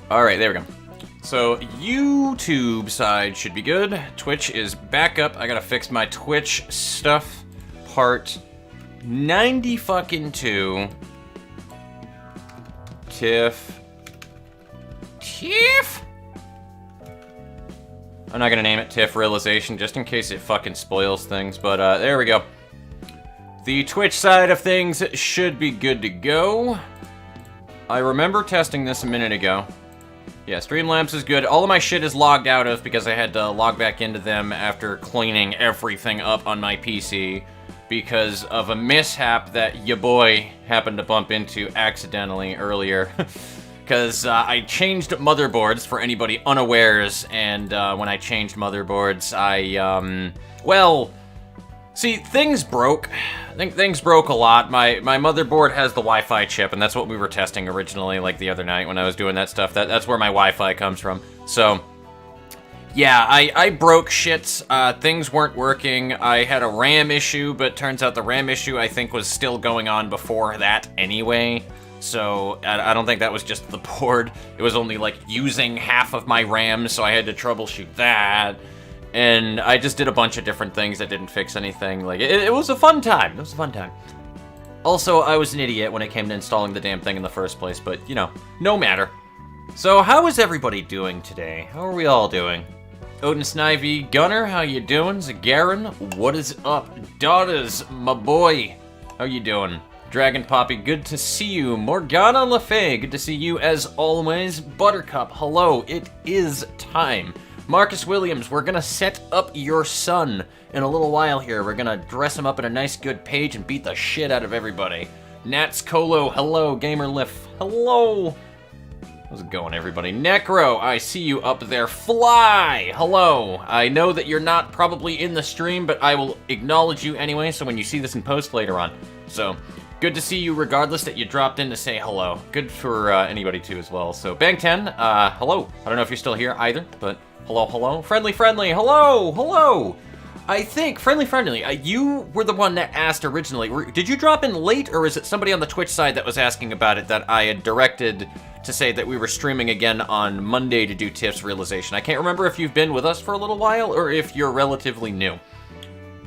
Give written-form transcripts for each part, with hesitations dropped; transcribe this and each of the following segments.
Alright, there we go. So, YouTube side should be good. Twitch is back up. I gotta fix my Twitch stuff. Part 90 fucking 2. Tiff. I'm not gonna name it Tiph Realization, just in case it fucking spoils things, but there we go. The Twitch side of things should be good to go. I remember testing this a minute ago. Yeah, Streamlabs is good. All of my shit is logged out of because I had to log back into them after cleaning everything up on my PC because of a mishap that ya boy happened to bump into accidentally earlier. Because I changed motherboards for anybody unawares, and when I changed motherboards, well, see, things broke. I think things broke a lot. My motherboard has the Wi-Fi chip, and that's what we were testing originally, like the other night when I was doing that stuff. That's where my Wi-Fi comes from. So, yeah, I broke shits. Things weren't working. I had a RAM issue, but turns out the RAM issue, I think, was still going on before that anyway. So, I don't think that was just the board. It was only, like, using half of my RAM, so I had to troubleshoot that. And I just did a bunch of different things that didn't fix anything. Like, it was a fun time. It was a fun time. Also, I was an idiot when it came to installing the damn thing in the first place, but, you know, no matter. So, how is everybody doing today? How are we all doing? Odin Snivy, Gunner, how you doing? Zagarin, what is up? Daughters, my boy, how you doing? Dragon Poppy, good to see you. Morgana LaFay, good to see you as always. Buttercup, hello, it is time. Marcus Williams, we're gonna set up your son in a little while here. We're gonna dress him up in a nice good page and beat the shit out of everybody. Nats Colo, hello. Gamerliff, hello. How's it going, everybody? Necro, I see you up there. Fly, hello. I know that you're not probably in the stream, but I will acknowledge you anyway, so when you see this in post later on. So, good to see you regardless that you dropped in to say hello. Good for anybody too as well. So, Bang10, hello. I don't know if you're still here either, but hello, hello. Friendly, hello, hello. I think, Friendly, you were the one that asked originally. Did you drop in late, or is it somebody on the Twitch side that was asking about it that I had directed to say that we were streaming again on Monday to do Tiph's Realization? I can't remember if you've been with us for a little while, or if you're relatively new.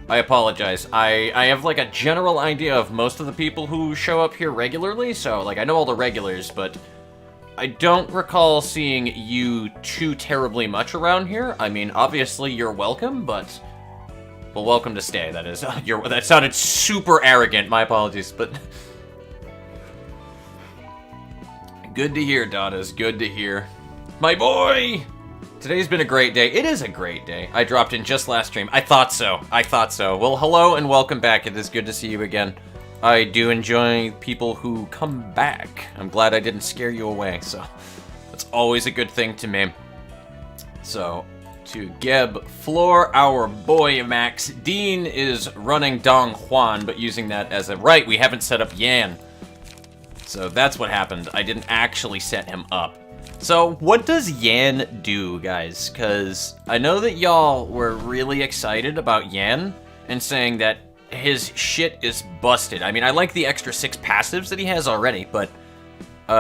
I apologize. I have, like, a general idea of most of the people who show up here regularly, so, like, I know all the regulars, but I don't recall seeing you too terribly much around here. I mean, obviously, you're welcome, but... well, welcome to stay, that is. That sounded super arrogant, my apologies, but... good to hear, Dadas, good to hear. My boy! Today's been a great day. It is a great day. I dropped in just last stream. I thought so. Well, hello and welcome back. It is good to see you again. I do enjoy people who come back. I'm glad I didn't scare you away, so that's always a good thing to me. So, to Geb, Floor, our boy Max. Dean is running Dong Juan, but using that as a right. We haven't set up Yan. So that's what happened. I didn't actually set him up. So, what does Yan do, guys? Because I know that y'all were really excited about Yan and saying that his shit is busted. I mean, I like the extra 6 passives that he has already, but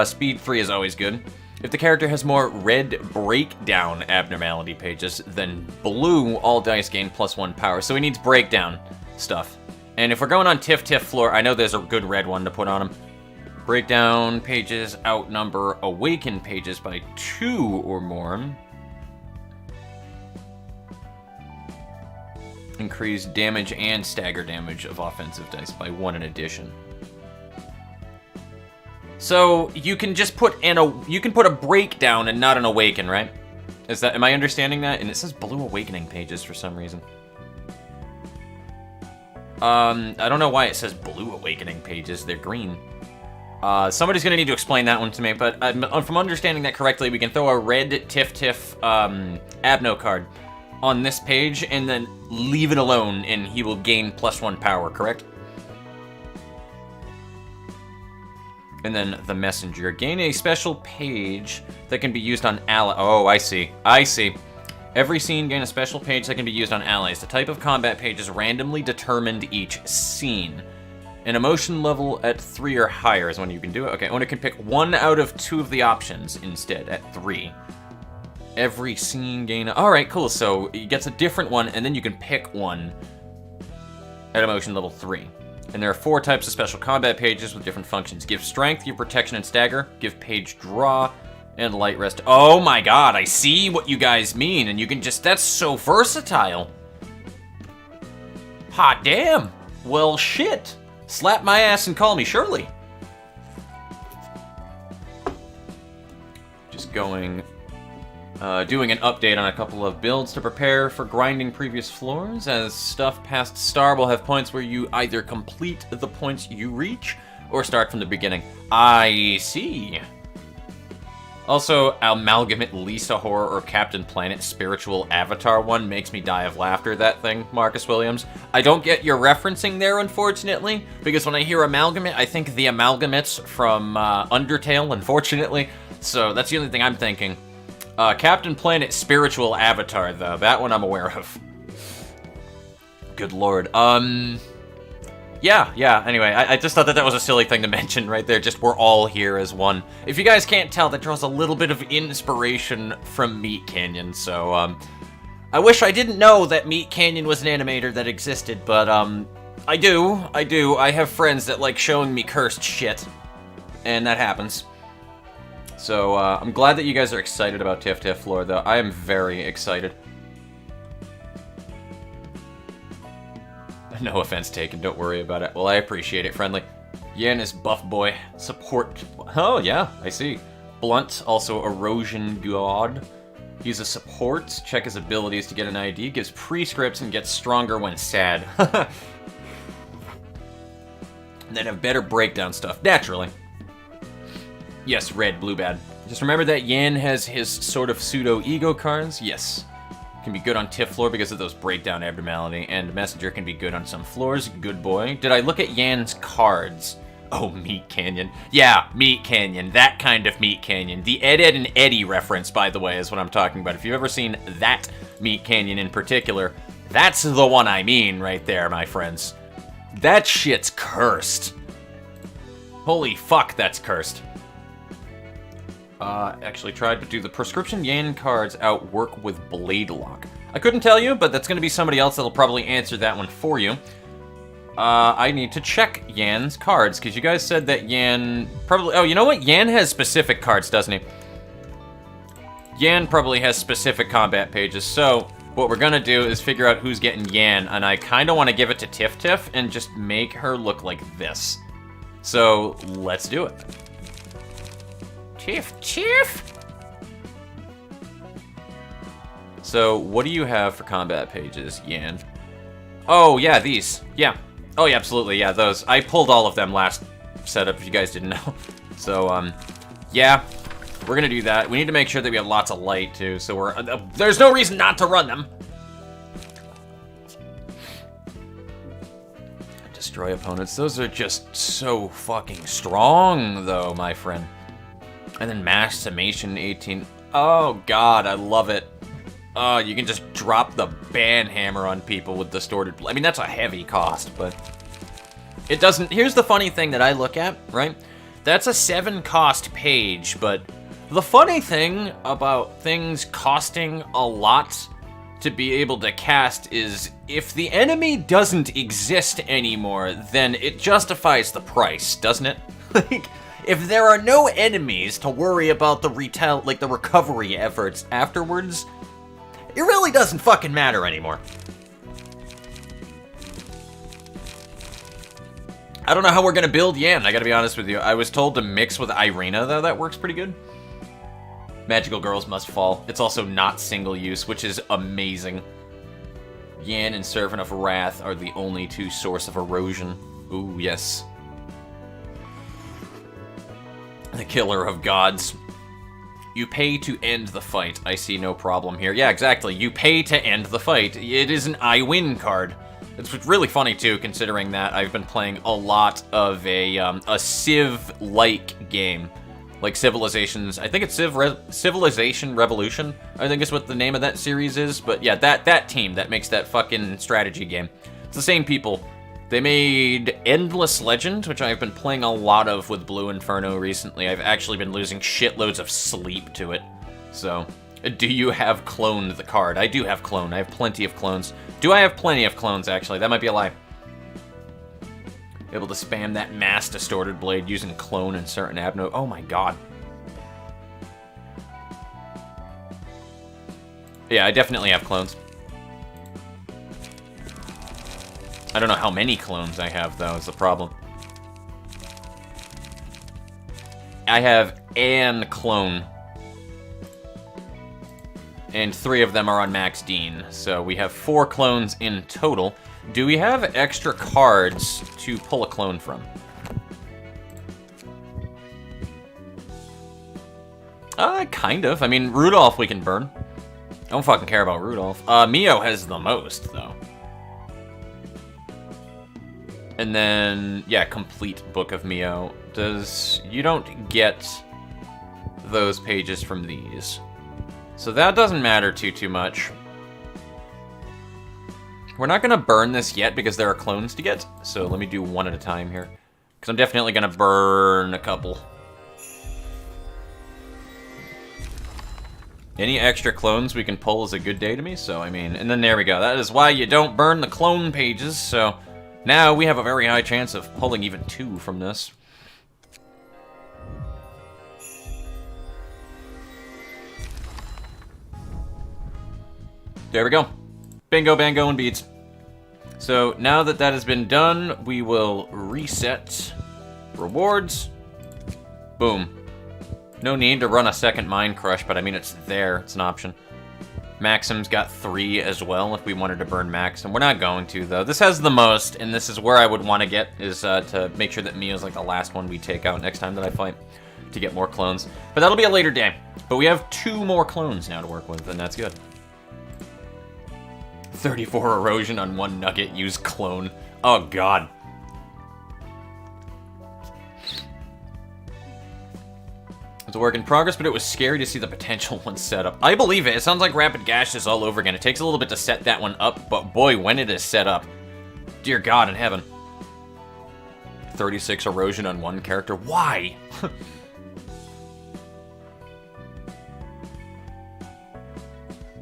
speed 3 is always good. If the character has more red breakdown abnormality pages than blue, all dice gain +1 power. So he needs breakdown stuff. And if we're going on TIPHHHH Floor, I know there's a good red one to put on him. Breakdown pages outnumber awaken pages by 2 or more. Increase damage and stagger damage of offensive dice by 1 in addition. So you can just put you can put a breakdown and not an awaken, right? Am I understanding that? And it says blue awakening pages for some reason. I don't know why it says blue awakening pages. They're green. Somebody's gonna need to explain that one to me, but from understanding that correctly, we can throw a red TIPHHHH Abno card on this page and then leave it alone and he will gain +1 power, correct? And then the messenger. Gain a special page that can be used on ally. Oh, I see. Every scene gain a special page that can be used on allies. The type of combat page is randomly determined each scene. An emotion level at 3 or higher is when you can do it. Okay, when it can pick 1 out of 2 of the options instead at 3. Every scene gain... Alright, cool. So it gets a different one, and then you can pick one at emotion level 3. And there are 4 types of special combat pages with different functions. Give strength, give protection and stagger, give page draw, and light rest. Oh my god, I see what you guys mean, and you can just... That's so versatile. Hot damn. Well, shit. Slap my ass and call me Shirley. Just going... doing an update on a couple of builds to prepare for grinding previous floors, as stuff past Star will have points where you either complete the points you reach, or start from the beginning. I see. Also, Amalgamate Lisa Horror or Captain Planet Spiritual Avatar one makes me die of laughter, that thing, Marcus Williams. I don't get your referencing there, unfortunately, because when I hear Amalgamate, I think the Amalgamates from Undertale, unfortunately. So that's the only thing I'm thinking. Captain Planet Spiritual Avatar, though. That one I'm aware of. Good lord. Yeah, anyway, I just thought that was a silly thing to mention right there. Just we're all here as one. If you guys can't tell, that draws a little bit of inspiration from Meat Canyon, so, I wish I didn't know that Meat Canyon was an animator that existed, but, I do. I have friends that like showing me cursed shit, and that happens. So, I'm glad that you guys are excited about TIPHHHH lore, though. I am very excited. No offense taken, don't worry about it. Well, I appreciate it, friendly. Yan is buff boy. Support. Oh, yeah, I see. Blunt, also erosion god. He's a support. Check his abilities to get an ID. Gives prescripts and gets stronger when sad. And then have better breakdown stuff, naturally. Yes, red, blue bad. Just remember that Yan has his sort of pseudo-ego cards. Yes. Can be good on TIPHHHH floor because of those breakdown abnormality, and Messenger can be good on some floors. Good boy. Did I look at Yan's cards? Oh, Meat Canyon. Yeah, Meat Canyon. That kind of Meat Canyon. The Ed, Edd and Eddy reference, by the way, is what I'm talking about. If you've ever seen that Meat Canyon in particular, that's the one I mean right there, my friends. That shit's cursed. Holy fuck, that's cursed. Actually tried to do the prescription Yan cards outwork with Blade Lock. I couldn't tell you, but that's going to be somebody else that'll probably answer that one for you. I need to check Yan's cards, because you guys said that Yan probably... Oh, you know what? Yan has specific cards, doesn't he? Yan probably has specific combat pages, so what we're going to do is figure out who's getting Yan, and I kind of want to give it to TIPHHHH and just make her look like this. So, let's do it. TIPHHHH! So, what do you have for combat pages, Yan? Oh, yeah, these. Yeah. Oh, yeah, absolutely, yeah, those. I pulled all of them last setup, if you guys didn't know. So, yeah, we're gonna do that. We need to make sure that we have lots of light, too, so we're... there's no reason not to run them! Destroy opponents. Those are just so fucking strong, though, my friend. And then mass summation 18. Oh god, I love it. Oh, you can just drop the ban hammer on people with distorted... I mean, that's a heavy cost, but... It doesn't... Here's the funny thing that I look at, right? That's a 7 cost page, but... The funny thing about things costing a lot to be able to cast is... If the enemy doesn't exist anymore, then it justifies the price, doesn't it? Like... If there are no enemies to worry about the the recovery efforts afterwards, it really doesn't fucking matter anymore. I don't know how we're gonna build Yan, I gotta be honest with you. I was told to mix with Irina, though. That works pretty good. Magical girls must fall. It's also not single use, which is amazing. Yan and Servant of Wrath are the only 2 source of erosion. Ooh, yes. The killer of gods. You pay to end the fight. I see no problem here. Yeah, exactly. You pay to end the fight. It is an I win card. It's really funny, too, considering that I've been playing a lot of a Civ-like game. Like Civilizations. I think it's Civilization Revolution, I think is what the name of that series is. But yeah, that team that makes that fucking strategy game. It's the same people They made Endless Legend, which I've been playing a lot of with Blue Inferno recently. I've actually been losing shitloads of sleep to it. So, do you have Clone the card? I do have Clone. I have plenty of clones. Do I have plenty of clones, actually? That might be a lie. Able to spam that Mass Distorted Blade using Clone and certain Abno. Oh my god. Yeah, I definitely have clones. I don't know how many clones I have, though, is the problem. I have an clone. And 3 of them are on Max Dean, so we have 4 clones in total. Do we have extra cards to pull a clone from? Kind of. I mean, Rudolph we can burn. I don't fucking care about Rudolph. Mio has the most, though. And then, yeah, complete Book of Mio. You don't get those pages from these. So that doesn't matter too much. We're not gonna burn this yet because there are clones to get. So let me do one at a time here. Because I'm definitely gonna burn a couple. Any extra clones we can pull is a good day to me, so I mean, and then there we go. That is why you don't burn the clone pages, so now we have a very high chance of pulling even 2 from this. There we go. Bingo, bango, and beads. So now that that has been done, we will reset rewards. Boom. No need to run a second Mind Crush, but I mean, it's there. It's an option. Maxim's got 3 as well if we wanted to burn Maxim. We're not going to, though. This has the most, and this is where I would want to get, is to make sure that Mio's like the last one we take out next time that I fight to get more clones. But that'll be a later day. But we have 2 more clones now to work with, and that's good. 34 erosion on 1 nugget, use clone. Oh, God. It's a work in progress, but it was scary to see the potential once set up. I believe it. It sounds like Rapid Gashes all over again. It takes a little bit to set that one up, but boy, when it is set up, dear God in heaven. 36 erosion on 1 character. Why?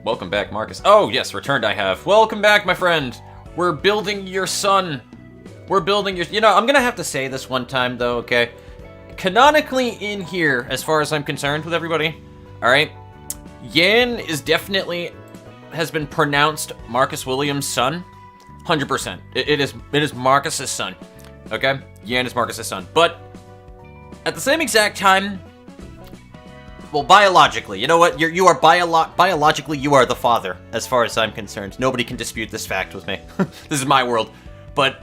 Welcome back, Marcus. Oh, yes, returned I have. Welcome back, my friend. We're building your son. We're building your... You know, I'm going to have to say this one time, though, okay? Canonically in here, as far as I'm concerned with everybody, alright, Yan is definitely, has been pronounced Marcus Williams' son, 100%. It is Marcus's son, okay? Yan is Marcus's son, but at the same exact time, well, biologically, you know what, you are biologically, you are the father, as far as I'm concerned. Nobody can dispute this fact with me. This is my world. But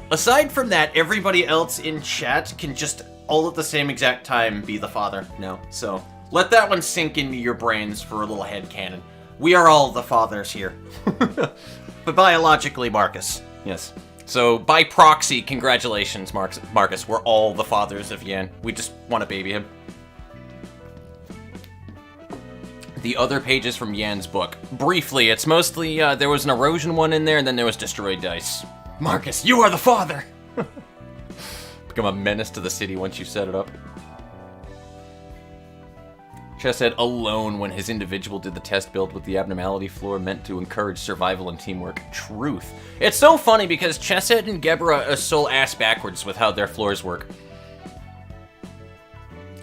aside from that, everybody else in chat can just all at the same exact time be the father. No. So let that one sink into your brains for a little headcanon. We are all the fathers here. But biologically, Marcus. Yes. So by proxy, congratulations, Marcus. We're all the fathers of Yan. We just want to baby him. The other pages from Yan's book. Briefly, it's mostly, there was an erosion one in there, and then there was destroyed dice. Marcus, you are the father! Become a menace to the city once you set it up. Chesshead alone when his individual did the test build with the abnormality floor meant to encourage survival and teamwork. Truth. It's so funny because Chesshead and Gebra are so ass backwards with how their floors work.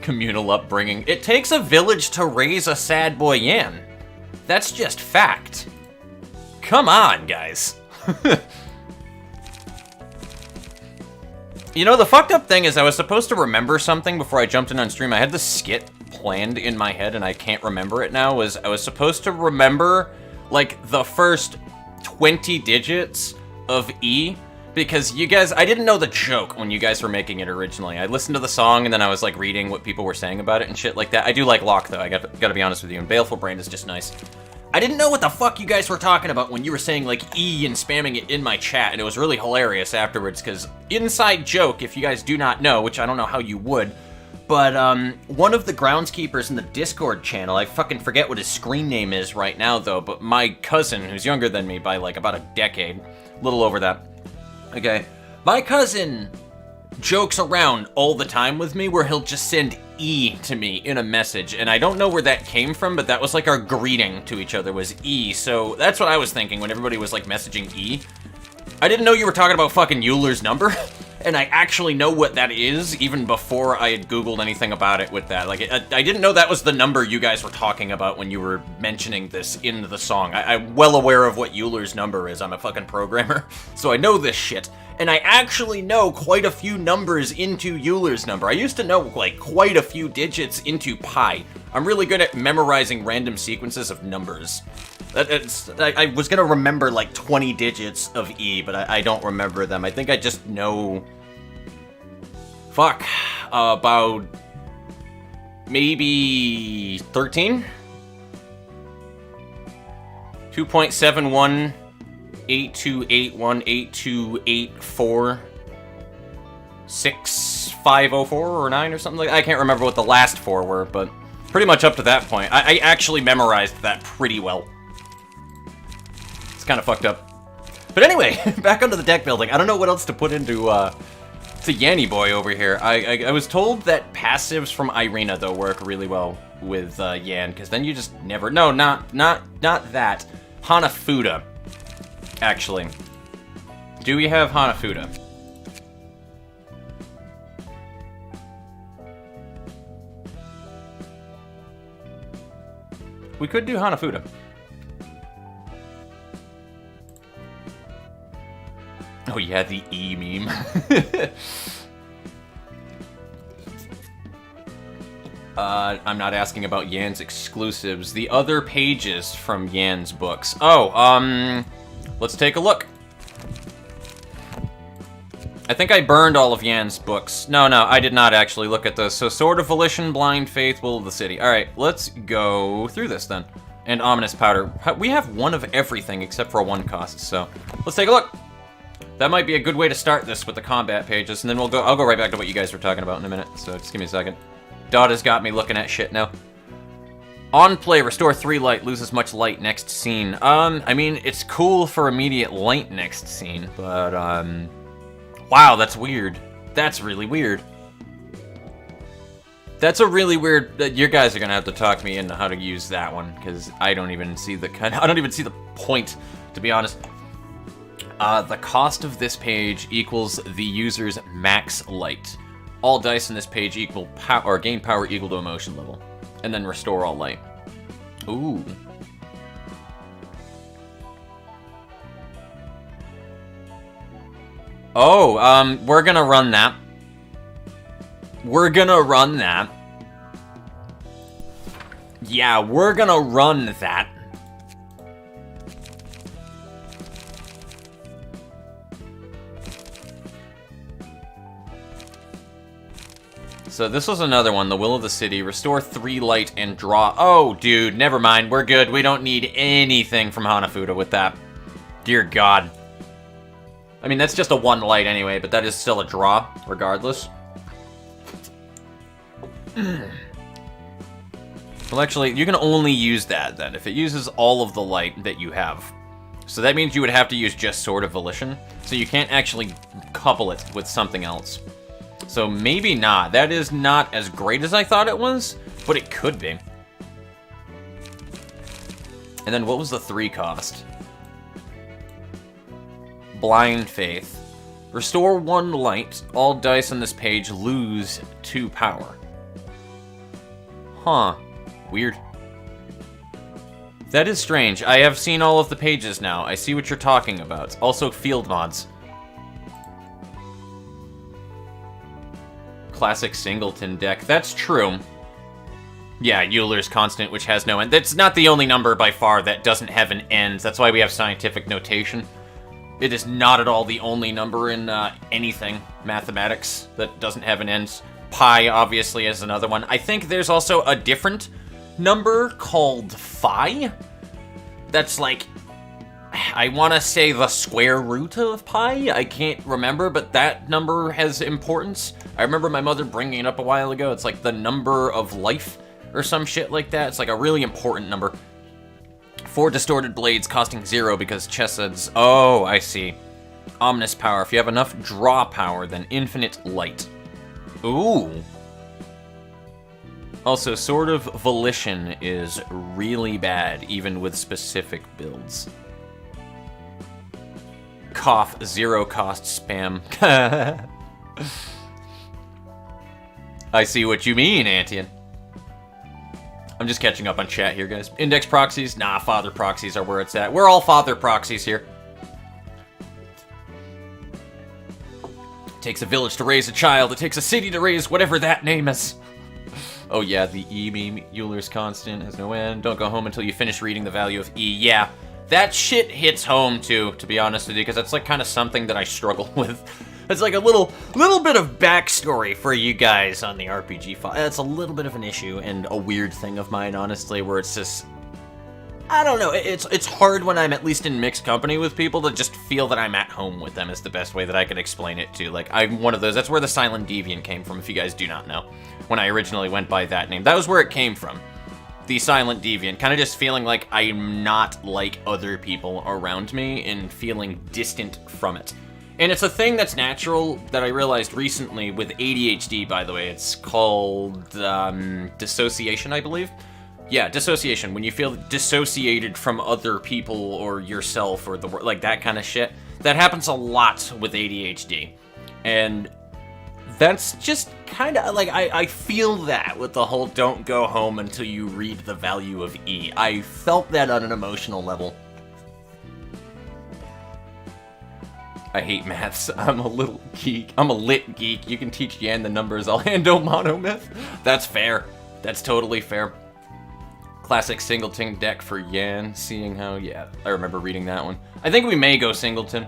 Communal upbringing. It takes a village to raise a sad boy Yan. That's just fact. Come on, guys. You know, the fucked up thing is I was supposed to remember something before I jumped in on stream. I had the skit planned in my head and I can't remember it now. I was supposed to remember, like, the first 20 digits of E, because you guys, I didn't know the joke when you guys were making it originally. I listened to the song and then I was, like, reading what people were saying about it and shit like that. I do like Locke, though. I gotta be honest with you. And Baleful Brain is just nice. I didn't know what the fuck you guys were talking about when you were saying, like, E and spamming it in my chat, and it was really hilarious afterwards, because inside joke, if you guys do not know, which I don't know how you would, but, one of the groundskeepers in the Discord channel, I fucking forget what his screen name is right now, though, but my cousin, who's younger than me by, like, about a decade, a little over that, okay, My cousin jokes around all the time with me where he'll just send E to me in a message, and I don't know where that came from, but that was like our greeting to each other was E, so that's what I was thinking when everybody was like messaging E. I didn't know you were talking about fucking Euler's number, and I actually know what that is even before I had Googled anything about it with that. Like, I didn't know that was the number you guys were talking about when you were mentioning this in the song. I'm well aware of what Euler's number is. I'm a fucking programmer, so I know this shit. And I actually know quite a few numbers into Euler's number. I used to know, like, quite a few digits into pi. I'm really good at memorizing random sequences of numbers. I was gonna remember, like, 20 digits of E, but I don't remember them. I think I just know... Fuck. About... maybe... 13? 2.71... 82818284 6504 or 9 or something like that. I can't remember what the last four were, but pretty much up to that point. I actually memorized that pretty well. It's kind of fucked up. But anyway, back onto the deck building. I don't know what else to put into to Yanny Boy over here. I was told that passives from Ruina though work really well with Yan, because then you just never... No, not that. Hanafuda. Actually, do we have Hanafuda? We could do Hanafuda. Oh yeah, the E meme. I'm not asking about Yan's exclusives. The other pages from Yan's books. Oh, let's take a look. I think I burned all of Yan's books. No, I did not actually look at this. So Sword of Volition, Blind Faith, Will of the City. Alright, let's go through this then. And Ominous Powder. We have one of everything except for a 1 cost, so let's take a look. That might be a good way to start this with the combat pages, and then I'll go right back to what you guys were talking about in a minute, so just give me a second. Dot has got me looking at shit now. On play, restore 3 light, loses much light next scene. I mean, it's cool for immediate light next scene, but, wow, that's weird. That's really weird. That's a really weird... You guys are gonna have to talk me into how to use that one, because I don't even see the point, to be honest. The cost of this page equals the user's max light. All dice in this page equal power, or gain power equal to emotion level. And then restore all light. Ooh. Oh, we're gonna run that. We're gonna run that. Yeah, we're gonna run that. So this was another one, the Will of the City. Restore 3 light and draw. Oh, dude, never mind. We're good. We don't need anything from Hanafuda with that. Dear God. I mean, that's just a 1 light anyway, but that is still a draw, regardless. Well, actually, you can only use that, then, if it uses all of the light that you have. So that means you would have to use just Sword of Volition. So you can't actually couple it with something else. So maybe not. That is not as great as I thought it was, but it could be. And then what was the 3 cost? Blind Faith. Restore 1 light. All dice on this page lose 2 power. Huh. Weird. That is strange. I have seen all of the pages now. I see what you're talking about. Also field mods. Classic singleton deck. That's true. Yeah, Euler's constant, which has no end. That's not the only number by far that doesn't have an end. That's why we have scientific notation. It is not at all the only number in anything mathematics that doesn't have an end. Pi, obviously, is another one. I think there's also a different number called phi. That's like... I want to say the square root of pi? I can't remember, but that number has importance. I remember my mother bringing it up a while ago. It's like the number of life or some shit like that. It's like a really important number. 4 distorted blades costing 0 because chess heads. Oh, I see. Ominous power. If you have enough draw power, then infinite light. Ooh. Also, Sword of Volition is really bad, even with specific builds. Cough, 0 cost spam. I see what you mean, Antian. I'm just catching up on chat here, guys. Index proxies? Nah, father proxies are where it's at. We're all father proxies here. It takes a village to raise a child. It takes a city to raise whatever that name is. Oh yeah, the E meme, Euler's constant has no end. Don't go home until you finish reading the value of E. Yeah, that shit hits home too, to be honest with you, because that's like kind of something that I struggle with. It's like a little bit of backstory for you guys on the RPG file. It's a little bit of an issue and a weird thing of mine, honestly, where it's just, I don't know, it's hard when I'm at least in mixed company with people to just feel that I'm at home with them is the best way that I can explain it to. Like, I'm one of those, that's where the Silent Deviant came from, if you guys do not know. When I originally went by that name. That was where it came from. The Silent Deviant. Kind of just feeling like I'm not like other people around me and feeling distant from it. And it's a thing that's natural that I realized recently with ADHD, by the way. It's called dissociation, I believe. Yeah, dissociation. When you feel dissociated from other people or yourself or the world, like that kind of shit. That happens a lot with ADHD. And that's just kind of, like, I feel that with the whole don't go home until you read the value of E. I felt that on an emotional level. I hate maths. I'm a little geek. I'm a lit geek. You can teach Yan the numbers. I'll handle monomyth. That's fair. That's totally fair. Classic singleton deck for Yan, seeing how, yeah, I remember reading that one. I think we may go singleton.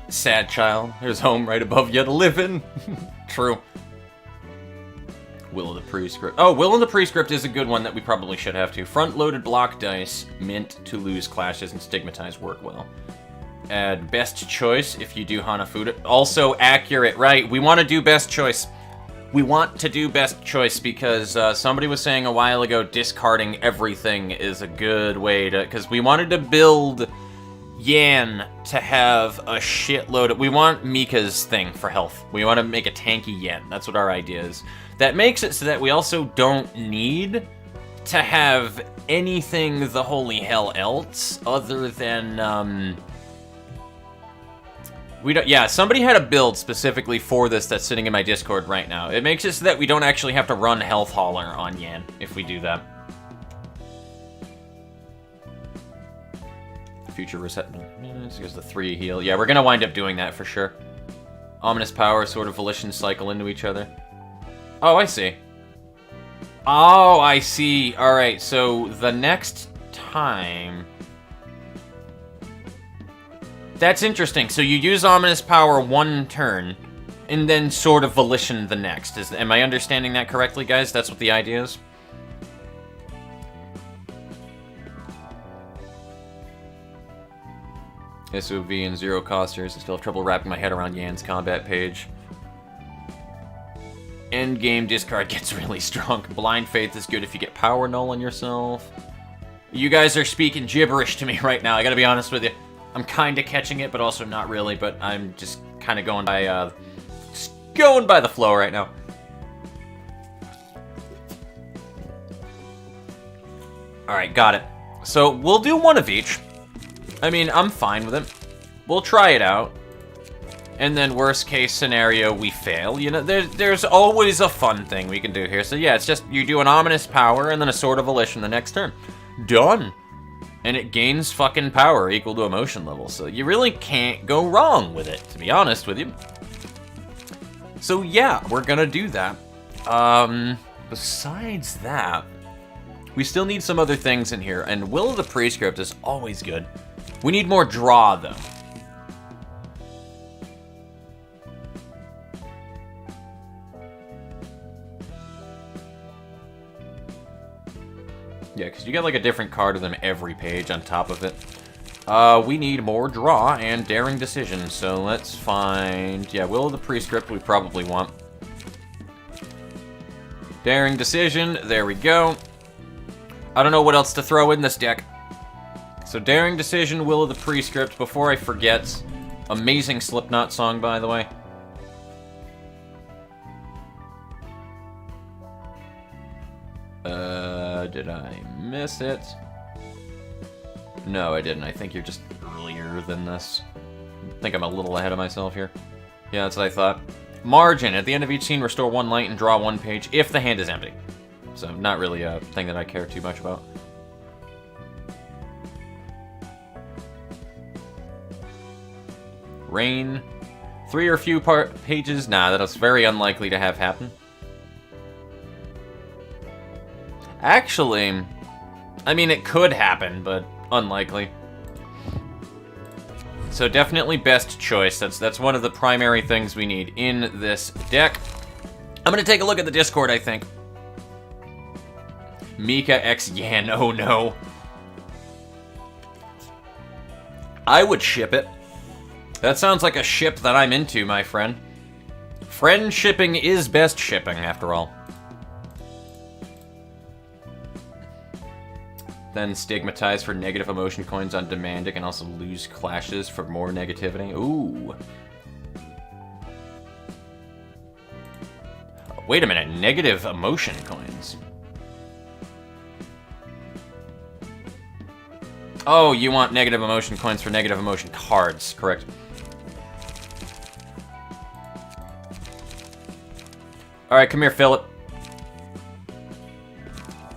Sad child. There's home right above you to live in. True. Will of the Prescript. Oh, Will of the Prescript is a good one that we probably should have too. Front-loaded block dice, meant to lose clashes and stigmatize work well. Add best choice if you do Hanafuda. Also accurate, right. We want to do best choice. We want to do best choice because somebody was saying a while ago discarding everything is a good way to... Because we wanted to build Yan to have a shitload of... We want Mika's thing for health. We want to make a tanky Yan. That's what our idea is. That makes it so that we also don't need to have anything the holy hell else other than... We don't, yeah, somebody had a build specifically for this that's sitting in my Discord right now. It makes it so that we don't actually have to run Health Hauler on Yan if we do that. Future reset. Here's the 3 heal. Yeah, we're gonna wind up doing that for sure. Ominous power, Sword of Volition cycle into each other. Oh, I see. Oh, I see. Alright, so the next time... That's interesting. So you use Ominous Power one turn, and then Sword of Volition the next. Am I understanding that correctly, guys? That's what the idea is? SOV and Zero Costers. I still have trouble wrapping my head around Yan's combat page. Endgame discard gets really strong. Blind Faith is good if you get Power Null on yourself. You guys are speaking gibberish to me right now, I gotta be honest with you. I'm kind of catching it, but also not really, but I'm just kind of going by, the flow right now. Alright, got it. So, we'll do one of each. I mean, I'm fine with it. We'll try it out. And then, worst case scenario, we fail. You know, there's always a fun thing we can do here. So yeah, it's just, you do an Ominous Power, and then a Sword of Volition the next turn. Done! And it gains fucking power equal to emotion level, so you really can't go wrong with it, to be honest with you. So yeah, we're gonna do that. Besides that, we still need some other things in here, and Will of the Prescript is always good. We need more draw, though. Yeah, because you get like a different card of them every page on top of it. We need more draw and daring decision, so let's find... Yeah, Will of the Prescript we probably want. Daring decision, there we go. I don't know what else to throw in this deck. So Daring Decision, Will of the Prescript. Before I forget, amazing Slipknot song, by the way. Did I miss it? No, I didn't. I think you're just earlier than this. I think I'm a little ahead of myself here. Yeah, that's what I thought. Margin. At the end of each scene, restore 1 light and draw 1 page if the hand is empty. So, not really a thing that I care too much about. Rain. 3 or few pages? Nah, that's very unlikely to have happen. Actually, I mean, it could happen, but unlikely. So definitely best choice. That's one of the primary things we need in this deck. I'm gonna take a look at the Discord, I think. Mika X Yan, oh no. I would ship it. That sounds like a ship that I'm into, my friend. Friend shipping is best shipping, after all. Then stigmatized for negative emotion coins on demand. It can also lose clashes for more negativity. Ooh. Wait a minute, negative emotion coins. Oh, you want negative emotion coins for negative emotion cards, correct. Alright, come here, Philip.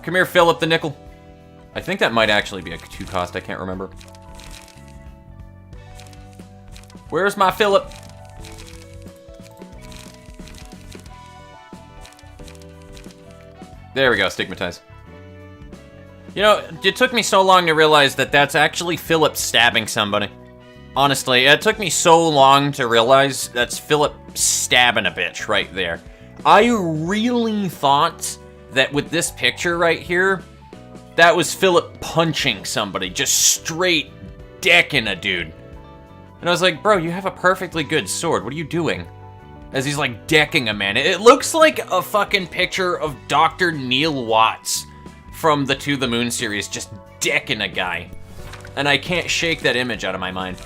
Come here, Philip the Nickel. I think that might actually be a 2-cost, I can't remember. Where's my Philip? There we go, stigmatize. You know, it took me so long to realize that that's actually Philip stabbing somebody. Honestly, it took me so long to realize that's Philip stabbing a bitch right there. I really thought that with this picture right here, that was Philip punching somebody, just straight decking a dude. And I was like, bro, you have a perfectly good sword. What are you doing? As he's like decking a man. It looks like a fucking picture of Dr. Neil Watts from the To the Moon series, just decking a guy. And I can't shake that image out of my mind.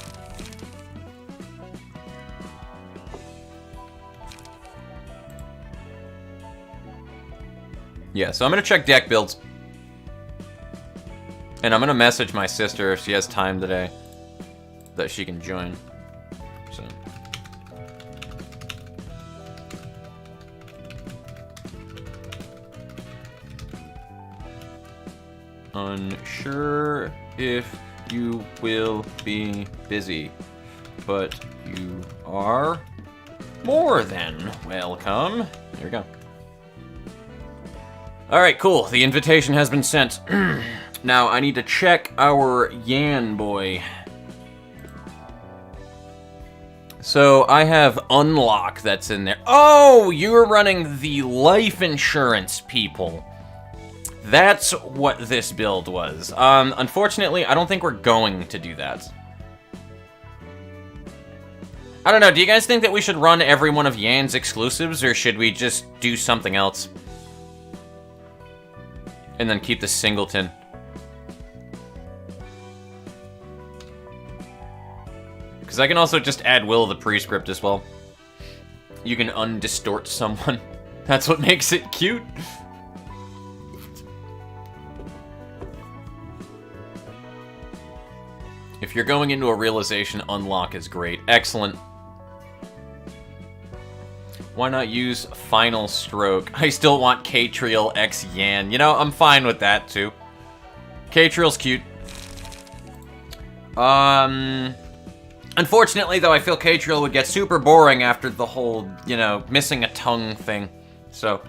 Yeah, so I'm gonna check deck builds. And I'm gonna message my sister if she has time today that she can join. So. Unsure if you will be busy, but you are more than welcome. There we go. Alright, cool. The invitation has been sent. Now, I need to check our Yan boy. So, I have Unlock that's in there. Oh, you're running the life insurance, people. That's what this build was. Unfortunately, I don't think we're going to do that. I don't know, do you guys think that we should run every one of Yan's exclusives, or should we just do something else? And then keep the singleton. Because I can also just add Will of the Prescript as well. You can undistort someone. That's what makes it cute. If you're going into a realization, Unlock is great. Excellent. Why not use Final Stroke? I still want Catriel X Yan. You know, I'm fine with that, too. Catriel's cute. Unfortunately, though, I feel Catriel would get super boring after the whole, you know, missing a tongue thing. So...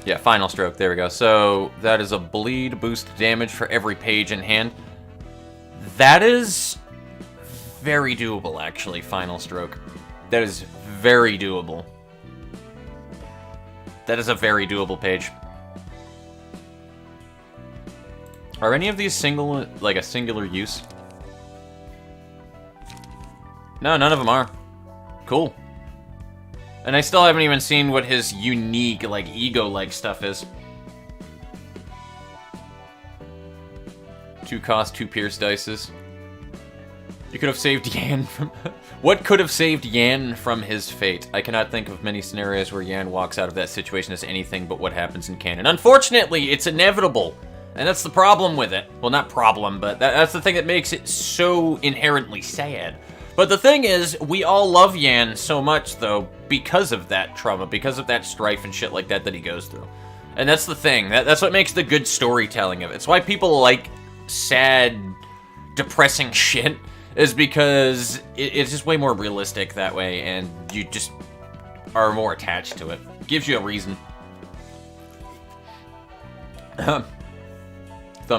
yeah, Final Stroke, there we go. So, that is a bleed boost damage for every page in hand. That is very doable, actually, Final Stroke. That is very doable. That is a very doable page. Are any of these single, like a singular use? No, none of them are. Cool. And I still haven't even seen what his unique, like, ego-like stuff is. 2 cost, 2 pierce dices. You could have saved Yan from... What could have saved Yan from his fate? I cannot think of many scenarios where Yan walks out of that situation as anything but what happens in canon. Unfortunately, it's inevitable. And that's the problem with it. Well, not problem, but that's the thing that makes it so inherently sad. But the thing is, we all love Yan so much, though, because of that trauma, because of that strife and shit like that he goes through. And that's the thing. That's what makes the good storytelling of it. It's why people like sad, depressing shit, is because it's just way more realistic that way, and you just are more attached to it. Gives you a reason. Thumb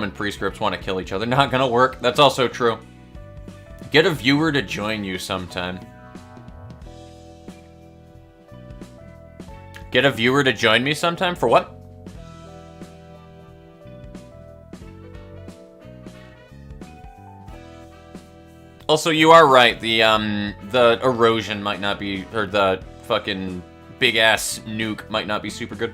and prescripts want to kill each other. Not gonna work. That's also true. Get a viewer to join you sometime. Get a viewer to join me sometime? For what? Also, you are right. The erosion might not be, or the fucking big-ass nuke might not be super good.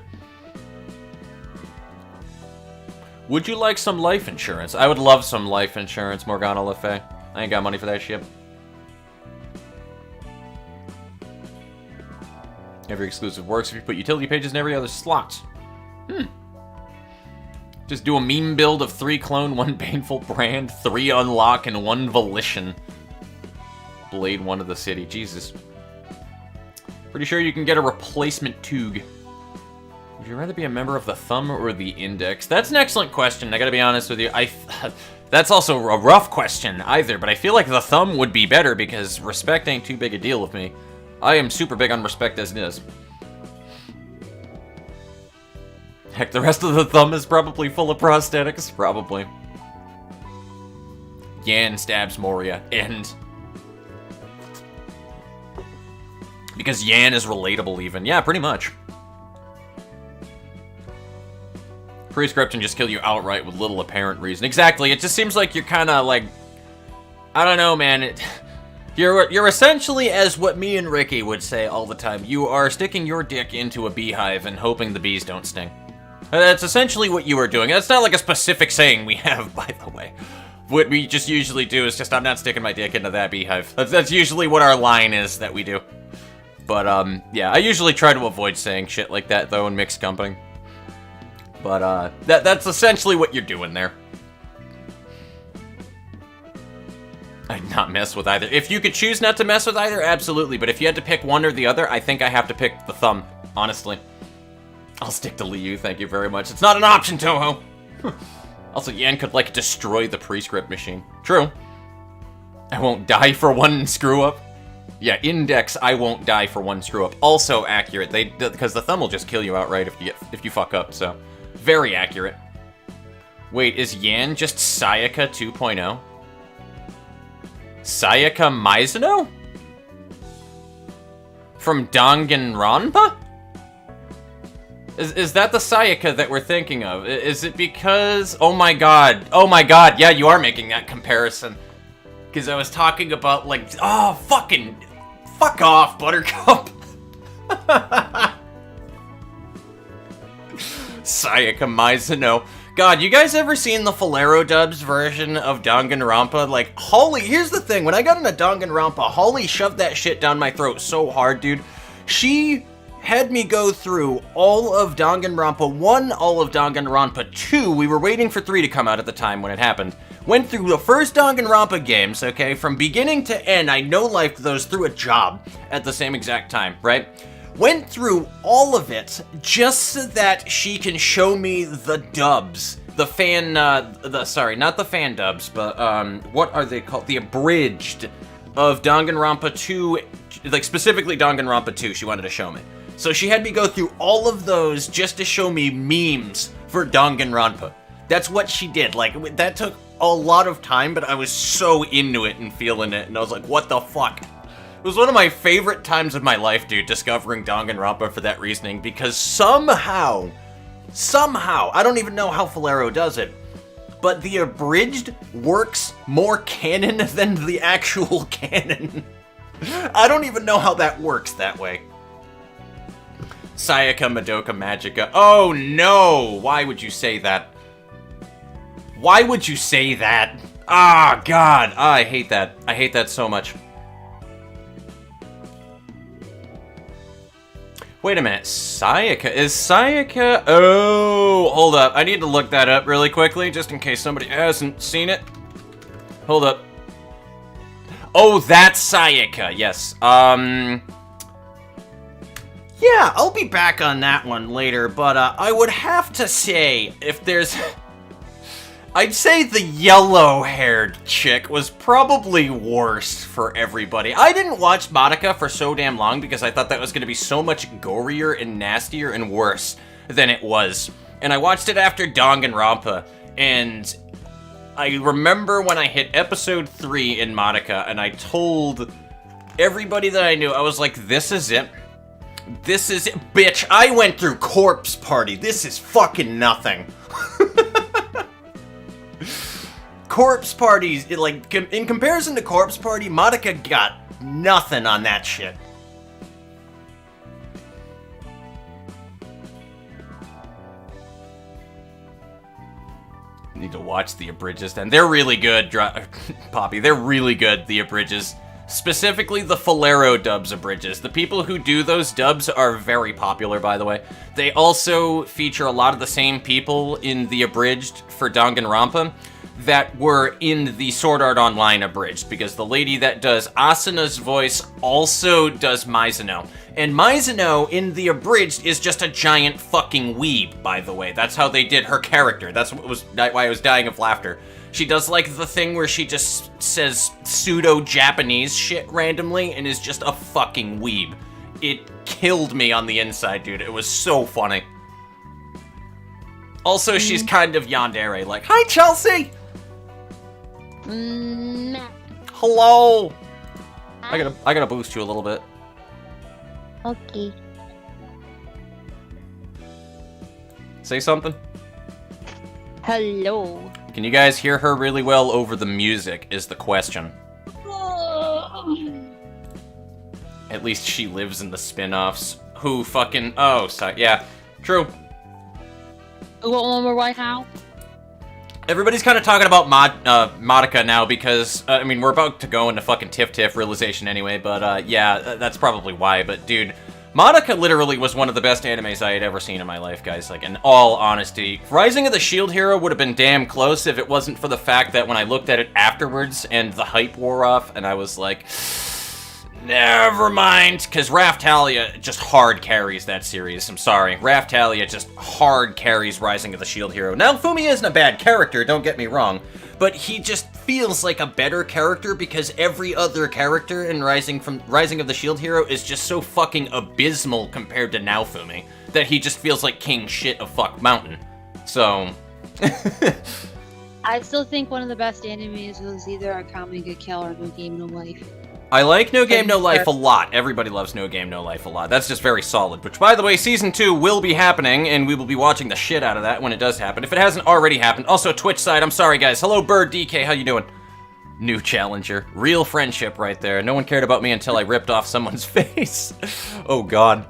Would you like some life insurance? I would love some life insurance, Morgana Le Fay. I ain't got money for that shit. Every exclusive works if you put utility pages in every other slot. Just do a meme build of 3 clone, 1 painful brand, 3 unlock, and 1 volition. Blade 1 of the city. Jesus. Pretty sure you can get a replacement Toog. Would you rather be a member of the thumb or the index? That's an excellent question. I gotta be honest with you. That's also a rough question either, but I feel like the thumb would be better because respect ain't too big a deal with me. I am super big on respect as it is. Heck, the rest of the thumb is probably full of prosthetics. Probably. Yan stabs Moria. End. Because Yan is relatable even. Yeah, pretty much. Prescript can just kill you outright with little apparent reason. Exactly, it just seems like you're kind of like... I don't know, man. You're essentially, as what me and Ricky would say all the time, you are sticking your dick into a beehive and hoping the bees don't sting. That's essentially what you are doing. That's not like a specific saying we have, by the way. What we just usually do is just, I'm not sticking my dick into that beehive. That's usually what our line is that we do. But, yeah, I usually try to avoid saying shit like that, though, in mixed company. But, that's essentially what you're doing there. I'd not mess with either. If you could choose not to mess with either, absolutely. But if you had to pick one or the other, I think I have to pick the thumb, honestly. I'll stick to Liu, thank you very much. It's not an option, Toho! Also, Yan could, like, destroy the prescript machine. True. I won't die for 1 screw-up. Yeah, index, I won't die for 1 screw-up. Also accurate, because the thumb will just kill you outright if you fuck up, so... Very accurate. Wait, is Yan just Sayaka 2.0? Sayaka Mizuno? From Danganronpa? Is that the Sayaka that we're thinking of? Is it because... Oh my god, yeah, you are making that comparison. Because I was talking about, like... Oh, fucking... Fuck off, Buttercup! Sayaka Mizuno. God, you guys ever seen the Falero Dubs version of Danganronpa? Like, Holly, here's the thing. When I got into Danganronpa, Holly shoved that shit down my throat so hard, dude. She had me go through all of Danganronpa 1, all of Danganronpa 2. We were waiting for 3 to come out at the time when it happened. Went through the first Danganronpa games, okay? From beginning to end, I no-lifed those through a job at the same exact time, right? Went through all of it just so that she can show me the dubs. The fan, sorry, not the fan dubs, but, what are they called? The abridged of Danganronpa 2, like, specifically Danganronpa 2, she wanted to show me. So she had me go through all of those just to show me memes for Danganronpa. That's what she did. Like, that took a lot of time, but I was so into it and feeling it, and I was like, what the fuck? It was one of my favorite times of my life, dude, discovering Danganronpa for that reasoning, because somehow, I don't even know how Falero does it, but the abridged works more canon than the actual canon. I don't even know how that works that way. Sayaka, Madoka, Magica. Oh no! Why would you say that? Why would you say that? Ah, God. I hate that. I hate that so much. Wait a minute. Sayaka? Is Sayaka... Oh, hold up. I need to look that up really quickly, just in case somebody hasn't seen it. Hold up. Oh, that's Sayaka. Yes. Yeah, I'll be back on that one later, but I would have to say, if there's... I'd say the yellow-haired chick was probably worst for everybody. I didn't watch Madoka for so damn long because I thought that was going to be so much gorier and nastier and worse than it was. And I watched it after Danganronpa, and I remember when I hit episode 3 in Madoka, and I told everybody that I knew, I was like, this is it. This is it. Bitch, I went through Corpse Party. This is fucking nothing. Corpse Parties, like, in comparison to Corpse Party, Madoka got nothing on that shit. Need to watch the abridges then. They're really good, Poppy. They're really good, the abridges. Specifically the Falero dubs abridges. The people who do those dubs are very popular, by the way. They also feature a lot of the same people in the abridged for Danganronpa that were in the Sword Art Online abridged, because the lady that does Asuna's voice also does Mizuno. And Mizuno in the abridged is just a giant fucking weeb, by the way. That's how they did her character. That's why I was dying of laughter. She does, like, the thing where she just says pseudo-Japanese shit randomly and is just a fucking weeb. It killed me on the inside, dude. It was so funny. Also, she's kind of yandere, like, hi, Chelsea! Hello! Hi. I gotta boost you a little bit. Okay. Say something? Hello. Can you guys hear her really well over the music, is the question. At least she lives in the spin-offs. Who fucking... Oh, sorry. Yeah, true. You want one more right now? Everybody's kind of talking about Madoka now because, I mean, we're about to go into fucking TIPHHHH Realization anyway, but yeah, that's probably why. But dude, Madoka literally was one of the best animes I had ever seen in my life, guys, like, in all honesty. Rising of the Shield Hero would have been damn close if it wasn't for the fact that when I looked at it afterwards and the hype wore off, and I was like, never mind, because Raftalia just hard carries that series. I'm sorry. Raftalia just hard carries Rising of the Shield Hero. Now, Fumi isn't a bad character, don't get me wrong, but he just feels like a better character because every other character in Rising of the Shield Hero is just so fucking abysmal compared to Naofumi that he just feels like king shit of fuck mountain. So... I still think one of the best animes was either Akame ga Kill or No Game No Life. I like No Game No Life a lot. Everybody loves No Game No Life a lot. That's just very solid. Which, by the way, Season 2 will be happening, and we will be watching the shit out of that when it does happen. If it hasn't already happened. Also, Twitch side, I'm sorry, guys. Hello, Bird DK. How you doing? New challenger. Real friendship right there. No one cared about me until I ripped off someone's face. Oh, God.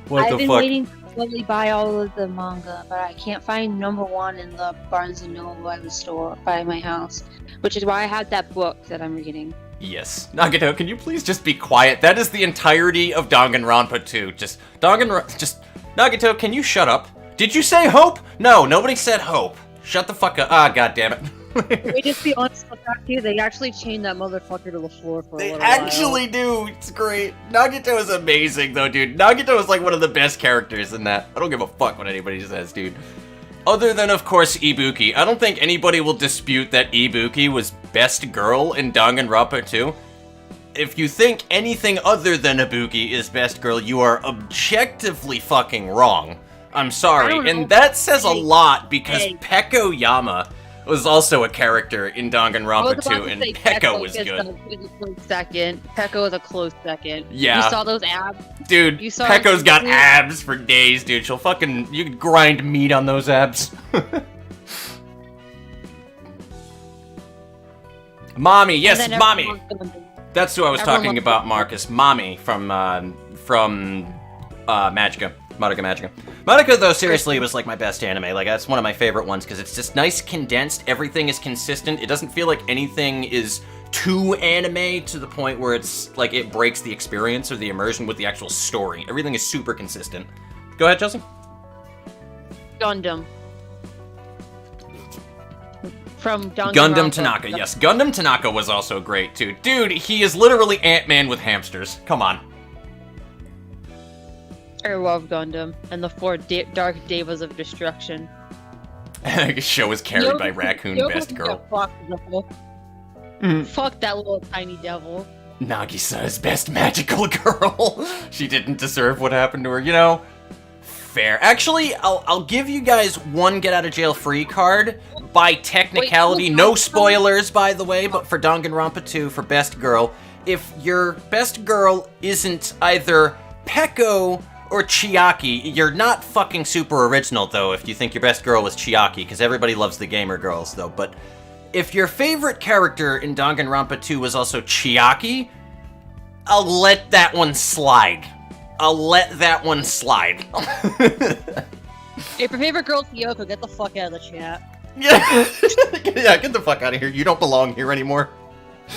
What the fuck? I've been waiting to slowly buy all of the manga, but I can't find #1 in the Barnes & Noble by the store, by my house. Which is why I have that book that I'm reading. Yes. Nagato, can you please just be quiet? That is the entirety of Danganronpa 2. Nagato, can you shut up? Did you say hope? No, nobody said hope. Shut the fuck up. Ah, goddammit. Can we just be honest with that too? They actually chained that motherfucker to the floor for a little while. They actually do. It's great. Nagato is amazing, though, dude. Nagato is like one of the best characters in that. I don't give a fuck what anybody says, dude. Other than, of course, Ibuki. I don't think anybody will dispute that Ibuki was best girl in Danganronpa 2. If you think anything other than Ibuki is best girl, you are objectively fucking wrong. I'm sorry. And that says a lot because Peko Yama was also a character in Danganronpa 2, and Peko was good. Peko was a close second. Yeah. You saw those abs? Dude, Pekko's got abs for days, dude. She'll fucking... You could grind meat on those abs. Mommy, yes, Mommy! That's who I was talking about, Marcus. Mommy from Magica. Madoka Magica. Madoka, though, seriously, was like my best anime. Like, that's one of my favorite ones, because it's just nice, condensed, everything is consistent. It doesn't feel like anything is too anime to the point where it's, like, it breaks the experience or the immersion with the actual story. Everything is super consistent. Go ahead, Chelsea. Gundam. From Gundam Tanaka, yes. Gundam Tanaka was also great, too. Dude, he is literally Ant-Man with hamsters. Come on. I love Gundam and the 4 Dark Devas of Destruction. The show is carried by Raccoon Best Girl. Fuck that little tiny devil. Nagisa is best magical girl. She didn't deserve what happened to her, you know? Fair. Actually, I'll give you guys one get out of jail free card by technicality. No spoilers, by the way, but for Danganronpa 2, for best girl, if your best girl isn't either Peko or Chiaki, you're not fucking super original, though, if you think your best girl was Chiaki, because everybody loves the gamer girls, though. But if your favorite character in Danganronpa 2 was also Chiaki, I'll let that one slide. I'll let that one slide. If your favorite girl's Kyoko, get the fuck out of the chat. Yeah, yeah, get the fuck out of here. You don't belong here anymore.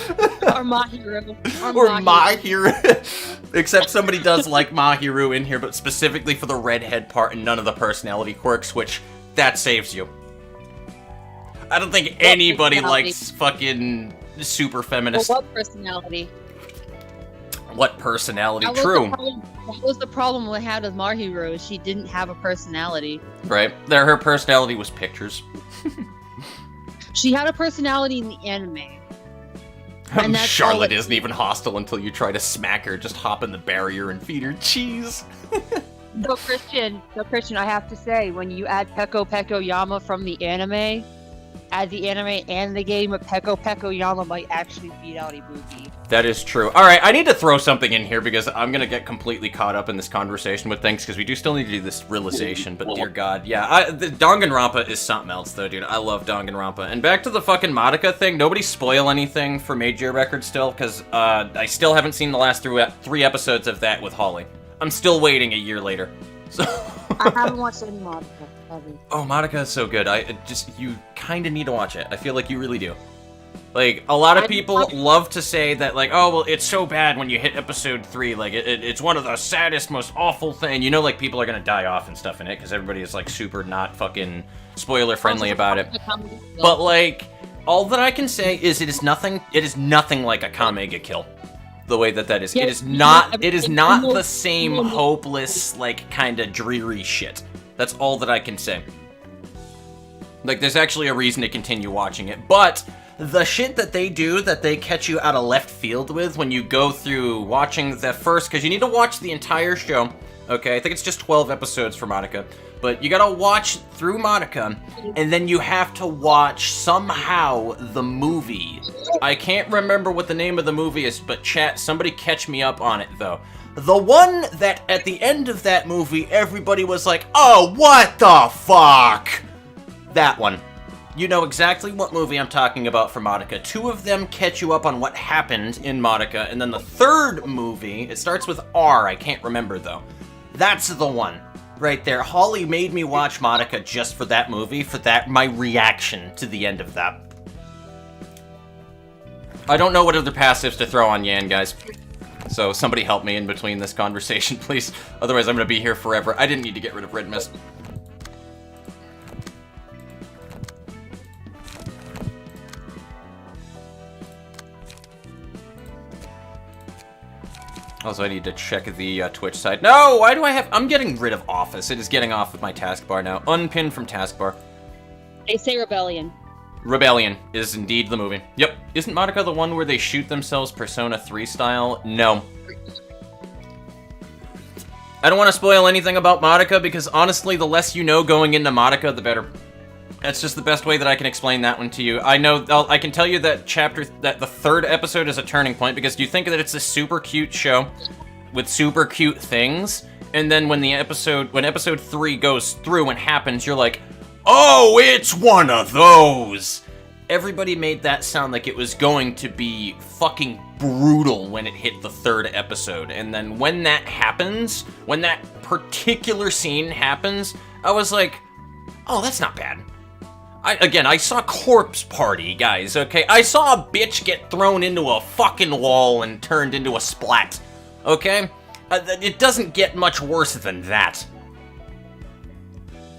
Or Mahiru. Or Mahiru. Except somebody does like Mahiru in here, but specifically for the redhead part and none of the personality quirks, which, that saves you. I don't think anybody likes fucking super feminist. Well, what personality? What personality? True. That was the problem we had with Mahiru. She didn't have a personality. Right. Her personality was pictures. She had a personality in the anime. And that's Charlotte isn't even hostile until you try to smack her. Just hop in the barrier and feed her cheese. So Christian, I have to say, when you add Peko Yama from the anime, add the anime and the game, but Peko Yama might actually beat out Ibuki. That is true. Alright, I need to throw something in here because I'm gonna get completely caught up in this conversation with things, because we do still need to do this realization, but dear god, yeah. The Danganronpa is something else, though, dude. I love Danganronpa. And back to the fucking Madoka thing, nobody spoil anything for Made-Year Record still, because I still haven't seen the last 3 episodes of that with Holly. I'm still waiting a year later. So I haven't watched any Madoka. Oh, Madoka is so good. You kind of need to watch it. I feel like you really do. Like, a lot of people love to say that, like, oh, well, it's so bad when you hit episode 3. Like, it's one of the saddest, most awful thing. You know, like, people are gonna die off and stuff in it, because everybody is, like, super not fucking spoiler-friendly about it. But, like, all that I can say is it is nothing like a Kamega kill. The way that is. It is not the same hopeless, like, kind of dreary shit. That's all that I can say. Like, there's actually a reason to continue watching it, but the shit that they do, that they catch you out of left field with when you go through watching the first, because you need to watch the entire show, okay? I think it's just 12 episodes for Madoka, but you gotta watch through Madoka, and then you have to watch, somehow, the movie. I can't remember what the name of the movie is, but chat, somebody catch me up on it, though. The one that, at the end of that movie, everybody was like, oh, what the fuck? That one. You know exactly what movie I'm talking about for Madoka. 2 of them catch you up on what happened in Madoka, and then the third movie, it starts with R, I can't remember though. That's the one. Right there. Holly made me watch Madoka just for that movie, for that, my reaction to the end of that. I don't know what other passives to throw on Yan, guys. So somebody help me in between this conversation, please. Otherwise, I'm gonna be here forever. I didn't need to get rid of Red Mist. Also, I need to check the Twitch side. No, why do I have... I'm getting rid of Office. It is getting off of my taskbar now. Unpin from taskbar. They say Rebellion. Rebellion is indeed the movie. Yep. Isn't Madoka the one where they shoot themselves Persona 3 style? No. I don't want to spoil anything about Madoka because honestly, the less you know going into Madoka, the better. That's just the best way that I can explain that one to you. I know, I can tell you that that the 3rd episode is a turning point because you think that it's a super cute show with super cute things, and then when episode 3 goes through and happens, you're like, oh, it's one of those! Everybody made that sound like it was going to be fucking brutal when it hit the 3rd episode, and then when that happens, when that particular scene happens, I was like, oh, that's not bad. I saw Corpse Party, guys, okay? I saw a bitch get thrown into a fucking wall and turned into a splat, okay? It doesn't get much worse than that.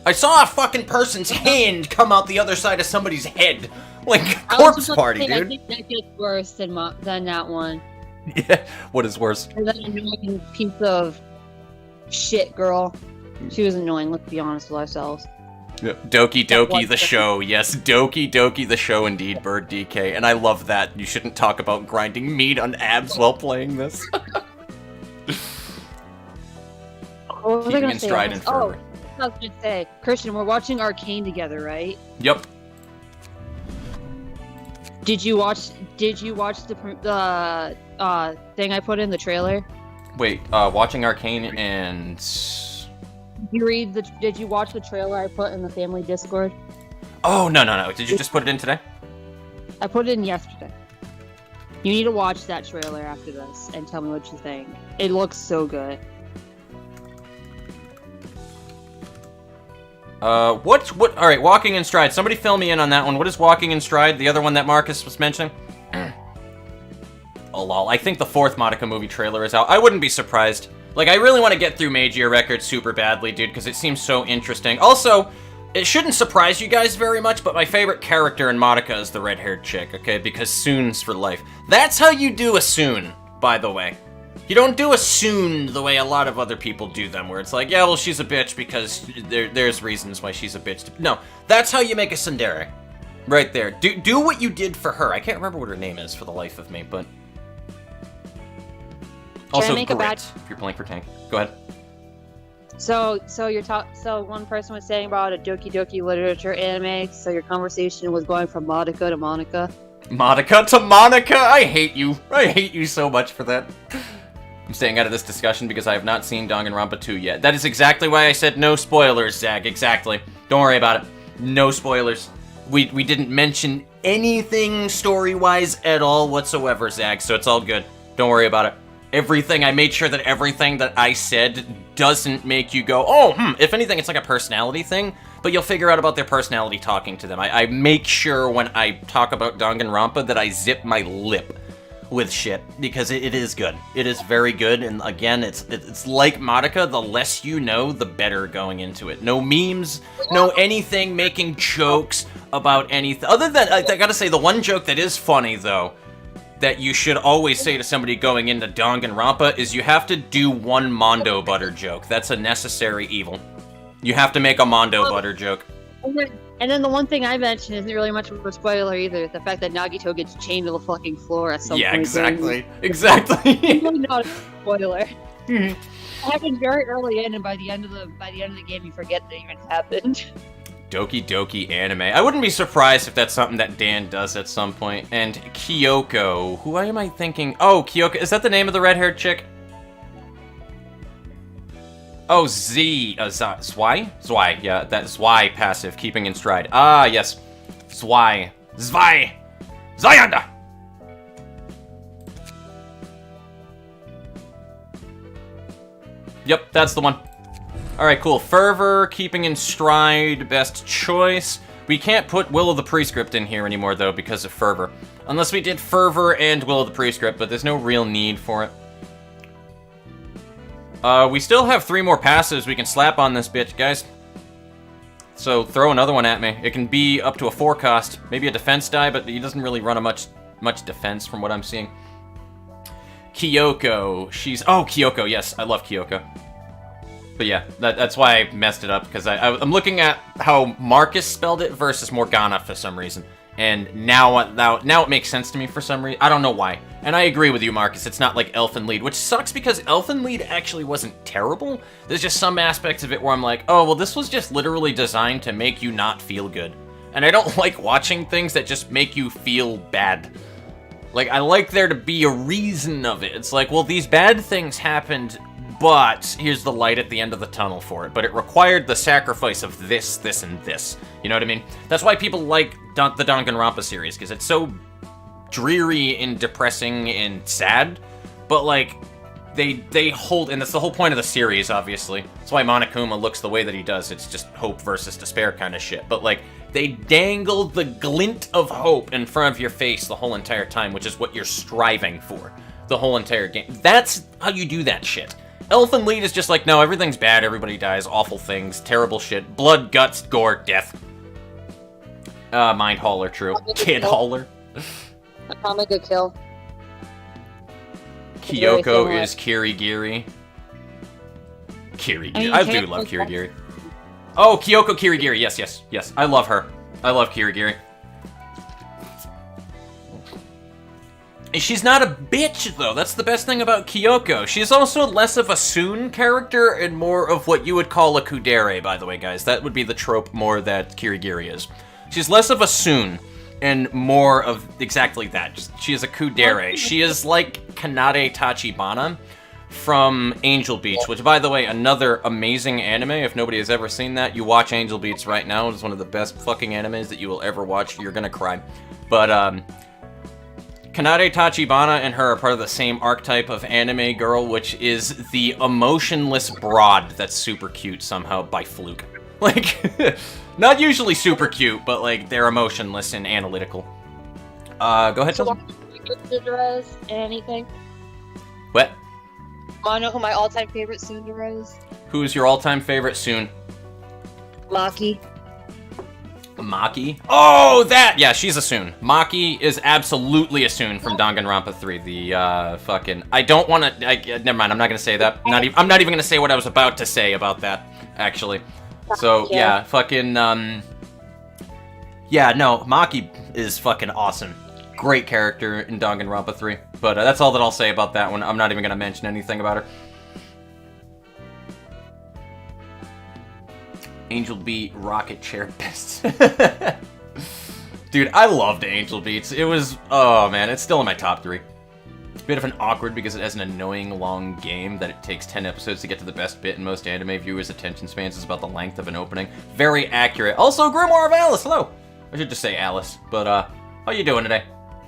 I saw a fucking person's hand come out the other side of somebody's head. Like, Corpse Party, dude. I think that gets worse than that one. Yeah, what is worse? That annoying piece of shit girl. She was annoying, let's be honest with ourselves. Doki Doki the show, yes, Doki Doki the show indeed, Bird DK, and I love that. You shouldn't talk about grinding meat on abs while playing this. What was I Keeping gonna in say? stride and fervor. I was gonna say, Christian, we're watching Arcane together, right? Yep. Did you watch the thing I put in the trailer? Wait, watching Arcane and... Did you watch the trailer I put in the family Discord? Oh, no. Did you just put it in today? I put it in yesterday. You need to watch that trailer after this and tell me what you think. It looks so good. Alright, Walking in Stride. Somebody fill me in on that one. What is Walking in Stride? The other one that Marcus was mentioning? Oh, lol. I think the 4th Madoka movie trailer is out. I wouldn't be surprised. Like, I really want to get through Mage-Ear Records super badly, dude, because it seems so interesting. Also, it shouldn't surprise you guys very much, but my favorite character in Madoka is the red-haired chick, okay? Because Soon's for life. That's how you do a Soon, by the way. You don't do a Soon the way a lot of other people do them, where it's like, yeah, well, she's a bitch because there's reasons why she's a bitch. No, that's how you make a tsundere. Right there. Do what you did for her. I can't remember what her name is for the life of me, but... Also, great, if you're playing for tank. Go ahead. So one person was saying about a Doki Doki literature anime, so your conversation was going from Madoka to Monica. Madoka to Monica? I hate you. I hate you so much for that. I'm staying out of this discussion because I have not seen Danganronpa 2 yet. That is exactly why I said no spoilers, Zag. Exactly. Don't worry about it. No spoilers. We didn't mention anything story-wise at all whatsoever, Zag, so it's all good. Don't worry about it. I made sure that everything that I said doesn't make you go, oh, if anything, it's like a personality thing, but you'll figure out about their personality talking to them. I make sure when I talk about Danganronpa that I zip my lip with shit, because it is good. It is very good, and again, it's like Madoka, the less you know, the better going into it. No memes, no anything making jokes about anything. Other than, I gotta say, the one joke that is funny, though, that you should always say to somebody going into Danganronpa is you have to do one Mondo butter joke. That's a necessary evil. You have to make a Mondo butter joke. And then the one thing I mentioned isn't really much of a spoiler either. The fact that Nagito gets chained to the fucking floor at some point. Yeah, exactly. Exactly. It's really not a spoiler. It happened very early in, and by the end of the game, you forget that it even happened. Doki Doki anime. I wouldn't be surprised if that's something that Dan does at some point. And Kyoko. Who am I thinking? Oh, Kyoko. Is that the name of the red-haired chick? Oh, Zwei? Yeah, that Zwei passive, keeping in stride. Ah, yes. Zwei. Zayanda! Yep, that's the one. Alright, cool. Fervor, keeping in stride, best choice. We can't put Will of the Prescript in here anymore, though, because of Fervor. Unless we did Fervor and Will of the Prescript, but there's no real need for it. We still have 3 more passives we can slap on this bitch, guys. So throw another one at me. It can be up to a 4 cost. Maybe a defense die, but he doesn't really run a much defense from what I'm seeing. Kyoko. Oh, Kyoko, yes. I love Kyoko. But yeah, that's why I messed it up, because I'm looking at how Marcus spelled it versus Morgana for some reason. And now it makes sense to me for some reason. I don't know why. And I agree with you, Marcus. It's not like Elfen Lied, which sucks because Elfen Lied actually wasn't terrible. There's just some aspects of it where I'm like, oh, well, this was just literally designed to make you not feel good. And I don't like watching things that just make you feel bad. Like, I like there to be a reason of it. It's like, well, these bad things happened, but here's the light at the end of the tunnel for it. But it required the sacrifice of this, this, and this. You know what I mean? That's why people like the Danganronpa series, because it's so dreary and depressing and sad. But, like, they hold, and that's the whole point of the series, obviously. That's why Monokuma looks the way that he does. It's just hope versus despair kind of shit. But, like, they dangle the glint of hope in front of your face the whole entire time, which is what you're striving for the whole entire game. That's how you do that shit. Elfen Lied is just like, no, everything's bad, everybody dies, awful things, terrible shit, blood, guts, gore, death. Mind Hauler, true. Kid Hauler. Atomic a kill. Kyoko is Kirigiri. Kirigiri. I do love Kirigiri. Oh, Kyoko Kirigiri. Yes, yes, yes. I love her. I love Kirigiri. She's not a bitch, though. That's the best thing about Kyoko. She's also less of a Soon character and more of what you would call a Kudere, by the way, guys. That would be the trope more that Kirigiri is. She's less of a Soon and more of exactly that. She is a Kudere. She is like Kanade Tachibana from Angel Beats, which, by the way, another amazing anime. If nobody has ever seen that, you watch Angel Beats right now. It's one of the best fucking animes that you will ever watch. You're gonna cry. But, Kanade Tachibana and her are part of the same archetype of anime girl, which is the emotionless broad that's super cute somehow by fluke. Like, not usually super cute, but, like, they're emotionless and analytical. Go ahead, Chelsea. Anything? What? Wanna know who my all-time favorite tsundere is? Who's your all-time favorite Soon? Maki. Maki? Oh, that! Yeah, she's a Soon. Maki is absolutely a Soon from Danganronpa 3. The, fucking... I don't want to... Never mind, I'm not going to say that. I'm not even going to say what I was about to say about that, actually. So, yeah, fucking, yeah, no, Maki is fucking awesome. Great character in Danganronpa 3. But that's all that I'll say about that one. I'm not even going to mention anything about her. Angel Beat Rocket Chair Best. Dude, I loved Angel Beats. It was... Oh, man, it's still in my top 3. It's a bit of an awkward because it has an annoying long game that it takes 10 episodes to get to the best bit, and most anime viewers' attention spans is about the length of an opening. Very accurate. Also, Grimoire of Alice, hello! I should just say Alice, but, how you doing today?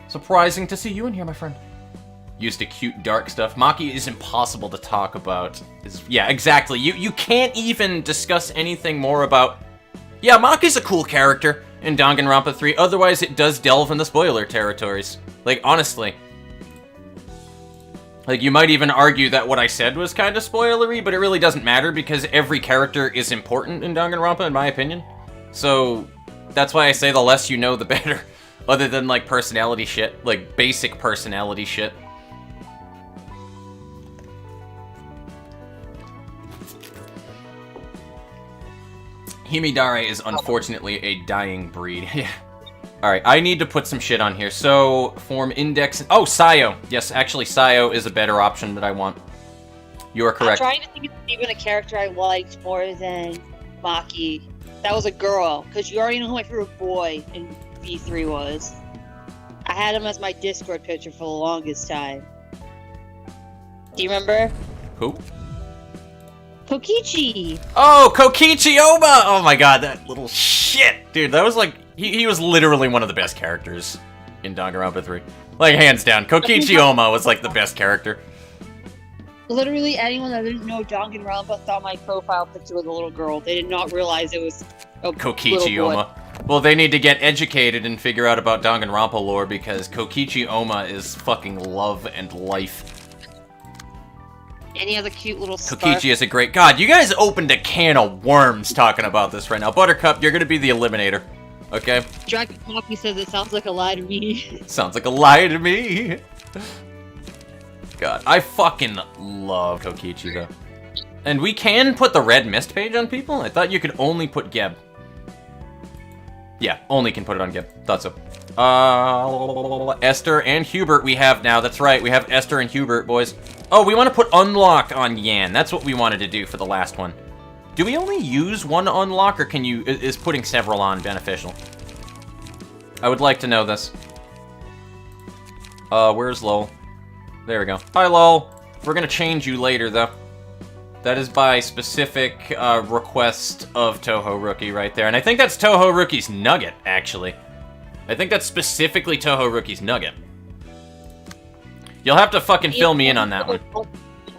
Surprising to see you in here, my friend. Used to cute, dark stuff. Maki is impossible to talk about. Yeah, exactly. You can't even discuss anything more about... Yeah, Maki's a cool character in Danganronpa 3, otherwise it does delve in the spoiler territories. Like, honestly. Like, you might even argue that what I said was kind of spoilery, but it really doesn't matter because every character is important in Danganronpa, in my opinion. So, that's why I say the less you know, the better. Other than, like, personality shit. Like, basic personality shit. Himidare is unfortunately a dying breed. Yeah. Alright, I need to put some shit on here. So, form index... Oh, Sayo! Yes, actually, Sayo is a better option that I want. You are correct. I'm trying to think of even a character I liked more than Maki. That was a girl, because you already know who my favorite boy in V3 was. I had him as my Discord picture for the longest time. Do you remember? Who? Kokichi! Oh, Kokichi Oma! Oh my god, that little shit! Dude, that was like... He was literally one of the best characters in Danganronpa 3. Like, hands down. Kokichi Oma was like the best character. Literally anyone that didn't know Danganronpa thought my profile picture was a little girl. They did not realize it was a Kokichi Oma. Well, they need to get educated and figure out about Danganronpa lore because Kokichi Oma is fucking love and life. And he has a cute little scarf. Kokichi is a great... God, you guys opened a can of worms talking about this right now. Buttercup, you're gonna be the eliminator. Okay? Dragon Poppy says it sounds like a lie to me. Sounds like a lie to me. God, I fucking love Kokichi, though. And we can put the red mist page on people? I thought you could only put Geb. Yeah, only can put it on Geb. Thought so. Esther and Hubert we have now. That's right, we have Esther and Hubert, boys. Oh, we want to put unlock on Yan. That's what we wanted to do for the last one. Do we only use one unlock, or can you... Is putting several on beneficial? I would like to know this. Where's Lowell? There we go. Hi, Lowell. We're gonna change you later, though. That is by specific request of Toho Rookie right there. And I think that's Toho Rookie's Nugget, actually. I think that's specifically Toho Rookie's Nugget. You'll have to fucking fill me in on that one.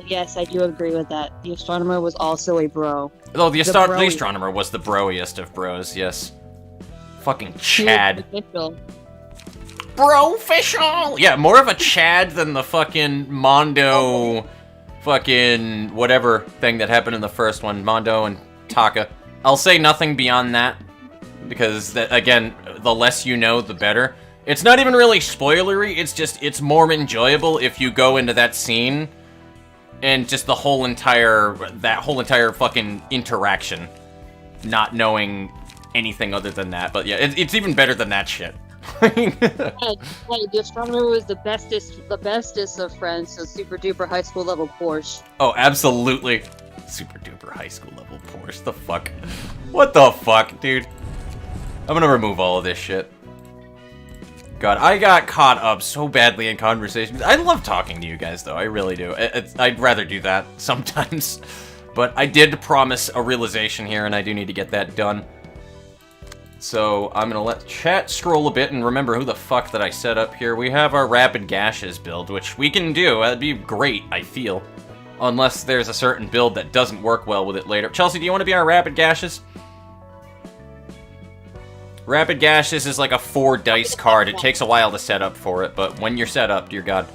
Yes, I do agree with that. The astronomer was also a bro. Though the broy. astronomer was the broiest of bros, yes. Fucking He was Chad. official. Bro official! Yeah, more of a Chad than the fucking Mondo fucking whatever thing that happened in the first one. Mondo and Taka. I'll say nothing beyond that. Because, again, the less you know, the better. It's not even really spoilery, it's just, it's more enjoyable if you go into that scene and just that whole entire fucking interaction, not knowing anything other than that. But yeah, it's even better than that shit. Hey, the astronomer was the bestest of friends, so super duper high school level Porsche. Oh, absolutely. Super duper high school level Porsche, the fuck? What the fuck, dude? I'm gonna remove all of this shit. God, I got caught up so badly in conversations. I love talking to you guys, though. I really do. I'd rather do that sometimes. But I did promise a realization here, and I do need to get that done. So I'm gonna let chat scroll a bit, and remember who the fuck that I set up here. We have our Rapid Gashes build, which we can do. That'd be great, I feel. Unless there's a certain build that doesn't work well with it later. Chelsea, do you want to be our Rapid Gashes? Rapid Gashes is like a 4 dice card. It takes a while to set up for it, but when you're set up, dear God.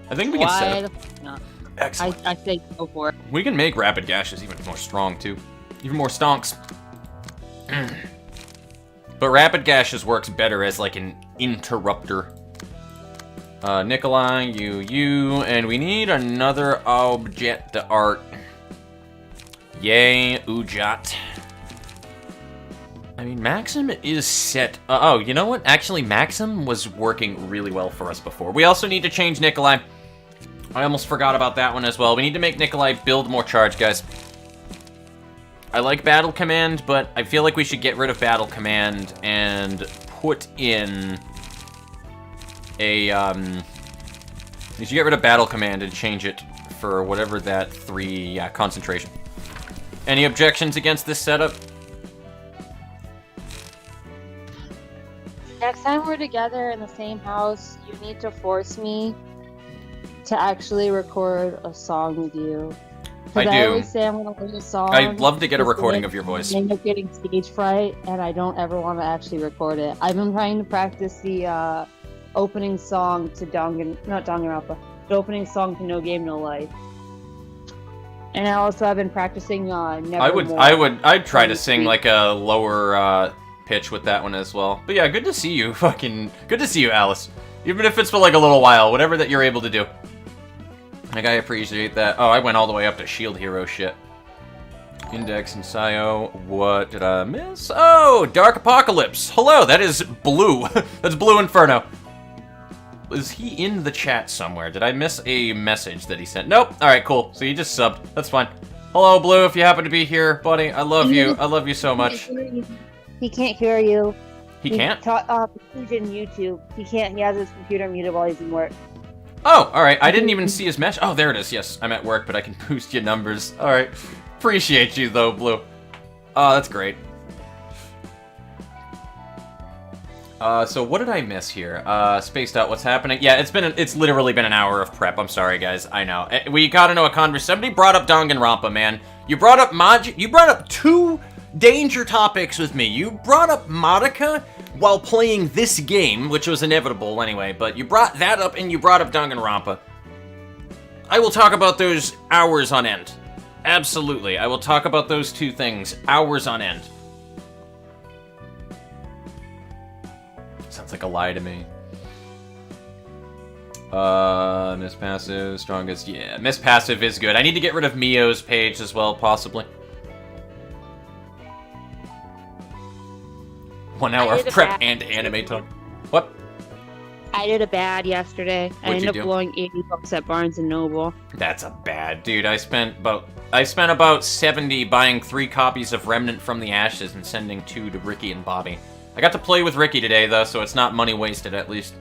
I think we can set up. No. Excellent. I think go for it. We can make Rapid Gashes even more strong, too. Even more stonks. But Rapid Gashes works better as like an interrupter. Nikolai, you, and we need another object art. Yay, Ujat. I mean, Maxim is set. Oh, you know what? Actually, Maxim was working really well for us before. We also need to change Nikolai. I almost forgot about that one as well. We need to make Nikolai build more charge, guys. I like Battle Command, but I feel like we should get rid of Battle Command and put in a, we should get rid of Battle Command and change it for whatever that 3, concentration. Any objections against this setup? Next time we're together in the same house, you need to force me to actually record a song with you. I do. I always say I'm going to learn a song. I'd love to get a recording of your voice. I end up getting stage fright, and I don't ever want to actually record it. I've been trying to practice the opening song to the opening song to No Game No Life. And also I've been practicing Nevermore. I'd try to sing like a lower pitch with that one as well. But yeah, good to see you, good to see you, Alice. Even if it's for like a little while, whatever that you're able to do. Like, I appreciate that. Oh, I went all the way up to Shield Hero shit. Index and Sio. What did I miss? Oh, Dark Apocalypse. Hello, that is Blue. That's Blue Inferno. Is he in the chat somewhere? Did I miss a message that he sent? Nope. Alright, cool. So you just subbed. That's fine. Hello, Blue, if you happen to be here, buddy. I love you. I love you so much. He can't hear you. He can't? He's in YouTube. He can't. He has his computer muted while he's in work. Oh, alright. I didn't even see his message. Oh, there it is. Yes, I'm at work, but I can boost your numbers. Alright. Appreciate you, though, Blue. Oh, that's great. So what did I miss here? Spaced out, what's happening? Yeah, it's literally been an hour of prep. I'm sorry, guys. I know. We gotta know a conversation. Somebody brought up Danganronpa, man. You brought up you brought up 2 danger topics with me. You brought up Madoka while playing this game, which was inevitable anyway, but you brought that up and you brought up Danganronpa. I will talk about those hours on end. Absolutely. I will talk about those 2 things hours on end. Sounds like a lie to me. Miss Passive, strongest. Yeah, Miss Passive is good. I need to get rid of Mio's page as well, possibly. 1 hour of prep and anime talk. What? I did a bad yesterday. I ended up blowing 80 bucks at Barnes & Noble. That's a bad, dude. I spent about 70 buying 3 copies of Remnant from the Ashes and sending 2 to Ricky and Bobby. I got to play with Ricky today, though, so it's not money wasted, at least.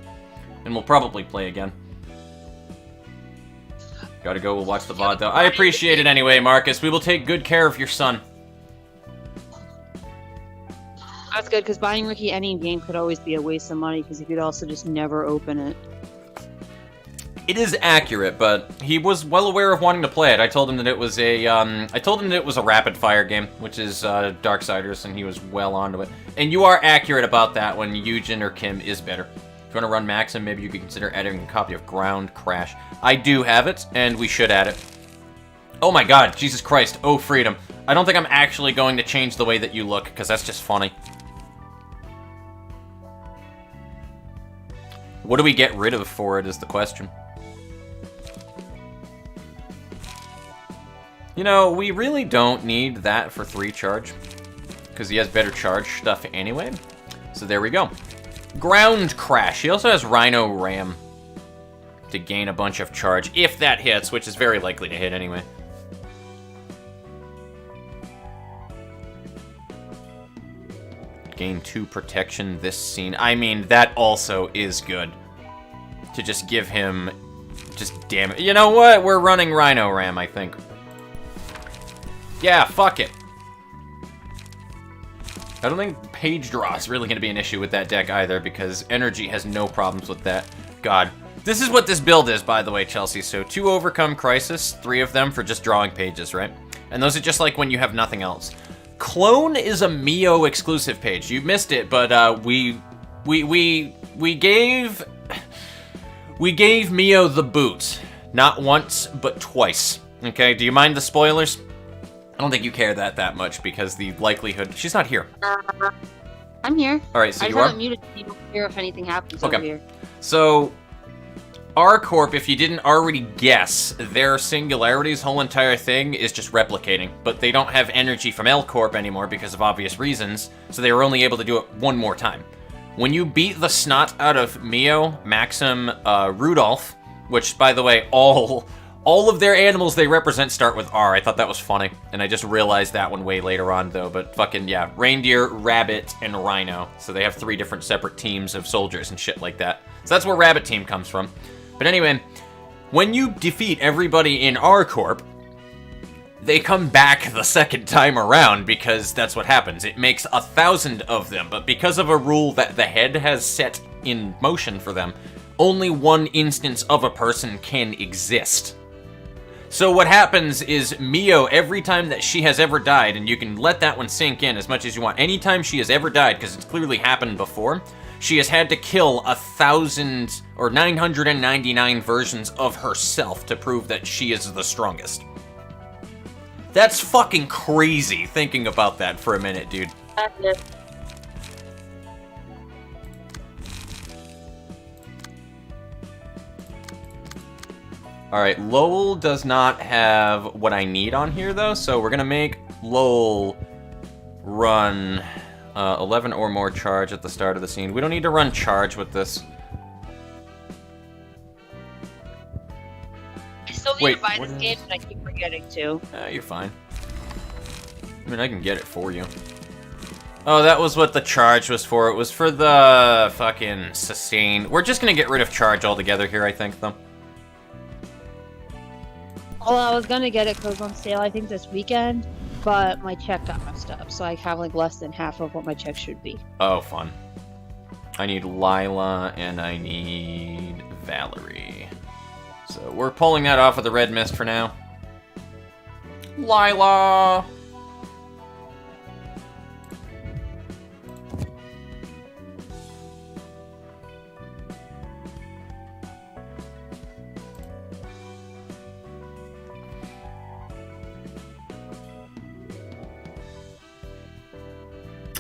And we'll probably play again. Gotta go, we'll watch the VOD, though. I appreciate it anyway, Marcus. We will take good care of your son. That's good, because buying Ricky any game could always be a waste of money, because you could also just never open it. It is accurate, but he was well aware of wanting to play it. I told him that it was a, rapid fire game, which is Darksiders, and he was well onto it. And you are accurate about that when Eugen or Kim is better. If you want to run Maxim, maybe you could consider adding a copy of Ground Crash. I do have it, and we should add it. Oh my god, Jesus Christ, oh freedom. I don't think I'm actually going to change the way that you look, because that's just funny. What do we get rid of for it is the question. You know, we really don't need that for 3 charge, because he has better charge stuff anyway. So there we go. Ground Crash. He also has Rhino Ram to gain a bunch of charge, if that hits, which is very likely to hit anyway. Gain 2 protection this scene. I mean, that also is good. To just give him... just damn it. You know what? We're running Rhino Ram, I think. Yeah, fuck it. I don't think page draw is really going to be an issue with that deck either, because energy has no problems with that. God. This is what this build is, by the way, Chelsea. So 2 Overcome Crisis, 3 of them for just drawing pages, right? And those are just like when you have nothing else. Clone is a Mio exclusive page. You missed it, but we gave Mio the boot. Not once, but twice. Okay, do you mind the spoilers? I don't think you care that much, because the likelihood... She's not here. I'm here. Alright, so you are? I just have it muted so you don't hear if anything happens over here. So, R-Corp, if you didn't already guess, their Singularity's whole entire thing is just replicating. But they don't have energy from L-Corp anymore because of obvious reasons, so they were only able to do it one more time. When you beat the snot out of Mio, Maxim, Rudolph, which, by the way, all of their animals they represent start with R. I thought that was funny, and I just realized that one way later on, though. But fucking, yeah, reindeer, rabbit, and rhino. So they have 3 different separate teams of soldiers and shit like that. So that's where Rabbit Team comes from. But anyway, when you defeat everybody in R-Corp, they come back the second time around, because that's what happens. It makes 1,000 of them, but because of a rule that the head has set in motion for them, only 1 instance of a person can exist. So what happens is Mio, every time that she has ever died, and you can let that one sink in as much as you want, anytime she has ever died, because it's clearly happened before, she has had to kill 1,000 or 999 versions of herself to prove that she is the strongest. That's fucking crazy, thinking about that for a minute, dude. That's it. Alright, Lowell does not have what I need on here, though, so we're gonna make Lowell run 11 or more charge at the start of the scene. We don't need to run charge with this. I still need to buy this game, and I keep forgetting to. You're fine. I mean, I can get it for you. Oh, that was what the charge was for. It was for the fucking sustain. We're just gonna get rid of charge altogether here, I think, though. Well, I was gonna get it because it was on sale, I think, this weekend, but my check got messed up, so I have like less than half of what my check should be. Oh, fun. I need Lila and I need Valerie. So we're pulling that off of the red mist for now. Lila!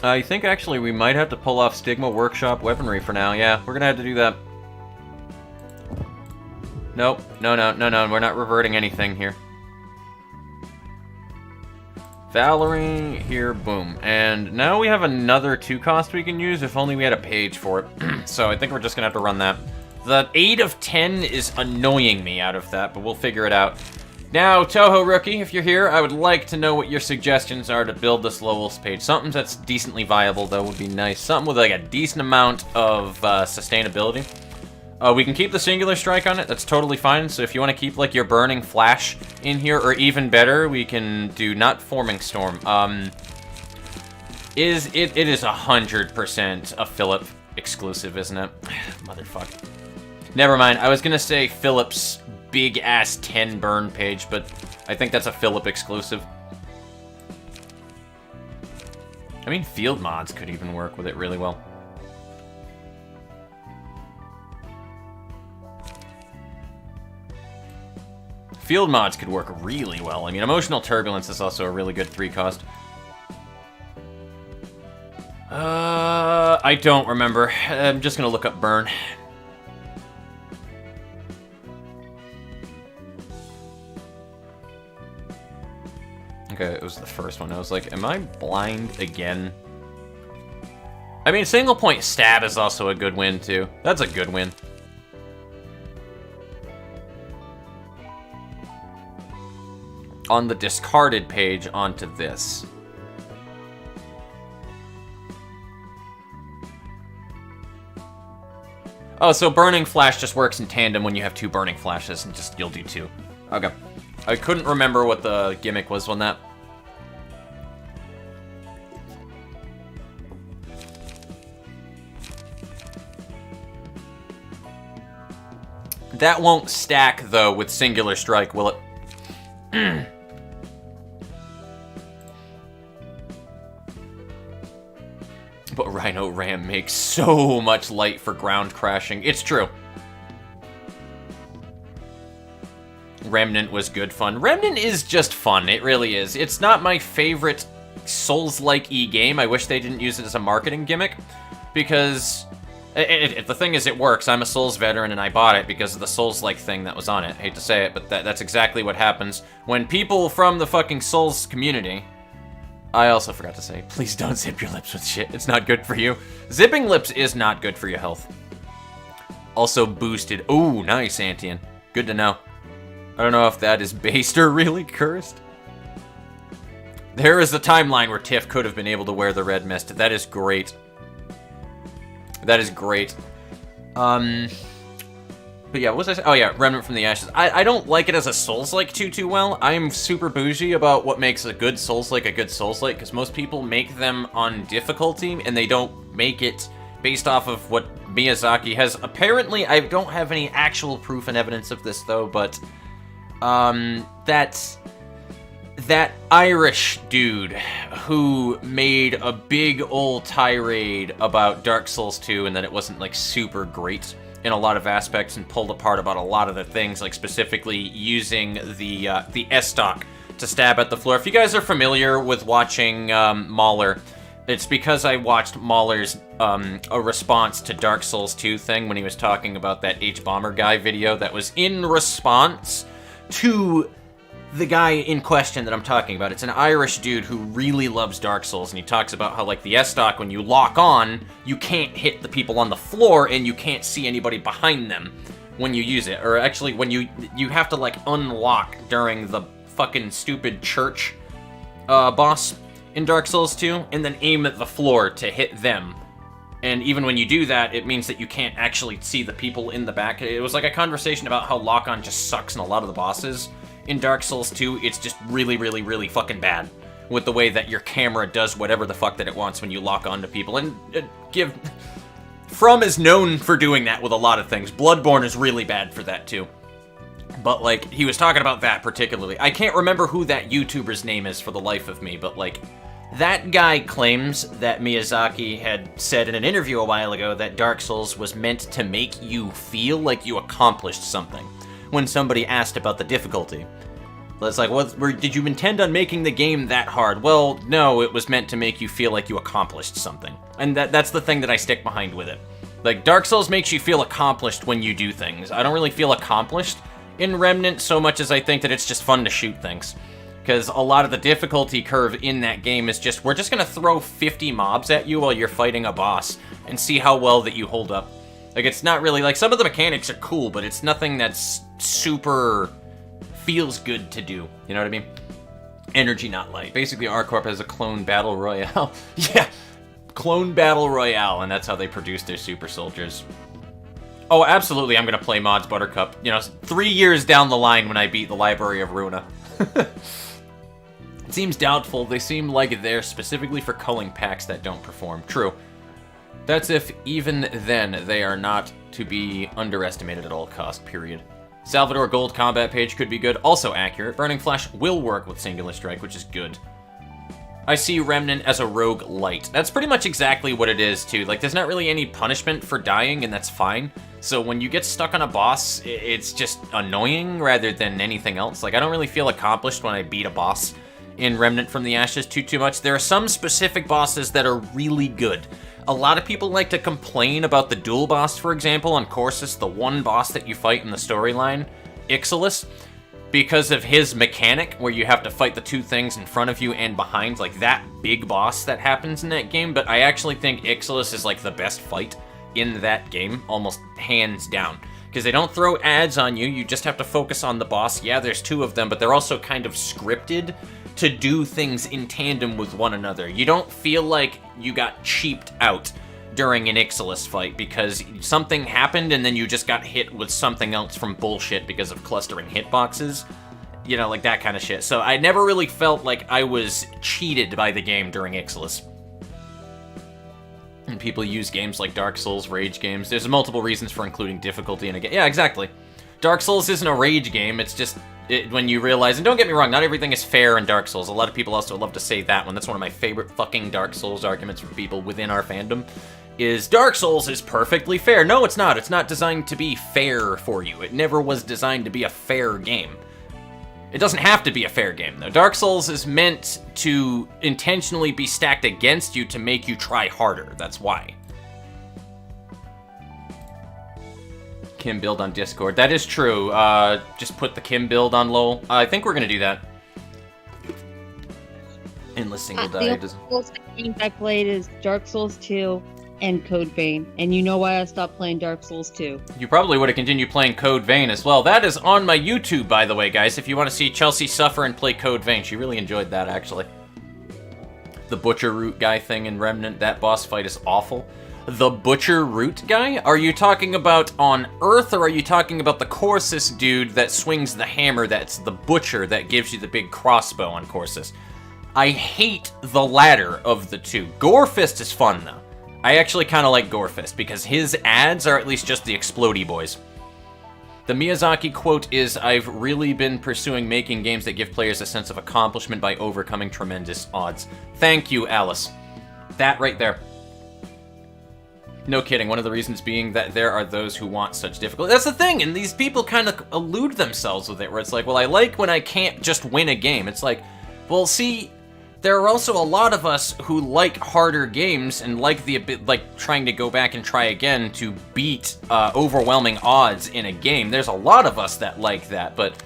I think actually we might have to pull off Stigma Workshop weaponry for now. Yeah, we're gonna have to do that. Nope. No, we're not reverting anything here. Valerie, here, boom. And now we have another 2-cost we can use, if only we had a page for it. So I think we're just gonna have to run that. The 8 of 10 is annoying me out of that, but we'll figure it out. Now, Toho Rookie, if you're here, I would like to know what your suggestions are to build this Lowell's page. Something that's decently viable, though, would be nice. Something with, like, a decent amount of sustainability. We can keep the Singular Strike on it. That's totally fine. So if you want to keep, like, your Burning Flash in here, or even better, we can do not Forming Storm. It is 100% a Philip exclusive, isn't it? Motherfucker. Never mind. I was gonna say Philip's big-ass 10 burn page, but I think that's a Philip exclusive. I mean, field mods could even work with it really well. Field mods could work really well. I mean, emotional turbulence is also a really good 3-cost. I don't remember. I'm just gonna look up burn. Okay, it was the first one. I was like, am I blind again? I mean, single point stab is also a good win, too. That's a good win. On the discarded page onto this. Oh, so Burning Flash just works in tandem when you have 2 Burning Flashes, and just you'll do 2. Okay. I couldn't remember what the gimmick was on that. That won't stack, though, with Singular Strike, will it? But Rhino Ram makes so much light for ground crashing. It's true. Remnant was good fun. Remnant is just fun. It really is. It's not my favorite Souls-like game. I wish they didn't use it as a marketing gimmick. Because the thing is, it works. I'm a Souls veteran and I bought it because of the Souls-like thing that was on it. Hate to say it, but that's exactly what happens when people from the fucking Souls community... I also forgot to say, please don't zip your lips with shit. It's not good for you. Zipping lips is not good for your health. Also boosted. Ooh, nice, Antian. Good to know. I don't know if that is based or really cursed. There is the timeline where Tiph could have been able to wear the red mist. That is great. That is great. But yeah, what was I saying? Oh yeah, Remnant from the Ashes. I don't like it as a Souls-like too well. I'm super bougie about what makes a good Souls-like a good Souls-like, because most people make them on difficulty, and they don't make it based off of what Miyazaki has. Apparently, I don't have any actual proof and evidence of this, though, but that Irish dude who made a big old tirade about Dark Souls 2 and that it wasn't, like, super great in a lot of aspects and pulled apart about a lot of the things, like specifically using the S-stock to stab at the floor. If you guys are familiar with watching Mauler, it's because I watched Mauler's a response to Dark Souls 2 thing when he was talking about that H-Bomber guy video that was in response to the guy in question that I'm talking about. It's an Irish dude who really loves Dark Souls, and he talks about how, like, the S-stock, when you lock on, you can't hit the people on the floor, and you can't see anybody behind them when you use it. Or actually, when you have to, like, unlock during the fucking stupid church boss in Dark Souls 2, and then aim at the floor to hit them. And even when you do that, it means that you can't actually see the people in the back. It was like a conversation about how lock-on just sucks in a lot of the bosses. In Dark Souls 2, it's just really, really, really fucking bad with the way that your camera does whatever the fuck that it wants when you lock onto people. And From is known for doing that with a lot of things. Bloodborne is really bad for that, too. But, like, he was talking about that particularly. I can't remember who that YouTuber's name is for the life of me, but, like, that guy claims that Miyazaki had said in an interview a while ago that Dark Souls was meant to make you feel like you accomplished something when somebody asked about the difficulty. It's like, did you intend on making the game that hard? Well, no, it was meant to make you feel like you accomplished something. And that's the thing that I stick behind with it. Like, Dark Souls makes you feel accomplished when you do things. I don't really feel accomplished in Remnant so much as I think that it's just fun to shoot things. Because a lot of the difficulty curve in that game is just, we're just going to throw 50 mobs at you while you're fighting a boss and see how well that you hold up. Like, it's not really, like, some of the mechanics are cool, but it's nothing that's super feels good to do. You know what I mean? Energy, not light. Basically, R-Corp has a clone battle royale. Yeah, clone battle royale, and that's how they produce their super soldiers. Oh, absolutely, I'm going to play Mods Buttercup. You know, 3 years down the line when I beat the Library of Ruina. It seems doubtful. They seem like they're specifically for culling packs that don't perform. True. That's if, even then, they are not to be underestimated at all cost, period. Salvador Gold combat page could be good. Also accurate. Burning Flash will work with Singular Strike, which is good. I see Remnant as a rogue light. That's pretty much exactly what it is, too. Like, there's not really any punishment for dying, and that's fine. So when you get stuck on a boss, it's just annoying rather than anything else. Like, I don't really feel accomplished when I beat a boss in Remnant from the Ashes too much. There are some specific bosses that are really good. A lot of people like to complain about the dual boss, for example, on Corsus, the one boss that you fight in the storyline, Ixalis, because of his mechanic, where you have to fight the two things in front of you and behind, like that big boss that happens in that game. But I actually think Ixalis is like the best fight in that game, almost hands down. Because they don't throw ads on you, you just have to focus on the boss. Yeah, there's two of them, but they're also kind of scripted to do things in tandem with one another. You don't feel like you got cheaped out during an Ixalis fight because something happened and then you just got hit with something else from bullshit because of clustering hitboxes. You know, like that kind of shit. So I never really felt like I was cheated by the game during Ixalis. And people use games like Dark Souls, rage games. There's multiple reasons for including difficulty in a game. Yeah, exactly. Dark Souls isn't a rage game, it's just when you realize, and don't get me wrong, not everything is fair in Dark Souls. A lot of people also love to say that one. That's one of my favorite fucking Dark Souls arguments from people within our fandom, is Dark Souls is perfectly fair. No, it's not. It's not designed to be fair for you. It never was designed to be a fair game. It doesn't have to be a fair game, though. Dark Souls is meant to intentionally be stacked against you to make you try harder. That's why. Kim build on Discord. That is true. Just put the Kim build on LOL. I think we're gonna do that. Endless single die. The only games I played is Dark Souls 2 and Code Vein, and you know why I stopped playing Dark Souls 2. You probably would have continued playing Code Vein as well. That is on my YouTube, by the way, guys, if you want to see Chelsea suffer and play Code Vein. She really enjoyed that, actually. The Butcher Root guy thing in Remnant, that boss fight is awful. The Butcher Root guy? Are you talking about on Earth, or are you talking about the Corsus dude that swings the hammer that's the Butcher that gives you the big crossbow on Corsus? I hate the latter of the two. Gorefist is fun, though. I actually kind of like Gorefist, because his ads are at least just the explodey boys. The Miyazaki quote is, "I've really been pursuing making games that give players a sense of accomplishment by overcoming tremendous odds." Thank you, Alice. That right there. No kidding, one of the reasons being that there are those who want such difficulty. That's the thing, and these people kind of elude themselves with it, where it's like, well, I like when I can't just win a game. It's like, well, see, there are also a lot of us who like harder games and like trying to go back and try again to beat overwhelming odds in a game. There's a lot of us that like that, but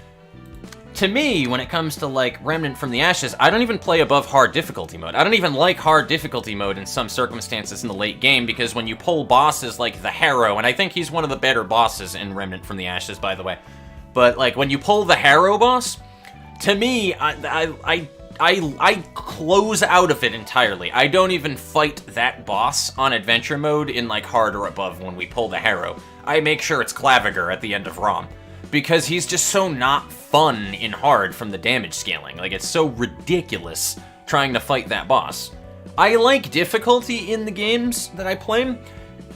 to me, when it comes to, like, Remnant from the Ashes, I don't even play above hard difficulty mode. I don't even like hard difficulty mode in some circumstances in the late game, because when you pull bosses like the Harrow, and I think he's one of the better bosses in Remnant from the Ashes, by the way, but, like, when you pull the Harrow boss, to me, I close out of it entirely. I don't even fight that boss on adventure mode in, like, hard or above when we pull the Harrow. I make sure it's Claviger at the end of ROM, because he's just so not fun in hard from the damage scaling. Like, it's so ridiculous trying to fight that boss. I like difficulty in the games that I play,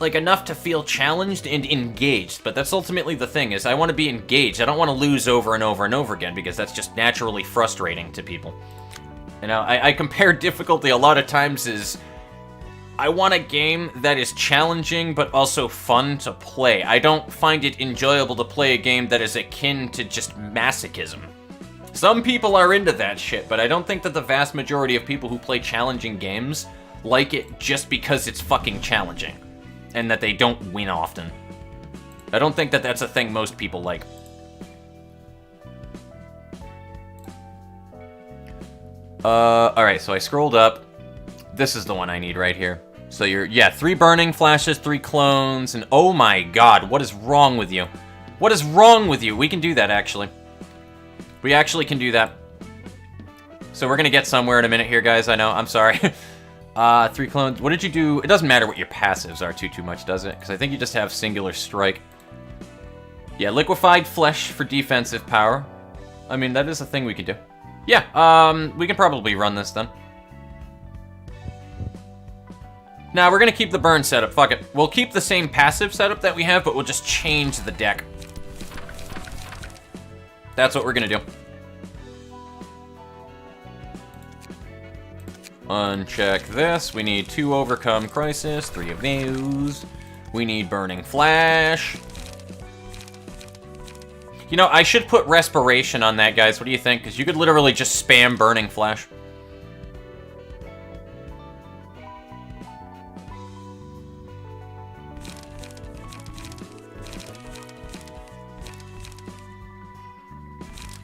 like, enough to feel challenged and engaged, but that's ultimately the thing, is I want to be engaged. I don't want to lose over and over and over again, because that's just naturally frustrating to people. You know, I compare difficulty a lot of times as, I want a game that is challenging but also fun to play. I don't find it enjoyable to play a game that is akin to just masochism. Some people are into that shit, but I don't think that the vast majority of people who play challenging games like it just because it's fucking challenging, and that they don't win often. I don't think that that's a thing most people like. Alright, so I scrolled up. This is the one I need right here. So yeah, 3 burning flashes, 3 clones, and oh my god, what is wrong with you? What is wrong with you? We can do that, actually. We actually can do that. So we're gonna get somewhere in a minute here, guys, I know, I'm sorry. 3 clones, what did you do? It doesn't matter what your passives are too much, does it? Because I think you just have singular strike. Yeah, liquefied flesh for defensive power. I mean, that is a thing we could do. Yeah, we can probably run this then. Nah, we're gonna keep the burn setup. Fuck it. We'll keep the same passive setup that we have, but we'll just change the deck. That's what we're gonna do. Uncheck this. We need 2 Overcome Crisis, 3 of those. We need Burning Flash. You know, I should put Respiration on that, guys. What do you think? Because you could literally just spam Burning Flash.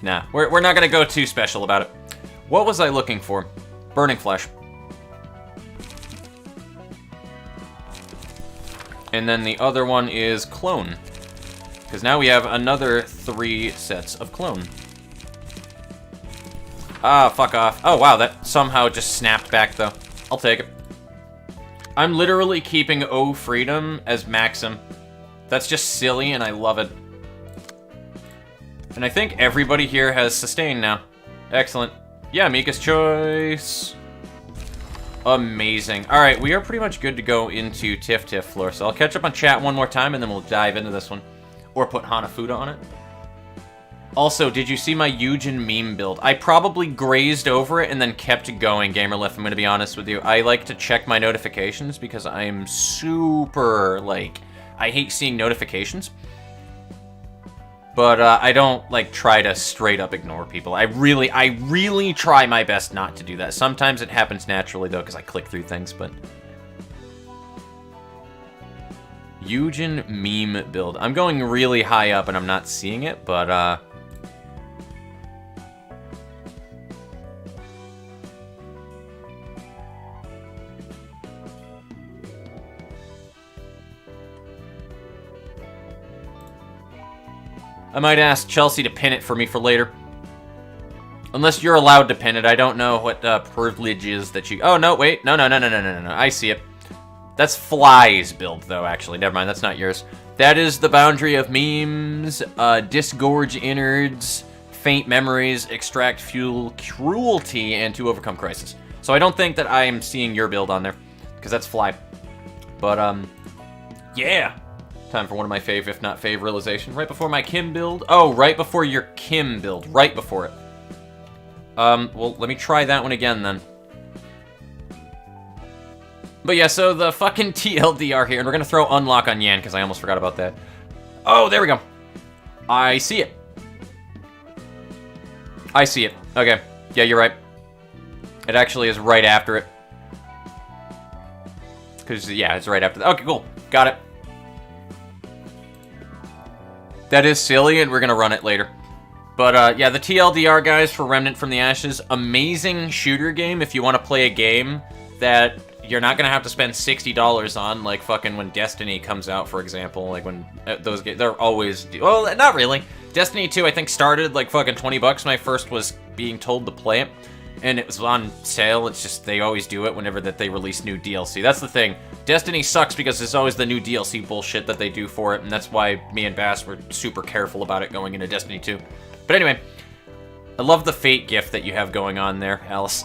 Nah, we're not gonna go too special about it. What was I looking for? Burning Flash. And then the other one is Clone. Because now we have another 3 sets of Clone. Ah, fuck off. Oh, wow, that somehow just snapped back, though. I'll take it. I'm literally keeping O Freedom as Maxim. That's just silly, and I love it. And I think everybody here has Sustain now. Excellent. Yeah, Mika's Choice. Amazing. Alright, we are pretty much good to go into TIPHHHH floor, so I'll catch up on chat one more time, and then we'll dive into this one. Or put Hanafuda on it. Also, did you see my Eugen meme build? I probably grazed over it and then kept going, Gamerlift, I'm gonna be honest with you. I like to check my notifications because I am super, like, I hate seeing notifications. But I don't, like, try to straight up ignore people. I really try my best not to do that. Sometimes it happens naturally, though, because I click through things, but... Eugen meme build. I'm going really high up and I'm not seeing it, but, I might ask Chelsea to pin it for me for later. Unless you're allowed to pin it. I don't know what privileges that you... Oh, no, wait. No. I see it. That's Fly's build, though, actually. Never mind, that's not yours. That is the boundary of memes, disgorge innards, faint memories, extract fuel, cruelty, and to overcome crisis. So I don't think that I am seeing your build on there, because that's Fly. But, yeah. Time for one of my fave, if not fave, realization. Right before my Kim build. Oh, right before your Kim build. Right before it. Well, let me try that one again, then. But yeah, so the fucking TLDR here, and we're gonna throw Unlock on Yan, because I almost forgot about that. Oh, there we go. I see it. I see it. Okay. Yeah, you're right. It actually is right after it. Because, yeah, it's right after that. Okay, cool. Got it. That is silly, and we're gonna run it later. But, yeah, the TLDR, guys, for Remnant from the Ashes, amazing shooter game if you want to play a game that you're not gonna have to spend $60 on, like fucking when Destiny comes out, for example. Like, when those games, they're always... Well, not really. Destiny 2, I think, started, like, fucking 20 bucks when I first was being told to play it. And it was on sale. It's just, they always do it whenever that they release new DLC. That's the thing. Destiny sucks because there's always the new DLC bullshit that they do for it, and that's why me and Bass were super careful about it going into Destiny 2. But anyway, I love the Fate gift that you have going on there, Alice.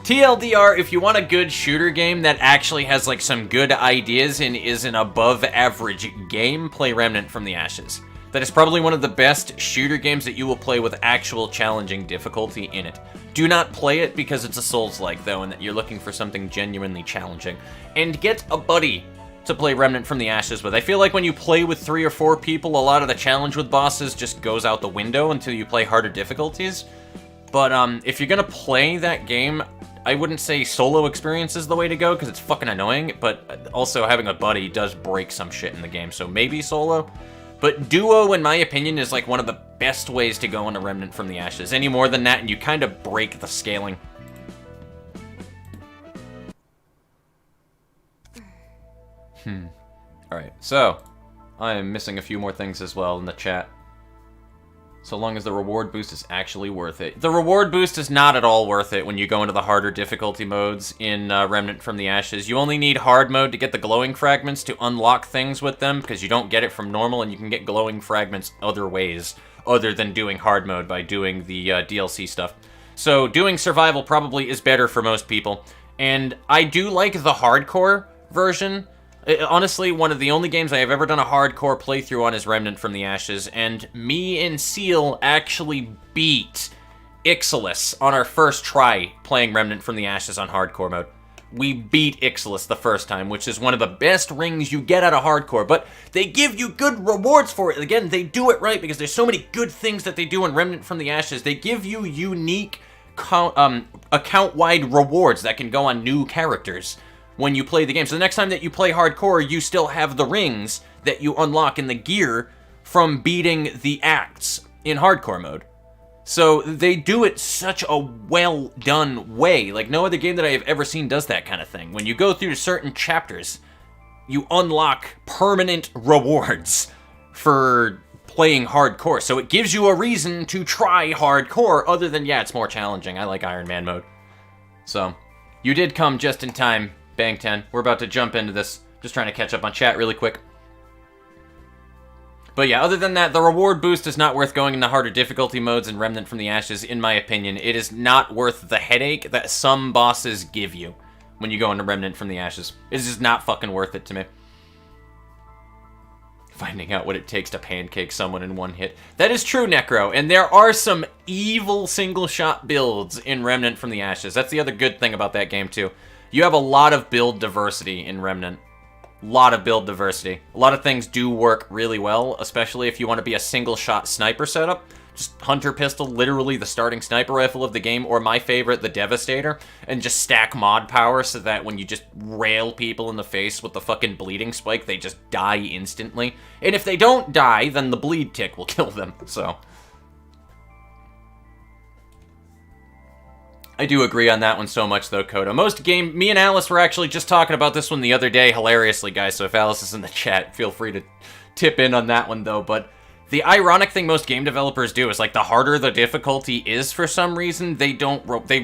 TLDR, if you want a good shooter game that actually has, like, some good ideas and is an above-average game, play Remnant from the Ashes. That is probably one of the best shooter games that you will play with actual challenging difficulty in it. Do not play it because it's a Souls-like, though, and that you're looking for something genuinely challenging. And get a buddy to play Remnant from the Ashes with. I feel like when you play with 3 or 4 people, a lot of the challenge with bosses just goes out the window until you play harder difficulties. But if you're gonna play that game, I wouldn't say solo experience is the way to go, because it's fucking annoying, but also having a buddy does break some shit in the game, so maybe solo. But duo, in my opinion, is like one of the best ways to go on a Remnant from the Ashes. Any more than that, and you kind of break the scaling. Alright, so, I am missing a few more things as well in the chat. So long as the reward boost is actually worth it. The reward boost is not at all worth it when you go into the harder difficulty modes in Remnant from the Ashes. You only need hard mode to get the glowing fragments to unlock things with them, because you don't get it from normal, and you can get glowing fragments other ways, other than doing hard mode by doing the DLC stuff. So doing survival probably is better for most people. And I do like the hardcore version. Honestly, one of the only games I have ever done a hardcore playthrough on is Remnant from the Ashes, and me and Seal actually beat Ixalis on our first try playing Remnant from the Ashes on hardcore mode. We beat Ixalis the first time, which is one of the best rings you get out of hardcore, but they give you good rewards for it. Again, they do it right because there's so many good things that they do in Remnant from the Ashes. They give you unique account-wide rewards that can go on new characters when you play the game. So the next time that you play hardcore, you still have the rings that you unlock in the gear from beating the acts in hardcore mode. So they do it such a well-done way. Like, no other game that I have ever seen does that kind of thing. When you go through certain chapters, you unlock permanent rewards for playing hardcore. So it gives you a reason to try hardcore, other than, yeah, it's more challenging. I like Iron Man mode. So, you did come just in time, Bang 10. We're about to jump into this. Just trying to catch up on chat really quick. But yeah, other than that, the reward boost is not worth going into harder difficulty modes in Remnant from the Ashes, in my opinion. It is not worth the headache that some bosses give you when you go into Remnant from the Ashes. It is just not fucking worth it to me. Finding out what it takes to pancake someone in one hit. That is true, Necro, and there are some evil single-shot builds in Remnant from the Ashes. That's the other good thing about that game, too. You have a lot of build diversity in Remnant. Lot of build diversity. A lot of things do work really well, especially if you want to be a single-shot sniper setup. Just Hunter Pistol, literally the starting sniper rifle of the game, or my favorite, the Devastator, and just stack mod power so that when you just rail people in the face with the fucking bleeding spike, they just die instantly. And if they don't die, then the bleed tick will kill them, so... I do agree on that one so much, though, Kodo. Me and Alice were actually just talking about this one the other day, hilariously, guys, so if Alice is in the chat, feel free to tip in on that one, though, but the ironic thing most game developers do is, like, the harder the difficulty is for some reason, they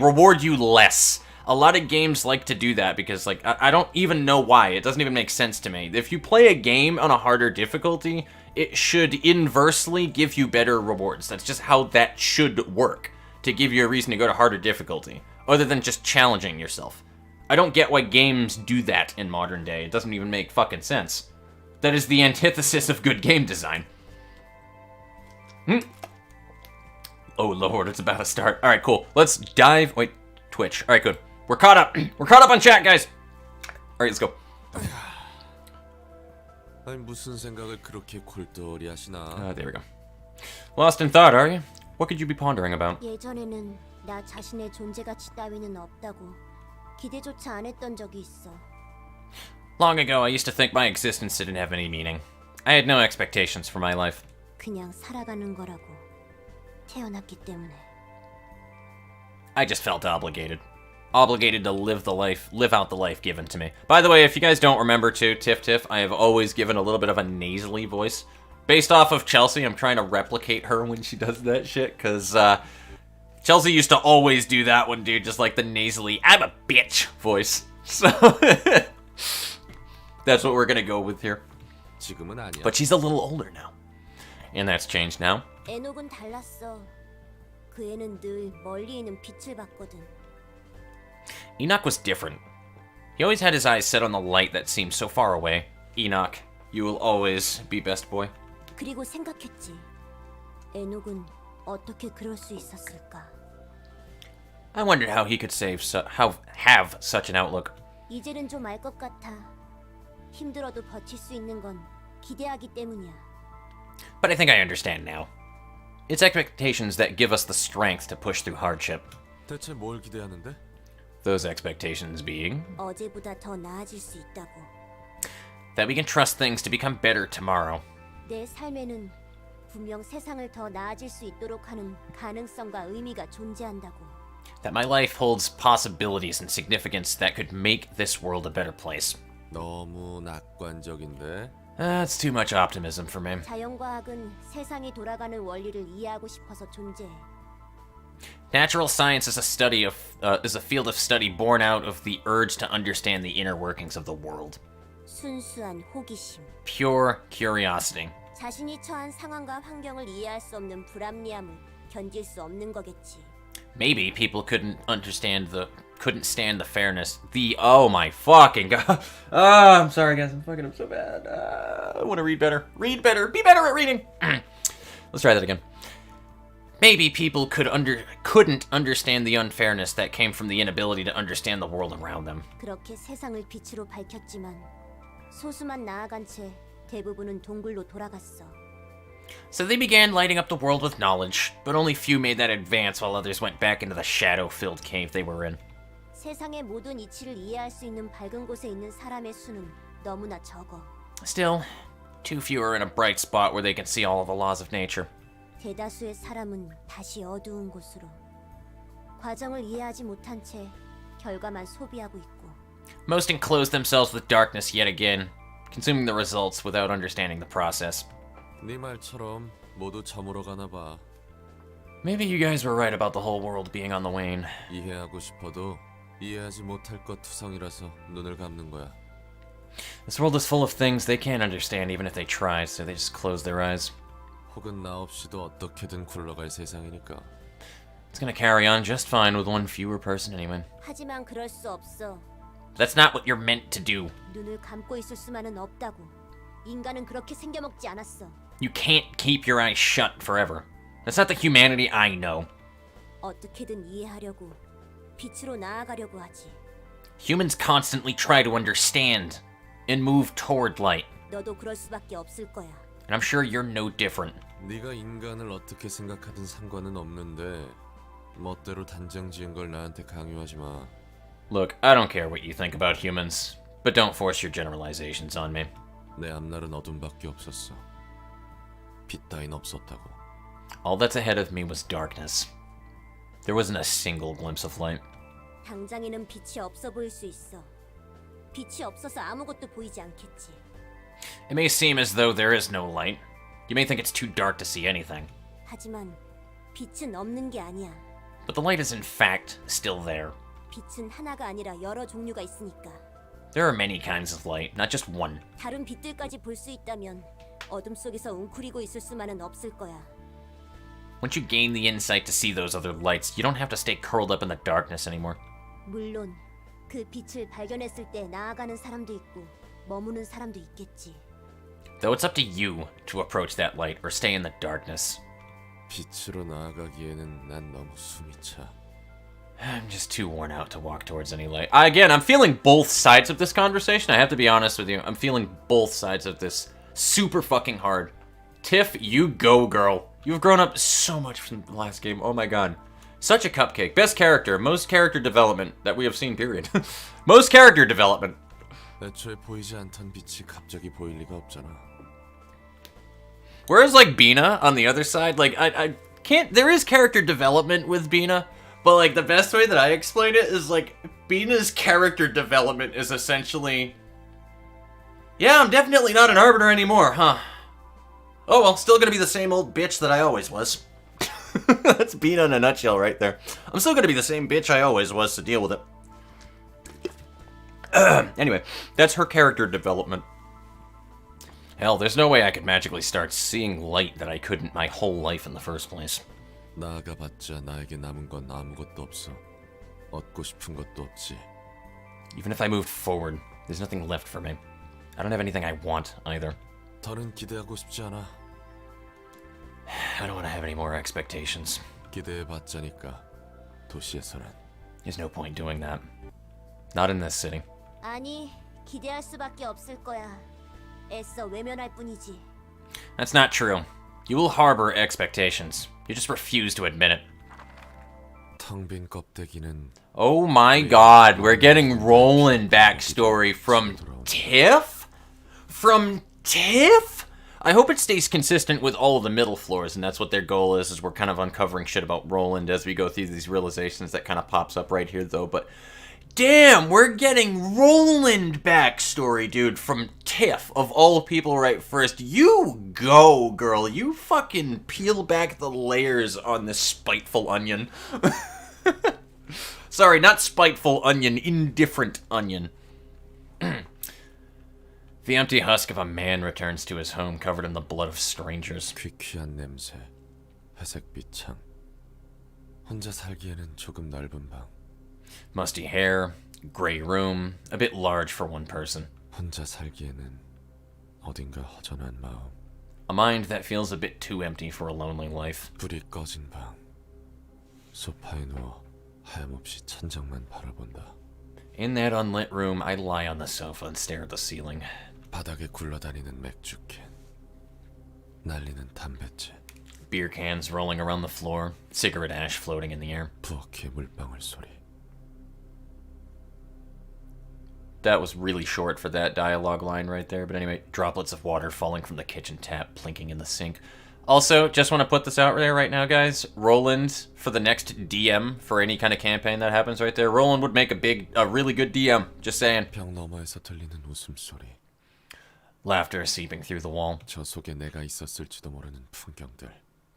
reward you less. A lot of games like to do that because, like, I don't even know why. It doesn't even make sense to me. If you play a game on a harder difficulty, it should inversely give you better rewards. That's just how that should work, to give you a reason to go to harder difficulty, other than just challenging yourself. I don't get why games do that in modern day. It doesn't even make fucking sense. That is the antithesis of good game design. Oh lord, it's about to start. Alright, cool. Let's dive... Wait, Twitch. Alright, good. We're caught up. We're caught up on chat, guys! Alright, let's go. 아니 무슨 생각을 그렇게 골똘히 하시나? There we go. Lost in thought, are you? What could you be pondering about? 예전에는 나 자신의 존재 가치 따위는 없다고 기대조차 안 했던 적이 있어. Long ago, I used to think my existence didn't have any meaning. I had no expectations for my life. 그냥 살아가는 거라고 태어났기 때문에. I just felt obligated. Obligated to live out the life given to me. By the way, if you guys don't remember too, Tiff, I have always given a little bit of a nasally voice. Based off of Chelsea, I'm trying to replicate her when she does that shit, because Chelsea used to always do that one, dude, just like the nasally, I'm a bitch voice. So, that's what we're gonna go with here. 지금은 아니야. But she's a little older now. And that's changed now. 에녹은 달랐어. 그 애는 늘 멀리 있는 빛을 봤거든. Enoch was different. He always had his eyes set on the light that seemed so far away. Enoch, you will always be best boy. 그리고 생각했지. 에녹은 어떻게 그럴 수 있었을까? I wondered how he could have such an outlook. 이제는 좀 알 것 같아. 힘들어도 버틸 수 있는 건 기대하기 때문이야. But I think I understand now. It's expectations that give us the strength to push through hardship. 대체 뭘 기대하는데? Those expectations being 어제보다 더 나아질 수 있다고. that we can trust things to become better tomorrow. 내 삶에는 분명 세상을 더 나아질 수 있도록 하는 가능성과 의미가 존재한다고. That my life holds possibilities and significance that could make this world a better place. 너무 낙관적인데. That's too much optimism for me. 자연과학은 세상이 돌아가는 원리를 이해하고 싶어서 존재해. Natural science is a field of study born out of the urge to understand the inner workings of the world. 순수한 호기심. Pure curiosity. 자신이 처한 상황과 환경을 이해할 수 없는 불합리함을 견딜 수 없는 거겠지. Maybe people couldn't understand the couldn't stand the fairness. Oh my fucking god. I'm sorry guys, I'm fucking up so bad. I want to read better. Read better. Be better at reading. Let's try that again. Maybe people couldn't understand the unfairness that came from the inability to understand the world around them. 그렇게 세상을 빛으로 밝혔지만 소수만 나아간 채 대부분은 동굴로 돌아갔어. So they began lighting up the world with knowledge, but only few made that advance while others went back into the shadow-filled cave they were in. 세상의 모든 이치를 이해할 수 있는 밝은 곳에 있는 사람의 수는 너무나 적어. Still, too few are in a bright spot where they can see all of the laws of nature. 대다수의 사람은 다시 어두운 곳으로. 과정을 이해하지 못한 채 결과만 소비하고 있고. Most enclose themselves with darkness yet again, consuming the results without understanding the process. 네 말처럼 모두 저물어 가나 봐. Maybe you guys were right about the whole world being on the wane. 이해하고 싶어도 이해하지 못할 것 투성이라서 눈을 감는 거야. This world is full of things they can't understand even if they try, so they just close their eyes. 혹은 나 없이도 어떻게든 굴러갈 세상이니까. It's gonna carry on just fine with one fewer person anyway. 하지만 그럴 수 없어. That's not what you're meant to do. 눈을 감고 있을 수만은 없다고. 인간은 그렇게 생겨먹지 않았어. You can't keep your eyes shut forever. That's not the humanity I know. 어떻게든 이해하려고, 빛으로 나아가려고 하지. Humans constantly try to understand and move toward light. 너도 그럴 수밖에 없을 거야. And I'm sure you're no different. 네가 인간을 어떻게 생각하든 상관은 없는데 멋대로 단정 지은 걸 나한테 강요하지 마. Look, I don't care what you think about humans, but don't force your generalizations on me. 내 앞날은 어둠밖에 없었어. 빛 따윈 없었다고. All that's ahead of me was darkness. There wasn't a single glimpse of light. 당장에는 빛이 없어 보일 수 있어. 빛이 없어서 아무것도 보이지 않겠지. It may seem as though there is no light. You may think it's too dark to see anything. 하지만 빛은 없는 게 아니야. But the light is in fact still there. 빛은 하나가 아니라 여러 종류가 있으니까. There are many kinds of light, not just one. 다른 빛들까지 볼 수 있다면 어둠 속에서 웅크리고 있을 수만은 없을 거야. Once you gain the insight to see those other lights, you don't have to stay curled up in the darkness anymore. 물론 그 빛을 발견했을 때 나아가는 사람도 있고 머무는 사람도 있겠지. Though it's up to you to approach that light or stay in the darkness. 빛으로 나아가기에는 난 너무 숨이 차. I'm just too worn out to walk towards any light. Again, I'm feeling both sides of this conversation. I have to be honest with you. I'm feeling both sides of this super fucking hard. Tiph, you go, girl. You've grown up so much from the last game. Oh my god. Such a cupcake. Best character. Most character development that we have seen, period. Most character development. 애초에 보이지 않던 빛이 갑자기 보일 리가 없잖아. Whereas, like, Bina, on the other side, like, I can't... There is character development with Bina, but, like, the best way that I explain it is, like, Bina's character development is essentially... Yeah, I'm definitely not an arbiter anymore, huh? Oh, well, still gonna be the same old bitch that I always was. That's Bina in a nutshell right there. I'm still gonna be the same bitch I always was, to deal with it. Anyway, that's her character development. Hell, there's no way I could magically start seeing light that I couldn't my whole life in the first place. 나아가봤자 나에게 남은 건 아무것도 없어. 얻고 싶은 것도 없지. Even if I moved forward, there's nothing left for me. I don't have anything I want, either. 더는 기대하고 싶지 않아. I don't want to have any more expectations. 기대해봤자니까 도시에서는. There's no point doing that. Not in this city. 아니, 기대할 수밖에 없을 거야. 애써 외면할 뿐이지. That's not true. You will harbor expectations. You just refuse to admit it. 텅 빈 껍데기는. Oh my god, we're getting Roland backstory from Tiph? From Tiph? I hope it stays consistent with all of the middle floors, and that's what their goal is we're kind of uncovering shit about Roland as we go through these realizations. That kind of pops up right here, though, but... Damn, we're getting Roland backstory, dude, from Tiph, of all people right first. You go, girl. You fucking peel back the layers on this spiteful onion. Sorry, not spiteful onion, indifferent onion. The empty husk of a man returns to his home covered in the blood of strangers. 퀴퀴한 냄새, 회색빛 창. 혼자 살기에는 조금 넓은 방. Musty hair, gray room, a bit large for one person. 혼자 살기에는 어딘가 허전한 마음. A mind that feels a bit too empty for a lonely life. 불이 꺼진 방. 소파에 누워 하염없이 천장만 바라본다. In that unlit room, I lie on the sofa and stare at the ceiling. 바닥에 굴러다니는 맥주캔. 날리는 담뱃재. Beer cans rolling around the floor, cigarette ash floating in the air. 부엌의 물방울 소리. That was really short for that dialogue line right there, but anyway, droplets of water falling from the kitchen tap, plinking in the sink. Also, just want to put this out there right now, guys. Roland, for the next DM, for any kind of campaign that happens right there, Roland would make a really good DM, just saying. 벽 너머에서 들리는 웃음소리. Laughter seeping through the wall. 저 속에 내가 있었을지도 모르는 풍경들.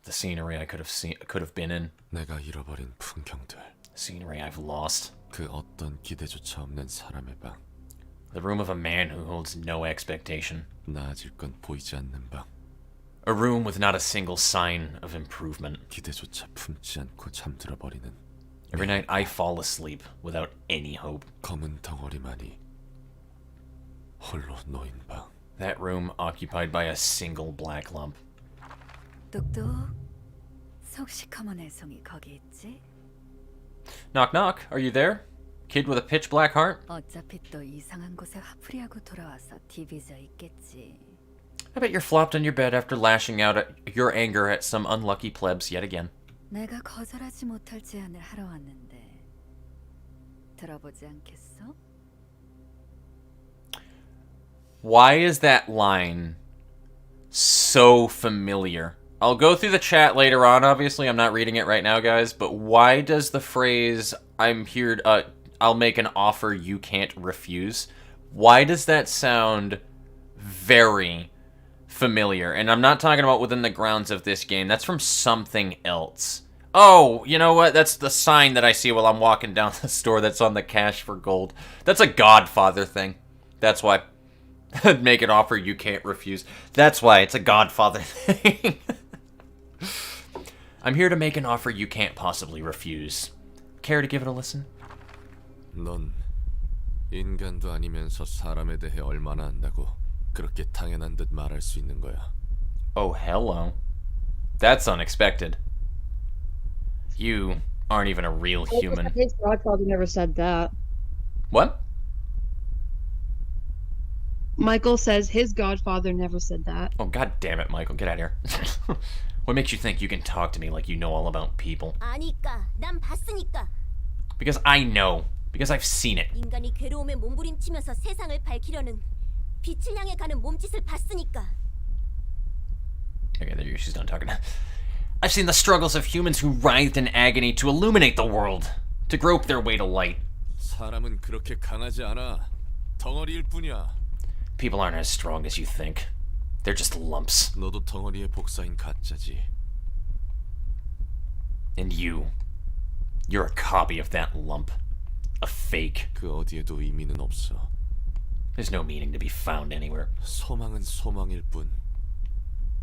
The scenery I could have been in. 내가 잃어버린 풍경들. Scenery I've lost. 그 어떤 기대조차 없는 사람의 방. The room of a man who holds no expectation. 나아질 건 보이지 않는 방. A room with not a single sign of improvement. 기대조차 품지 않고 잠들어 버리는. Every night I fall asleep without any hope. 검은 덩어리만이 홀로 놓인 방. That room occupied by a single black lump. 똑똑. 속 시커먼 애송이 거기 있지? Knock knock, are you there? Kid with a pitch black heart? 어차피 또 이상한 곳에 화풀이하고 돌아와서 디비져 있겠지. I bet you're flopped on your bed after lashing out at your anger at some unlucky plebs yet again. 내가 거절하지 못할 제안을 하러 왔는데 들어보지 않겠어? Why is that line so familiar? I'll go through the chat later on, obviously. I'm not reading it right now, guys. But why does the phrase, I'll make an offer you can't refuse, why does that sound very familiar? And I'm not talking about within the grounds of this game. That's from something else. Oh, you know what? That's the sign that I see while I'm walking down the store that's on the cash for gold. That's a Godfather thing. That's why. Make an offer you can't refuse. That's why. It's a Godfather thing. I'm here to make an offer you can't possibly refuse. Care to give it a listen? 넌 인간도 아니면서 사람에 대해 얼마나 안다고 그렇게 당연한 듯 말할 수 있는 거야. Oh, hello. That's unexpected. You aren't even a real human. His godfather never said that. What? Michael says his godfather never said that. Oh, god damn it, Michael. Get out of here. What makes you think you can talk to me like you know all about people? 아니까, 난 봤으니까. Because I know. Because I've seen it. 인간이 괴로움에 몸부림치면서 세상을 밝히려는 빛을 향해 가는 몸짓을 봤으니까. Okay, there she's done talking. I've seen the struggles of humans who writhed in agony to illuminate the world, to grope their way to light. 사람은 그렇게 강하지 않아. 덩어리일 뿐이야. People aren't as strong as you think. They're just lumps. 너도 덩어리의 복사인 가짜지. And you're a copy of that lump. A fake. 그 어디에도 의미는 없어. There's no meaning to be found anywhere. 소망은 소망일 뿐.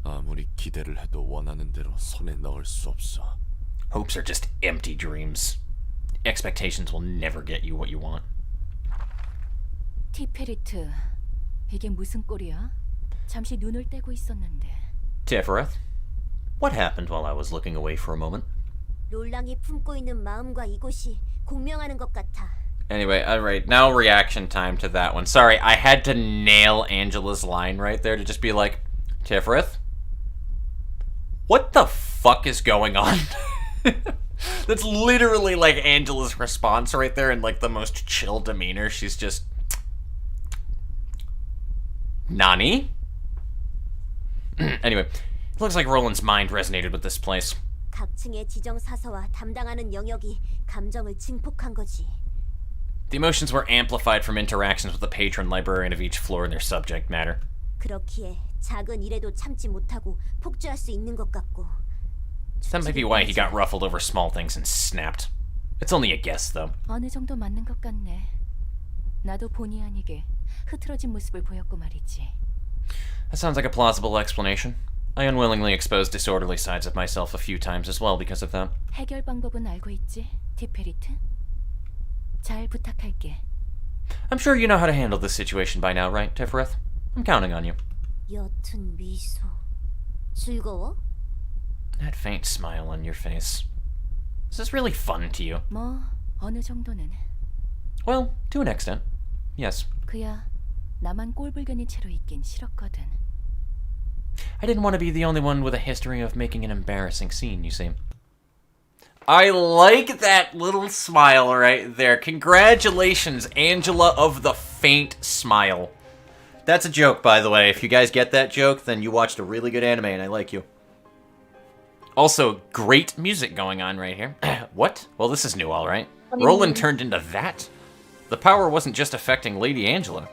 아무리 기대를 해도 원하는 대로 손에 넣을 수 없어. Hopes are just empty dreams. Expectations will never get you what you want. 티페리트, 이게 무슨 꼴이야? 잠시 눈을 떼고 있었는데. Tiph, what happened while I was looking away for a moment? 롤랑이 품고 있는 마음과 이곳이 공명하는 것 같아. Anyway, alright, now reaction time to that one. Sorry, I had to nail Angela's line right there to just be like, Tiph, what the fuck is going on? That's literally like Angela's response right there in like the most chill demeanor. She's just... Nani? Anyway, it looks like Roland's mind resonated with this place. 각층의 지정 사서와 담당하는 영역이 감정을 증폭한 거지. The emotions were amplified from interactions with the patron librarian of each floor and their subject matter. 그렇기에 작은 일에도 참지 못하고 폭주할 수 있는 것 같고. That might be why he got ruffled over small things and snapped. It's only a guess, though. 어느 정도 맞는 것 같네. 나도 본의 아니게 흐트러진 모습을 보였고 말이지. That sounds like a plausible explanation. I unwillingly exposed disorderly sides of myself a few times as well because of that. 해결 방법은 알고 있지, 티페리트? 잘 부탁할게. I'm sure you know how to handle this situation by now, right, TIPHHHH? I'm counting on you. 옅은 미소. 즐거워? That faint smile on your face. Is this really fun to you? 뭐 어느 정도는. Well, to an extent. Yes. 그야 나만 꼴불견인 채로 있긴 싫었거든. I didn't want to be the only one with a history of making an embarrassing scene, you see. I like that little smile right there. Congratulations, Angela of the faint smile. That's a joke, by the way. If you guys get that joke, then you watched a really good anime and I like you. Also, great music going on right here. What? Well, this is new, all right. Roland turned into that? The power wasn't just affecting Lady Angela.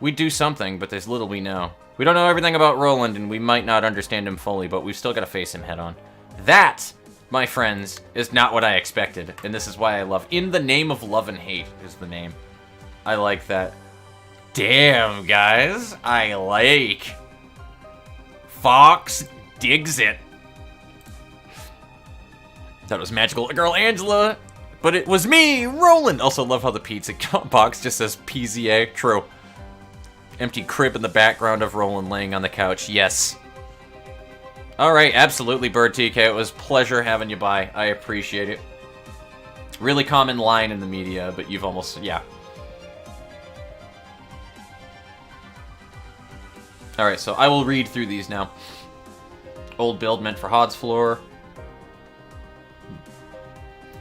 We do something, but there's little we know. We don't know everything about Roland, and we might not understand him fully, but we've still got to face him head on. That, my friends, is not what I expected, and this is why I love... In the Name of Love and Hate is the name. I like that. Damn, guys. I like. Fox digs it. That was Magical Girl Angela, but it was me, Roland. Also love how the pizza box just says PZA. True. Empty crib in the background of Roland laying on the couch. Yes. Alright, absolutely, Bird TK. It was a pleasure having you by. I appreciate it. Really common line in the media, but you've almost... yeah. Alright, so I will read through these now. Old build meant for Hod's floor.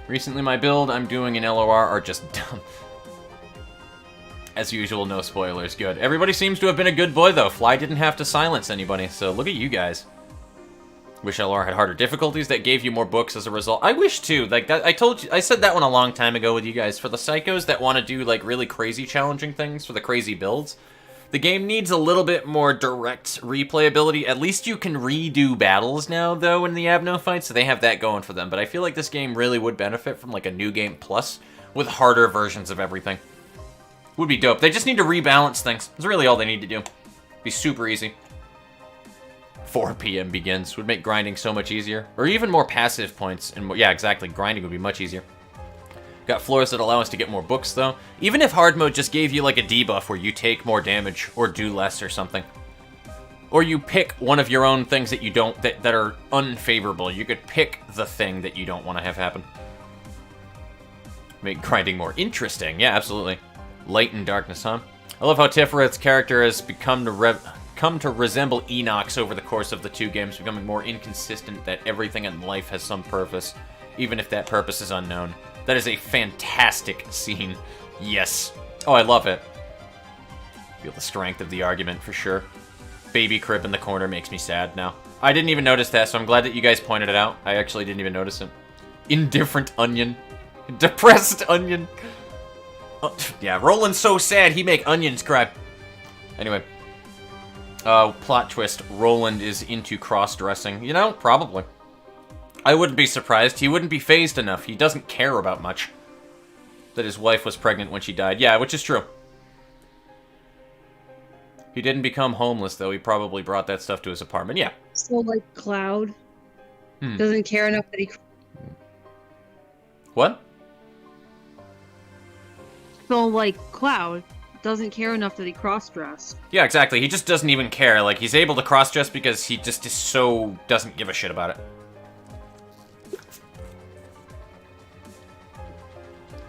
Recently my build I'm doing in LOR are just dumb. As usual, no spoilers. Good. Everybody seems to have been a good boy, though. Fly didn't have to silence anybody, so look at you guys. Wish LR had harder difficulties that gave you more books as a result. I wish, too. Like, that, I said that one a long time ago with you guys. For the psychos that want to do, like, really crazy challenging things for the crazy builds, the game needs a little bit more direct replayability. At least you can redo battles now, though, in the Abno fight, so they have that going for them. But I feel like this game really would benefit from, like, a New Game Plus with harder versions of everything. Would be dope. They just need to rebalance things. That's really all they need to do. Be super easy. 4 p.m. begins. Would make grinding so much easier. Or even more passive points. And yeah, exactly. Grinding would be much easier. Got floors that allow us to get more books, though. Even if hard mode just gave you like a debuff where you take more damage or do less or something. Or you pick one of your own things that you don't, that are unfavorable. You could pick the thing that you don't want to have happen. Make grinding more interesting. Yeah, absolutely. Light and darkness, huh? I love how TIPHHHH's character has come to resemble Enoch's over the course of the 2 games, becoming more inconsistent that everything in life has some purpose, even if that purpose is unknown. That is a fantastic scene. Yes. Oh, I love it. Feel the strength of the argument, for sure. Baby crib in the corner makes me sad now. I didn't even notice that, so I'm glad that you guys pointed it out. I actually didn't even notice it. Indifferent onion. Depressed onion. Yeah, Roland's so sad he make onions cry. Anyway. Plot twist. Roland is into cross-dressing. You know, probably. I wouldn't be surprised. He wouldn't be phased enough. He doesn't care about much. That his wife was pregnant when she died. Yeah, which is true. He didn't become homeless, though. He probably brought that stuff to his apartment. Yeah. So, like, Cloud doesn't care enough that he... What? So, like, Cloud doesn't care enough that he cross-dressed. Yeah, exactly. He just doesn't even care. Like, he's able to cross-dress because he just is so... doesn't give a shit about it.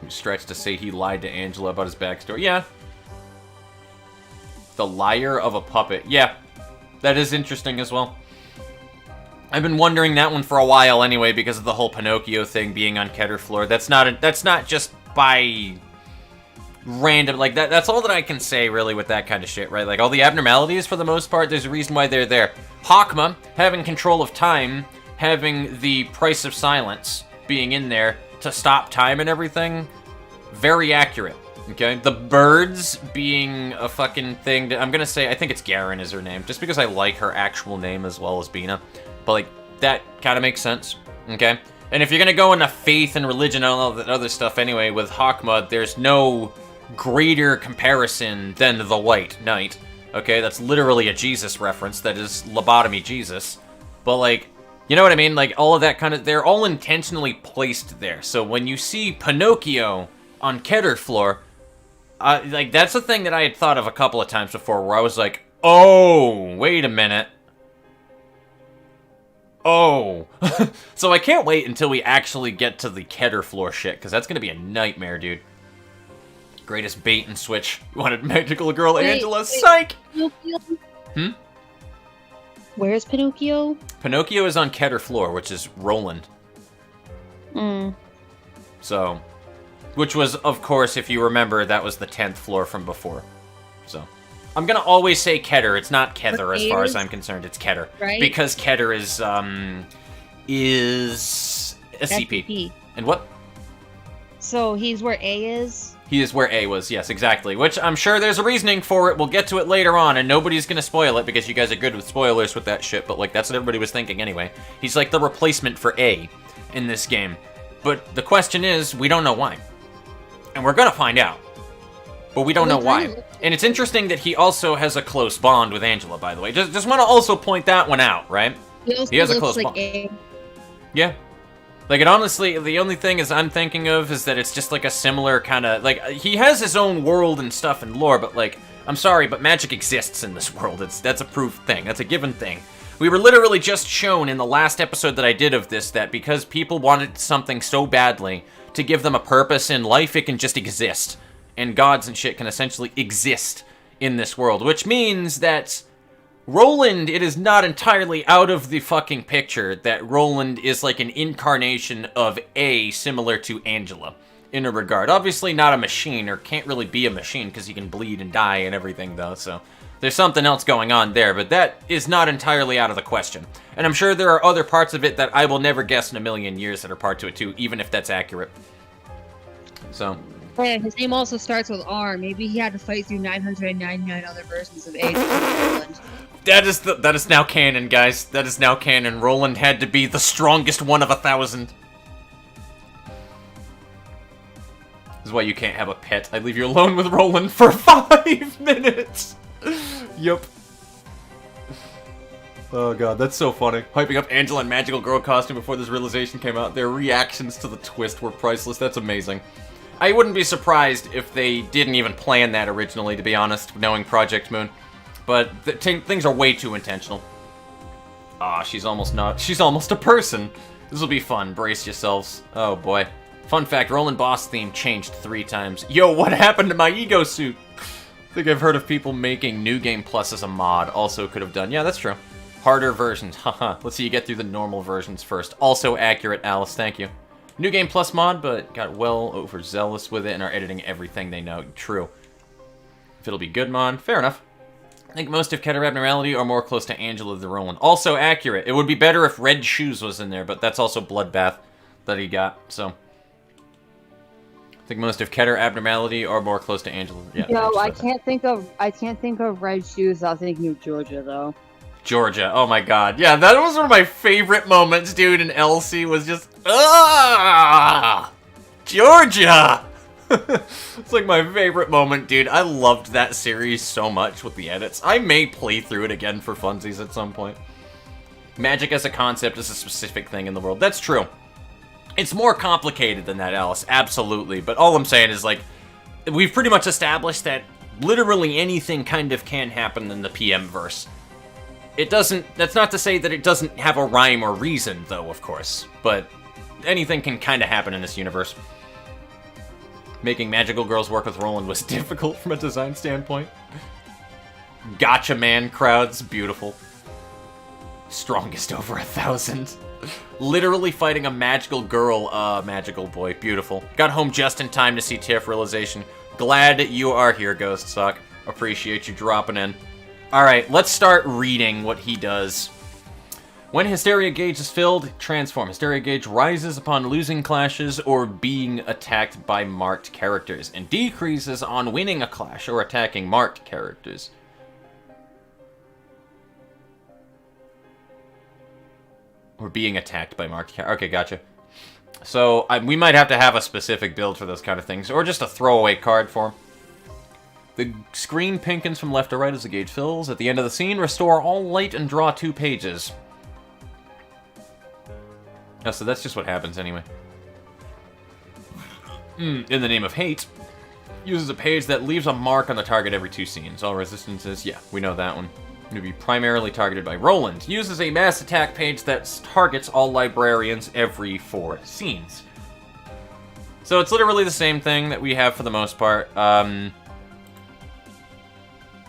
Stretch to say he lied to Angela about his backstory. Yeah. The liar of a puppet. Yeah. That is interesting as well. I've been wondering that one for a while anyway because of the whole Pinocchio thing being on Keter floor. That's not just by... random, like, that's all that I can say, really, with that kind of shit, right? Like, all the abnormalities, for the most part, there's a reason why they're there. Hakma, having control of time, having the price of silence being in there to stop time and everything, very accurate, okay? The birds being a fucking thing, I'm gonna say, I think it's Garen is her name, just because I like her actual name as well as Bina. But, like, that kind of makes sense, okay? And if you're gonna go into faith and religion and all that other stuff anyway, with Hakma, there's no... greater comparison than the White Knight. Okay, that's literally a Jesus reference. That is lobotomy Jesus. But, like, you know what I mean? Like, all of that kind of... they're all intentionally placed there. So when you see Pinocchio on Kedr floor, like, that's a thing that I had thought of a couple of times before, where I was like, oh, wait a minute. Oh. So I can't wait until we actually get to the Kedr floor shit, because that's going to be a nightmare, dude. Greatest bait and switch. You wanted magical girl Angela? Psych! Pinocchio? Hmm? Where's Pinocchio? Pinocchio is on Kedr floor, which is Roland. So, which was, of course, if you remember, that was the 10th floor from before. So, I'm gonna always say Kedr. It's not Kether as far as I'm concerned. It's Kedr. Right? Because Kedr is a CP. And what? So he's where A is? He is where A was, yes, exactly. Which I'm sure there's a reasoning for it. We'll get to it later on, and nobody's gonna spoil it because you guys are good with spoilers with that shit, but, like, that's what everybody was thinking anyway. He's like the replacement for A in this game. But the question is, we don't know why. And we're gonna find out. But we don't know why. And it's interesting that he also has a close bond with Angela, by the way. Just want to also point that one out, right? He has a close bond. A. Yeah. Like, it honestly, the only thing is I'm thinking of is that it's just, like, a similar kind of, like, he has his own world and stuff and lore, but, like, I'm sorry, but magic exists in this world. That's a proved thing. That's a given thing. We were literally just shown in the last episode that I did of this that because people wanted something so badly to give them a purpose in life, it can just exist. And gods and shit can essentially exist in this world, which means that Roland, it is not entirely out of the fucking picture that Roland is like an incarnation of A, similar to Angela, in a regard. Obviously not a machine, or can't really be a machine, because he can bleed and die and everything, though, so there's something else going on there, but that is not entirely out of the question. And I'm sure there are other parts of it that I will never guess in a million years that are part to it, too, even if that's accurate. So... Yeah, his name also starts with R. Maybe he had to fight through 999 other versions of A. That is now canon, guys. That is now canon. Roland had to be the strongest one of 1,000. This is why you can't have a pet. I leave you alone with Roland for 5 minutes. Yup. Oh god, that's so funny. Hyping up Angela in Magical Girl costume before this realization came out. Their reactions to the twist were priceless. That's amazing. I wouldn't be surprised if they didn't even plan that originally, to be honest, knowing Project Moon. But things are way too intentional. Ah, she's almost a person. This will be fun. Brace yourselves. Oh boy. Fun fact, Roland boss theme changed 3 times. Yo, what happened to my ego suit? I think I've heard of people making New Game Plus as a mod. Also could have done. Yeah, that's true. Harder versions. Haha. Let's see you get through the normal versions first. Also accurate, Alice. Thank you. New Game Plus mod, but got well overzealous with it and are editing everything they know. True. If it'll be good mod, fair enough. I think most of Kedr Abnormality are more close to Angela than Roland. Also accurate. It would be better if Red Shoes was in there, but that's also Bloodbath that he got, so. I think most of Kedr Abnormality are more close to Angela. Yeah. No, I can't think of Red Shoes. I was thinking of Georgia though. Georgia. Oh my god. Yeah, that was one of my favorite moments, dude, in Elsie was just, Georgia! It's like my favorite moment, dude. I loved that series so much with the edits. I may play through it again for funsies at some point. Magic as a concept is a specific thing in the world. That's true. It's more complicated than that, Alice. Absolutely. But all I'm saying is, like, we've pretty much established that literally anything kind of can happen in the PM-verse. It doesn't, that's not to say that it doesn't have a rhyme or reason, though, of course. But anything can kind of happen in this universe. Making magical girls work with Roland was difficult from a design standpoint. Gotcha man crowds, beautiful. Strongest over 1,000. Literally fighting a magical girl, magical boy, beautiful. Got home just in time to see Tiph Realization. Glad you are here, Ghost Sock. Appreciate you dropping in. Alright, let's start reading what he does. When Hysteria Gauge is filled, transform. Hysteria Gauge rises upon losing clashes or being attacked by marked characters, and decreases on winning a clash or attacking marked characters. Or being attacked by marked characters. Okay, gotcha. So, we might have to have a specific build for those kind of things, or just a throwaway card for him. The screen pinkens from left to right as the gauge fills. At the end of the scene, restore all light and draw 2 pages. Oh, so that's just what happens anyway. In the Name of Hate uses a page that leaves a mark on the target every 2 scenes. All resistances, yeah, we know that one. To be primarily targeted by Roland. Uses a mass attack page that targets all librarians every 4 scenes. So it's literally the same thing that we have for the most part. Yeah,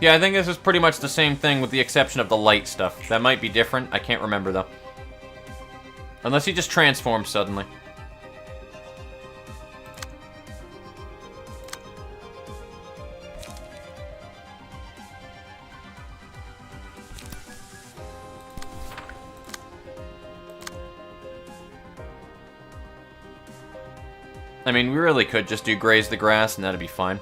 I think this is pretty much the same thing with the exception of the light stuff. That might be different. I can't remember, though. Unless he just transforms suddenly. I mean, we really could just do Graze the Grass and that'd be fine.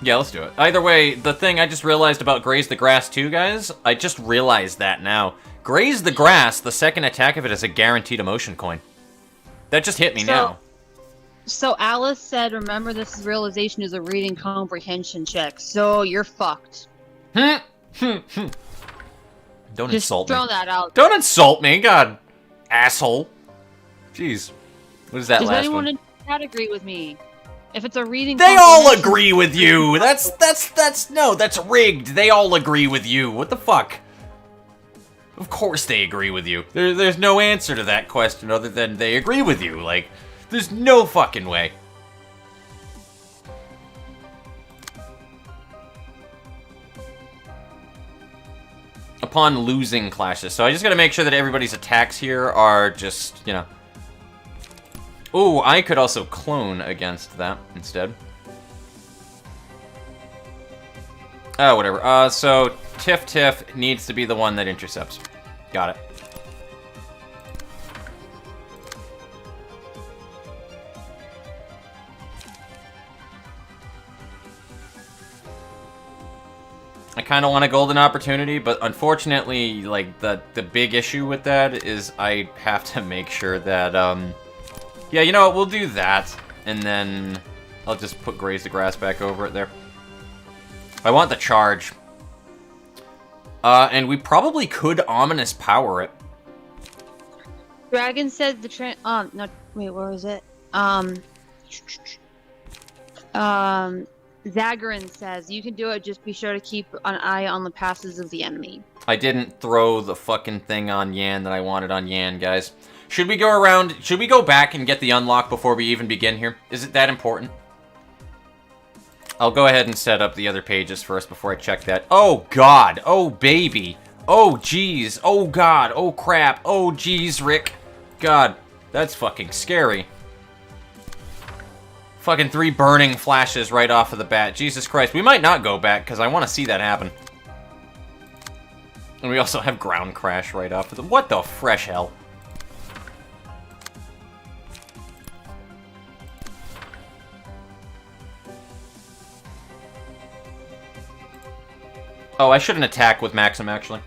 Yeah, let's do it. Either way, the thing I just realized about Graze the Grass too, guys, I just realized that now. Graze the Grass, the second attack of it is a guaranteed emotion coin. That just hit me now. So Alice said, remember this realization is a reading comprehension check, so you're fucked. Don't insult me. Just throw that out. Don't insult me, God. Asshole. Jeez. What is that Does last anyone one? in chat agree with me? If it's a reading They all comprehension- agree with you! No, that's rigged. They all agree with you. What the fuck? Of course they agree with you. There's no answer to that question other than they agree with you. Like, there's no fucking way. Upon losing clashes. So I just gotta make sure that everybody's attacks here are just, you know... Ooh, I could also clone against that instead. Oh, whatever. So Tiph needs to be the one that intercepts. Got it. I kind of want a golden opportunity, but unfortunately, like, the big issue with that is I have to make sure that, yeah, you know what, we'll do that, and then I'll just put Graze the Grass back over it there. I want the charge. And we probably could Ominous Power it. Dragon said the no, wait, where was it? Zagrean says, you can do it, just be sure to keep an eye on the passes of the enemy. I didn't throw the fucking thing on Yan that I wanted on Yan, guys. Should we go around, should we go back and get the unlock before we even begin here? Is it that important? I'll go ahead and set up the other pages first before I check that. Oh god, oh baby, oh jeez, oh god, oh crap, oh jeez, Rick. God, that's fucking scary. Fucking 3 burning flashes right off of the bat. Jesus Christ, we might not go back because I want to see that happen. And we also have ground crash right off of the... What the fresh hell? Oh, I shouldn't attack with Maxim, actually.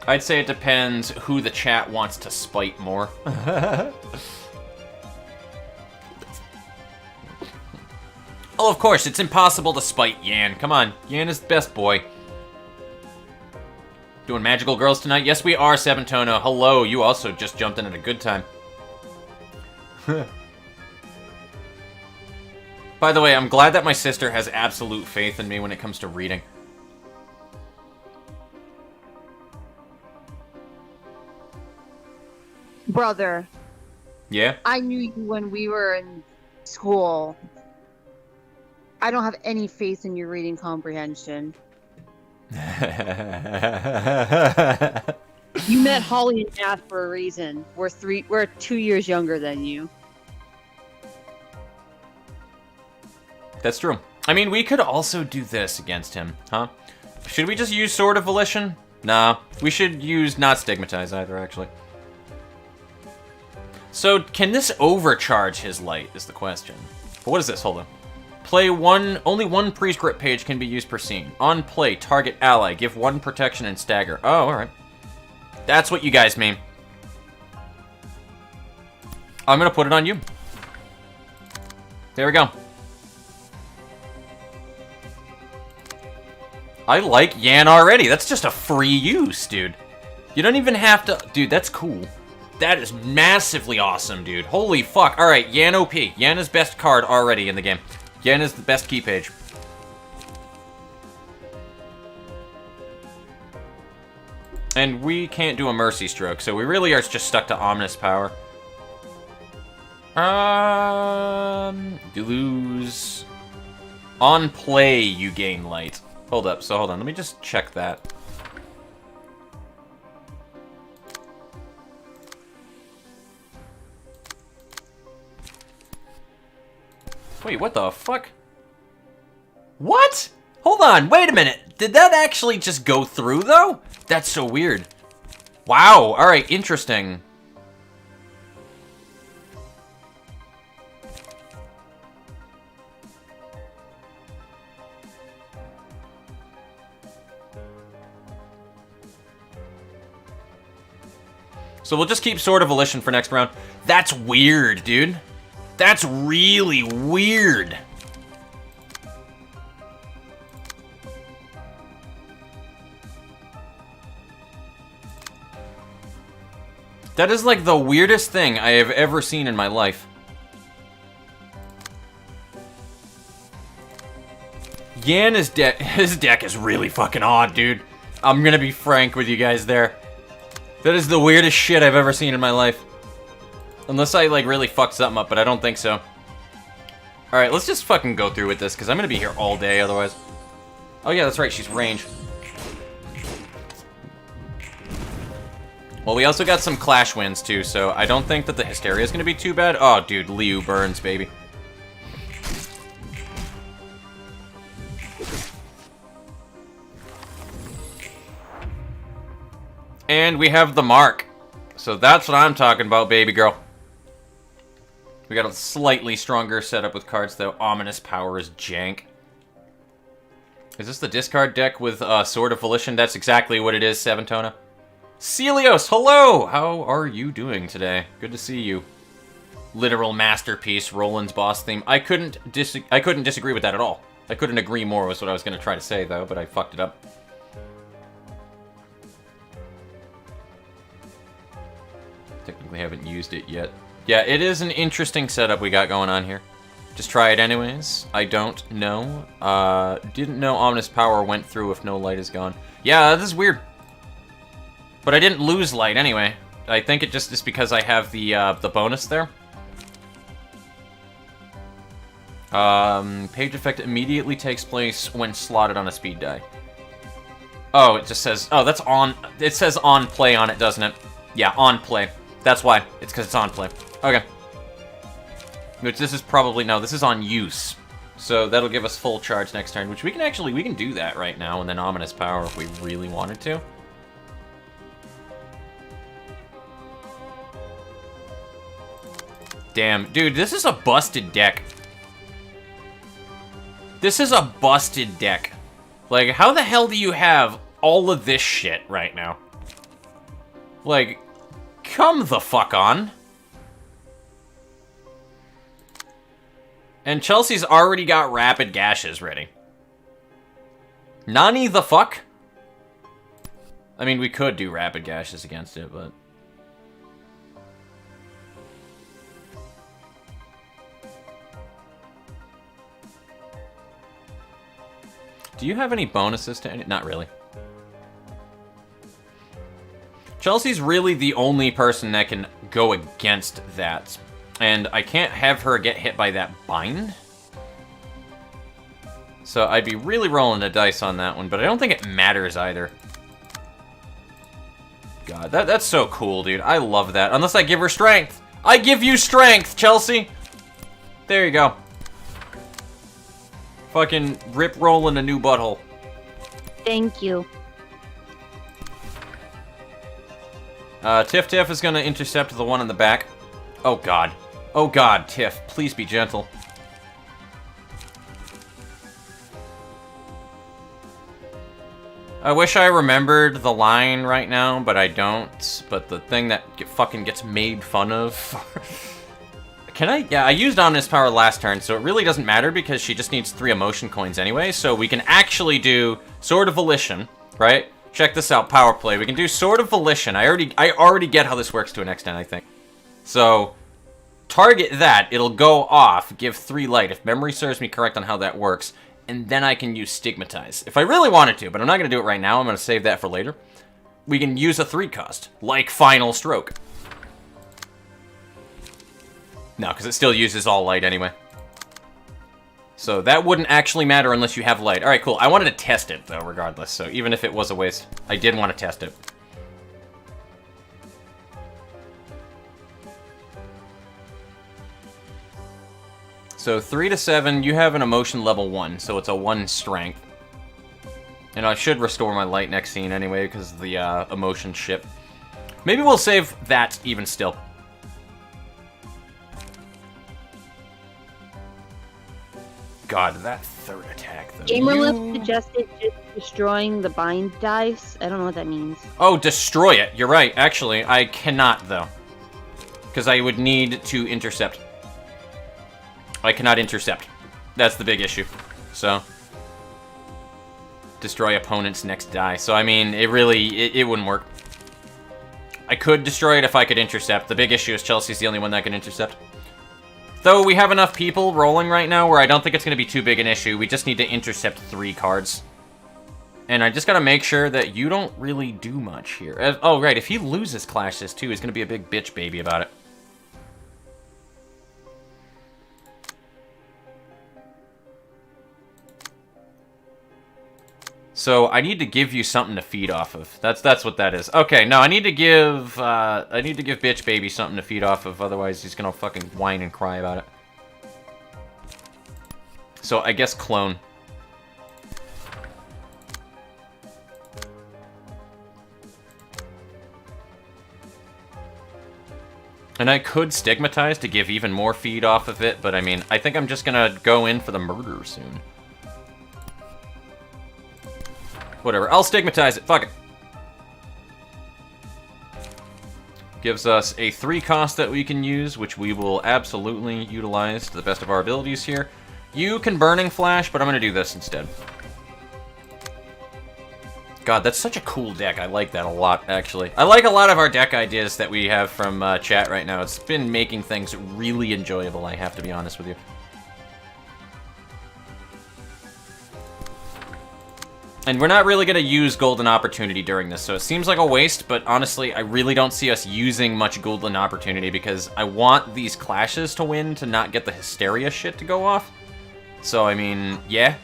I'd say it depends who the chat wants to spite more. Oh, of course, it's impossible to spite Yan. Come on, Yan is the best boy. Doing Magical Girls tonight? Yes, we are, Seventono. Hello, you also just jumped in at a good time. By the way, I'm glad that my sister has absolute faith in me when it comes to reading. Brother. Yeah? I knew you when we were in school. I don't have any faith in your reading comprehension. You met Holly in math for a reason. We're 2 years younger than you. That's true. I mean, we could also do this against him, huh? Should we just use Sword of Volition? Nah, we should use not Stigmatize either, actually. So, can this overcharge his light, is the question. But what is this? Hold on. Play only one priest grip page can be used per scene. On play, target ally, give 1 protection and stagger. Oh, alright. That's what you guys mean. I'm gonna put it on you. There we go. I like Yan already. That's just a free use, dude. You don't even have to... Dude, that's cool. That is massively awesome, dude. Holy fuck. Alright, Yan OP. Yana's best card already in the game. Yana's the best key page. And we can't do a Mercy Stroke, so we really are just stuck to Ominous Power. You lose... On play, you gain light. Hold up, so hold on, let me just check that. Wait, what the fuck? What? Hold on, wait a minute. Did that actually just go through, though? That's so weird. Wow, alright, interesting. So we'll just keep Sword of Volition for next round. That's weird, dude. That's really weird. That is like the weirdest thing I have ever seen in my life. Yan is his deck is really fucking odd, dude. I'm gonna be frank with you guys there. That is the weirdest shit I've ever seen in my life. Unless I, like, really fucked something up, but I don't think so. Alright, let's just fucking go through with this, because I'm gonna be here all day otherwise. Oh yeah, that's right, she's range. Well, we also got some Clash wins, too, so I don't think that the Hysteria is gonna be too bad. Oh, dude, Liu burns, baby. And we have the Mark. So that's what I'm talking about, baby girl. We got a slightly stronger setup with cards, though. Ominous Power is jank. Is this the discard deck with Sword of Volition? That's exactly what it is, Seventona. Celios, hello! How are you doing today? Good to see you. Literal masterpiece, Roland's boss theme. I couldn't disagree with that at all. I couldn't agree more was what I was going to try to say, though, but I fucked it up. Technically haven't used it yet. Yeah, it is an interesting setup we got going on here. Just try it anyways. I don't know. Didn't know Ominous Power went through if no light is gone. Yeah, this is weird. But I didn't lose light anyway. I think it just is because I have the bonus there. Page effect immediately takes place when slotted on a speed die. Oh, it just says... Oh, that's on... It says on play on it, doesn't it? Yeah, on play. That's why. It's because it's on play. Okay. Which this is probably... No, this is on use. So that'll give us full charge next turn, which we can actually... We can do that right now, and then Ominous Power if we really wanted to. Damn. Dude, this is a busted deck. This is a busted deck. Like, how the hell do you have all of this shit right now? Like... Come the fuck on. And Chelsea's already got Rapid Gashes ready. Nani the fuck? I mean, we could do Rapid Gashes against it, but... Do you have any bonuses to any? Not really. Chelsea's really the only person that can go against that. And I can't have her get hit by that bind. So I'd be really rolling the dice on that one, but I don't think it matters either. God, that's so cool, dude. I love that. Unless I give her strength. I give you strength, Chelsea! There you go. Fucking rip rolling a new butthole. Thank you. Tiff is gonna intercept the one in the back. Oh god. Oh god, Tiff, please be gentle. I wish I remembered the line right now, but I don't. But the thing that fucking gets made fun of... Can I? Yeah, I used Ominous Power last turn, so it really doesn't matter because she just needs 3 emotion coins anyway, so we can actually do Sword of Volition, right? Check this out, power play. We can do Sword of Volition. I already get how this works to an extent, I think. So, target that, it'll go off, give 3 light, if memory serves me correct on how that works, and then I can use Stigmatize. If I really wanted to, but I'm not going to do it right now, I'm going to save that for later. We can use a 3 cost, like Final Stroke. No, because it still uses all light anyway. So that wouldn't actually matter unless you have light. Alright, cool. I wanted to test it, though, regardless. So even if it was a waste, I did want to test it. So 3 to 7, you have an emotion level 1, so it's a 1 strength. And I should restore my light next scene anyway, because of the emotion ship. Maybe we'll save that even still. God, that 3rd attack, though. Gamerlip suggested just destroying the bind dice. I don't know what that means. Oh, destroy it. You're right. Actually, I cannot, though. Because I would need to intercept. I cannot intercept. That's the big issue. So, destroy opponent's next die. So, I mean, it wouldn't work. I could destroy it if I could intercept. The big issue is Chelsea's the only one that can intercept. Though we have enough people rolling right now where I don't think it's going to be too big an issue. We just need to intercept 3 cards. And I just got to make sure that you don't really do much here. Oh, right. If he loses clashes, too, he's going to be a big bitch baby about it. So I need to give you something to feed off of. That's what that is. Okay, no, I need to give bitch baby something to feed off of. Otherwise, he's gonna fucking whine and cry about it. So I guess clone. And I could stigmatize to give even more feed off of it, but I mean, I think I'm just gonna go in for the murder soon. Whatever, I'll stigmatize it, fuck it. Gives us a 3 cost that we can use, which we will absolutely utilize to the best of our abilities here. You can Burning Flash, but I'm gonna do this instead. God, that's such a cool deck. I like that a lot, actually. I like a lot of our deck ideas that we have from chat right now. It's been making things really enjoyable, I have to be honest with you. And we're not really going to use Golden Opportunity during this, so it seems like a waste, but honestly, I really don't see us using much Golden Opportunity because I want these clashes to win to not get the Hysteria shit to go off. So, I mean, yeah.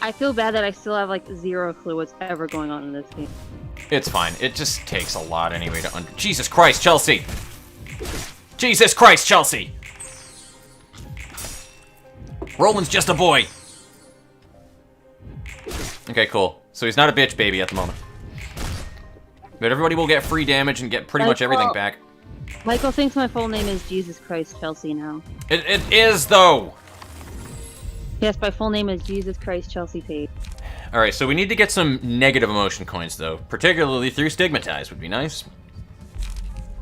I feel bad that I still have, like, 0 clue what's ever going on in this game. It's fine. It just takes a lot anyway to Jesus Christ, Chelsea! Jesus Christ, Chelsea! Roland's just a boy! Okay, cool. So he's not a bitch baby at the moment. But everybody will get free damage and get pretty much everything back. Michael thinks my full name is Jesus Christ Chelsea now. It is, though! Yes, my full name is Jesus Christ Chelsea Page. Alright, so we need to get some negative emotion coins, though. Particularly through Stigmatize would be nice.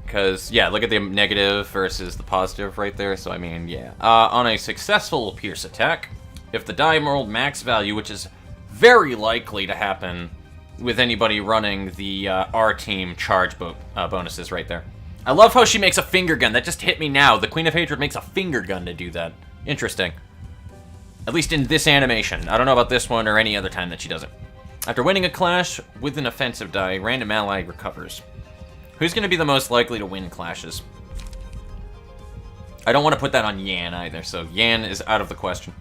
Because, yeah, look at the negative versus the positive right there. So, I mean, yeah. On a successful Pierce attack, if the die rolled max value, which is very likely to happen with anybody running the R-Team charge bonuses right there. I love how she makes a finger gun. That just hit me now. The Queen of Hatred makes a finger gun to do that. Interesting. At least in this animation. I don't know about this one or any other time that she does it. After winning a clash with an offensive die, random ally recovers. Who's going to be the most likely to win clashes? I don't want to put that on Yan either, so Yan is out of the question.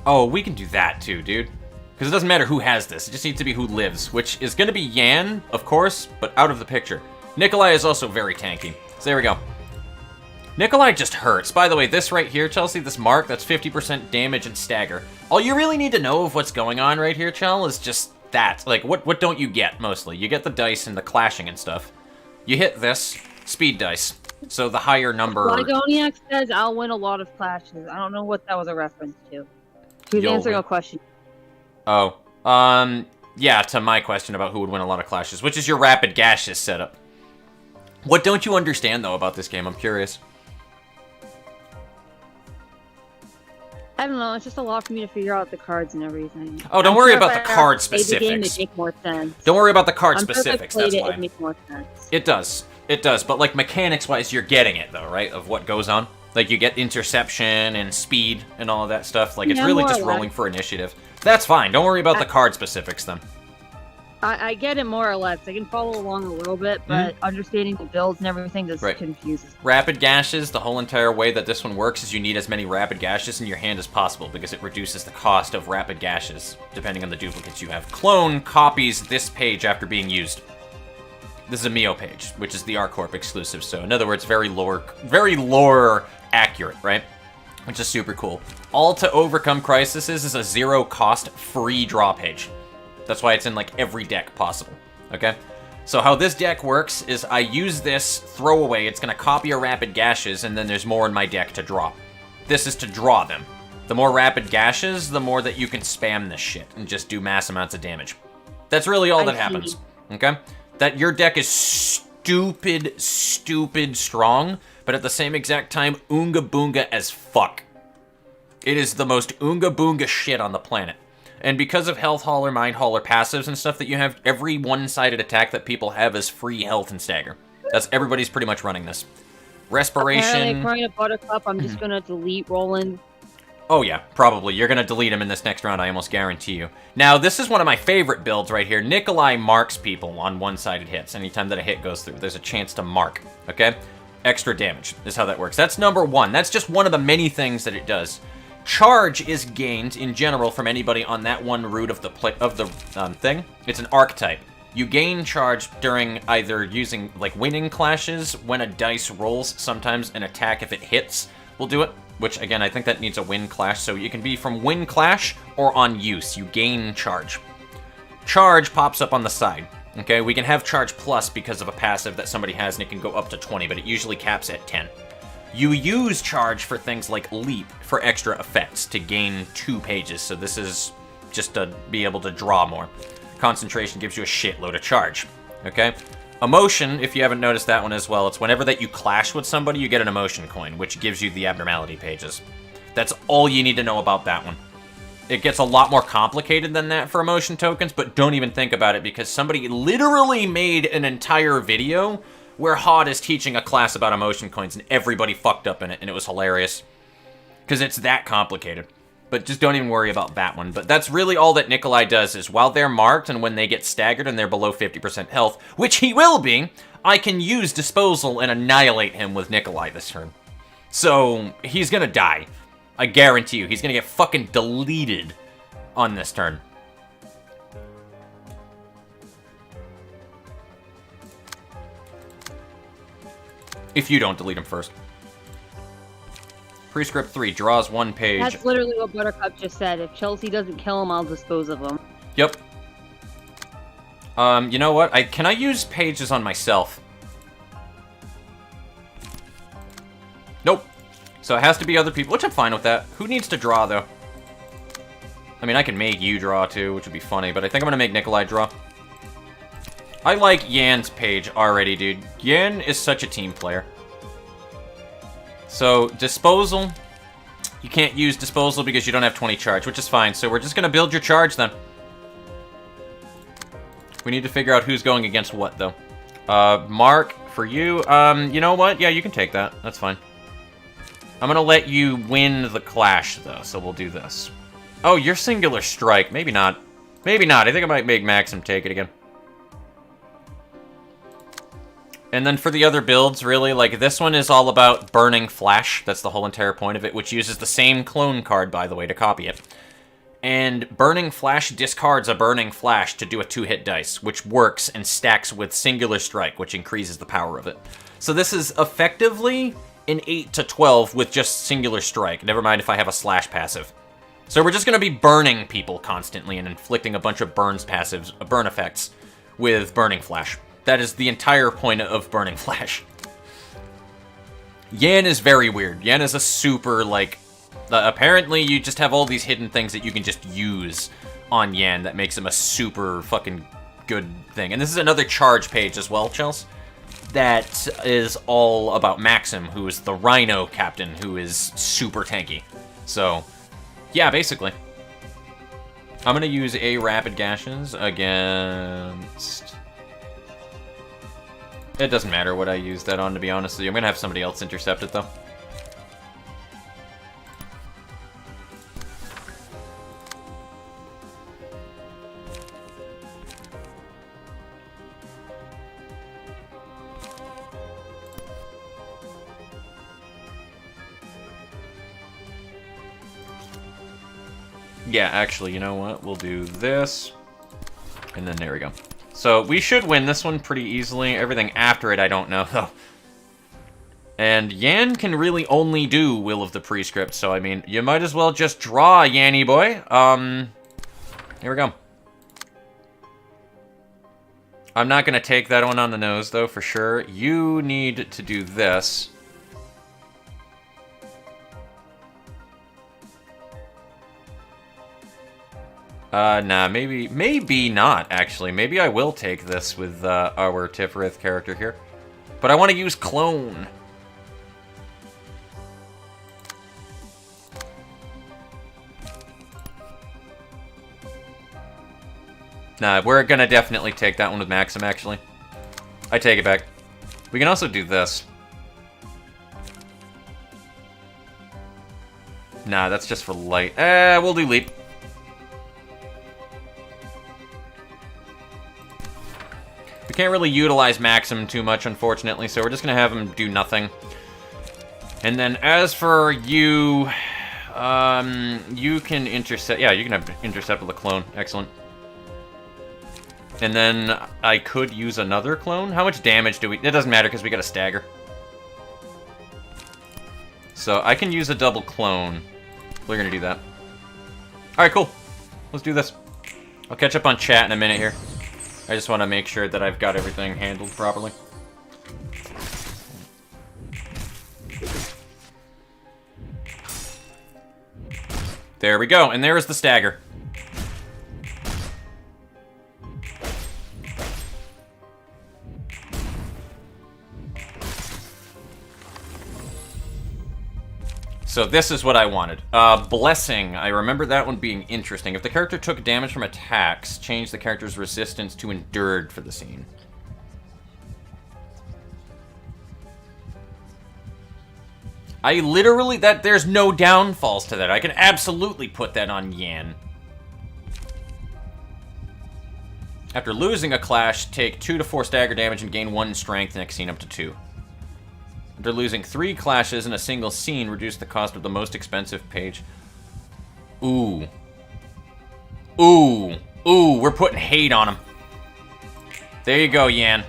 Oh, we can do that too, dude. Because it doesn't matter who has this, it just needs to be who lives, which is going to be Yan, of course, but out of the picture. Nikolai is also very tanky. So there we go. Nikolai just hurts. By the way, this right here, Chelsea, this mark, that's 50% damage and stagger. All you really need to know of what's going on right here, Chell, is just that. Like, what don't you get, mostly? You get the dice and the clashing and stuff. You hit this, speed dice. So the higher number... Lagoniac says I'll win a lot of clashes. I don't know what that was a reference to. Who's answering a question? Oh, yeah, to my question about who would win a lot of clashes, which is your rapid gaseous setup. What don't you understand, though, about this game? I'm curious. I don't know. It's just a lot for me to figure out the cards and everything. Oh, don't I'm worry sure about if the I card played the game, specifics. it'd make more sense. Don't worry about the card I'm specifics, sure if I that's played why. it'd make more sense. It does. It does, but like mechanics-wise, you're getting it though, right? Of what goes on. Like you get interception and speed and all of that stuff. Like it's Yeah, really more just or less. rolling for initiative. That's fine. Don't worry about the card specifics then. I get it more or less. I can follow along a little bit, but understanding the builds and everything just Right. confuses. Rapid gashes, the whole entire way that this one works is you need as many rapid gashes in your hand as possible because it reduces the cost of rapid gashes, depending on the duplicates you have. Clone copies this page after being used. This is a Mio page, which is the R-Corp exclusive, so in other words, very lore accurate, right? Which is super cool. All to Overcome Crises is a zero-cost free draw page. That's why it's in like every deck possible, okay? So how this deck works is I use this throwaway, it's gonna copy a rapid gashes, and then there's more in my deck to draw. This is to draw them. The more rapid gashes, the more that you can spam this shit and just do mass amounts of damage. That's really all that happens, okay? That your deck is stupid strong, but at the same exact time, oonga boonga as fuck. It is the most oonga boonga shit on the planet. And because of Health Hauler, Mind Hauler passives and stuff that you have, every one-sided attack that people have is free health and stagger. Everybody's pretty much running this. Respiration. Apparently, according to Buttercup, I'm just gonna delete Roland. Oh yeah, probably. You're gonna delete him in this next round, I almost guarantee you. Now, this is one of my favorite builds right here. Nikolai marks people on one-sided hits. Anytime that a hit goes through, there's a chance to mark, okay? Extra damage is how that works. That's number one. That's just one of the many things that it does. Charge is gained in general from anybody on that one route of the thing. It's an archetype. You gain charge during either using like winning clashes when a dice rolls. Sometimes an attack, if it hits, will do it. Which again, I think that needs a win clash. So you can be from win clash or on use. You gain charge. Charge pops up on the side. Okay, we can have charge plus because of a passive that somebody has, and it can go up to 20, but it usually caps at 10. You use charge for things like leap for extra effects to gain 2 pages, so this is just to be able to draw more. Concentration gives you a shitload of charge, okay? Emotion, if you haven't noticed that one as well, it's whenever that you clash with somebody, you get an emotion coin, which gives you the abnormality pages. That's all you need to know about that one. It gets a lot more complicated than that for emotion tokens, but don't even think about it because somebody literally made an entire video where Hod is teaching a class about emotion coins and everybody fucked up in it, and it was hilarious. Because it's that complicated. But just don't even worry about that one. But that's really all that Nikolai does, is while they're marked and when they get staggered and they're below 50% health, which he will be, I can use Disposal and annihilate him with Nikolai this turn. So, he's gonna die. I guarantee you, he's gonna get fucking deleted on this turn. If you don't delete him first. Prescript 3, draws 1 page. That's literally what Buttercup just said. If Chelsea doesn't kill him, I'll dispose of him. Yep. You know what? Can I use pages on myself? Nope. So it has to be other people, which I'm fine with that. Who needs to draw, though? I mean, I can make you draw, too, which would be funny, but I think I'm gonna make Nikolai draw. I like Yan's page already, dude. Yan is such a team player. So, Disposal. You can't use Disposal because you don't have 20 charge, which is fine. So we're just going to build your charge then. We need to figure out who's going against what, though. Mark, for you, you know what? Yeah, you can take that. That's fine. I'm going to let you win the clash, though, so we'll do this. Oh, you're Singular Strike. Maybe not. Maybe not. I think I might make Maxim take it again. And then for the other builds, really, like, this one is all about Burning Flash. That's the whole entire point of it, which uses the same clone card, by the way, to copy it. And Burning Flash discards a Burning Flash to do a 2-hit dice, which works and stacks with Singular Strike, which increases the power of it. So this is effectively an 8 to 12 with just Singular Strike. Never mind if I have a slash passive. So we're just going to be burning people constantly and inflicting a bunch of burn effects with Burning Flash. That is the entire point of Burning Flash. Yan is very weird. Yan is a super, like... apparently, you just have all these hidden things that you can just use on Yan that makes him a super fucking good thing. And this is another charge page as well, Chels. That is all about Maxim, who is the Rhino captain, who is super tanky. So, Yeah, basically. I'm gonna use a Rapid Gashes against... It doesn't matter what I use that on, to be honest with you. I'm gonna have somebody else intercept it, though. Yeah, actually, you know what? We'll do this. And then there we go. So we should win this one pretty easily. Everything after it, I don't know, though. And Yan can really only do Will of the Prescript, so I mean, you might as well just draw, Yanny boy. Here we go. I'm not going to take that one on the nose, though, for sure. You need to do this. Nah, maybe not, actually. Maybe I will take this with, our TIPHHHH character here. But I want to use Clone. Nah, we're gonna definitely take that one with Maxim, actually. I take it back. We can also do this. Nah, that's just for light. We'll do Leap. We can't really utilize Maxim too much, unfortunately, so we're just going to have him do nothing. And then as for you, you can intercept. Yeah, you can have intercept with a clone. Excellent. And then I could use another clone. How much damage do we... It doesn't matter because we got a stagger. So I can use a double clone. We're going to do that. Alright, cool. Let's do this. I'll catch up on chat in a minute here. I just want to make sure that I've got everything handled properly. There we go, and there is the stagger. So this is what I wanted. Blessing. I remember that one being interesting. If the character took damage from attacks, change the character's resistance to endured for the scene. I literally... There's no downfalls to that. I can absolutely put that on Yan. After losing a clash, take 2 to 4 stagger damage and gain 1 strength next scene up to 2. After losing 3 clashes in a single scene, reduce the cost of the most expensive page. Ooh. Ooh. Ooh, we're putting hate on him. There you go, Yan.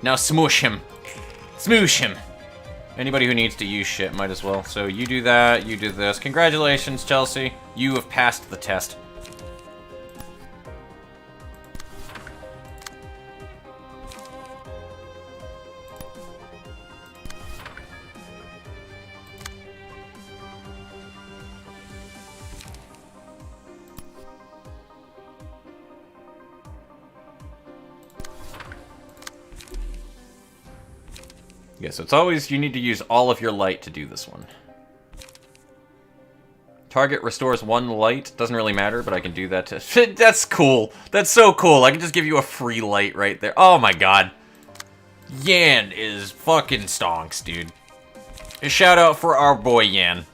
Now smoosh him. Smoosh him. Anybody who needs to use shit might as well. So you do that, you do this. Congratulations, Chelsea. You have passed the test. Yeah, so it's always, you need to use all of your light to do this one. Target restores 1 light. Doesn't really matter, but I can do that to... That's cool. That's so cool. I can just give you a free light right there. Oh my god. Yan is fucking stonks, dude. A shout out for our boy Yan.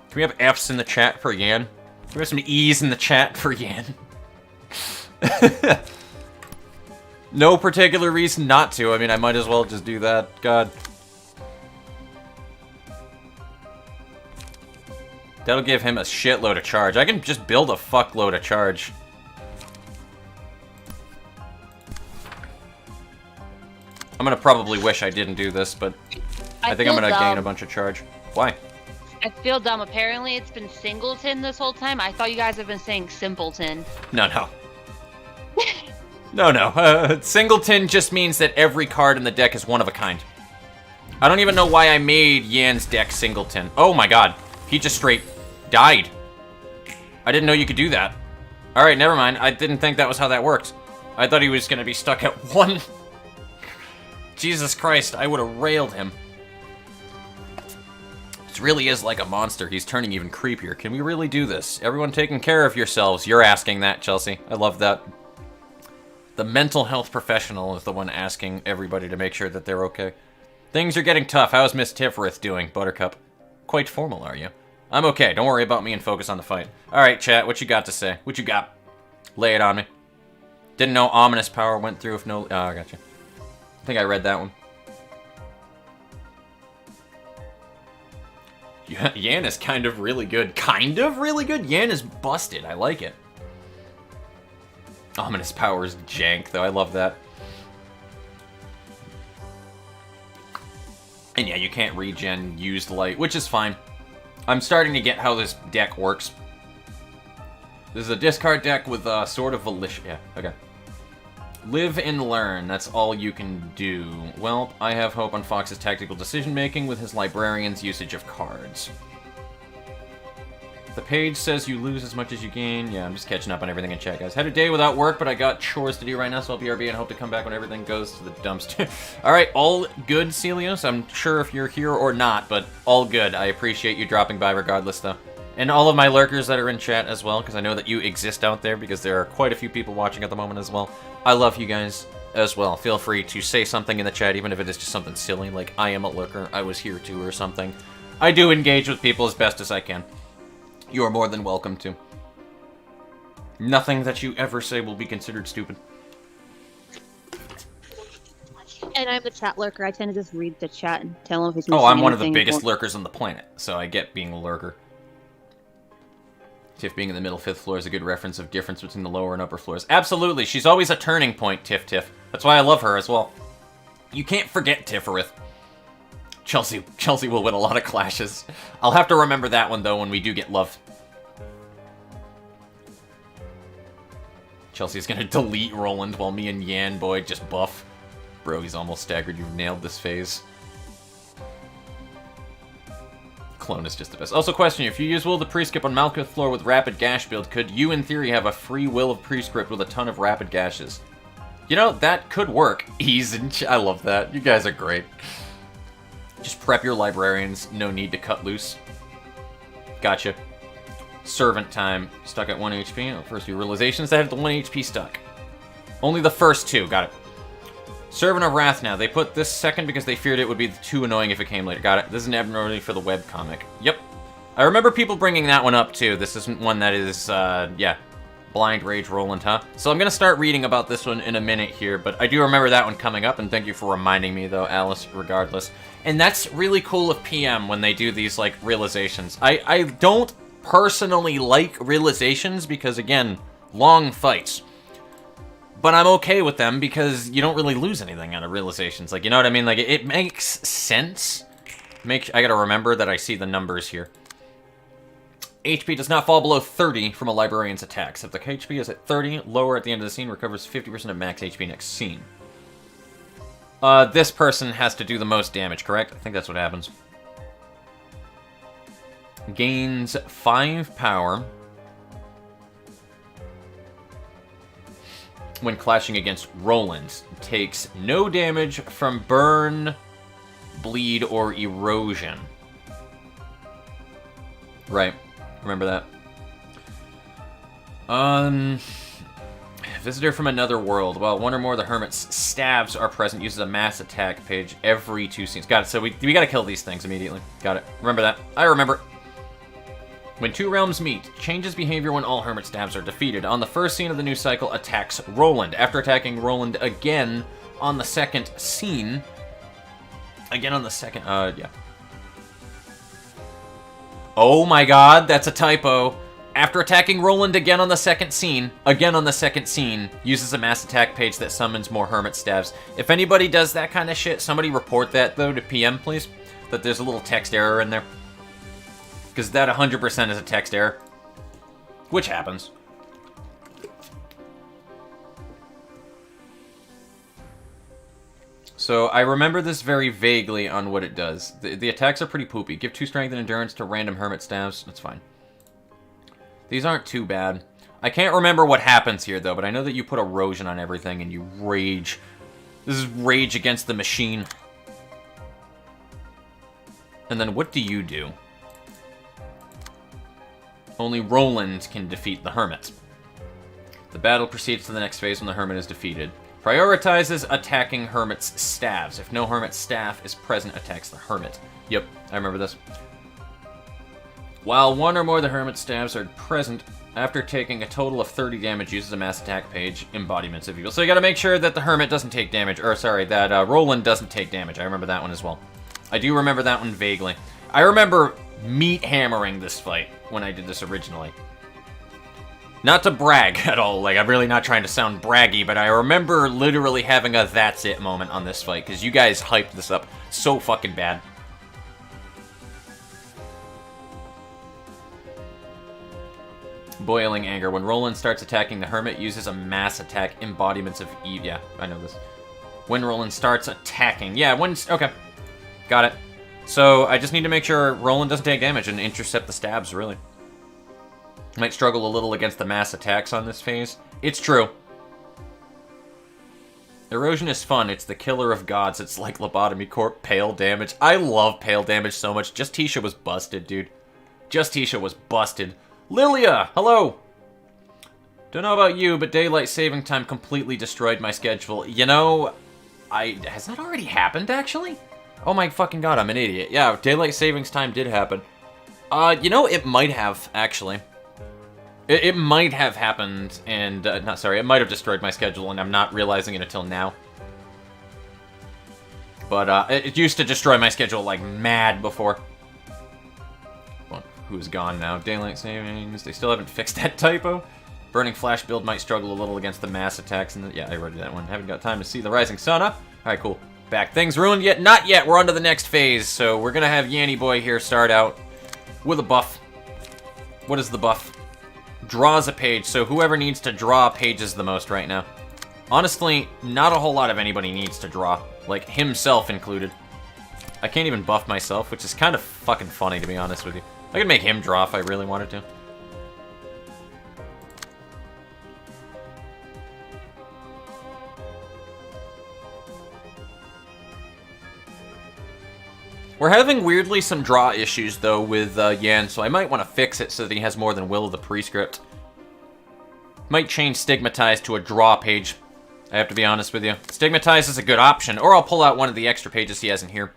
Can we have F's in the chat for Yan? Can we have some E's in the chat for Yan? No particular reason not to. I mean, I might as well just do that. God. That'll give him a shitload of charge. I can just build a fuckload of charge. I'm gonna probably wish I didn't do this, but I think I'm gonna gain a bunch of charge. Why? I feel dumb. Apparently it's been singleton this whole time. I thought you guys have been saying simpleton. No, no. No. Singleton just means that every card in the deck is one of a kind. I don't even know why I made Yan's deck singleton. Oh my god. He just straight died. I didn't know you could do that. Alright, never mind. I didn't think that was how that worked. I thought he was gonna be stuck at 1. Jesus Christ, I would have railed him. It really is like a monster. He's turning even creepier. Can we really do this? Everyone taking care of yourselves. You're asking that, Chelsea. I love that. The mental health professional is the one asking everybody to make sure that they're okay. Things are getting tough. How's Miss Tiffrith doing, Buttercup? Quite formal, are you? I'm okay. Don't worry about me and focus on the fight. Alright, chat. What you got to say? What you got? Lay it on me. Didn't know ominous power went through if no... Oh, I gotcha. I think I read that one. Yan is kind of really good. Kind of really good? Yan is busted. I like it. Ominous powers jank, though. I love that. And yeah, you can't regen used light, which is fine. I'm starting to get how this deck works. This is a discard deck with a sort of volition. Yeah, okay. Live and learn. That's all you can do. Well, I have hope on Fox's tactical decision-making with his librarian's usage of cards. The page says you lose as much as you gain. Yeah, I'm just catching up on everything in chat, guys. Had a day without work, but I got chores to do right now, so I'll BRB and hope to come back when everything goes to the dumpster. Alright, all good, Celios. I'm sure if you're here or not, but all good. I appreciate you dropping by regardless, though. And all of my lurkers that are in chat as well, because I know that you exist out there, because there are quite a few people watching at the moment as well. I love you guys as well. Feel free to say something in the chat, even if it is just something silly, like, I am a lurker, I was here too, or something. I do engage with people as best as I can. You are more than welcome to. Nothing that you ever say will be considered stupid. And I'm the chat lurker. I tend to just read the chat and tell him if he's Oh, I'm one of the biggest lurkers on the planet, so I get being a lurker. Tiff being in the middle 5th floor is a good reference of difference between the lower and upper floors. Absolutely, she's always a turning point, Tiff. That's why I love her as well. You can't forget Tifferith. Chelsea will win a lot of clashes. I'll have to remember that one, though, when we do get love. Chelsea's gonna delete Roland while me and Yan Boy just buff. Bro, he's almost staggered. You've nailed this phase. Clone is just the best. Also, question, if you use Will of the Prescript on Malkuth floor with Rapid Gash build, could you, in theory, have a free Will of Prescript with a ton of Rapid Gashes? You know, that could work. I love that. You guys are great. Just prep your librarians. No need to cut loose. Gotcha. Servant time. Stuck at 1 HP. First few realizations that have the 1 HP stuck. Only the first 2. Got it. Servant of Wrath now. They put this second because they feared it would be too annoying if it came later. Got it. This is an abnormality for the webcomic. Yep. I remember people bringing that one up, too. This isn't one that is, yeah. Blind Rage Roland, huh? So I'm going to start reading about this one in a minute here, but I do remember that one coming up, and thank you for reminding me, though, Alice, regardless. And that's really cool of PM when they do these, like, realizations. I don't personally like realizations because, again, long fights. But I'm okay with them because you don't really lose anything out of realizations. Like, you know what I mean? Like, it makes sense. I gotta remember that I see the numbers here. HP does not fall below 30 from a librarian's attacks. If the HP is at 30, lower at the end of the scene, recovers 50% of max HP next scene. This person has to do the most damage, correct? I think that's what happens. Gains 5 power when clashing against Roland. Takes no damage from burn, bleed, or erosion. Right. Remember that. Visitor from another world. Well, one or more of the Hermit's stabs are present. Uses a mass attack page every 2 scenes. Got it. So we gotta kill these things immediately. Got it. Remember that. I remember. When 2 realms meet, changes behavior when all Hermit stabs are defeated. On the first scene of the new cycle, attacks Roland. After attacking Roland again on the second scene... Again on the second... yeah. Oh my god, that's a typo. After attacking Roland again on the second scene, uses a mass attack page that summons more Hermit stabs. If anybody does that kind of shit, somebody report that, though, to PM, please. That there's a little text error in there. Because that 100% is a text error. Which happens. So, I remember this very vaguely on what it does. The attacks are pretty poopy. Give 2 strength and endurance to random Hermit stabs. That's fine. These aren't too bad. I can't remember what happens here, though, but I know that you put erosion on everything and you rage. This is rage against the machine. And then what do you do? Only Roland can defeat the Hermit. The battle proceeds to the next phase when the Hermit is defeated. Prioritizes attacking Hermit's staves. If no Hermit's staff is present, attacks the Hermit. Yep, I remember this. While one or more of the Hermit's staves are present, after taking a total of 30 damage, uses a mass attack page, Embodiments of Evil. So you gotta make sure that the Hermit doesn't take damage, or sorry, that Roland doesn't take damage. I remember that one as well. I do remember that one vaguely. I remember meat hammering this fight when I did this originally. Not to brag at all, like, I'm really not trying to sound braggy, but I remember literally having a that's it moment on this fight, because you guys hyped this up so fucking bad. Boiling Anger. When Roland starts attacking the Hermit, uses a mass attack, Embodiments of Evil. Yeah, I know this. When Roland starts attacking. Yeah, okay. Got it. So, I just need to make sure Roland doesn't take damage and intercept the stabs, really. Might struggle a little against the mass attacks on this phase. It's true. Erosion is fun. It's the killer of gods. It's like Lobotomy Corp. Pale damage. I love pale damage so much. Justicia was busted, dude. Justicia was busted. Lilia, hello! Don't know about you, but daylight saving time completely destroyed my schedule. You know, has that already happened, actually? Oh my fucking god, I'm an idiot. Yeah, daylight savings time did happen. You know, it might have, actually. It might have happened, and, it might have destroyed my schedule, and I'm not realizing it until now. But, it used to destroy my schedule like mad before. Well, who's gone now? Daylight savings, they still haven't fixed that typo. Burning Flash build might struggle a little against the mass attacks, and yeah, I already did that one. Haven't got time to see the Rising Sun up. Alright, cool. Back. Things ruined yet? Not yet, we're on to the next phase, so we're gonna have Yanny Boy here start out with a buff. What is the buff? Draws a page, so whoever needs to draw pages the most right now. Honestly, not a whole lot of anybody needs to draw, like himself included. I can't even buff myself, which is kind of fucking funny, to be honest with you. I could make him draw if I really wanted to. We're having, weirdly, some draw issues, though, with Yan, so I might want to fix it so that he has more than Will of the Prescript. Might change Stigmatize to a draw page, I have to be honest with you. Stigmatize is a good option, or I'll pull out one of the extra pages he has in here.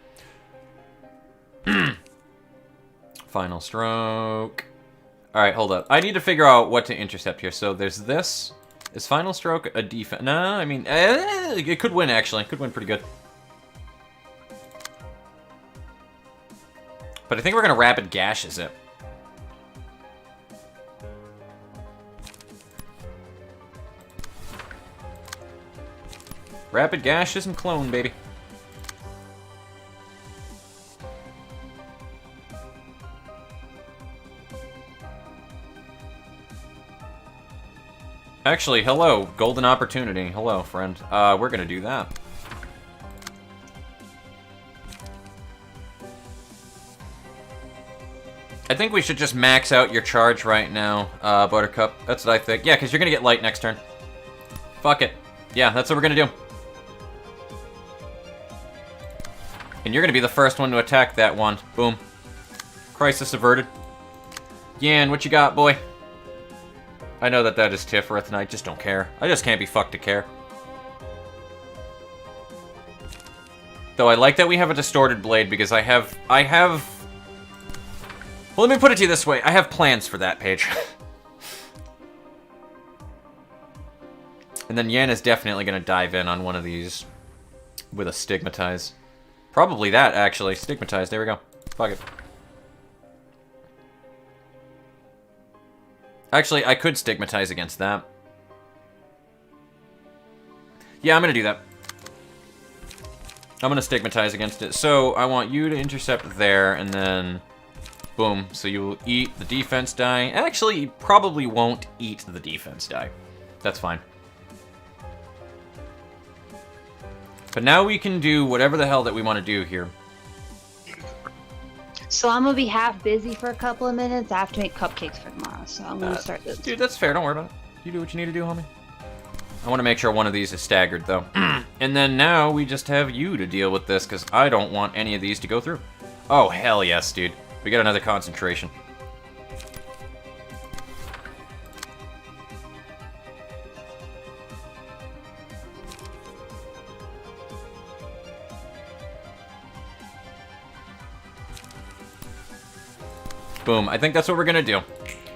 Final Stroke. Alright, hold up. I need to figure out what to intercept here. So there's this. Is Final Stroke a defense? No, I mean, it could win, actually. It could win pretty good. But I think we're going to Rapid Gash, is it? Rapid Gash isn't clone, baby. Actually, hello, Golden Opportunity. Hello, friend. We're going to do that. I think we should just max out your charge right now, Buttercup. That's what I think. Yeah, because you're going to get light next turn. Fuck it. Yeah, that's what we're going to do. And you're going to be the first one to attack that one. Boom. Crisis averted. Yan, what you got, boy? I know that is Tiph, and I just don't care. I just can't be fucked to care. Though I like that we have a distorted blade because I have... Well, let me put it to you this way. I have plans for that page. And then Yan is definitely going to dive in on one of these with a Stigmatize. Probably that, actually. Stigmatize. There we go. Fuck it. Actually, I could Stigmatize against that. Yeah, I'm going to do that. I'm going to Stigmatize against it. So, I want you to intercept there, and then... Boom. So you will eat the defense die. Actually, you probably won't eat the defense die. That's fine. But now we can do whatever the hell that we want to do here. So I'm gonna be half busy for a couple of minutes. I have to make cupcakes for tomorrow, so I'm gonna start this. Dude, that's fair. Don't worry about it. You do what you need to do, homie. I want to make sure one of these is staggered, though. And then now we just have you to deal with this, because I don't want any of these to go through. Oh, hell yes, dude. We got another concentration. Boom. I think that's what we're gonna do.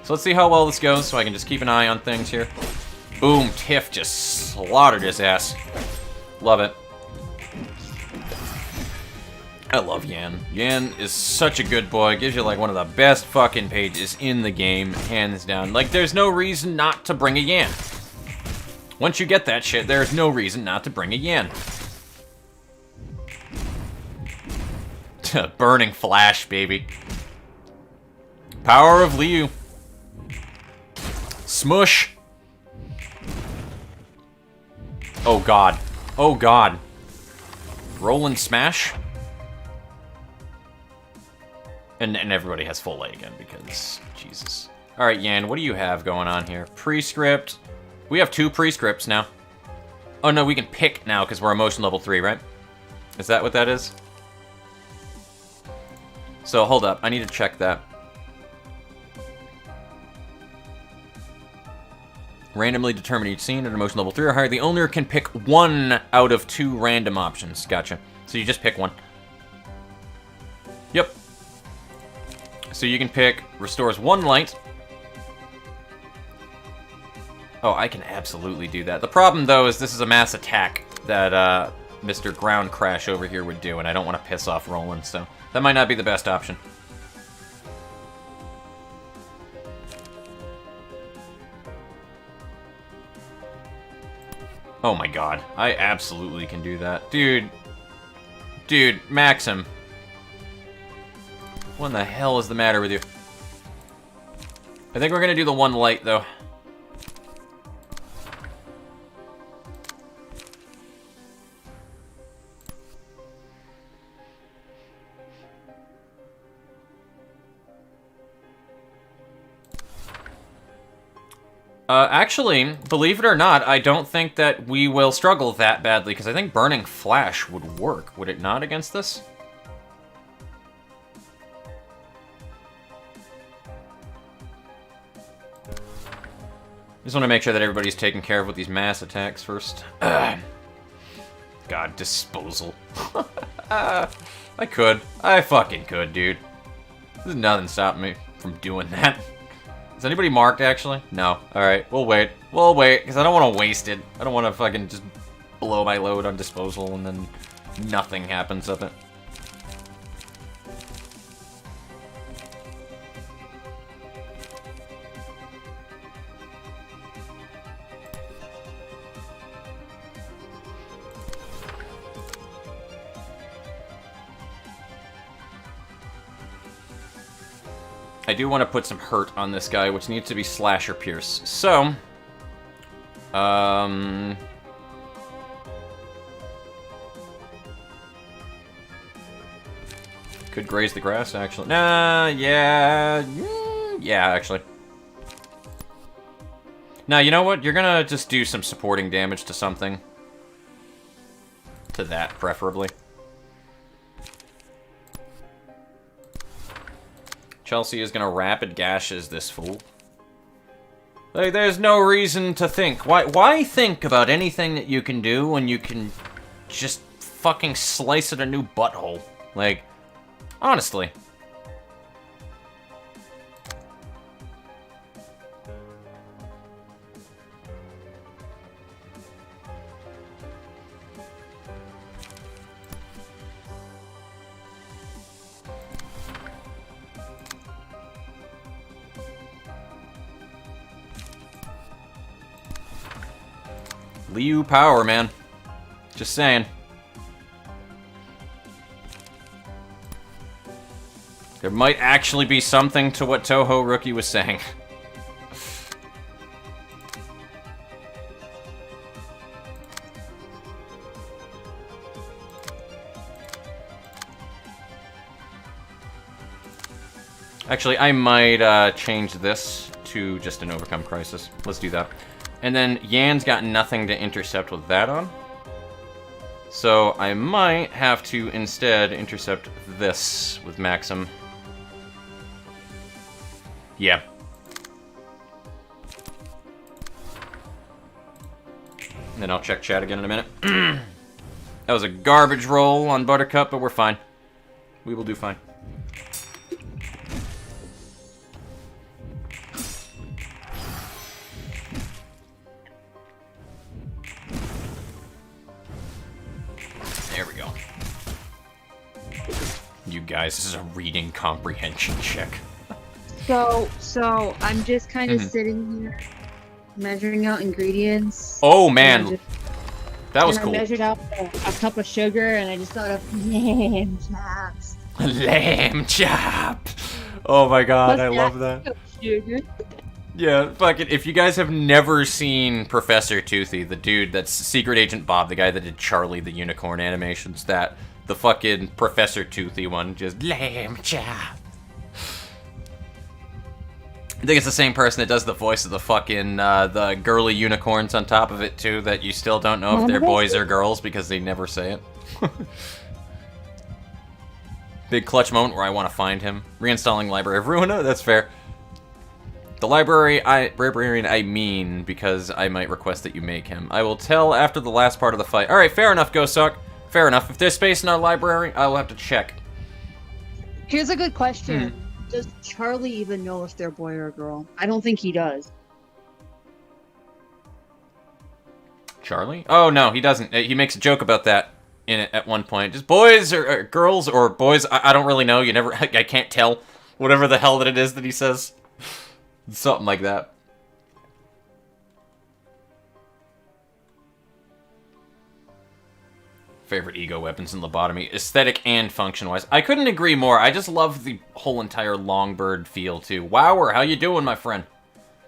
So let's see how well this goes, so I can just keep an eye on things here. Boom. Tiph just slaughtered his ass. Love it. I love Yan. Yan is such a good boy. Gives you, like, one of the best fucking pages in the game, hands down. Like, there's no reason not to bring a Yan. Once you get that shit, there's no reason not to bring a Yan. Burning Flash, baby. Power of Liu. Smush. Oh, God. Oh, God. Roll and smash. And everybody has full light again because, Jesus. All right, Yan, what do you have going on here? Prescript. We have 2 prescripts now. Oh, no, we can pick now because we're emotion level 3, right? Is that what that is? So, hold up. I need to check that. Randomly determine each scene at emotion level 3 or higher. The owner can pick 1 out of 2 random options. Gotcha. So you just pick 1. Yep. So you can pick restores 1 light. Oh, I can absolutely do that. The problem, though, is this is a mass attack that Mr. Ground Crash over here would do, and I don't want to piss off Roland, so that might not be the best option. Oh my god. I absolutely can do that. Dude. Dude, Maxim. What in the hell is the matter with you? I think we're gonna do the 1 light, though. Actually, believe it or not, I don't think that we will struggle that badly, because I think Burning Flash would work, would it not, against this? Just want to make sure that everybody's taken care of with these mass attacks first. God, disposal. I could. I fucking could, dude. There's nothing stopping me from doing that. Is anybody marked, actually? No. Alright, we'll wait. We'll wait, because I don't want to waste it. I don't want to fucking just blow my load on disposal and then nothing happens of it. I do want to put some hurt on this guy, which needs to be slash or pierce. So, could graze the grass, actually. Nah, yeah, yeah, actually. Now, you know what? You're gonna just do some supporting damage to something. To that, preferably. Chelsea is gonna rapid gashes this fool. Like, there's no reason to think. Why think about anything that you can do when you can just fucking slice at a new butthole? Like, honestly. Liu power, man. Just saying. There might actually be something to what Toho Rookie was saying. Actually, I might change this to just an Overcome Crisis. Let's do that. And then Yan's got nothing to intercept with that on. So I might have to instead intercept this with Maxim. Yeah. And then I'll check chat again in a minute. That was a garbage roll on Buttercup, but we're fine. We will do fine. You guys, this is a reading comprehension check. So I'm just kind of sitting here measuring out ingredients. Oh man, that was and cool. I measured out a cup of sugar, and I just thought of lamb chops. Lamb chop. Oh my god, Plus I that love that. cup of sugar. Yeah, fuck it. If you guys have never seen Professor Toothy, the dude that's Secret Agent Bob, the guy that did Charlie the Unicorn animations, the fucking Professor Toothy one, just lamb chop. I think it's the same person that does the voice of the fucking, the girly unicorns on top of it, too, that you still don't know if they're boys or girls because they never say it. Big clutch moment where I want to find him. Reinstalling Library of Ruina, that's fair. The librarian I mean, because I might request that you make him. I will tell after the last part of the fight. Alright, fair enough, Ghost Suck. Fair enough. If there's space in our library, I will have to check. Here's a good question. Does Charlie even know if they're boy or girl? I don't think he does. Charlie? Oh, no, he doesn't. He makes a joke about that in it at one point. Just boys or girls or boys, I don't really know. I can't tell. Whatever the hell that it is that he says. Something like that. Favorite ego weapons in lobotomy, aesthetic and function-wise. I couldn't agree more. I just love the whole entire Longbird feel, too. Wower, how you doing, my friend?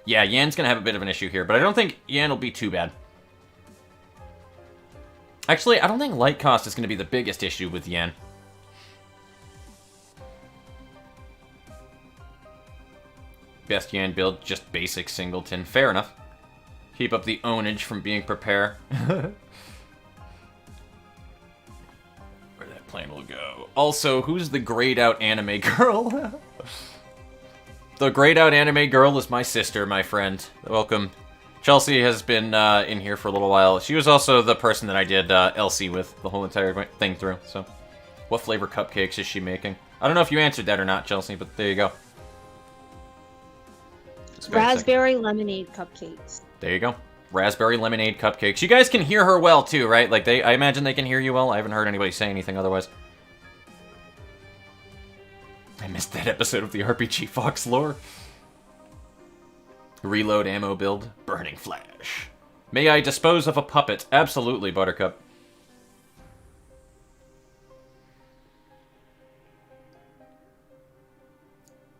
Yeah, Yan's gonna have a bit of an issue here, but I don't think Yan will be too bad. Actually, I don't think light cost is gonna be the biggest issue with Yan. Best Yan build, just basic singleton. Fair enough. Keep up the ownage from being prepare. Plan will go. Also, who's the grayed out anime girl? The grayed out anime girl is my sister, my friend. Welcome. Chelsea has been in here for a little while. She was also the person that I did LC with the whole entire thing through. So, what flavor cupcakes is she making? I don't know if you answered that or not, Chelsea, but there you go. Raspberry lemonade cupcakes. There you go. Raspberry lemonade cupcakes. You guys can hear her well, too, right? Like, I imagine they can hear you well. I haven't heard anybody say anything otherwise. I missed that episode of the RPG Fox lore. Reload ammo build. Burning flash. May I dispose of a puppet? Absolutely, Buttercup.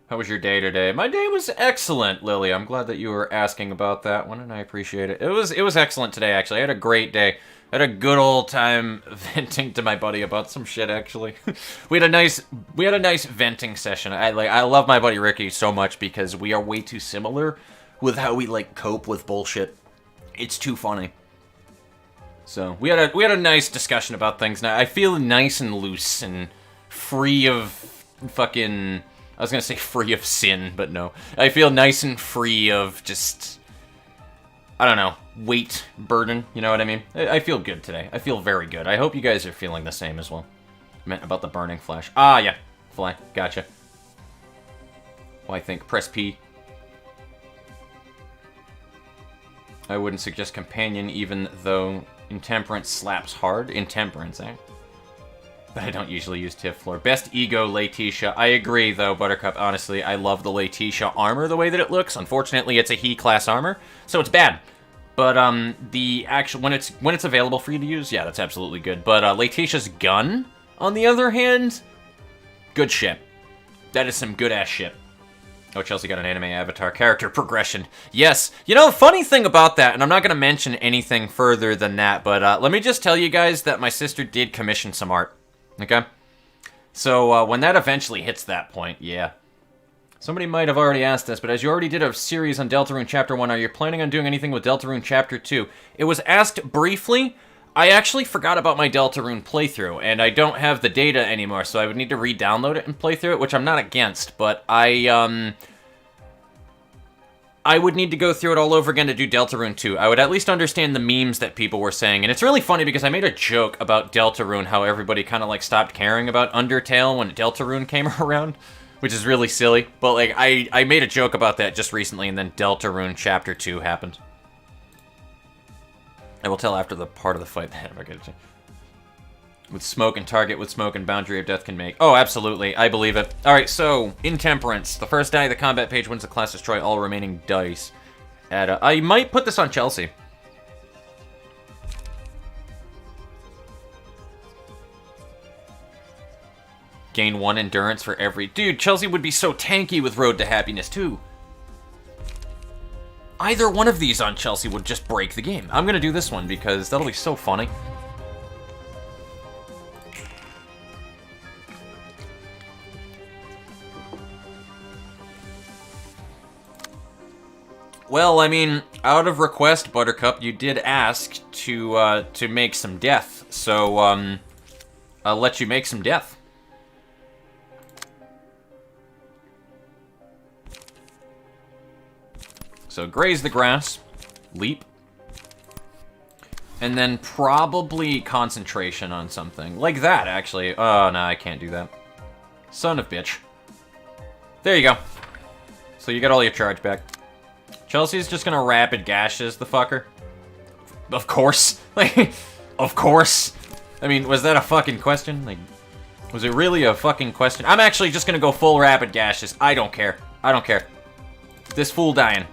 How was your day today? My day was excellent, Lily. I'm glad that you were asking about that one, and I appreciate it. It was excellent today, actually. I had a great day. I had a good old time venting to my buddy about some shit, actually. we had a nice venting session. I love my buddy Ricky so much because we are way too similar with how we cope with bullshit. It's too funny. So we had a nice discussion about things. Now I feel nice and loose and free of fucking. I was gonna say free of sin, but no. I feel nice and free of just, I don't know, weight, burden, you know what I mean? I feel good today. I feel very good. I hope you guys are feeling the same as well. I meant about the burning flash. Ah, yeah. Fly. Gotcha. Well, I think press P. I wouldn't suggest companion, even though intemperance slaps hard. Intemperance, eh? But I don't usually use Tiph floor. Best ego, Letitia. I agree, though, Buttercup. Honestly, I love the Letitia armor, the way that it looks. Unfortunately, it's a he-class armor, so it's bad. But the actual when it's available for you to use, yeah, that's absolutely good. But Letitia's gun, on the other hand, good shit. That is some good-ass shit. Oh, Chelsea got an anime avatar. Character progression. Yes. You know, funny thing about that, and I'm not going to mention anything further than that, but let me just tell you guys that my sister did commission some art. Okay? So, when that eventually hits that point, yeah. Somebody might have already asked this, but as you already did a series on Deltarune Chapter 1, are you planning on doing anything with Deltarune Chapter 2? It was asked briefly. I actually forgot about my Deltarune playthrough, and I don't have the data anymore, so I would need to re-download it and play through it, which I'm not against, but I would need to go through it all over again to do Deltarune 2. I would at least understand the memes that people were saying, and it's really funny because I made a joke about Deltarune, how everybody kind of, stopped caring about Undertale when Deltarune came around, which is really silly, but, I made a joke about that just recently, and then Deltarune Chapter 2 happened. I will tell after the part of the fight that I get it. With smoke and target with smoke and boundary of death can make. Oh, absolutely. I believe it. Alright, so, Intemperance. The first die of the combat page wins the class, destroy all remaining dice. I might put this on Chelsea. Gain 1 endurance for every... Dude, Chelsea would be so tanky with Road to Happiness, too. Either one of these on Chelsea would just break the game. I'm gonna do this one because that'll be so funny. Well, I mean, out of request, Buttercup, you did ask to make some death, so, I'll let you make some death. So, graze the grass, leap, and then probably concentration on something. Like that, actually. Oh, no, I can't do that. Son of bitch. There you go. So you got all your charge back. Chelsea's just gonna rapid gashes the fucker. Of course. Like, of course. I mean, was that a fucking question? Like, was it really a fucking question? I'm actually just gonna go full rapid gashes. I don't care. I don't care. This fool dying.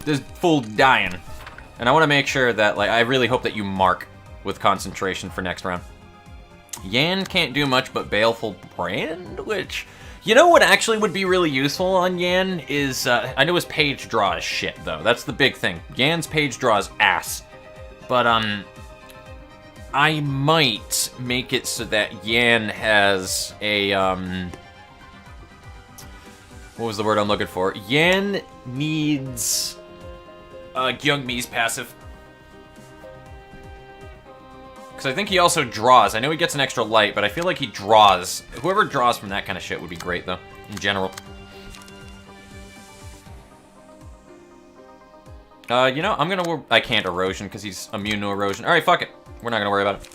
This fool dying. And I want to make sure that, like, I really hope that you mark with concentration for next round. Yan can't do much but Baleful Brand, which... You know what actually would be really useful on Yan is, I know his page draw is shit, though. That's the big thing. Yan's page draw is ass. But, I might make it so that Yan has a, what was the word I'm looking for? Yan needs, Gyungmi's passive. Because I think he also draws. I know he gets an extra light, but I feel like he draws. Whoever draws from that kind of shit would be great, though, in general. You know, I'm gonna... I can't erosion, because he's immune to erosion. Alright, fuck it. We're not gonna worry about it.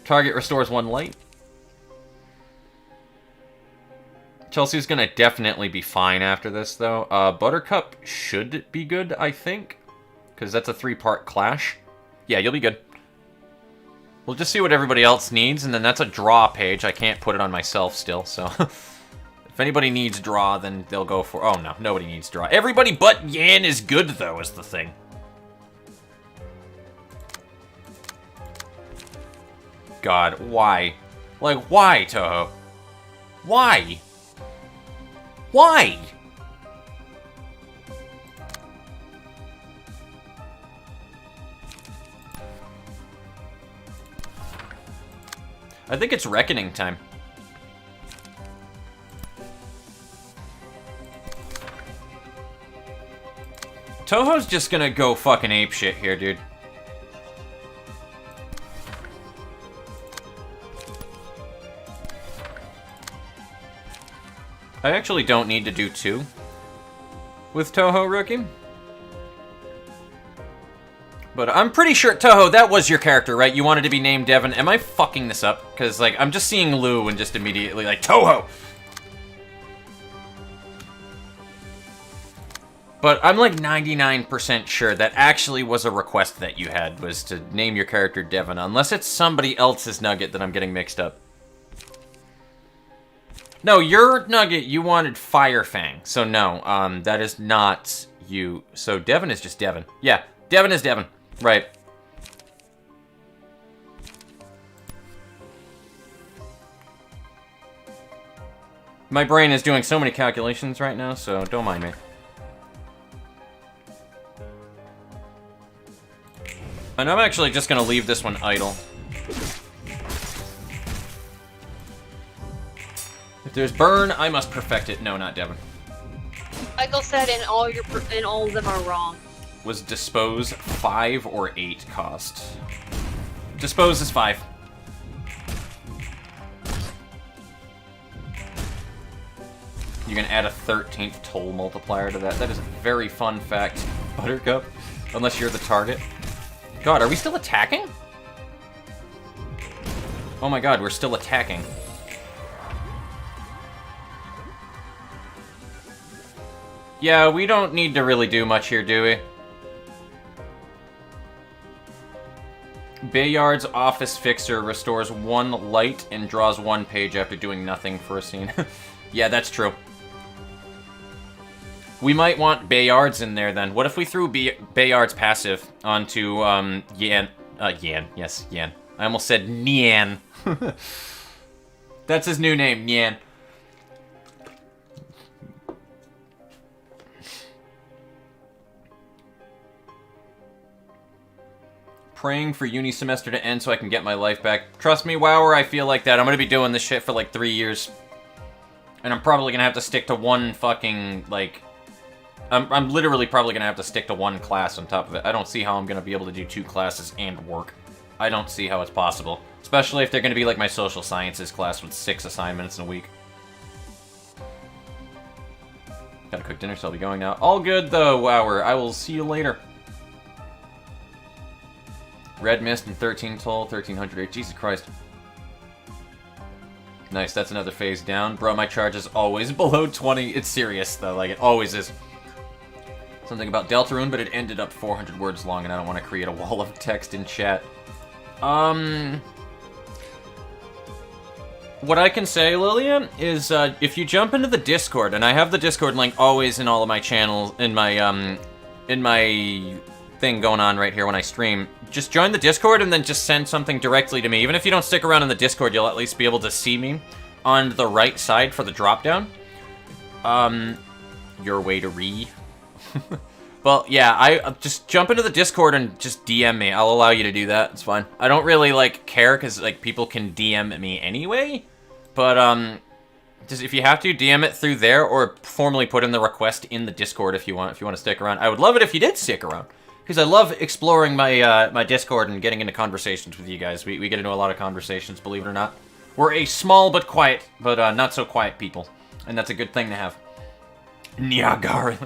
Target restores 1 light. Chelsea's gonna definitely be fine after this, though. Buttercup should be good, I think. Because that's a 3-part clash. Yeah, you'll be good. We'll just see what everybody else needs, and then that's a draw page. I can't put it on myself still, so... If anybody needs draw, then they'll go for... Oh, no. Nobody needs draw. Everybody but Yan is good, though, is the thing. God, why? Like, why, Toho? Why? Why? I think it's reckoning time. Toho's just gonna go fucking apeshit here, dude. I actually don't need to do 2 with Toho, rookie. But I'm pretty sure, Toho, that was your character, right? You wanted to be named Devin. Am I fucking this up? Because, like, I'm just seeing Lou and just immediately, like, Toho! But I'm, like, 99% sure that actually was a request that you had, was to name your character Devin. Unless it's somebody else's nugget that I'm getting mixed up. No, your nugget, you wanted Firefang. So, no, that is not you. So, Devin is just Devin. Yeah, Devin is Devin. Right. My brain is doing so many calculations right now, so don't mind me. And I'm actually just gonna leave this one idle. If there's burn, I must perfect it. No, not Devin. Michael said, and all of them are wrong. Was dispose 5 or 8 cost? Dispose is 5. You can add a 13th toll multiplier to that. That is a very fun fact, Buttercup. Unless you're the target. God, are we still attacking? Oh my god, we're still attacking. Yeah, we don't need to really do much here, do we? Bayard's office fixer restores 1 light and draws 1 page after doing nothing for a scene. Yeah, that's true. We might want Bayard's in there then. What if we threw Bayard's passive onto Yan? Yes, Yan. I almost said Nian. That's his new name, Nian. Praying for uni semester to end so I can get my life back. Trust me, Wower, I feel like that. I'm gonna be doing this shit for like 3 years. And I'm probably gonna have to stick to one fucking, like... I'm literally probably gonna have to stick to 1 class on top of it. I don't see how I'm gonna be able to do 2 classes and work. I don't see how it's possible. Especially if they're gonna be like my social sciences class with 6 assignments in a week. Gotta cook dinner, so I'll be going now. All good though, Wower. I will see you later. Red Mist and 13 Toll, 1308. Jesus Christ. Nice, that's another phase down. Bro, my charge is always below 20. It's serious, though. Like, it always is. Something about Deltarune, but it ended up 400 words long, and I don't want to create a wall of text in chat. What I can say, Lillian, is if you jump into the Discord, and I have the Discord link always in all of my channels, in my thing going on right here when I stream, just join the Discord and then just send something directly to me. Even if you don't stick around in the Discord, you'll at least be able to see me on the right side for the drop-down. Your way to re. Well, yeah, I just jump into the Discord and just DM me. I'll allow you to do that. It's fine. I don't really, like, care, because, like, people can DM me anyway. But, just if you have to, DM it through there, or formally put in the request in the Discord if you want to stick around. I would love it if you did stick around. Because I love exploring my my Discord and getting into conversations with you guys. We get into a lot of conversations, believe it or not. We're a small but quiet, but not so quiet people. And that's a good thing to have. Niagara.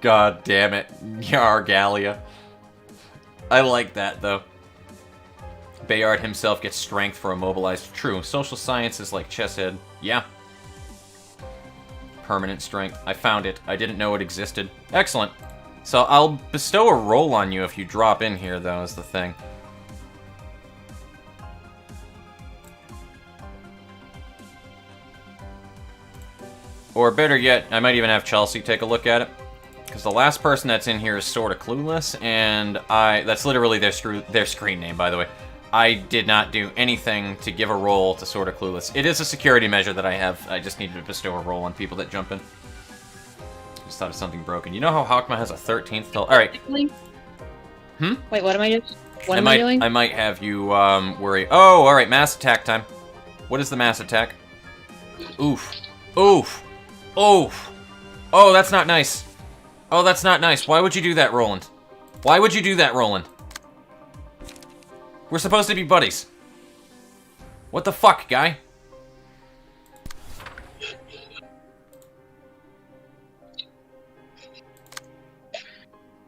God damn it. Nyargalia. I like that, though. Bayard himself gets strength for immobilized. True. Social science is like chesshead. Yeah. Permanent strength. I found it. I didn't know it existed. Excellent. So I'll bestow a roll on you if you drop in here, though, is the thing. Or better yet, I might even have Chelsea take a look at it. Because the last person that's in here is sort of clueless, and that's literally their screen name, by the way. I did not do anything to give a roll to sort of clueless. It is a security measure that I have. I just need to bestow a roll on people that jump in. Just thought of something broken. You know how Hawkma has a 13th toll? Alright. Hmm? Wait, what am I doing? What am I doing? I might have you worry. Oh, alright, mass attack time. What is the mass attack? Oof. Oof. Oof. Oh, that's not nice. Oh, that's not nice. Why would you do that, Roland? Why would you do that, Roland? We're supposed to be buddies. What the fuck, guy?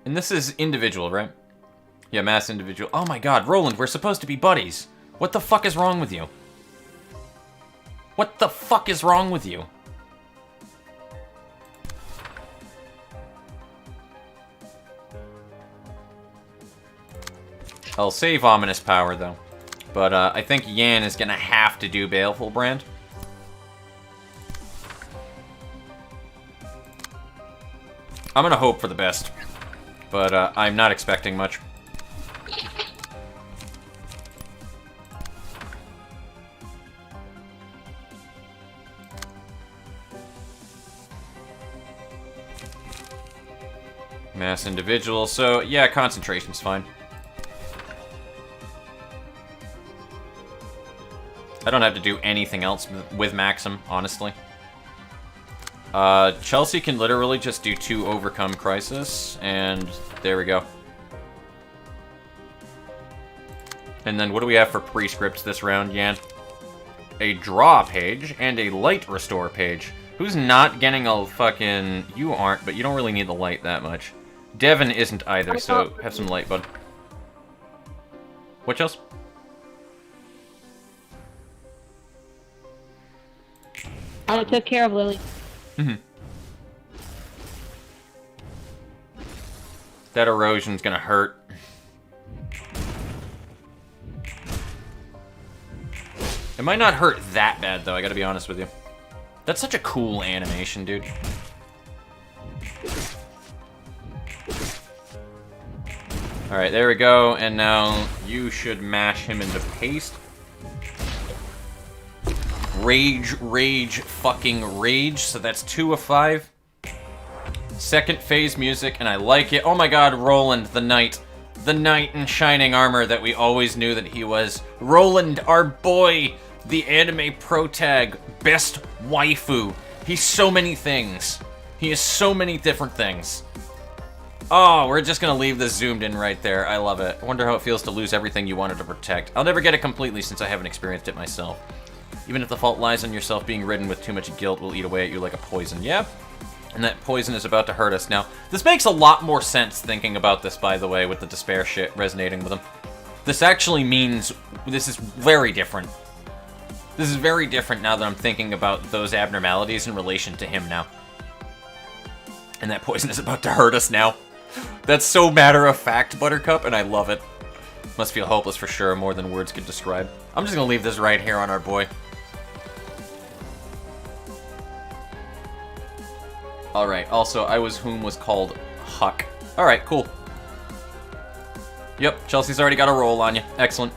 And this is individual, right? Yeah, mass individual. Oh my god, Roland, we're supposed to be buddies. What the fuck is wrong with you? What the fuck is wrong with you? I'll save Ominous Power, though. But I think Yan is gonna have to do Baleful Brand. I'm gonna hope for the best. But I'm not expecting much. Mass individual, so yeah, concentration's fine. I don't have to do anything else with Maxim, honestly. Chelsea can literally just do 2 Overcome Crisis, and there we go. And then what do we have for prescripts this round, Yan? A draw page and a light restore page. Who's not getting a fucking... You aren't, but you don't really need the light that much. Devin isn't either, so have some light, bud. What else? I took care of Lily. Mm-hmm. That erosion's gonna hurt. It might not hurt that bad, though, I gotta be honest with you. That's such a cool animation, dude. Alright, there we go, and now you should mash him into paste. Rage, rage, fucking rage, so that's 2 of 5. Second phase music, and I like it. Oh my god, Roland, the knight. The knight in shining armor that we always knew that he was. Roland, our boy, the anime protag, best waifu. He's so many things. He is so many different things. Oh, we're just gonna leave this zoomed in right there. I love it. I wonder how it feels to lose everything you wanted to protect. I'll never get it completely since I haven't experienced it myself. Even if the fault lies on yourself, being ridden with too much guilt will eat away at you like a poison. Yep. And that poison is about to hurt us. Now, this makes a lot more sense thinking about this, by the way, with the despair shit resonating with him. This actually means this is very different. This is very different now that I'm thinking about those abnormalities in relation to him now. And that poison is about to hurt us now. That's so matter-of-fact, Buttercup, and I love it. Must feel hopeless for sure, more than words could describe. I'm just gonna leave this right here on our boy. Alright, also, I was whom was called Huck. Alright, cool. Yep, Chelsea's already got a roll on you. Excellent.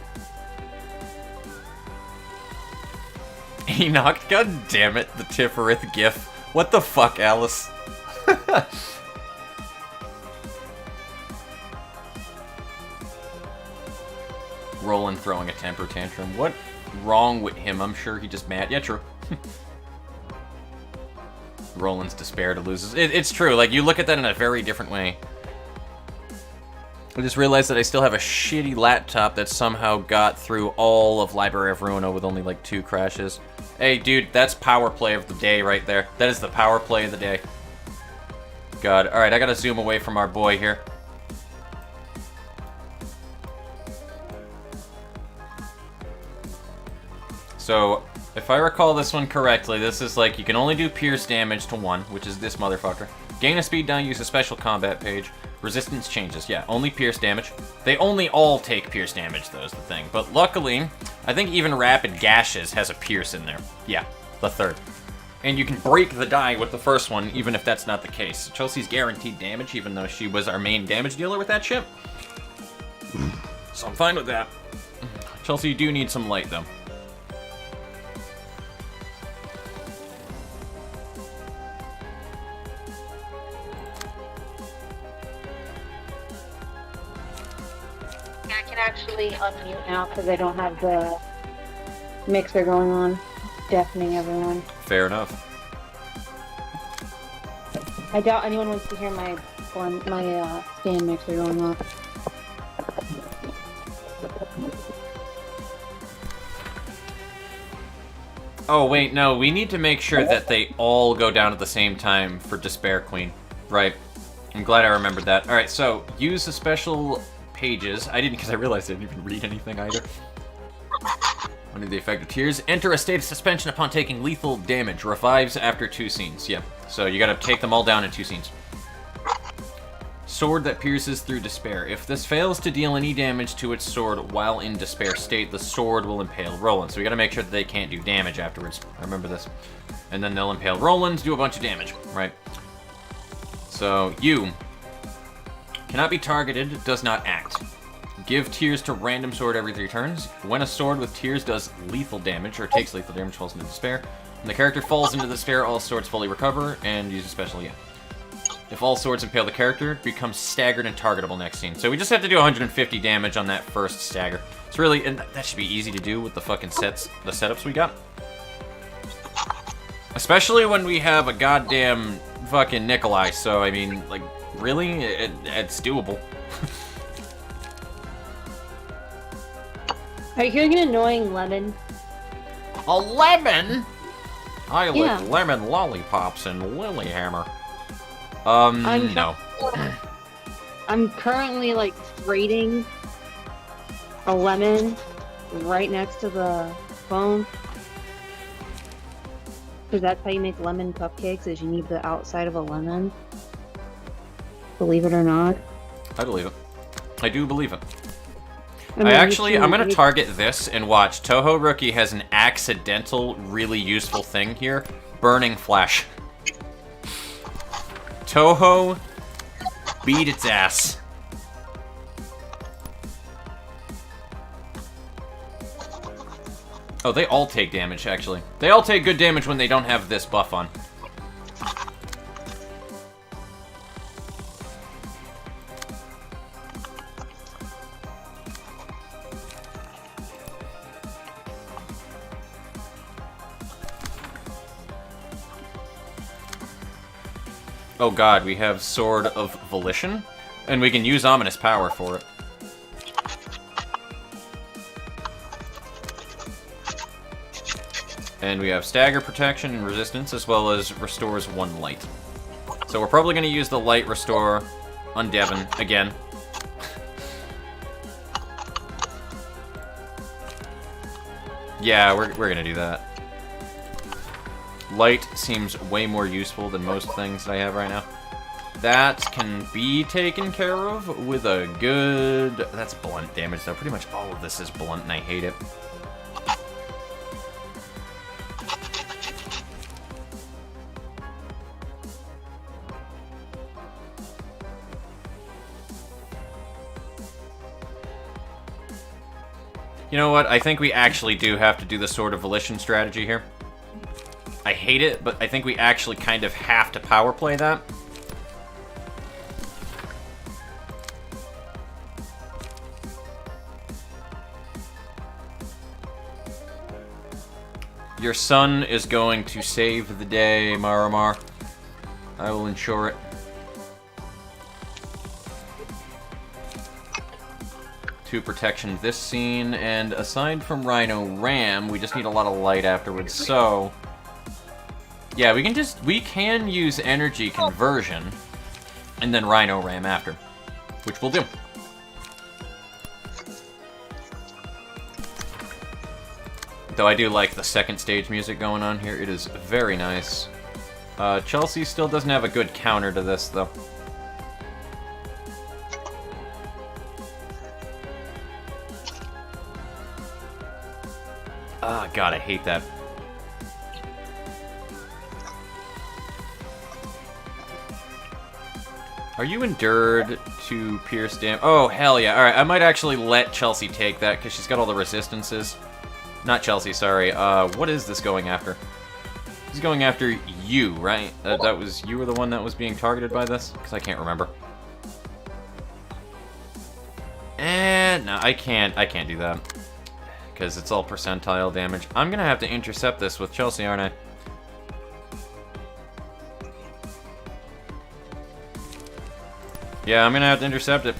Enoch, god damn it, the TIPHHHH gif. What the fuck, Alice? Roland throwing a temper tantrum. What wrong with him? I'm sure he just mad. Yeah, true. Roland's despair to lose. It's true. Like, you look at that in a very different way. I just realized that I still have a shitty laptop that somehow got through all of Library of Ruina with only like 2 crashes. Hey, dude, that's power play of the day right there. That is the power play of the day. God. Alright, I gotta zoom away from our boy here. So, if I recall this one correctly, this is like, you can only do pierce damage to 1, which is this motherfucker. Gain a speed die, use a special combat page. Resistance changes. Yeah, only pierce damage. They only all take pierce damage, though, is the thing. But luckily, I think even Rapid Gashes has a pierce in there. Yeah, the 3rd. And you can break the die with the first one, even if that's not the case. Chelsea's guaranteed damage, even though she was our main damage dealer with that shit. So I'm fine with that. Chelsea, you do need some light, though. I can actually unmute now because I don't have the mixer going on, deafening everyone. Fair enough. I doubt anyone wants to hear my stand mixer going on. Oh, wait, no, we need to make sure that they all go down at the same time for Despair Queen. Right. I'm glad I remembered that. Alright, so, use the special pages. I didn't, because I realized I didn't even read anything either. Under the effect of tears, enter a state of suspension upon taking lethal damage. Revives after 2 scenes. Yeah, so you gotta take them all down in 2 scenes. Sword that pierces through despair. If this fails to deal any damage to its sword while in despair state, the sword will impale Roland. So we gotta make sure that they can't do damage afterwards. I remember this. And then they'll impale Roland, do a bunch of damage, right? So, you cannot be targeted, does not act. Give tears to random sword every 3 turns. When a sword with tears does lethal damage, or takes lethal damage, falls into despair. When the character falls into despair, all swords fully recover, and use a special, yeah. If all swords impale the character, it becomes staggered and targetable next scene. So we just have to do 150 damage on that first stagger. It's really, and that should be easy to do with the fucking the setups we got. Especially when we have a goddamn fucking Nikolai, so I mean, like, really? It's doable. Are you hearing an annoying lemon? A lemon? I Yeah. like lemon lollipops and Lilyhammer. No. I'm currently like grating a lemon right next to the phone. Because that's how you make lemon cupcakes, is you need the outside of a lemon. Believe it or not. I believe it. I do believe it. mean, I'm gonna target this and watch. Toho Rookie has an accidental, really useful thing here. Burning Flash. Toho, beat its ass. Oh, they all take damage, actually. They all take good damage when they don't have this buff on. Oh god, we have Sword of Volition, and we can use Ominous Power for it. And we have Stagger Protection and Resistance, as well as restores 1 light. So we're probably going to use the light restore on Devon again. Yeah, we're going to do that. Light seems way more useful than most things that I have right now. That can be taken care of with a good... That's blunt damage, though. Pretty much all of this is blunt, and I hate it. You know what? I think we actually do have to do the Sword of Volition strategy here. I hate it, but I think we actually kind of have to power play that. Your son is going to save the day, Maramar. I will ensure it. 2 protection this scene, and aside from Rhino Ram, we just need a lot of light afterwards, so... Yeah, we can use energy conversion, and then Rhino Ram after, which we'll do. Though I do like the second stage music going on here, it is very nice. Chelsea still doesn't have a good counter to this, though. Ah, God, I hate that. Are you endured to pierce damage? Oh, hell yeah. Alright, I might actually let Chelsea take that, because she's got all the resistances. Not Chelsea, sorry. What is this going after? He's going after you, right? That was... You were the one that was being targeted by this? Because I can't remember. And... No, I can't do that. Because it's all percentile damage. I'm gonna have to intercept this with Chelsea, aren't I? Yeah, I'm gonna have to intercept it.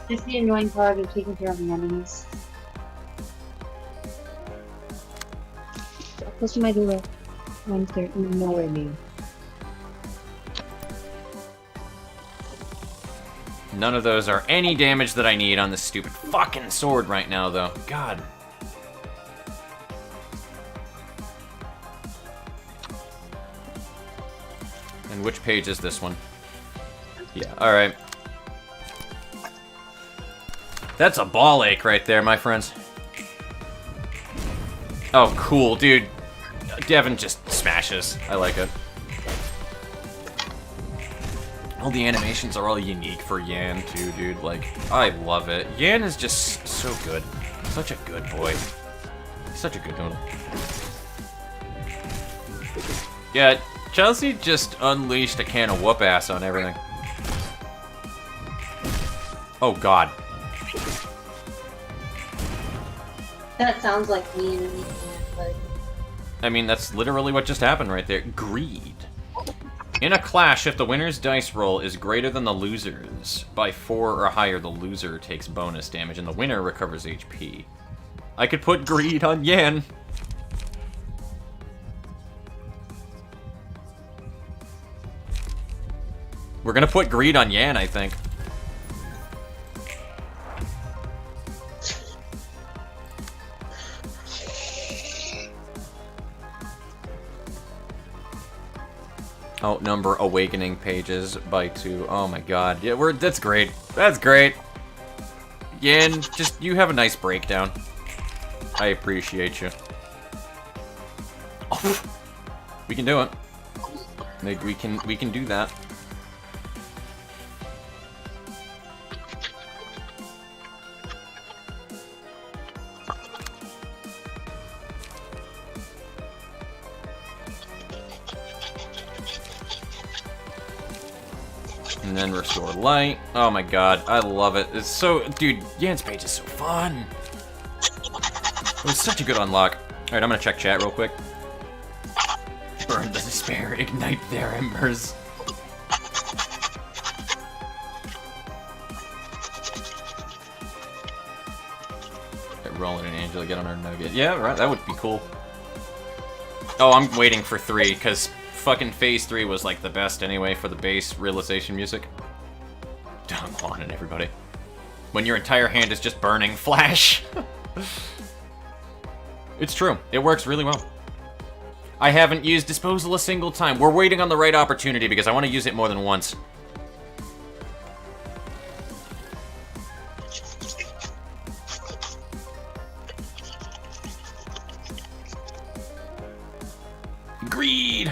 Just the annoying part of taking care of the enemies. What's my do it? Once they're nowhere near. None of those are any damage that I need on this stupid fucking sword right now, though. God. And which page is this one? Yeah, alright. That's a ball ache right there, my friends. Oh, cool, dude. Devon just smashes. I like it. All the animations are all unique for Yan, too, dude. Like, I love it. Yan is just so good. Such a good boy. Such a good noodle. Yeah, Chelsea just unleashed a can of whoop ass on everything. Oh, God. That sounds like me and me. I mean, that's literally what just happened right there. Greed. In a clash, if the winner's dice roll is greater than the loser's by 4 or higher, the loser takes bonus damage, and the winner recovers HP. I could put greed on Yan. We're gonna put greed on Yan, I think. Outnumber awakening pages by 2. Oh my god. Yeah, that's great. That's great. Yeah, and just, you have a nice breakdown. I appreciate you. Oh, we can do it. Like, we can do that. And then restore light. Oh my god, I love it. It's so... Dude, Yan's page is so fun. It was such a good unlock. Alright, I'm gonna check chat real quick. Burn the despair, ignite their embers. Get Roland and Angela get on our nugget. Yeah, right, that would be cool. Oh, I'm waiting for 3, because fucking Phase 3 was like the best anyway for the bass realization music. Come on, and everybody. When your entire hand is just burning flash. It's true. It works really well. I haven't used disposal a single time. We're waiting on the right opportunity because I want to use it more than once. Agreed!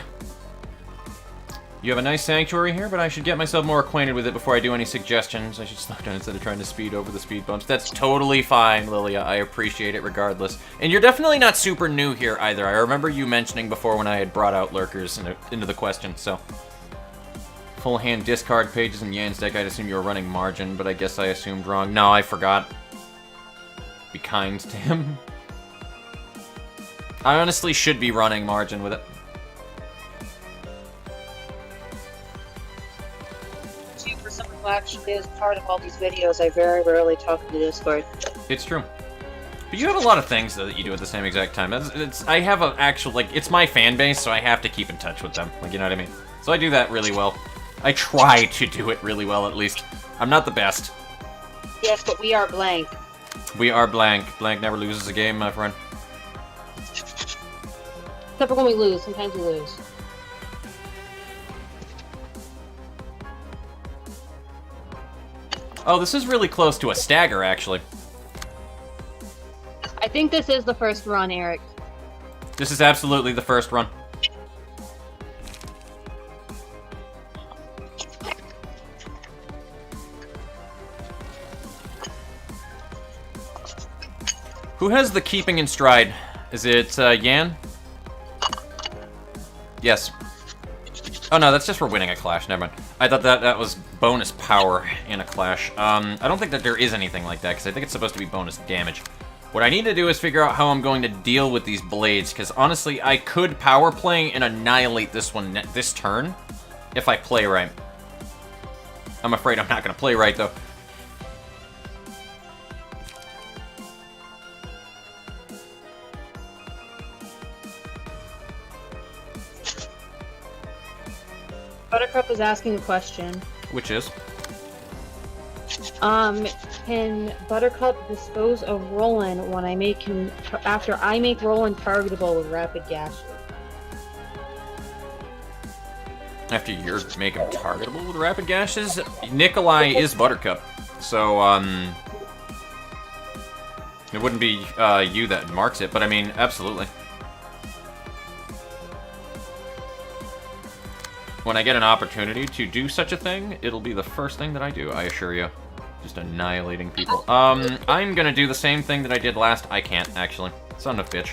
You have a nice sanctuary here, but I should get myself more acquainted with it before I do any suggestions. I should slow down instead of trying to speed over the speed bumps. That's totally fine, Lilia. I appreciate it regardless. And you're definitely not super new here either. I remember you mentioning before when I had brought out lurkers into the question, so. Full hand discard pages in Yan's deck. I'd assume you were running margin, but I guess I assumed wrong. No, I forgot. Be kind to him. I honestly should be running margin with it. Actually, as part of all these videos, I very rarely talk to Discord. It's true. But you have a lot of things, though, that you do at the same exact time. I have an actual, like, it's my fan base, so I have to keep in touch with them. Like, you know what I mean? So I do that really well. I try to do it really well, at least. I'm not the best. Yes, but we are blank. We are blank. Blank never loses a game, my friend. Except for when we lose. Sometimes we lose. Oh, this is really close to a stagger, actually. I think this is the first run, Eric. This is absolutely the first run. Who has the keeping in stride? Is it Yan? Yes. Oh no, that's just for winning a clash, never mind. I thought that was bonus power in a clash. I don't think that there is anything like that, because I think it's supposed to be bonus damage. What I need to do is figure out how I'm going to deal with these blades, because honestly, I could power play and annihilate this one this turn, if I play right. I'm afraid I'm not going to play right, though. Buttercup is asking a question. Which is? Can Buttercup dispose of Roland when I make him after I make Roland targetable with rapid gashes? After you make him targetable with rapid gashes? Nikolai is Buttercup, so it wouldn't be you that marks it, but I mean, absolutely. When I get an opportunity to do such a thing, it'll be the first thing that I do, I assure you. Just annihilating people. I'm gonna do the same thing that I did last. I can't, actually. Son of a bitch.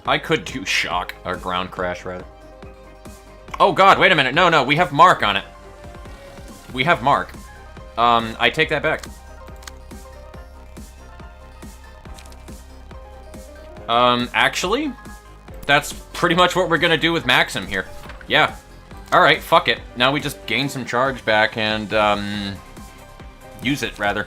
I could do shock, or ground crash, rather. Oh god, wait a minute. No, we have Mark on it. We have Mark. I take that back. Actually, that's pretty much what we're gonna do with Maxim here. Yeah. Alright, fuck it. Now we just gain some charge back and, use it, rather.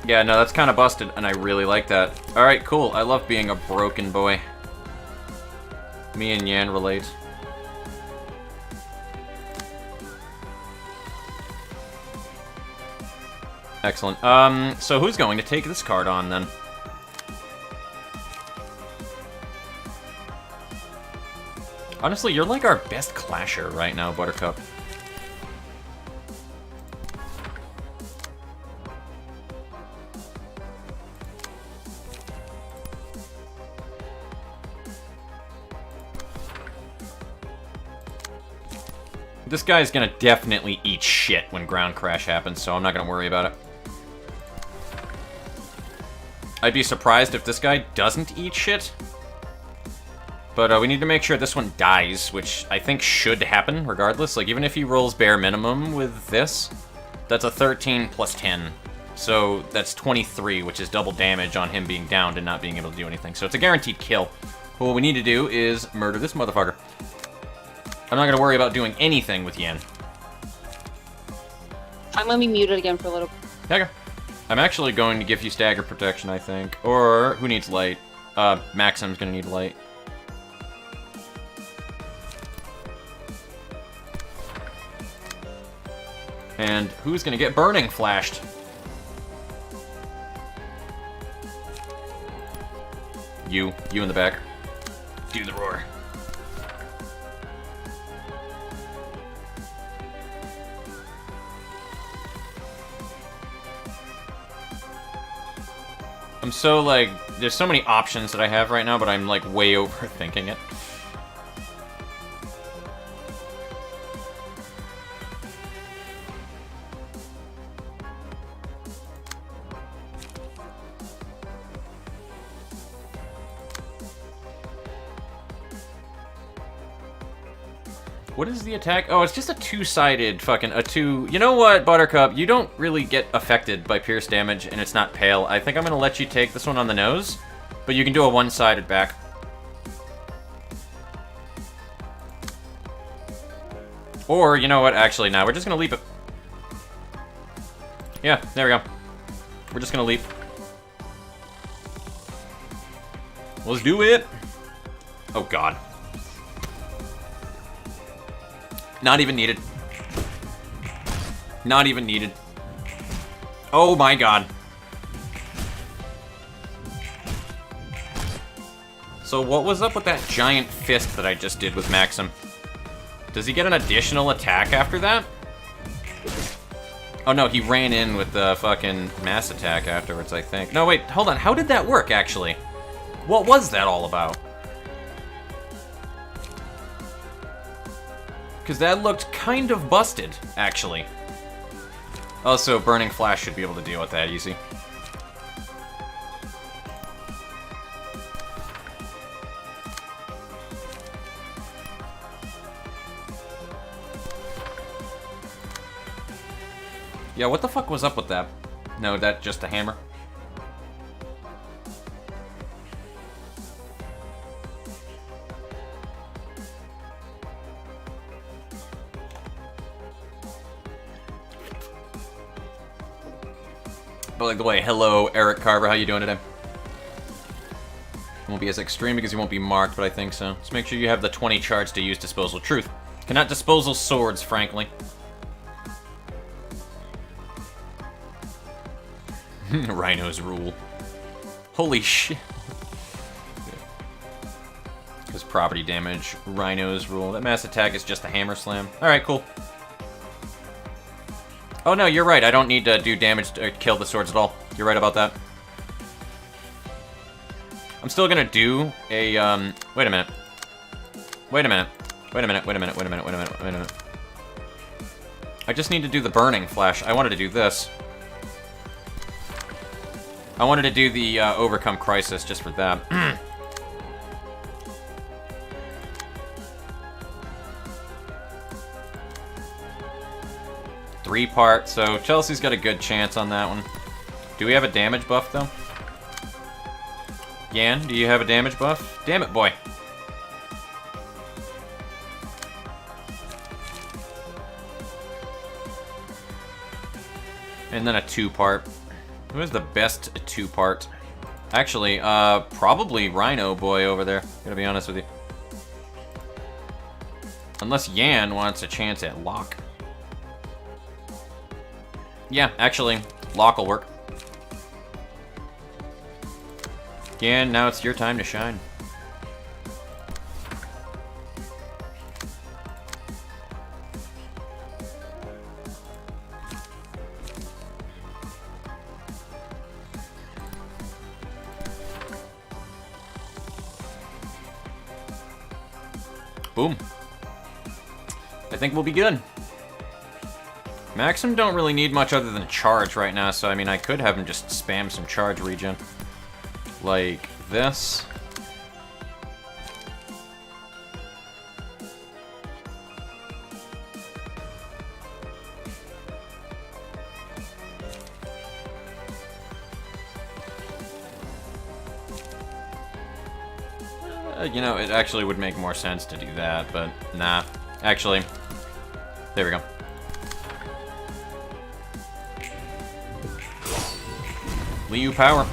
Yeah, no, that's kind of busted, and I really like that. Alright, cool. I love being a broken boy. Me and Yan relate. Excellent. So who's going to take this card on, then? Honestly, you're like our best clasher right now, Buttercup. This guy's gonna definitely eat shit when ground crash happens, so I'm not gonna worry about it. I'd be surprised if this guy doesn't eat shit. But we need to make sure this one dies, which I think should happen regardless. Like, even if he rolls bare minimum with this, that's a 13 plus 10. So that's 23, which is double damage on him being downed and not being able to do anything. So it's a guaranteed kill. But what we need to do is murder this motherfucker. I'm not going to worry about doing anything with Yan. I'm gonna be muted again for a little. Okay. I'm actually going to give you stagger protection, I think. Or, who needs light? Maxim's going to need light. And who's going to get burning flashed? You in the back. Do the roar. I'm so, like, there's so many options that I have right now, but I'm, like, way overthinking it. What is the attack? Oh, it's just a two-sided fucking, You know what, Buttercup? You don't really get affected by pierce damage, and it's not pale. I think I'm gonna let you take this one on the nose, but you can do a one-sided back. Or, you know what, actually, now we're just gonna leap it. Yeah, there we go. We're just gonna leap. Let's do it! Oh, God. Not even needed. Not even needed. Oh my God. So what was up with that giant fist that I just did with Maxim? Does he get an additional attack after that? Oh no, he ran in with the fucking mass attack afterwards, I think. No, wait, hold on. How did that work, actually? What was that all about? Because that looked kind of busted, actually. Also, Burning Flash should be able to deal with that easy. Yeah, what the fuck was up with that? No, that just a hammer. But like the way, hello, Eric Carver, how you doing today? It won't be as extreme because you won't be marked, but I think so. Just make sure you have the 20 charge to use disposal. Truth. Cannot disposal swords, frankly. Rhinos rule. Holy shit. Because property damage, rhinos rule. That mass attack is just a hammer slam. Alright, cool. Oh no, you're right. I don't need to do damage to kill the swords at all. You're right about that. I'm still gonna do a, wait a minute. Wait a minute. Wait a minute, wait a minute, wait a minute, wait a minute, wait a minute. I just need to do the burning flash. I wanted to do this. I wanted to do the overcome crisis just for that. 3-part, so Chelsea's got a good chance on that one. Do we have a damage buff, though? Yan, do you have a damage buff? Damn it, boy. And then a 2-part. Who is the best two-part? Actually, probably Rhino Boy over there, gonna be honest with you. Unless Yan wants a chance at Locke. Yeah, actually, Locke will work. Yan, now it's your time to shine. Boom. I think we'll be good. Maxim don't really need much other than charge right now, so I mean I could have him just spam some charge regen. Like this. You know, it actually would make more sense to do that, but nah. Actually, there we go. Liu power.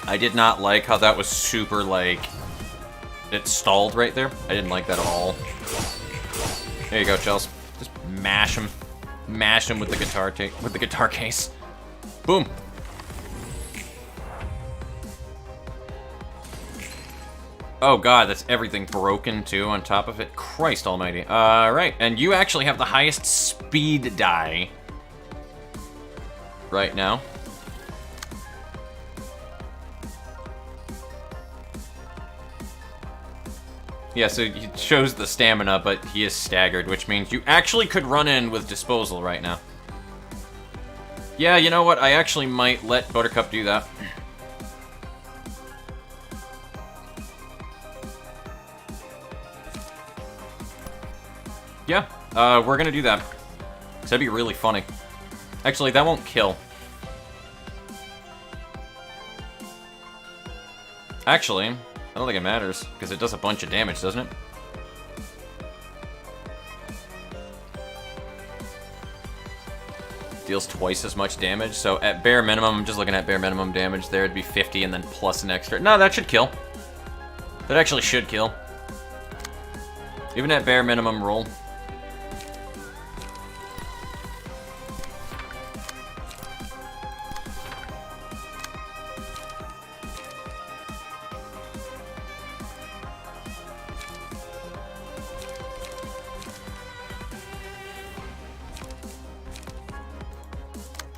I did not like how that was super, like, it stalled right there. I didn't like that at all. There you go, Chels. Just mash him. Mash him with the guitar case. Boom. Oh god, that's everything broken too on top of it. Christ almighty. Right, and you actually have the highest speed die right now. Yeah, so he shows the stamina, but he is staggered, which means you actually could run in with disposal right now. Yeah, you know what? I actually might let Buttercup do that. Yeah, we're gonna do that. 'Cause that'd be really funny. Actually, that won't kill. Actually, I don't think it matters, because it does a bunch of damage, doesn't it? Deals twice as much damage, so at bare minimum, I'm just looking at bare minimum damage there, it'd be 50 and then plus an extra. No, that should kill. That actually should kill. Even at bare minimum roll.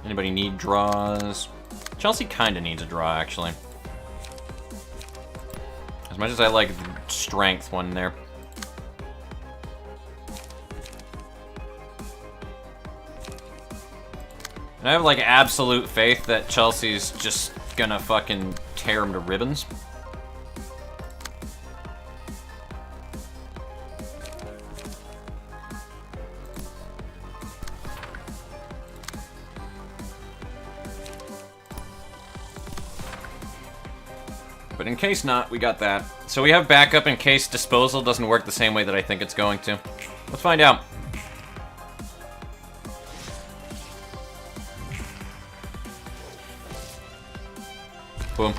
Anybody need draws? Chelsea kinda needs a draw, actually. As much as I like the strength one there. And I have, like, absolute faith that Chelsea's just gonna fucking tear him to ribbons. But in case not, we got that. So we have backup in case disposal doesn't work the same way that I think it's going to. Let's find out. Boom.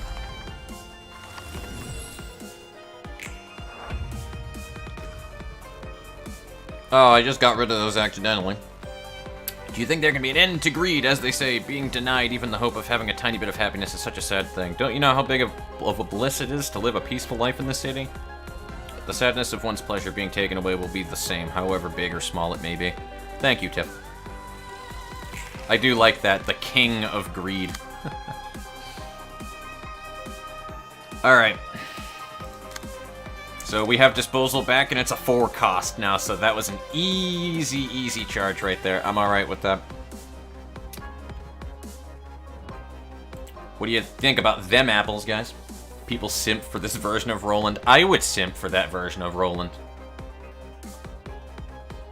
Oh, I just got rid of those accidentally. Do you think there can be an end to greed? As they say, being denied even the hope of having a tiny bit of happiness is such a sad thing. Don't you know how big of a bliss it is to live a peaceful life in this city? The sadness of one's pleasure being taken away will be the same, however big or small it may be. Thank you, Tiph. I do like that, the king of greed. Alright. So we have disposal back, and it's a 4 cost now, so that was an easy charge right there. I'm alright with that. What do you think about them apples, guys? People simp for this version of Roland. I would simp for that version of Roland.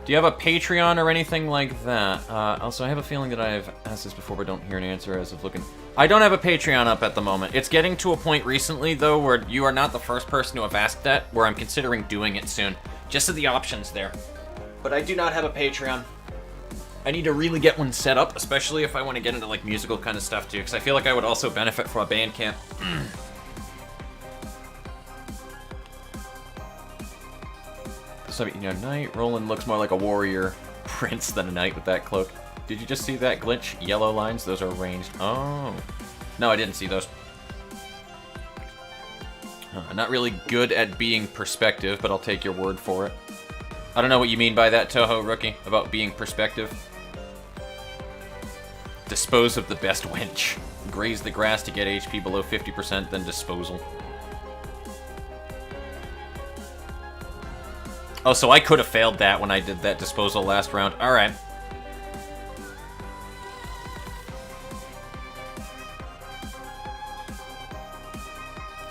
Do you have a Patreon or anything like that? Also, I have a feeling that I've asked this before, but don't hear an answer as of looking. I don't have a Patreon up at the moment. It's getting to a point recently, though, where you are not the first person to have asked that, where I'm considering doing it soon. Just so the option's there. But I do not have a Patreon. I need to really get one set up, especially if I want to get into like musical kind of stuff too, because I feel like I would also benefit from a Bandcamp. So, you know, knight. Roland looks more like a warrior prince than a knight with that cloak. Did you just see that glitch? Yellow lines? Those are arranged. Oh. No, I didn't see those. Not really good at being perspective, but I'll take your word for it. I don't know what you mean by that, Toho Rookie, about being perspective. Dispose of the best wench. Graze the grass to get HP below 50%, then disposal. Oh, so I could have failed that when I did that disposal last round. Alright.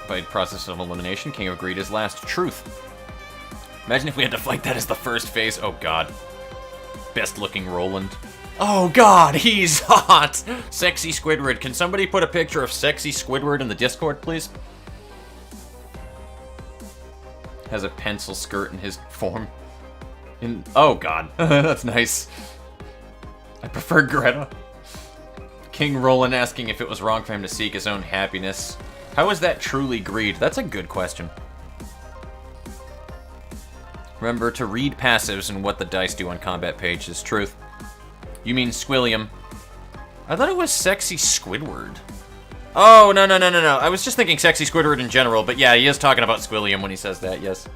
By process of elimination, King of Greed is last. Truth. Imagine if we had to fight that as the first phase. Oh, God. Best looking Roland. Oh, God, he's hot! Sexy Squidward. Can somebody put a picture of sexy Squidward in the Discord, please? Has a pencil skirt in his form. Oh, God. That's nice. I prefer Greta. King Roland asking if it was wrong for him to seek his own happiness. How is that truly greed? That's a good question. Remember to read passives and what the dice do on combat pages. Truth. You mean Squilliam. I thought it was Sexy Squidward. Oh, no. I was just thinking Sexy Squidward in general, but yeah, he is talking about Squilliam when he says that, yes.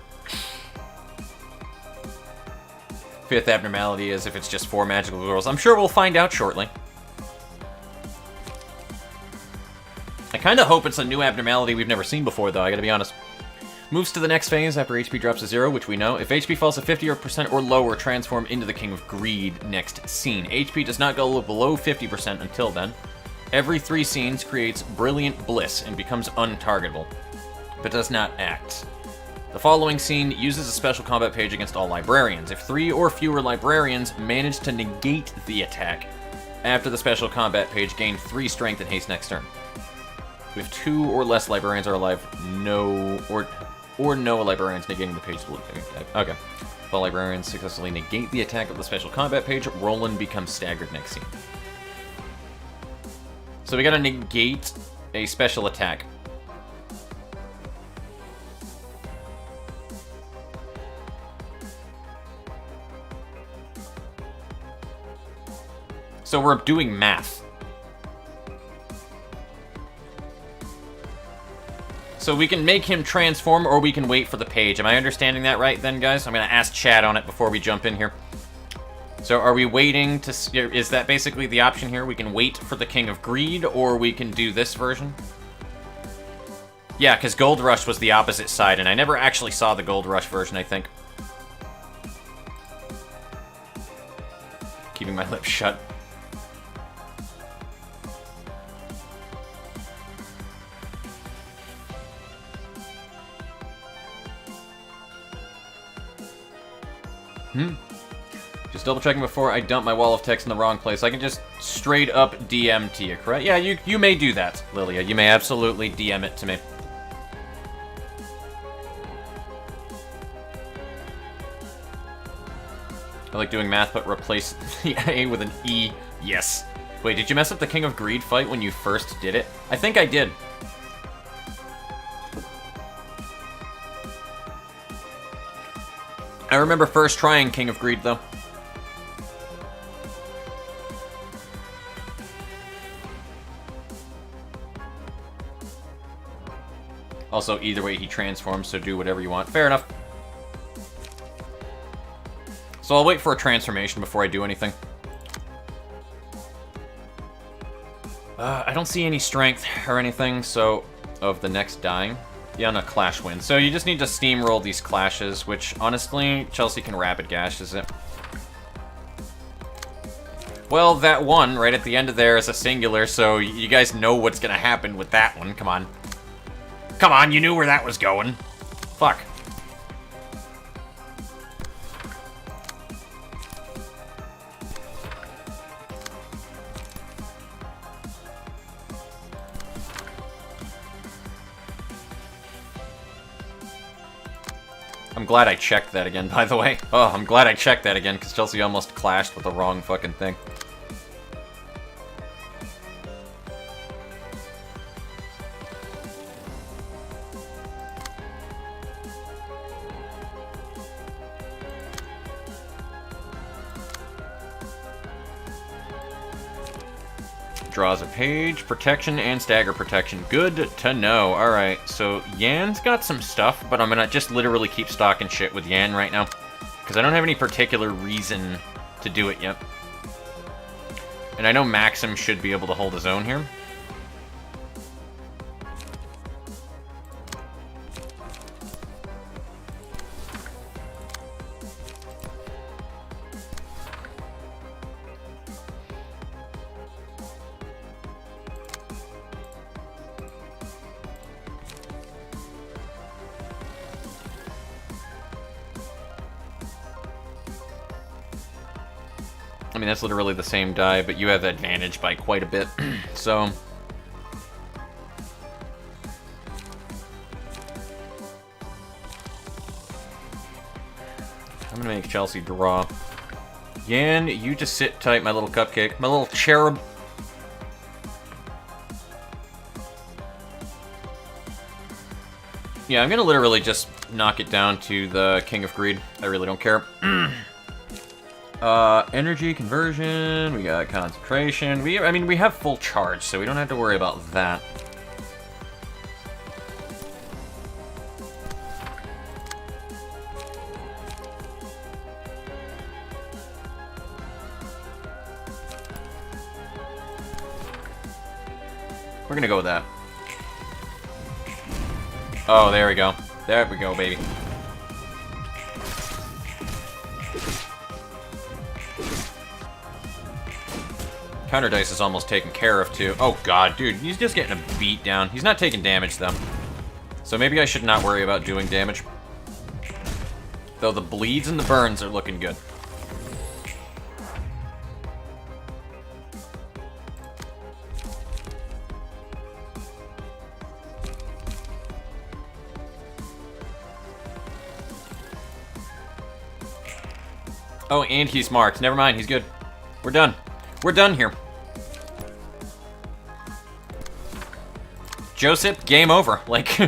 Fifth abnormality is if it's just 4 magical girls. I'm sure we'll find out shortly. I kind of hope it's a new abnormality we've never seen before, though, I gotta be honest. Moves to the next phase after HP drops to 0, which we know. If HP falls to 50% or lower, transform into the King of Greed next scene. HP does not go below 50% until then. Every 3 scenes creates Brilliant Bliss and becomes untargetable, but does not act. The following scene uses a special combat page against all librarians. If 3 or fewer librarians manage to negate the attack after the special combat page, gain 3 strength and haste next turn. If 2 or less librarians are alive, no librarians negating the page. Okay. If all librarians successfully negate the attack of the special combat page, Roland becomes staggered next scene. So we gotta negate a special attack. So we're doing math. So we can make him transform, or we can wait for the page. Am I understanding that right then, guys? I'm gonna ask chat on it before we jump in here. So are we waiting to... Is that basically the option here? We can wait for the King of Greed, or we can do this version? Yeah, because Gold Rush was the opposite side, and I never actually saw the Gold Rush version, I think. Keeping my lips shut. Just double checking before I dump my wall of text in the wrong place. I can just straight up DM to you, correct? Yeah, you may do that, Lilia. You may absolutely DM it to me. I like doing math, but replace the A with an E. Yes. Wait, did you mess up the King of Greed fight when you first did it? I think I did. I remember first trying King of Greed, though. Also, either way, he transforms, so do whatever you want. Fair enough. So I'll wait for a transformation before I do anything. I don't see any strength or anything, so... Of the next dying. Yeah, no, Clash wins. So you just need to steamroll these clashes, which, honestly, Chelsea can rapid gash, is it? Well, that one right at the end of there is a singular, so you guys know what's gonna happen with that one. Come on. Come on, you knew where that was going. Fuck. I'm glad I checked that again, by the way. Oh, I'm glad I checked that again, because Chelsea almost clashed with the wrong fucking thing. Draws a page, protection, and stagger protection. Good to know. Alright, so Yan's got some stuff, but I'm gonna just literally keep stocking shit with Yan right now. Because I don't have any particular reason to do it yet. And I know Maxim should be able to hold his own here. I mean, that's literally the same die, but you have the advantage by quite a bit, so... I'm gonna make Chelsea draw. Yan, you just sit tight, my little cupcake. My little cherub. Yeah, I'm gonna literally just knock it down to the King of Greed. I really don't care. Energy conversion, we got concentration. I mean, we have full charge, so we don't have to worry about that. We're gonna go with that. Oh, there we go. There we go, baby. Counter dice is almost taken care of, too. Oh, God, dude, he's just getting a beat down. He's not taking damage, though. So maybe I should not worry about doing damage. Though the bleeds and the burns are looking good. Oh, and he's marked. Never mind, he's good. We're done. We're done here. Joseph, game over. Like...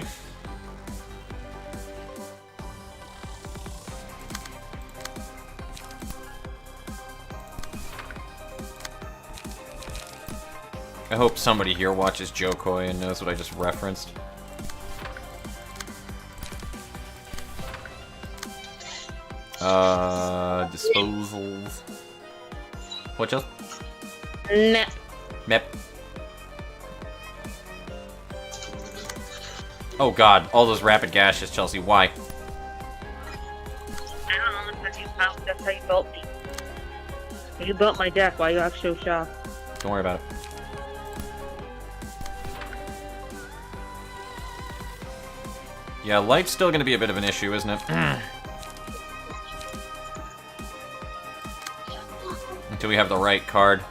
I hope somebody here watches Joe Coy and knows what I just referenced. Disposals. What else? Mep. Mep. Oh god, all those rapid gashes, Chelsea. Why? I don't know, that's how you built me. You built my deck, why you act so shocked? Don't worry about it. Yeah, light's still gonna be a bit of an issue, isn't it? Until we have the right card.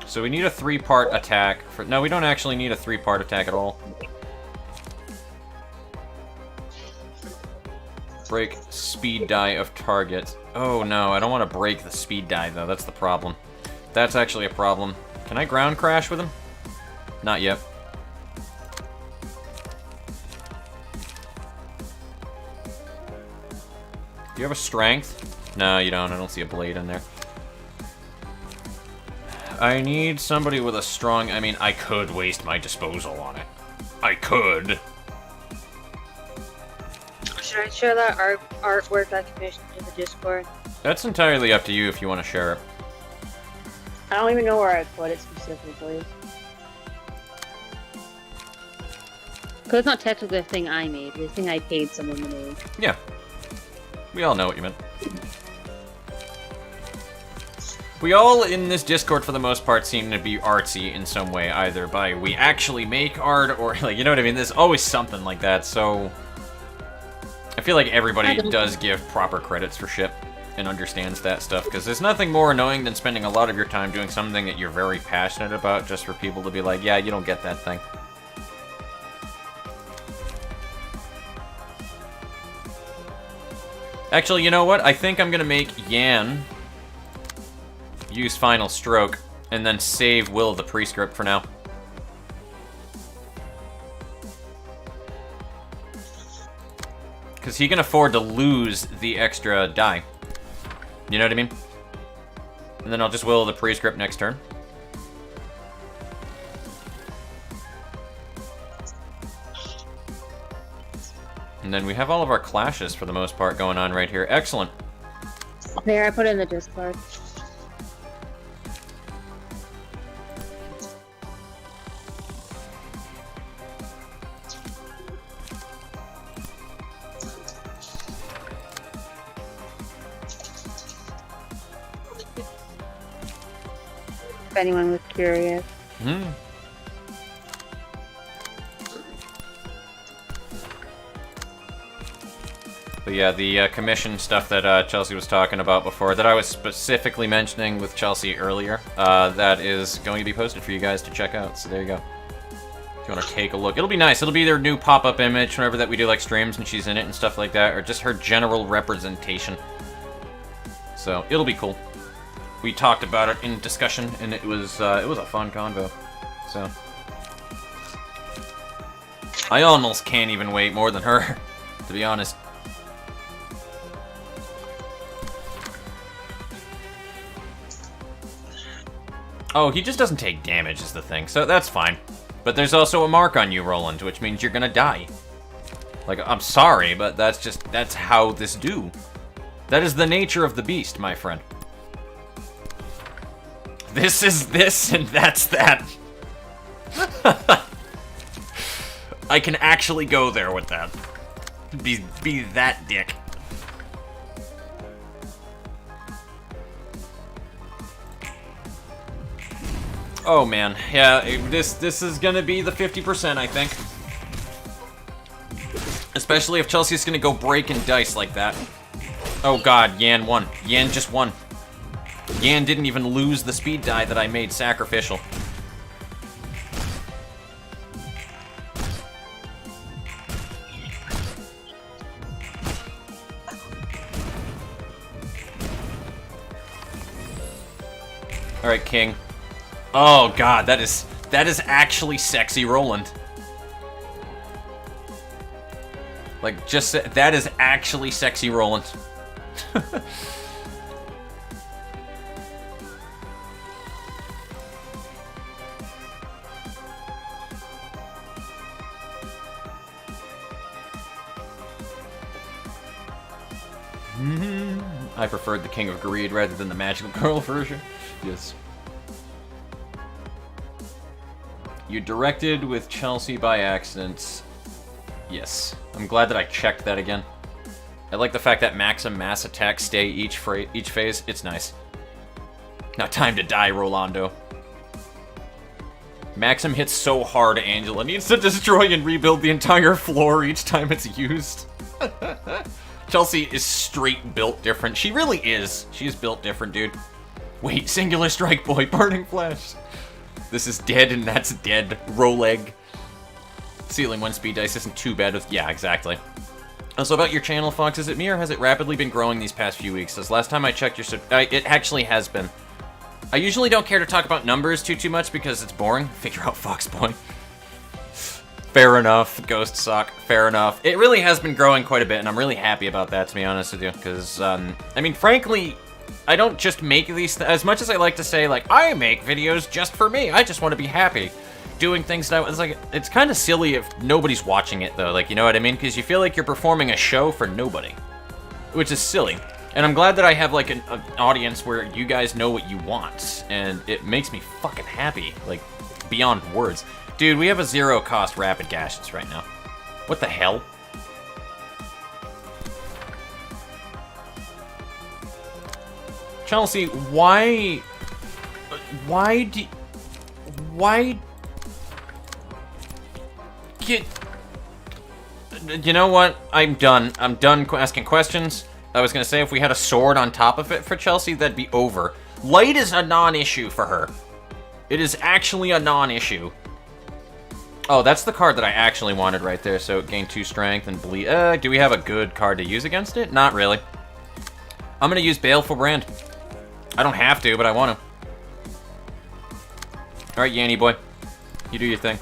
So we need a 3-part attack. No, we don't actually need a 3-part attack at all. Break speed die of target. Oh no, I don't want to break the speed die though, that's the problem. That's actually a problem. Can I ground crash with him? Not yet. Do you have a strength? No, you don't. I don't see a blade in there. I need somebody with a strong... I mean, I could waste my disposal on it. I could. Should I share that artwork I commissioned in the Discord? That's entirely up to you if you want to share it. I don't even know where I put it specifically. Because it's not technically a thing I made. It's a thing I paid someone to make. Yeah. We all know what you meant. We all in this Discord, for the most part, seem to be artsy in some way, either by we actually make art, or, like, you know what I mean? There's always something like that, so... I feel like everybody does give proper credits for shit. and understands that stuff, because there's nothing more annoying than spending a lot of your time doing something that you're very passionate about just for people to be like, yeah, you don't get that thing. Actually, you know what? I think I'm gonna make Yan use Final Stroke, and then save Will of the Prescript for now. Because he can afford to lose the extra die. You know what I mean? And then I'll just Will of the Prescript next turn. And then we have all of our clashes, for the most part, going on right here. Excellent. There, I put it in the Discord. If anyone was curious. Hmm. But yeah, the commission stuff that Chelsea was talking about before, that I was specifically mentioning with Chelsea earlier, that is going to be posted for you guys to check out. So there you go. If you want to take a look, it'll be nice. It'll be their new pop-up image whenever that we do like streams and she's in it and stuff like that, or just her general representation. So it'll be cool. We talked about it in discussion, and it was a fun convo. So I almost can't even wait more than her, to be honest. Oh, he just doesn't take damage is the thing, so that's fine. But there's also a mark on you, Roland, which means you're gonna die. Like, I'm sorry, but that's how this do. That is the nature of the beast, my friend. This is this, and that's that. I can actually go there with that. Be that dick. Oh man, yeah, this is gonna be the 50%, I think. Especially if Chelsea's gonna go breaking dice like that. Oh god, Yan won. Yan just won. Yan didn't even lose the speed die that I made sacrificial. Alright, King. Oh god, that is actually sexy Roland. Like, just that is actually sexy Roland. I preferred the King of Greed rather than the Magical Girl version. Yes. You directed with Chelsea by accident. Yes. I'm glad that I checked that again. I like the fact that Maxim mass attacks stay each phase. It's nice. Now time to die, Rolando. Maxim hits so hard, Angela needs to destroy and rebuild the entire floor each time it's used. Chelsea is straight built different. She really is. She is built different, dude. Wait, Singular Strike Boy, Burning Flash. This is dead and that's dead. Roleg. Ceiling 1 speed dice isn't too bad with... Yeah, exactly. So about your channel, Fox, is it me or has it rapidly been growing these past few weeks? As last time I checked your... it actually has been. I usually don't care to talk about numbers too much because it's boring. Figure out Fox Boy. Fair enough. Ghost Sock. Fair enough. It really has been growing quite a bit, and I'm really happy about that, to be honest with you. Because, I mean, frankly, I don't just make these... As much as I like to say, like, I make videos just for me. I just want to be happy doing things that... It's like, it's kind of silly if nobody's watching it, though. Like, you know what I mean? Because you feel like you're performing a show for nobody. Which is silly. And I'm glad that I have, like, an audience where you guys know what you want. And it makes me fucking happy. Like, beyond words. Dude, we have a zero-cost rapid gashes right now. What the hell? Chelsea, why get... You know what? I'm done. I'm done asking questions. I was gonna say if we had a sword on top of it for Chelsea, that'd be over. Light is a non-issue for her. It is actually a non-issue. Oh, that's the card that I actually wanted right there. So gain 2 strength and bleed. Do we have a good card to use against it? Not really. I'm gonna use Baleful Brand. I don't have to, but I want to. All right, Yanny boy, you do your thing.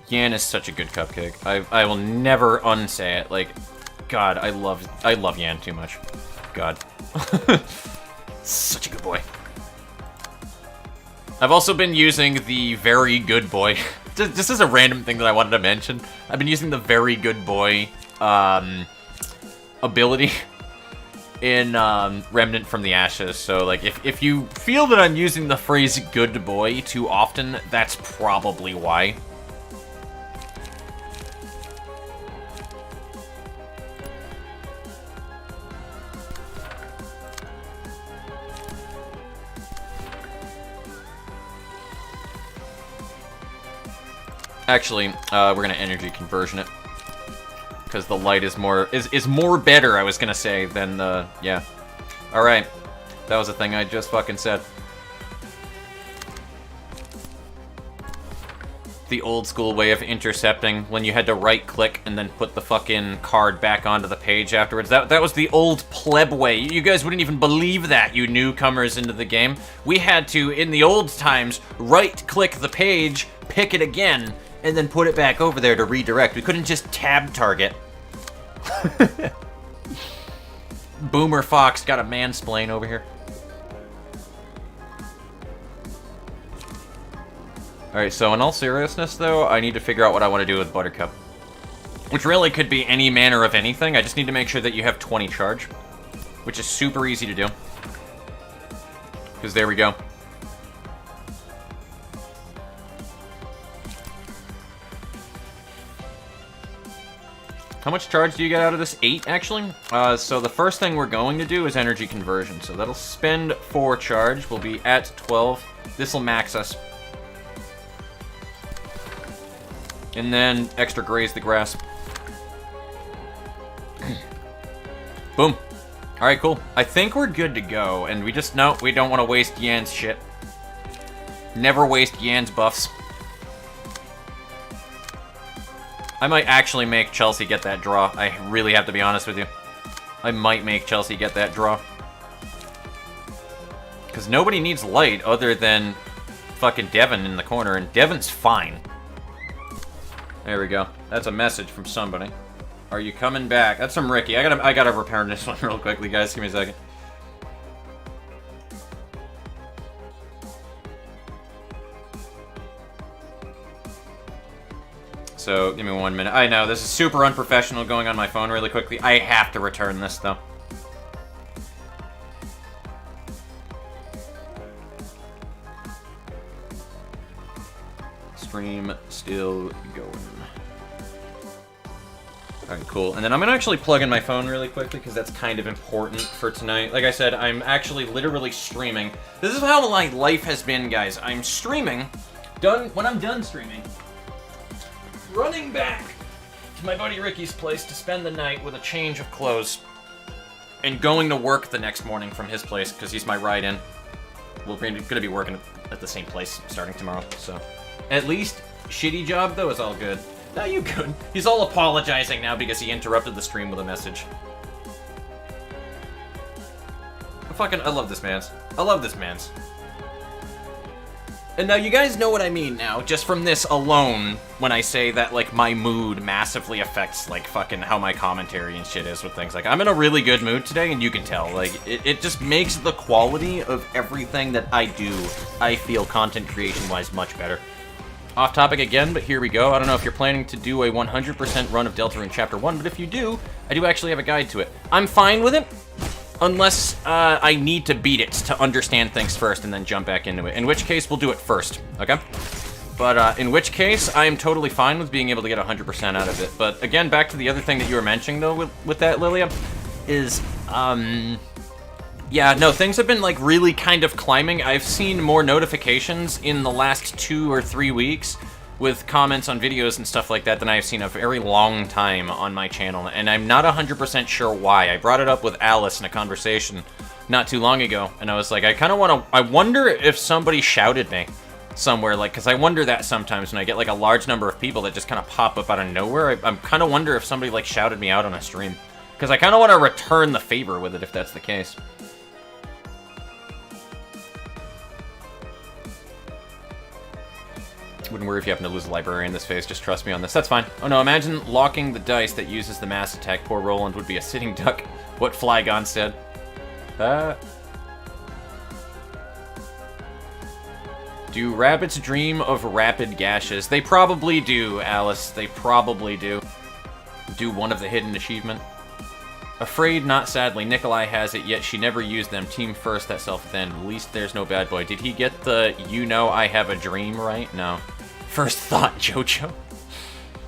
Yan is such a good cupcake. I will never unsay it. Like, God, I love Yan too much. God, such a good boy. I've also been using the Very Good Boy. Just as a random thing that I wanted to mention, I've been using the Very Good Boy ability in Remnant from the Ashes. So, like, if you feel that I'm using the phrase good boy too often, that's probably why. Actually, we're gonna energy conversion it. Because the light is more better, I was gonna say, than the... Yeah. Alright. That was a thing I just fucking said. The old school way of intercepting, when you had to right-click and then put the fucking card back onto the page afterwards. That was the old pleb way. You guys wouldn't even believe that, you newcomers into the game. We had to, in the old times, right-click the page, pick it again, and then put it back over there to redirect. We couldn't just tab target. Boomer Fox got a mansplain over here. Alright, so in all seriousness, though, I need to figure out what I want to do with Buttercup. Which really could be any manner of anything. I just need to make sure that you have 20 charge. Which is super easy to do. Because there we go. How much charge do you get out of this? 8, actually? So the first thing we're going to do is energy conversion. So that'll spend 4 charge. We'll be at 12. This'll max us. And then extra graze the grass. Boom. Alright, cool. I think we're good to go. And we just, no, we don't want to waste Yan's shit. Never waste Yan's buffs. I might actually make Chelsea get that draw. I really have to be honest with you. I might make Chelsea get that draw. Because nobody needs light other than fucking Devin in the corner, and Devin's fine. There we go. That's a message from somebody. Are you coming back? That's from Ricky. I gotta repair this one real quickly, guys. Give me a second. So, give me 1 minute. I know, this is super unprofessional going on my phone really quickly. I have to return this, though. Stream still going. Alright, cool. And then I'm gonna actually plug in my phone really quickly, because that's kind of important for tonight. Like I said, I'm actually literally streaming. This is how my life has been, guys. I'm streaming. When I'm done streaming, running back to my buddy Ricky's place to spend the night with a change of clothes, and going to work the next morning from his place, because he's my ride-in. We're going to be working at the same place starting tomorrow, so... At least, shitty job, though, is all good. No, you good. He's all apologizing now because he interrupted the stream with a message. I love this man's. I love this man's. And now you guys know what I mean now, just from this alone, when I say that, like, my mood massively affects, like, fucking how my commentary and shit is with things. Like, I'm in a really good mood today, and you can tell. Like, it just makes the quality of everything that I do, I feel content creation-wise, much better. Off topic again, but here we go. I don't know if you're planning to do a 100% run of Deltarune Chapter 1, but if you do, I do actually have a guide to it. I'm fine with it, unless I need to beat it to understand things first and then jump back into it. In which case, we'll do it first, okay? But in which case, I am totally fine with being able to get 100% out of it. But again, back to the other thing that you were mentioning, though, with that, Lilia, is, yeah, no, things have been, like, really kind of climbing. I've seen more notifications in the last 2 or 3 weeks with comments on videos and stuff like that than I've seen a very long time on my channel, and I'm not 100% sure why. I brought it up with Alice in a conversation not too long ago, and I was like, I wonder if somebody shouted me somewhere, like, because I wonder that sometimes when I get, like, a large number of people that just kind of pop up out of nowhere. I'm kind of wonder if somebody, like, shouted me out on a stream, because I kind of want to return the favor with it if that's the case. Wouldn't worry if you happen to lose a librarian in this phase, just trust me on this. That's fine. Oh no, imagine locking the dice that uses the mass attack. Poor Roland would be a sitting duck. What Flygon said. Do rabbits dream of rapid gashes? They probably do, Alice. They probably do. Do one of the hidden achievement. Afraid, not sadly. Nikolai has it, yet she never used them. Team first, that self-then. At least there's no bad boy. Did he get the you know I have a dream right? No. First thought, Jojo.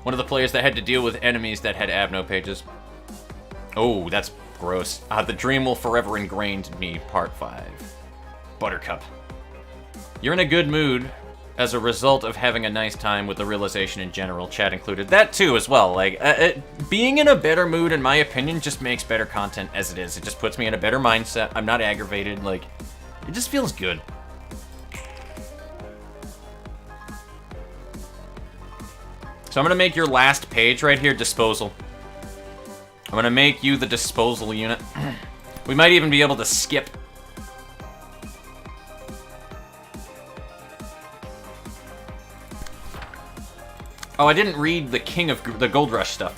One of the players that had to deal with enemies that had Abno pages. Oh, that's gross. The dream will forever ingrain in me, part 5. Buttercup. You're in a good mood as a result of having a nice time with the realization in general, chat included. That too as well. Like, being in a better mood, in my opinion, just makes better content as it is. It just puts me in a better mindset. I'm not aggravated. Like, it just feels good. So I'm gonna make your last page right here disposal. I'm gonna make you the disposal unit. We might even be able to skip. Oh, I didn't read the King of the Gold Rush stuff.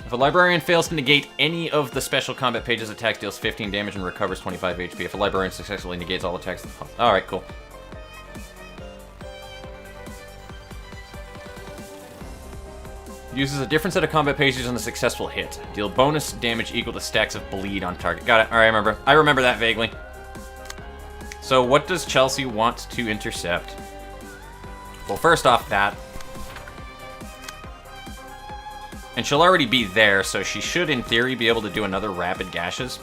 If a librarian fails to negate any of the special combat pages, attack deals 15 damage and recovers 25 HP. If a librarian successfully negates all attacks, alright, cool. Uses a different set of combat pages on the successful hit. Deal bonus damage equal to stacks of bleed on target. Got it. Alright, I remember that vaguely. So what does Chelsea want to intercept? Well, first off, that. And she'll already be there, so she should, in theory, be able to do another rapid gashes.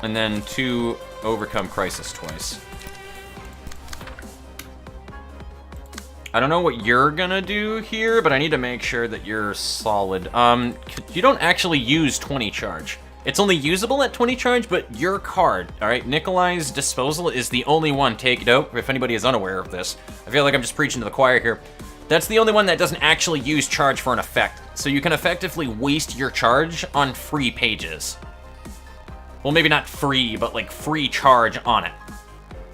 And then 2 overcome crisis twice. I don't know what you're gonna do here, but I need to make sure that you're solid. You don't actually use 20 charge. It's only usable at 20 charge, but your card, alright? Nikolai's disposal is the only one, take note, if anybody is unaware of this. I feel like I'm just preaching to the choir here. That's the only one that doesn't actually use charge for an effect. So you can effectively waste your charge on free pages. Well, maybe not free, but like free charge on it.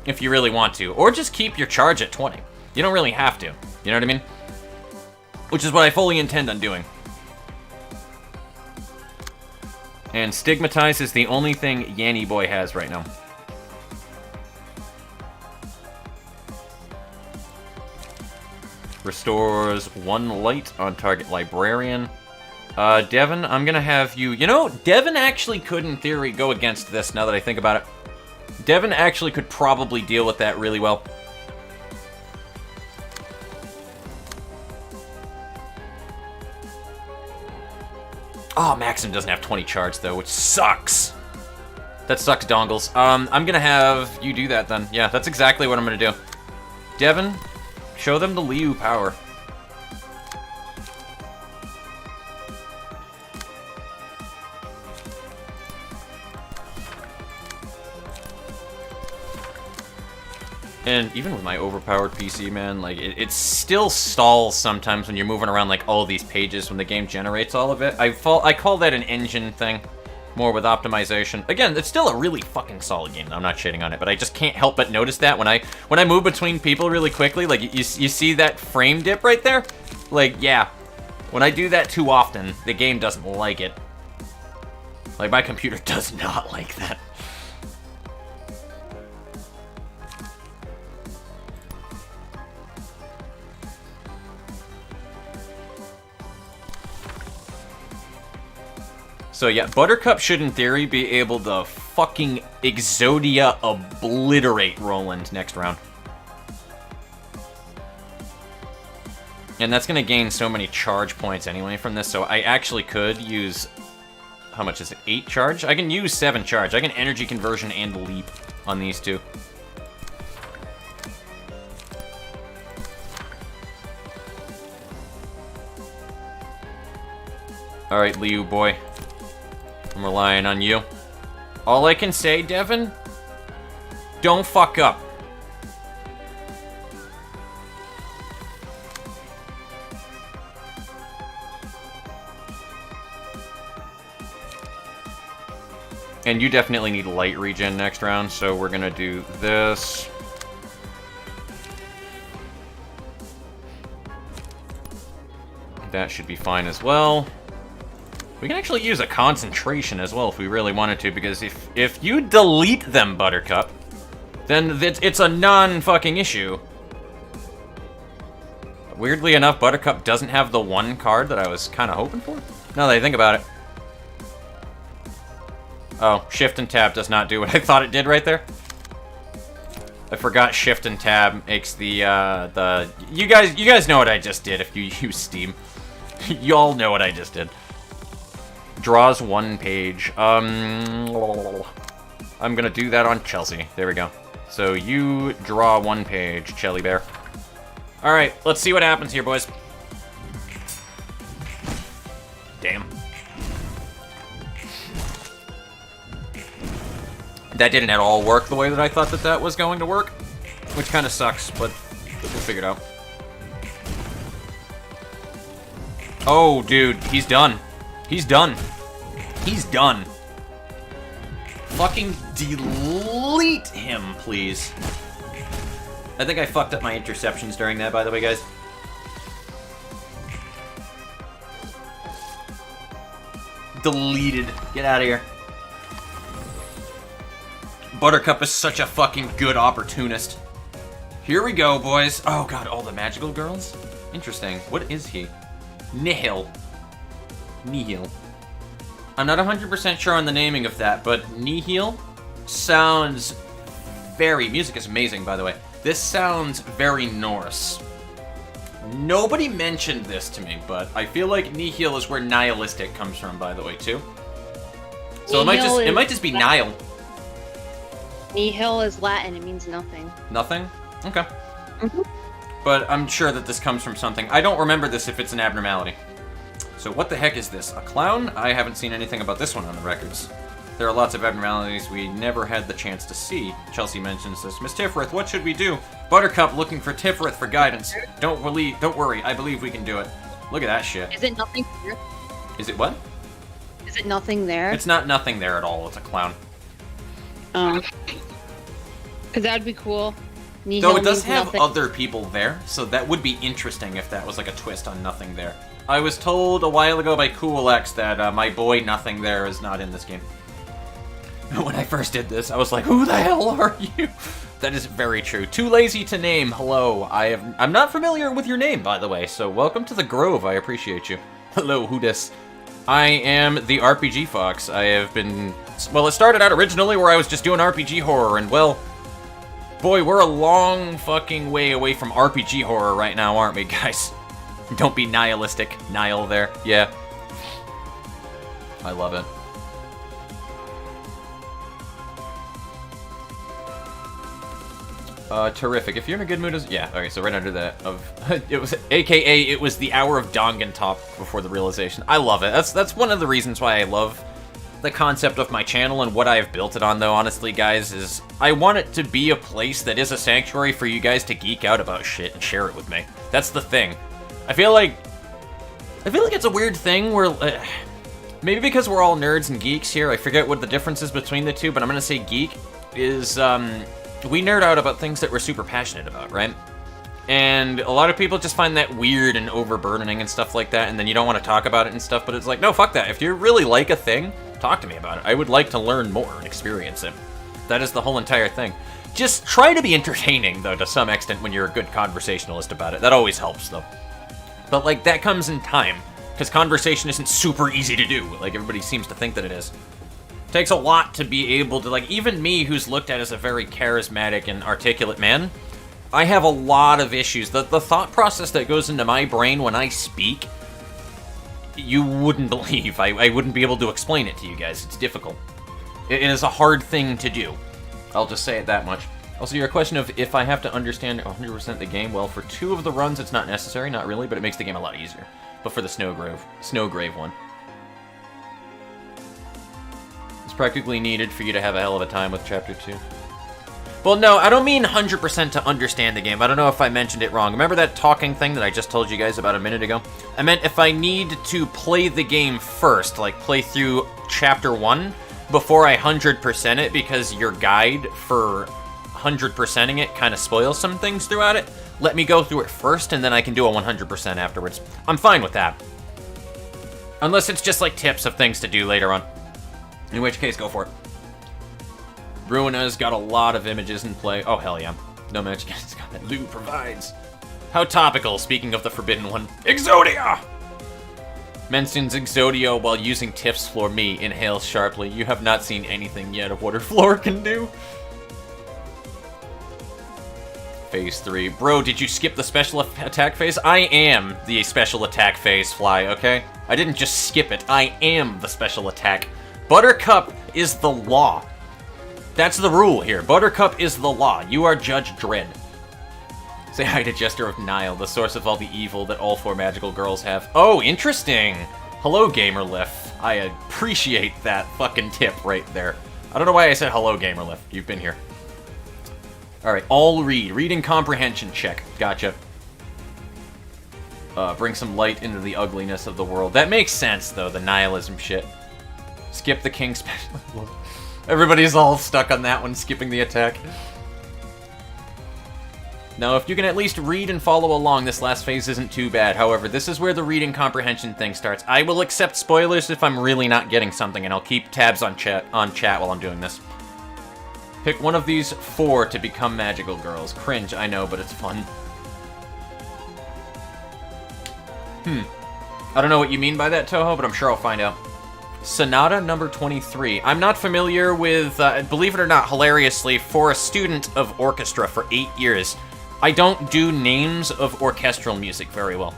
If you really want to. Or just keep your charge at 20. You don't really have to. You know what I mean? Which is what I fully intend on doing. And Stigmatize is the only thing Yanny Boy has right now. Restores 1 light on target librarian. Devin, I'm gonna have you... You know, Devin actually could, in theory, go against this now that I think about it. Devin actually could probably deal with that really well. Oh, Maxim doesn't have 20 charge, though, which sucks. That sucks, dongles. I'm gonna have you do that, then. Yeah, that's exactly what I'm gonna do. Devin, show them the Liu power. And even with my overpowered PC, man, like, it still stalls sometimes when you're moving around, like, all these pages when the game generates all of it. I call that an engine thing, more with optimization. Again, it's still a really fucking solid game, though. I'm not shitting on it, but I just can't help but notice that when I move between people really quickly, like, you see that frame dip right there? Like, yeah. When I do that too often, the game doesn't like it. Like, my computer does not like that. So yeah, Buttercup should in theory be able to fucking Exodia obliterate Roland next round. And that's gonna gain so many charge points anyway from this, so I actually could use... How much is it? 8 charge? I can use 7 charge. I can energy conversion and leap on these two. Alright, Liu boy. I'm relying on you. All I can say, Devin, don't fuck up. And you definitely need light regen next round, so we're gonna do this. That should be fine as well. We can actually use a concentration as well if we really wanted to, because if you delete them, Buttercup, then it's a non-fucking issue. Weirdly enough, Buttercup doesn't have the one card that I was kind of hoping for, now that I think about it. Oh, Shift and Tab does not do what I thought it did right there. I forgot Shift and Tab makes the you guys know what I just did if you use Steam. Y'all know what I just did. Draws one page. I'm gonna do that on Chelsea. There we go. So you draw one page, Chelly Bear. Alright, let's see what happens here, boys. Damn. That didn't at all work the way that I thought that was going to work. Which kind of sucks, but we'll figure it out. Oh, dude, he's done. He's done. He's done. Fucking delete him, please. I think I fucked up my interceptions during that, by the way, guys. Deleted. Get out of here. Buttercup is such a fucking good opportunist. Here we go, boys. Oh god, all the magical girls? Interesting. What is he? Nihil. Nihil. I'm not 100% sure on the naming of that, but Nihil sounds very... Music is amazing, by the way. This sounds very Norse. Nobody mentioned this to me, but I feel like Nihil is where nihilistic comes from, by the way, too. So it might just be Nihil. Nihil is Latin. It means nothing. Nothing? Okay. Mm-hmm. But I'm sure that this comes from something. I don't remember this if it's an abnormality. So what the heck is this? A clown? I haven't seen anything about this one on the records. There are lots of abnormalities we never had the chance to see. Chelsea mentions this. Miss Tiffrith, what should we do? Buttercup looking for Tiffrith for guidance. Don't worry, I believe we can do it. Look at that shit. Is it nothing there? Is it what? Is it nothing there? It's not nothing there at all. It's a clown. Because that'd be cool. Nihil Though it does means have nothing. other people there, so that would be interesting if that was like a twist on nothing there. I was told a while ago by Cool X that my boy Nothing There is not in this game. When I first did this, I was like, who the hell are you? That is very true. Too lazy to name. Hello. I'm not familiar with your name, by the way, so welcome to the Grove. I appreciate you. Hello, who dis? I am the RPG Fox. I have been... Well, it started out originally where I was just doing RPG horror, and well... Boy, we're a long fucking way away from RPG horror right now, aren't we, guys? Don't be nihilistic. Nihil there. Yeah. I love it. Terrific. If you're in a good mood, yeah. Okay, so right under that it was AKA it was the hour of Dongentop before the realization. I love it. That's one of the reasons why I love the concept of my channel and what I've built it on, though, honestly, guys, is I want it to be a place that is a sanctuary for you guys to geek out about shit and share it with me. That's the thing. I feel like it's a weird thing where maybe because we're all nerds and geeks here, I forget what the difference is between the two, but I'm gonna say geek is we nerd out about things that we're super passionate about, right? And a lot of people just find that weird and overburdening and stuff like that, and then you don't want to talk about it and stuff, but it's like, no, fuck that. If you really like a thing, talk to me about it. I would like to learn more and experience it. That is the whole entire thing. Just try to be entertaining, though, to some extent when you're a good conversationalist about it. That always helps, though. But, like, that comes in time, because conversation isn't super easy to do, like everybody seems to think that it is. It takes a lot to be able to, like, even me, who's looked at as a very charismatic and articulate man, I have a lot of issues. The thought process that goes into my brain when I speak, you wouldn't believe. I wouldn't be able to explain it to you guys. It's difficult. It is a hard thing to do. I'll just say it that much. Also, your question of if I have to understand 100% the game, well, for 2 of the runs, it's not necessary, not really, but it makes the game a lot easier. But for the Snowgrave one, practically needed for you to have a hell of a time with Chapter 2. Well, no, I don't mean 100% to understand the game. I don't know if I mentioned it wrong. Remember that talking thing that I just told you guys about a minute ago? I meant if I need to play the game first, like play through Chapter 1, before I 100% it, because your guide for 100%ing it kind of spoils some things throughout it, let me go through it first, and then I can do a 100% afterwards. I'm fine with that. Unless it's just like tips of things to do later on. In which case, go for it. Ruina's got a lot of images in play. Oh, hell yeah. No magic has got that loot provides. How topical, speaking of the forbidden one. Exodia! Mentions Exodia while using Tiph's floor. Me inhales sharply. You have not seen anything yet of what her floor can do. Phase 3. Bro, did you skip the special attack phase? I am the special attack phase, Fly, okay? I didn't just skip it. I am the special attack. Buttercup is the law. That's the rule here. Buttercup is the law. You are Judge Dredd. Say hi to Jester of Nile, the source of all the evil that all 4 magical girls have. Oh, interesting. Hello, Gamerlif. I appreciate that fucking tip right there. I don't know why I said hello, Gamerlif. You've been here. Alright, all read. Reading comprehension check. Gotcha. Bring some light into the ugliness of the world. That makes sense, though, the nihilism shit. Skip the king special. Everybody's all stuck on that one, skipping the attack. Now, if you can at least read and follow along, this last phase isn't too bad. However, this is where the reading comprehension thing starts. I will accept spoilers if I'm really not getting something, and I'll keep tabs on chat while I'm doing this. Pick one of these 4 to become magical girls. Cringe, I know, but it's fun. I don't know what you mean by that, Toho, but I'm sure I'll find out. Sonata number 23. I'm not familiar with, believe it or not, hilariously, for a student of orchestra for 8 years, I don't do names of orchestral music very well.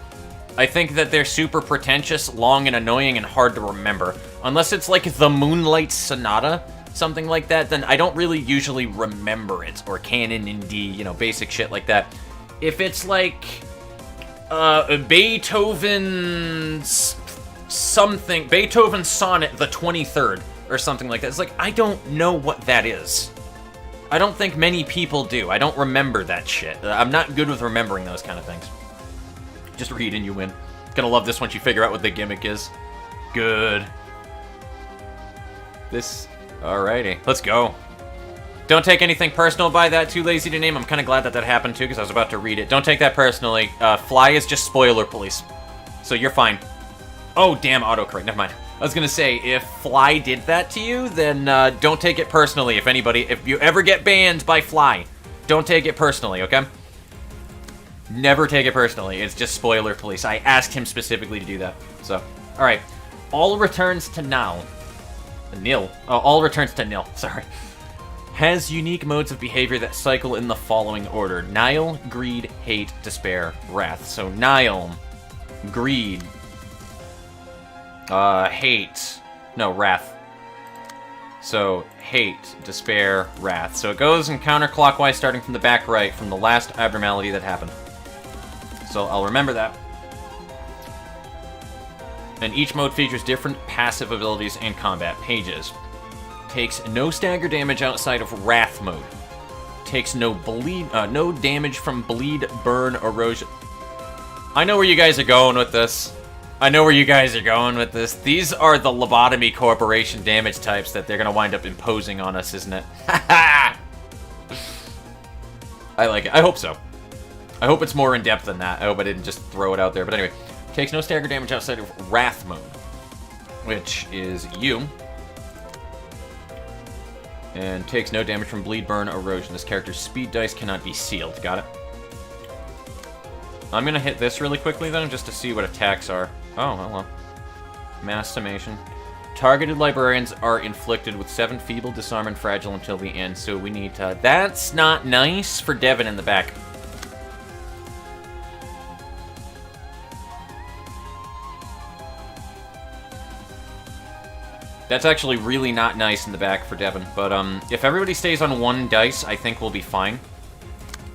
I think that they're super pretentious, long and annoying, and hard to remember. Unless it's like the Moonlight Sonata, something like that, then I don't really usually remember it, or Canon in D, you know, basic shit like that. If it's like, Beethoven's something, Beethoven's Sonnet the 23rd, or something like that. It's like, I don't know what that is. I don't think many people do. I don't remember that shit. I'm not good with remembering those kind of things. Just read and you win. Gonna love this once you figure out what the gimmick is. Good. Alrighty, let's go. Don't take anything personal by that, too lazy to name. I'm kind of glad that that happened too, because I was about to read it. Don't take that personally. Fly is just spoiler police. So you're fine. Oh, damn, autocorrect. Never mind. I was gonna say, if Fly did that to you, then don't take it personally. If you ever get banned by Fly, don't take it personally, okay? Never take it personally. It's just spoiler police. I asked him specifically to do that. So, alright. All returns to now. Nil. Oh, all returns to nil. Sorry. Has unique modes of behavior that cycle in the following order. Nile, greed, hate, despair, wrath. So, Nile, greed, hate. No, wrath. So, hate, despair, wrath. So it goes in counterclockwise starting from the back right from the last abnormality that happened. So I'll remember that. And each mode features different passive abilities and combat pages. Takes no stagger damage outside of wrath mode. Takes no damage from bleed, burn, erosion. I know where you guys are going with this. These are the Lobotomy Corporation damage types that they're gonna wind up imposing on us, isn't it? I like it. I hope so. I hope it's more in-depth than that. I hope I didn't just throw it out there. But anyway, takes no stagger damage outside of Wrath mode, which is you. And takes no damage from bleed, burn, erosion. This character's speed dice cannot be sealed. Got it? I'm gonna hit this really quickly then, just to see what attacks are. Oh, hello. Mass summation. Targeted librarians are inflicted with 7 feeble, disarm, and fragile until the end, so we need to... That's not nice for Devin in the back. That's actually really not nice in the back for Devin, but if everybody stays on 1 dice, I think we'll be fine.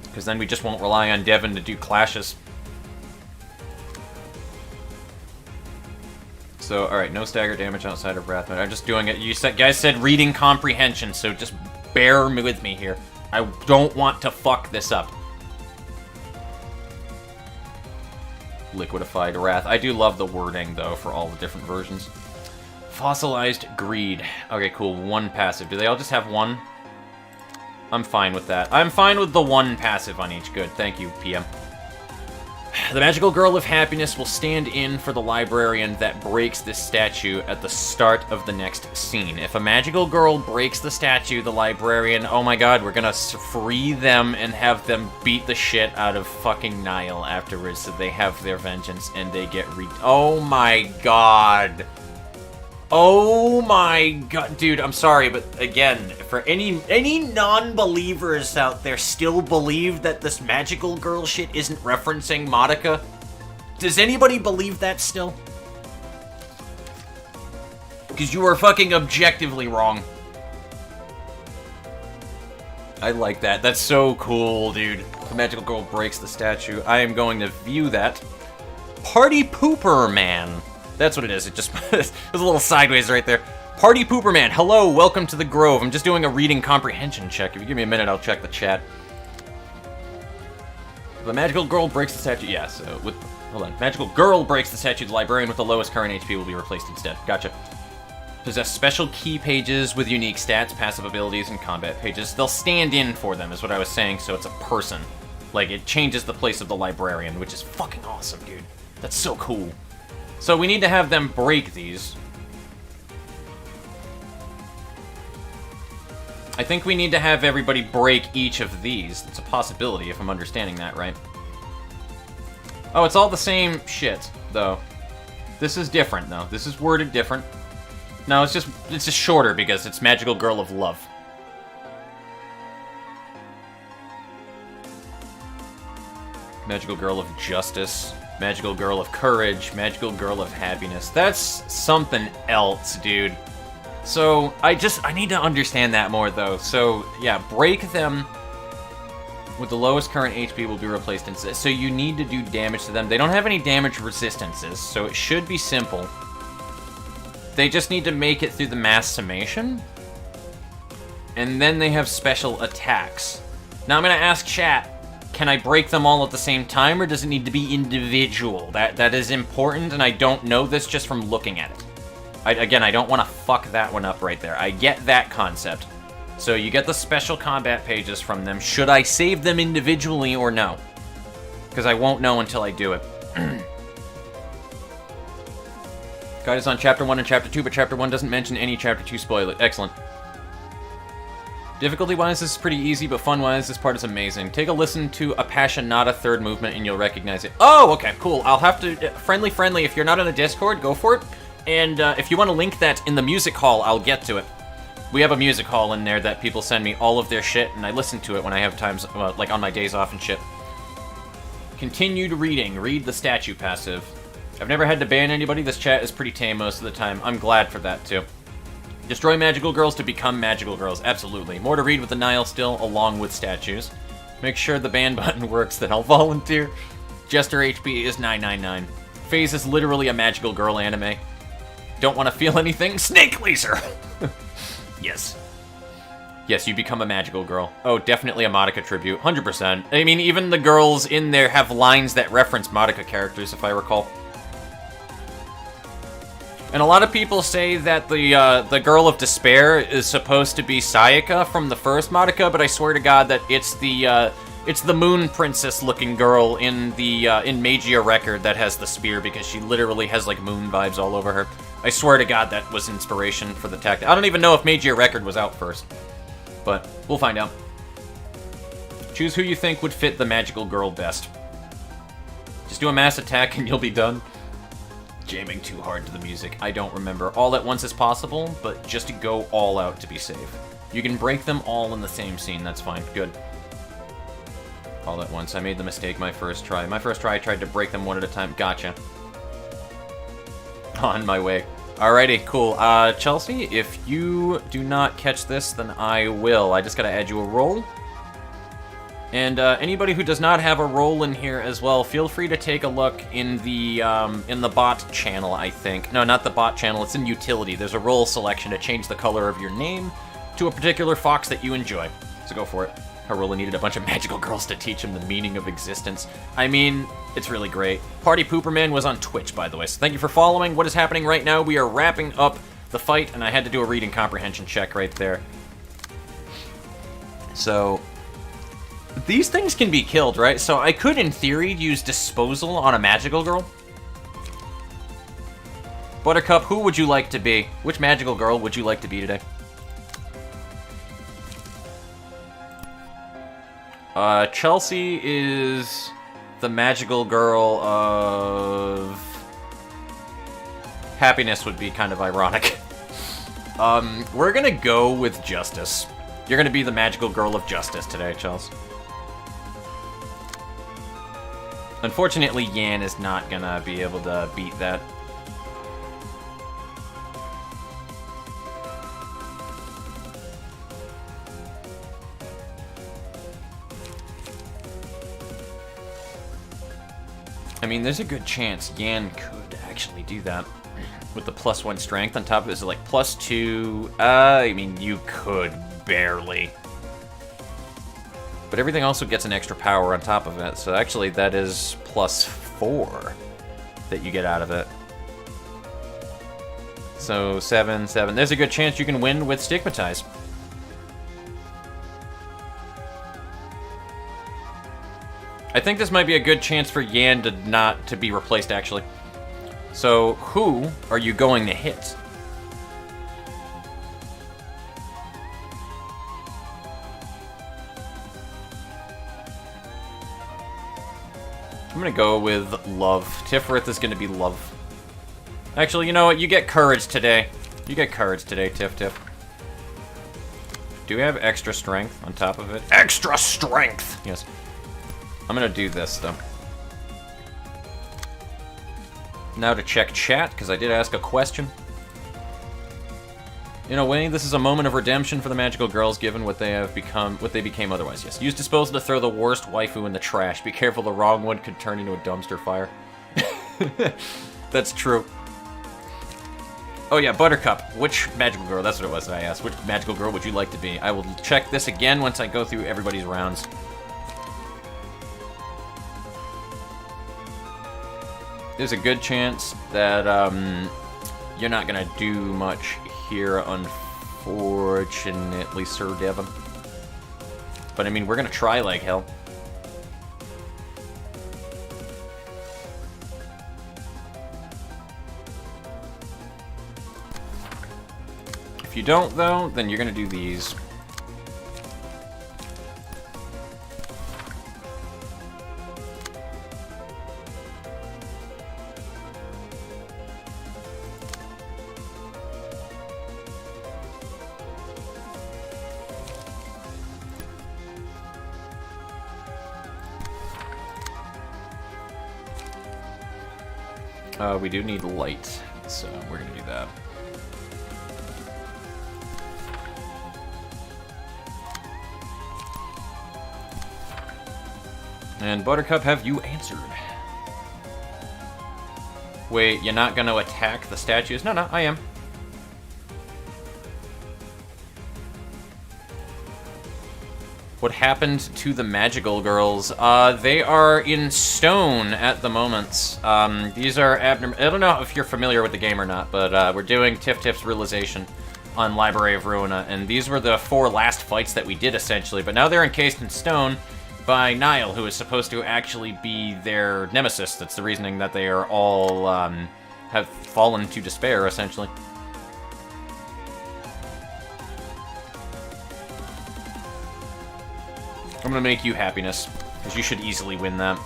Because then we just won't rely on Devin to do clashes. So, alright, no stagger damage outside of Wrath. I'm just doing it. You guys said reading comprehension, so just bear with me here. I don't want to fuck this up. Liquidified Wrath. I do love the wording, though, for all the different versions. Fossilized Greed. Okay, cool. One passive. Do they all just have one? I'm fine with that. I'm fine with the one passive on each. Good. Thank you, PM. The Magical Girl of Happiness will stand in for the librarian that breaks this statue at the start of the next scene. If a Magical Girl breaks the statue, the librarian, oh my god, we're gonna free them and have them beat the shit out of fucking Niall afterwards so they have their vengeance and they get oh my god. Oh my god, dude, I'm sorry, but again, for any non-believers out there still believe that this Magical Girl shit isn't referencing Madoka? Does anybody believe that still? Because you are fucking objectively wrong. I like that. That's so cool, dude. The Magical Girl breaks the statue. I am going to view that. Party Pooper Man. That's what it is. It just it was a little sideways right there. Party Pooper Man, hello, welcome to the Grove. I'm just doing a reading comprehension check. If you give me a minute, I'll check the chat. The Magical Girl breaks the statue. Yeah, so hold on. Magical Girl breaks the statue. The librarian with the lowest current HP will be replaced instead. Gotcha. Possess special key pages with unique stats, passive abilities, and combat pages. They'll stand in for them, is what I was saying. So it's a person. Like it changes the place of the librarian, which is fucking awesome, dude. That's so cool. So we need to have them break these. I think we need to have everybody break each of these. It's a possibility, if I'm understanding that right. Oh, it's all the same shit, though. This is different, though. This is worded different. No, it's just shorter because it's Magical Girl of Love. Magical Girl of Justice. Magical Girl of Courage, Magical Girl of Happiness. That's something else, dude. So, I need to understand that more, though. So, yeah, break them with the lowest current HP will be replaced. So you need to do damage to them. They don't have any damage resistances, so it should be simple. They just need to make it through the mass summation. And then they have special attacks. Now I'm going to ask chat, can I break them all at the same time, or does it need to be individual? That is important, and I don't know this just from looking at it. Again, I don't want to fuck that one up right there. I get that concept. So you get the special combat pages from them. Should I save them individually or no? Because I won't know until I do it. Guide is on Chapter 1 and Chapter 2, but Chapter 1 doesn't mention any Chapter 2 spoiler. Excellent. Difficulty-wise, this is pretty easy, but fun-wise, this part is amazing. Take a listen to Appassionata third movement, and you'll recognize it. Oh, okay, cool. I'll have to... Friendly, if you're not in the Discord, go for it. And if you want to link that in the music hall, I'll get to it. We have a music hall in there that people send me all of their shit, and I listen to it when I have times, like on my days off and shit. Continued reading. Read the statue passive. I've never had to ban anybody. This chat is pretty tame most of the time. I'm glad for that, too. Destroy Magical Girls to become Magical Girls. Absolutely. More to read with the Nile still, along with statues. Make sure the ban button works, then I'll volunteer. Jester HP is 999. Phase is literally a Magical Girl anime. Don't want to feel anything? Snake Laser! Yes. Yes, you become a Magical Girl. Oh, definitely a Madoka tribute. 100%. I mean, even the girls in there have lines that reference Madoka characters, if I recall. And a lot of people say that the Girl of Despair is supposed to be Sayaka from the first Madoka, but I swear to God that it's the Moon Princess-looking girl in the in Magia Record that has the spear, because she literally has like moon vibes all over her. I swear to God that was inspiration for the tactic. I don't even know if Magia Record was out first, but we'll find out. Choose who you think would fit the Magical Girl best. Just do a mass attack and you'll be done. Jamming too hard to the music. I don't remember. All at once is possible, but just to go all out to be safe. You can break them all in the same scene, that's fine. Good. All at once. I made the mistake my first try. My first try I tried to break them one at a time. Gotcha. On my way. Alrighty, cool. Chelsea, if you do not catch this, then I will. I just gotta add you a roll. And anybody who does not have a role in here as well, feel free to take a look in the bot channel, I think. No, not the bot channel, it's in utility. There's a role selection to change the color of your name to a particular fox that you enjoy. So go for it. Harula needed a bunch of magical girls to teach him the meaning of existence. I mean, it's really great. Party Pooperman was on Twitch, by the way, so thank you for following. What is happening right now? We are wrapping up the fight, and I had to do a reading comprehension check right there. So, these things can be killed, right? So I could, in theory, use Disposal on a magical girl. Buttercup, who would you like to be? Which magical girl would you like to be today? Chelsea is the magical girl of... Happiness would be kind of ironic. We're gonna go with Justice. You're gonna be the magical girl of Justice today, Chelsea. Unfortunately, Yan is not gonna be able to beat that. I mean, there's a good chance Yan could actually do that. With the +1 strength on top of it, is it like +2? I mean, you could barely. But everything also gets an extra power on top of it, so actually that is +4 that you get out of it. So 7, 7. There's a good chance you can win with Stigmatize. I think this might be a good chance for Yan to be replaced, actually. So, who are you going to hit? I'm gonna go with Love. Tifrith is gonna be Love. Actually, you know what? You get Courage today. You get Courage today, Tiff. Do we have extra strength on top of it? Extra strength! Yes. I'm gonna do this, though. Now to check chat, because I did ask a question. In a way, this is a moment of redemption for the magical girls, given what they have become, what they became otherwise. Yes. Use Disposal to throw the worst waifu in the trash. Be careful, the wrong one could turn into a dumpster fire. That's true. Oh yeah, Buttercup. Which magical girl? That's what it was that I asked. Which magical girl would you like to be? I will check this again once I go through everybody's rounds. There's a good chance that you're not gonna do much here, unfortunately, Sir Devon. But I mean, we're gonna try like hell. If you don't, though, then you're gonna do these. We do need light, so we're gonna do that. And Buttercup, have you answered? Wait, you're not gonna attack the statues? No, I am. What happened to the magical girls? They are in stone at the moment. These are abnormal. I don't know if you're familiar with the game or not, but we're doing Tiph's Realization on Library of Ruina, and these were the 4 last fights that we did, essentially, but now they're encased in stone by Niall, who is supposed to actually be their nemesis. That's the reasoning that they are all, have fallen to despair, essentially. I'm gonna make you Happiness, because you should easily win that.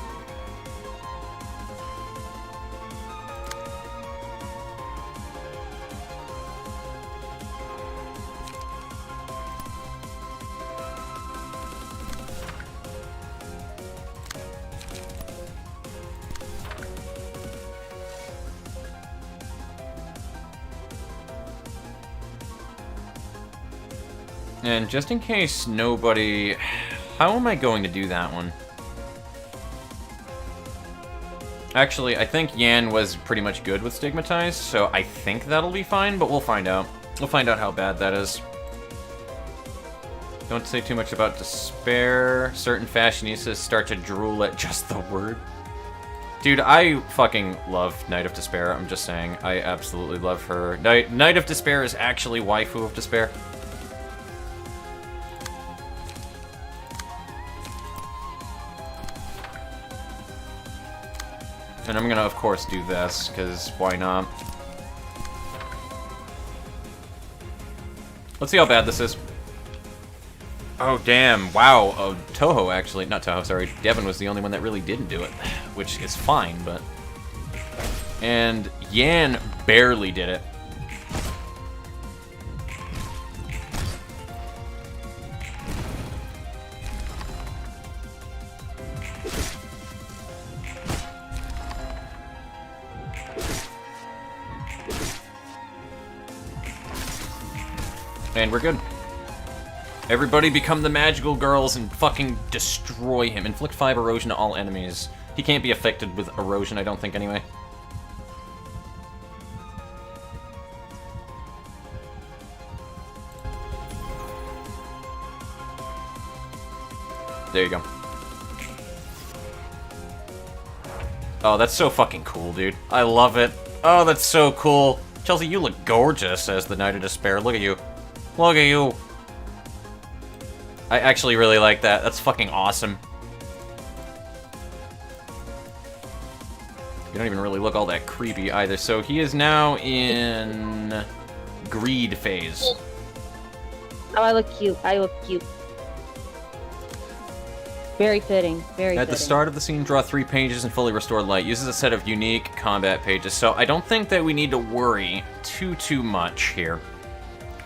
And just in case nobody... How am I going to do that one? Actually, I think Yan was pretty much good with Stigmatized, so I think that'll be fine, but we'll find out. We'll find out how bad that is. Don't say too much about Despair. Certain fashionistas start to drool at just the word. Dude, I fucking love Night of Despair, I'm just saying. I absolutely love her. Night of Despair is actually waifu of Despair. And I'm gonna, of course, do this, because why not? Let's see how bad this is. Oh, damn. Wow. Oh, Toho, actually. Not Toho, sorry. Devin was the only one that really didn't do it, which is fine, but... And Yan barely did it. And we're good. Everybody become the magical girls and fucking destroy him. Inflict 5 erosion to all enemies. He can't be affected with erosion, I don't think, anyway. There you go. Oh, that's so fucking cool, dude. I love it. Oh, that's so cool. Chelsea, you look gorgeous, says the Knight of Despair. Look at you. Look at you. I actually really like that. That's fucking awesome. You don't even really look all that creepy either. So he is now in greed phase. Oh, I look cute. I look cute. Very fitting. Very At fitting. the start of the scene, draw 3 pages and fully restore light. Uses a set of unique combat pages. So I don't think that we need to worry too much here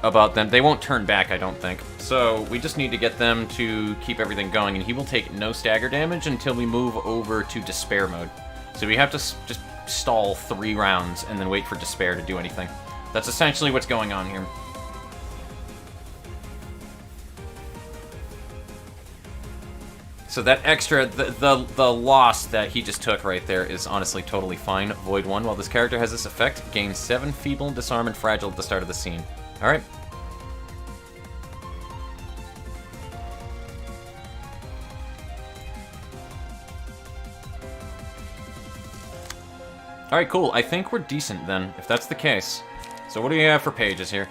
about them. They won't turn back, I don't think. So we just need to get them to keep everything going, and he will take no stagger damage until we move over to Despair mode. So we have to just stall 3 rounds and then wait for Despair to do anything. That's essentially what's going on here. So that extra, the loss that he just took right there is honestly totally fine. Void 1, while this character has this effect, gain 7 feeble, disarm, and fragile at the start of the scene. Alright. Alright, cool. I think we're decent then, if that's the case. So what do you have for pages here?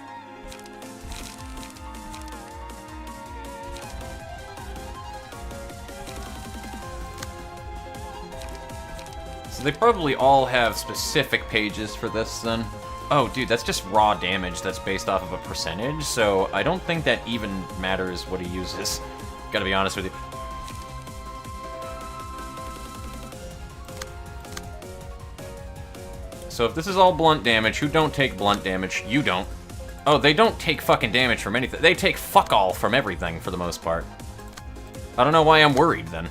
So they probably all have specific pages for this then. Oh, dude, that's just raw damage that's based off of a percentage, so I don't think that even matters what he uses. Gotta be honest with you. So if this is all blunt damage, who don't take blunt damage? You don't. Oh, they don't take fucking damage from anything. They take fuck all from everything, for the most part. I don't know why I'm worried, then.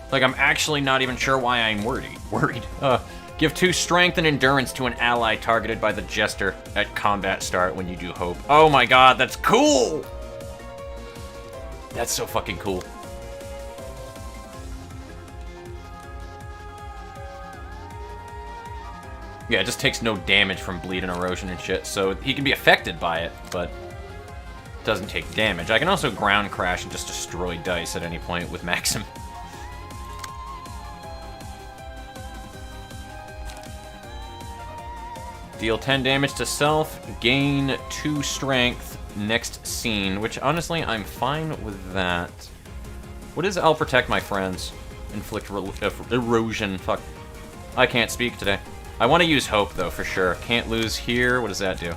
Like, I'm actually not even sure why I'm worried. Give 2 strength and endurance to an ally targeted by the Jester at combat start when you do hope. Oh my god, that's cool! That's so fucking cool. Yeah, it just takes no damage from bleed and erosion and shit, so he can be affected by it, but doesn't take damage. I can also ground crash and just destroy dice at any point with Maxim. Deal 10 damage to self, gain 2 strength next scene, which honestly, I'm fine with that. What is I'll protect my friends? Inflict erosion, fuck. I can't speak today. I want to use hope though, for sure. Can't lose here, what does that do?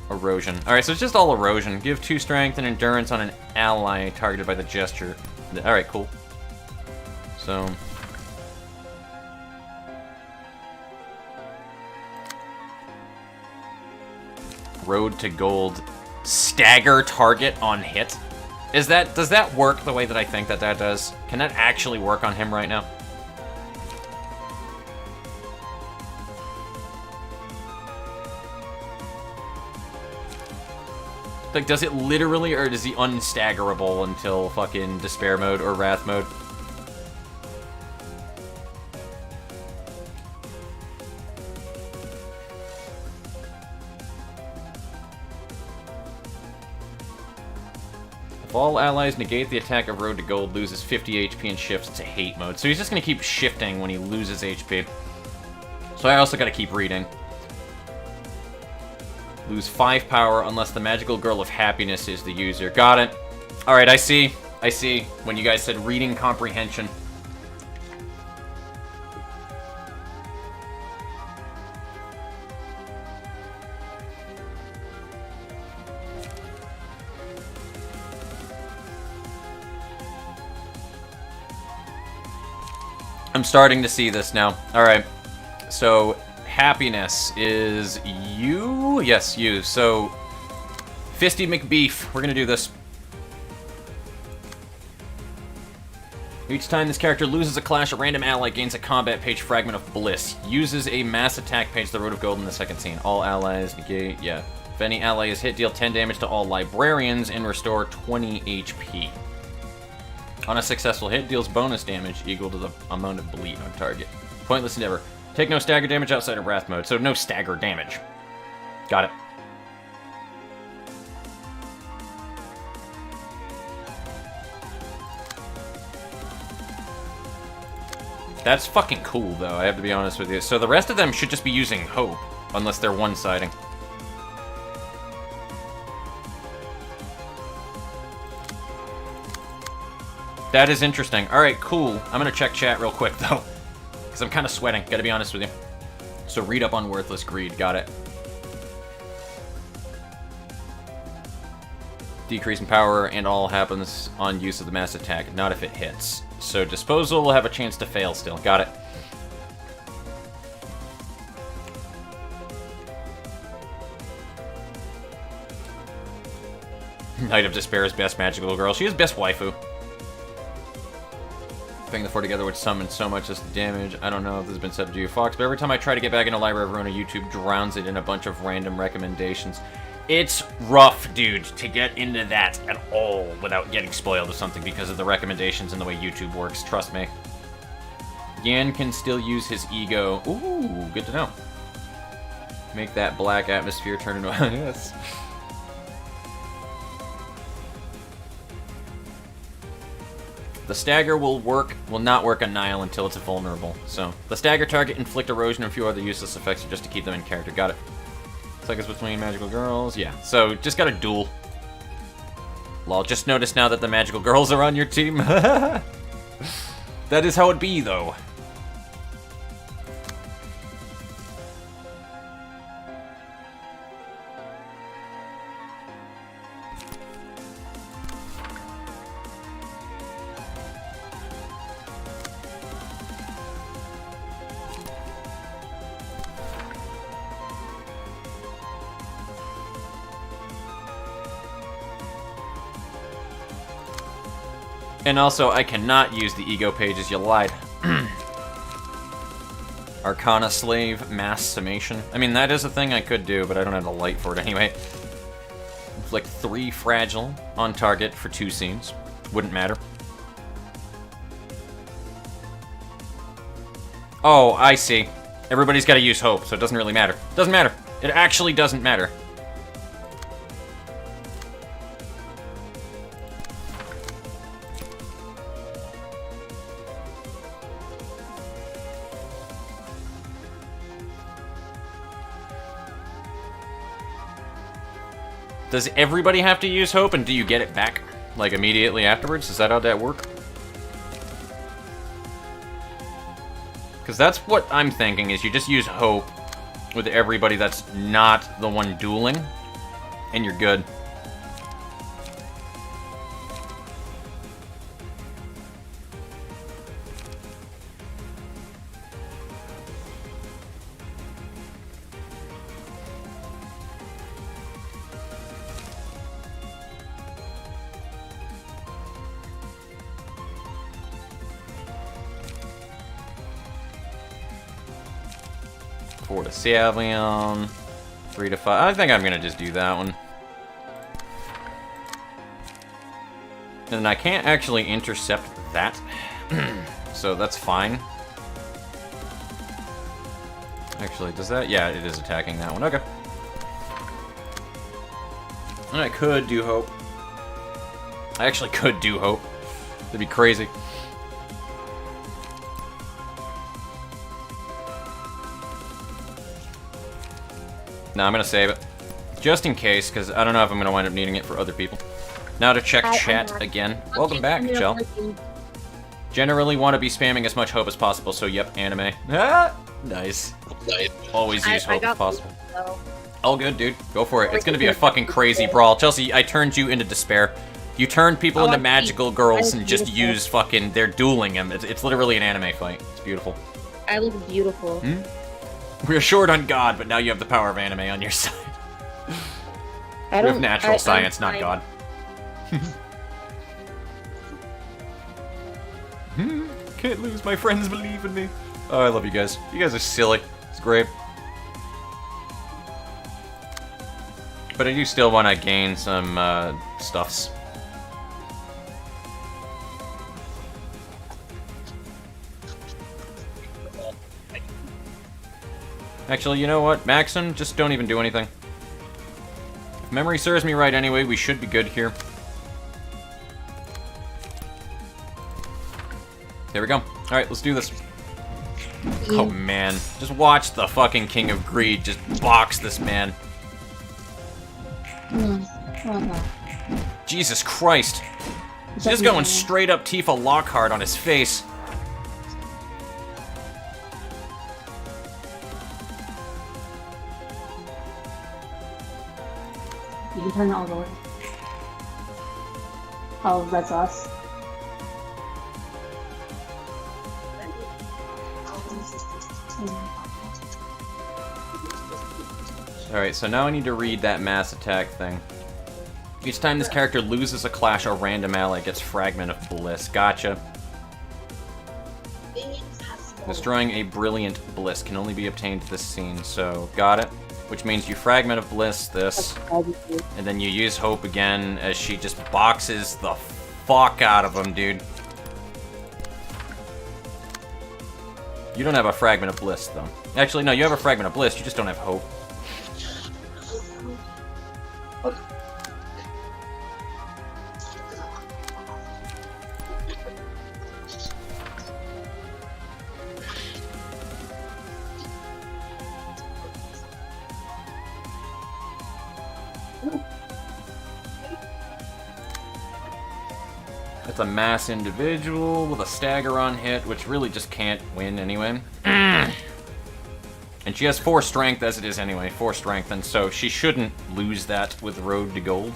Erosion. Alright, so it's just all erosion. Give 2 strength and endurance on an ally targeted by the gesture. Alright, cool. So... Road to gold. Stagger target on hit. Does that work the way that I think that does? Can that actually work on him right now? Like, does it literally, or is he unstaggerable until fucking despair mode or wrath mode? If all allies negate the attack of Road to Gold, loses 50 HP and shifts to hate mode. So he's just gonna keep shifting when he loses HP. So I also gotta keep reading. Lose 5 power unless the magical girl of happiness is the user. Got it. Alright, I see. I see. When you guys said reading comprehension. I'm starting to see this now. Alright. So, happiness is you? Yes, you. So, Fisty McBeef. We're gonna do this. Each time this character loses a clash, a random ally gains a combat page fragment of bliss. Uses a mass attack page, the Road of Gold in the second scene. All allies negate, yeah. If any ally is hit, deal 10 damage to all librarians and restore 20 HP. On a successful hit, deals bonus damage equal to the amount of bleed on target. Pointless endeavor. Take no stagger damage outside of wrath mode, so no stagger damage. Got it. That's fucking cool, though, I have to be honest with you. So the rest of them should just be using hope, unless they're one-siding. That is interesting. Alright, cool. I'm gonna check chat real quick, though. Because I'm kind of sweating, gotta be honest with you. So read up on Worthless Greed, got it. Decrease in power, and all happens on use of the mass attack, not if it hits. So Disposal will have a chance to fail still, got it. Knight of Despair is best magical girl. She is best waifu. Putting the four together would summon so much as damage. I don't know if this has been said to you, Fox, but every time I try to get back into Library of Ruina, YouTube drowns it in a bunch of random recommendations. It's rough, dude, to get into that at all without getting spoiled or something because of the recommendations and the way YouTube works, trust me. Yan can still use his ego. Ooh, good to know. Make that black atmosphere turn into... yes. The stagger will not work on Nile until it's vulnerable. So, the stagger target, inflict erosion, and a few other useless effects just to keep them in character. Got it. It's like it's between magical girls. Yeah, so just got a duel. Lol, just noticed now that the magical girls are on your team. That is how it be, though. And also, I cannot use the ego pages, you lied. Arcana Slave, Mass Summation. I mean, that is a thing I could do, but I don't have the light for it anyway. Inflict 3 fragile on target for 2 scenes. Wouldn't matter. Oh, I see. Everybody's got to use hope, so it doesn't really matter. Doesn't matter. It actually doesn't matter. Does everybody have to use hope, and do you get it back, like, immediately afterwards? Is that how that work? Because that's what I'm thinking, is you just use hope with everybody that's not the one dueling, and you're good. Savion, 3 to 5. I think I'm gonna just do that one. And I can't actually intercept that. So that's fine. Actually, does that? Yeah, it is attacking that one. Okay. And I could do hope. I actually could do hope. That'd be crazy. No, I'm gonna save it. Just in case, because I don't know if I'm gonna wind up needing it for other people. Now to check chat again. Welcome back, Chell. Generally want to be spamming as much hope as possible, so yep, anime. Ah, nice. Always use hope if possible. All good, dude. Go for it. It's gonna be a fucking crazy brawl. Chelsea, I turned you into despair. You turned people into magical girls and just use fucking... They're dueling them. It's literally an anime fight. It's beautiful. I look beautiful. Hmm? We're short on God, but now you have the power of anime on your side. We have natural science, not God. Can't lose. My friends believe in me. Oh, I love you guys. You guys are silly. It's great. But I do still want to gain some stuffs. Actually, you know what? Maxim, just don't even do anything. If memory serves me right anyway, we should be good here. There we go. Alright, let's do this. Oh, man. Just watch the fucking King of Greed just box this man. Jesus Christ. He's just going straight up Tifa Lockhart on his face. You can turn it all the way. Oh, that's us. Alright, so now I need to read that mass attack thing. Each time this character loses a clash, a random ally gets Fragment of Bliss. Gotcha. Destroying a Brilliant Bliss can only be obtained this scene, so got it. Which means you Fragment of Bliss this, and then you use Hope again as she just boxes the fuck out of him, dude. You don't have a Fragment of Bliss, though. Actually, no, you have a Fragment of Bliss, you just don't have Hope. That's a mass individual with a stagger on hit, which really just can't win anyway. And she has 4 strength as it is anyway, 4 strength, and so she shouldn't lose that with Road to Gold.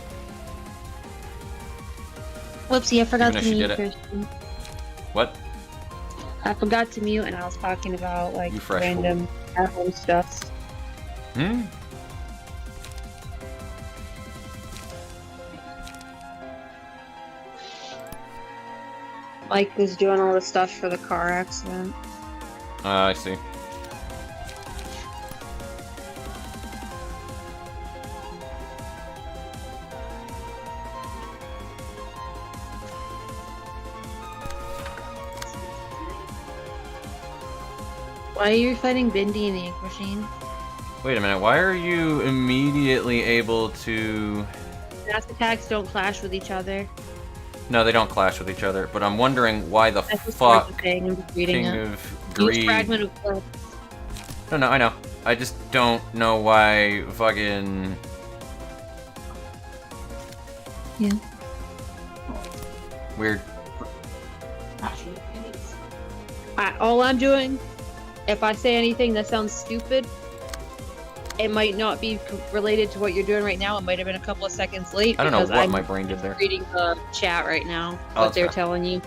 Whoopsie, I forgot to mute it. Christian. What? I forgot to mute and I was talking about like random at-home stuff. Hmm? Mike was doing all the stuff for the car accident. I see. Why are you fighting Bindi in the ink machine? Wait a minute, why are you immediately able to... Mass attacks don't clash with each other. No, they don't clash with each other, but I'm wondering why the fuck King of Greed... Fragment of Bliss. No, I know. I just don't know why fucking... Yeah. Weird. All I'm doing, if I say anything that sounds stupid, it might not be related to what you're doing right now. It might have been a couple of seconds late. I don't know what my brain did there. Reading the chat right now, Oh, what they're fair. telling you.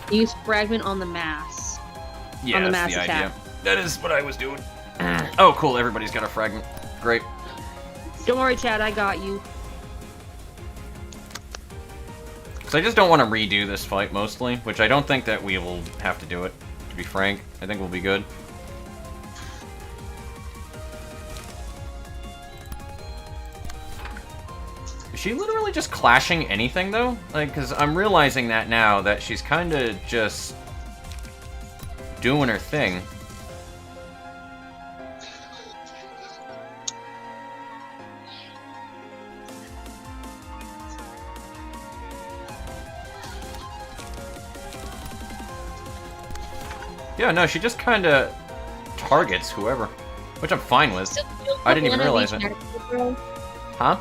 Use fragment on the mass. Yeah, on the that's mass the attack. idea. That is what I was doing. Oh, cool. Everybody's got a fragment. Great. Don't worry, Chad. I got you. So I just don't want to redo this fight, mostly, which I don't think that we will have to do it, to be frank. I think we'll be good. she literally just clashing anything, though? Like, because I'm realizing that now, that she's kind of just doing her thing. Yeah, no, she just kind of targets whoever, which I'm fine with. I didn't even realize it. Huh?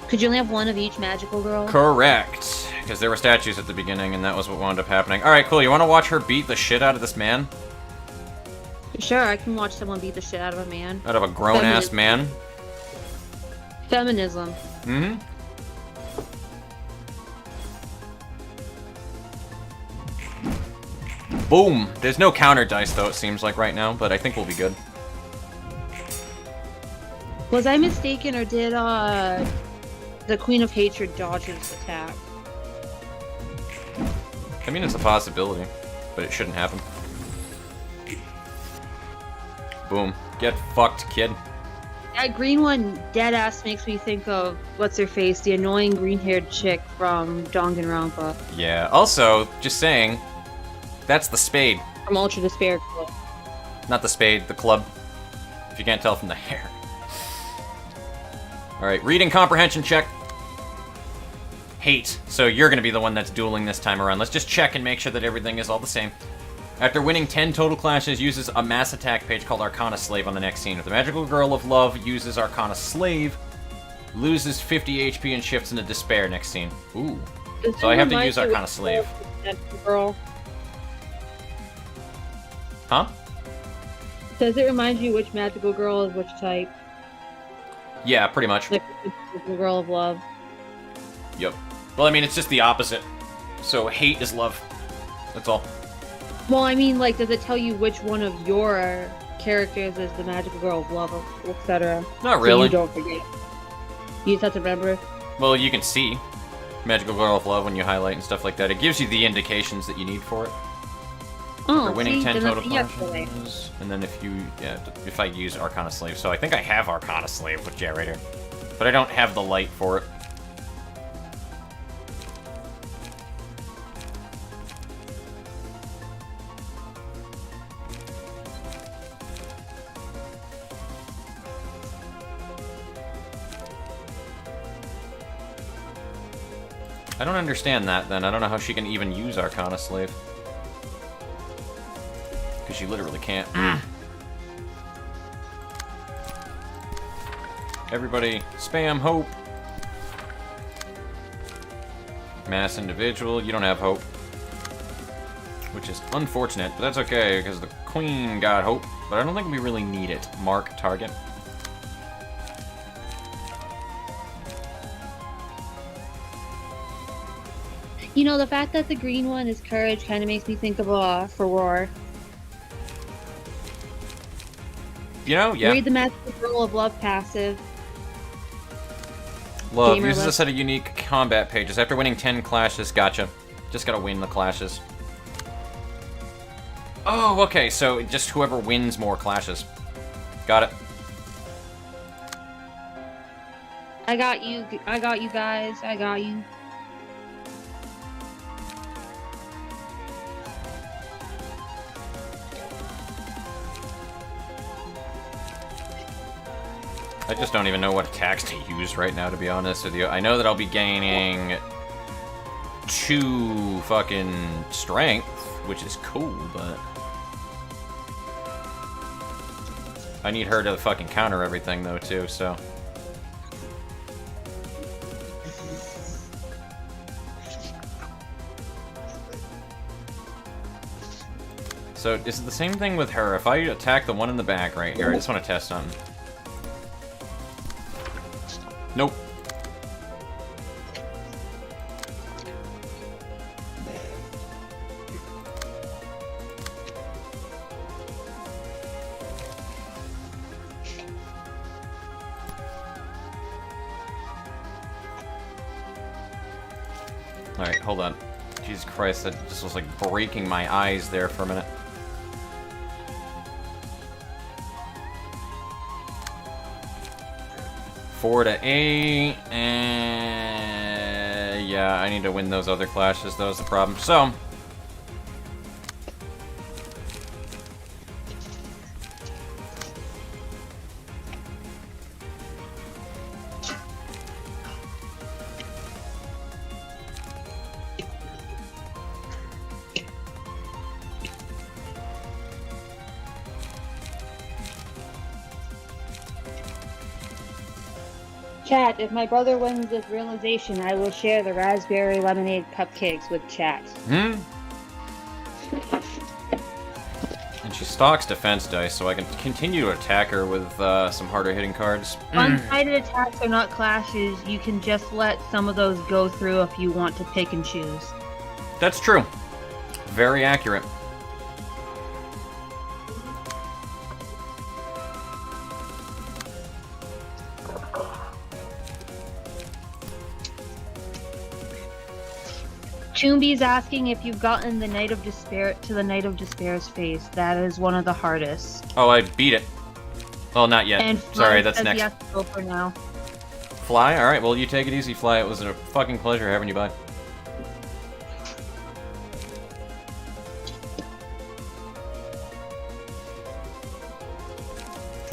Could you only have one of each magical girl? Correct. Because there were statues at the beginning, and that was what wound up happening. Alright, cool. You want to watch her beat the shit out of this man? Sure, I can watch someone beat the shit out of a man. Out of a grown-ass man? Feminism. Mm-hmm. Boom! There's no counter dice, though, it seems like right now, but I think we'll be good. Was I mistaken, or did the Queen of Hatred dodge his attack? I mean, it's a possibility, but it shouldn't happen. Boom. Get fucked, kid. That green one, deadass, makes me think of what's her face, the annoying green-haired chick from Danganronpa. Yeah. Also, just saying, that's the spade. From Ultra Despair Club. Not the spade, the club. If you can't tell from the hair. Alright, reading comprehension check. Hate. So you're going to be the one that's dueling this time around. Let's just check and make sure that everything is all the same. After winning 10 total clashes, uses a mass attack page called Arcana Slave on the next scene. If the Magical Girl of Love uses Arcana Slave, loses 50 HP and shifts into Despair next scene. Ooh. So I have to use Arcana Slave. Girl. Huh? Does it remind you which magical girl is which type? Yeah, pretty much. Like the girl of love. Yep. Well, I mean, it's just the opposite. So hate is love. That's all. Well, I mean, like, does it tell you which one of your characters is the magical girl of love, etc.? Not really. So you don't forget. You just have to remember. Well, you can see Magical Girl of Love when you highlight and stuff like that. It gives you the indications that you need for it. Oh, for winning see, 10 then total that's clashes. And then if I use Arcana Slave. So I think I have Arcana Slave with right here. But I don't have the light for it. I don't understand that, then. I don't know how she can even use Arcana Slave. Because she literally can't. Everybody, spam hope. Mass individual, you don't have hope. Which is unfortunate, but that's okay, because the queen got hope. But I don't think we really need it. Mark target. You know, the fact that the green one is courage kind of makes me think of Furore. You know, yeah. Read the magical girl of love passive. Love Gamer uses a list. set of unique combat pages. After winning 10 clashes, gotcha. Just gotta win the clashes. Oh, okay, so just whoever wins more clashes. Got it. I got you guys, I got you. I just don't even know what attacks to use right now, to be honest with you. I know that I'll be gaining 2 fucking strength, which is cool, but I need her to fucking counter everything, though, too, so. So, is it the same thing with her? If I attack the one in the back right here, I just want to test something. Nope. Alright, hold on. Jesus Christ, that just was like breaking my eyes there for a minute. 4 to 8, and yeah, I need to win those other clashes. That was the problem. So, Chat, if my brother wins this realization, I will share the raspberry lemonade cupcakes with chat. and she stocks defense dice, so I can continue to attack her with some harder hitting cards. One-sided attacks are not clashes. You can just let some of those go through if you want to pick and choose. That's true. Very accurate. Choomby's asking if you've gotten the Knight of Despair to the Knight of Despair's face. That is one of the hardest. Oh, I beat it. Well, not yet. And Sorry, Fly that's says next. yes, go for now. Fly? Alright, well, you take it easy, Fly. It was a fucking pleasure having you by.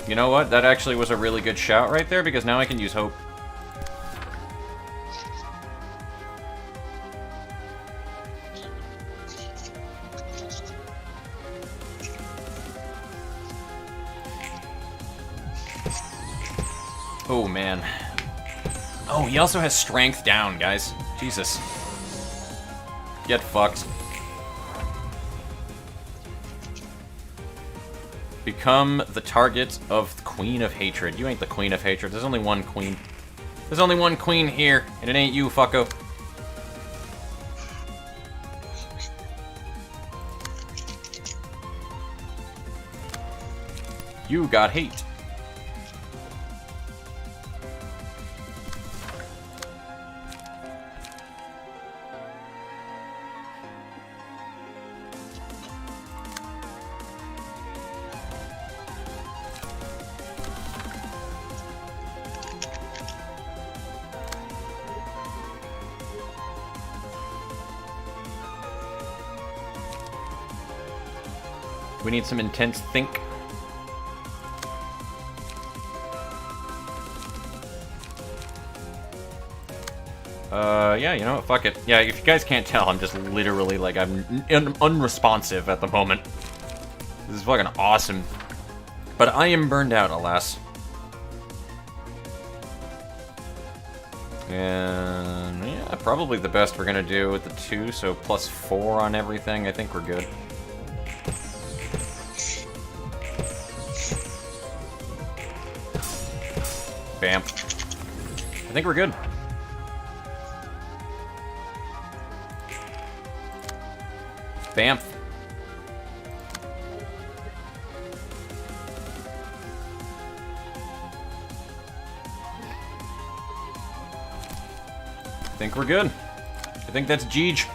You know what? That actually was a really good shout right there, because now I can use hope. Oh, man. Oh, he also has strength down, guys. Jesus. Get fucked. Become the target of the Queen of Hatred. You ain't the Queen of Hatred. There's only one queen. There's only one queen here, and it ain't you, fucko. You got hate. We need some intense think. Yeah, you know what? Fuck it. Yeah, if you guys can't tell, I'm just literally, like, I'm unresponsive at the moment. This is fucking awesome. But I am burned out, alas. And, yeah, probably the best we're gonna do with the 2, so +4 on everything. I think we're good. Bam. I think we're good. Bam. I think we're good. I think that's Jeej.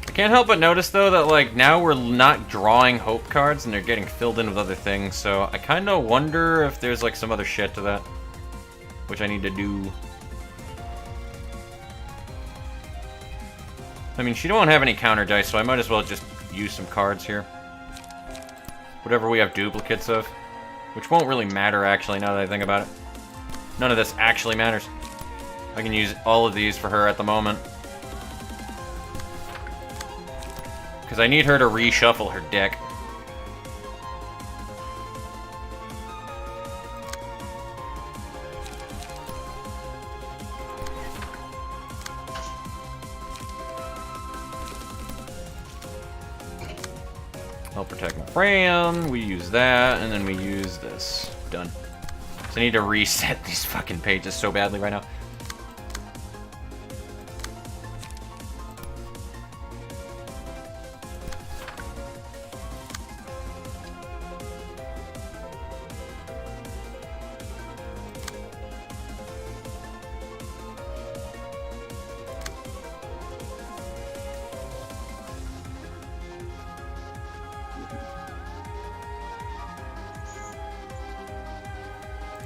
I can't help but notice, though, that, like, now we're not drawing hope cards and they're getting filled in with other things, so I kind of wonder if there's, like, some other shit to that, which I need to do. I mean, she don't have any counter dice, so I might as well just use some cards here. Whatever we have duplicates of, which won't really matter, actually, now that I think about it. None of this actually matters. I can use all of these for her at the moment. Because I need her to reshuffle her deck. I'll protect my Fran, we use that, and then we use this. Done. So I need to reset these fucking pages so badly right now.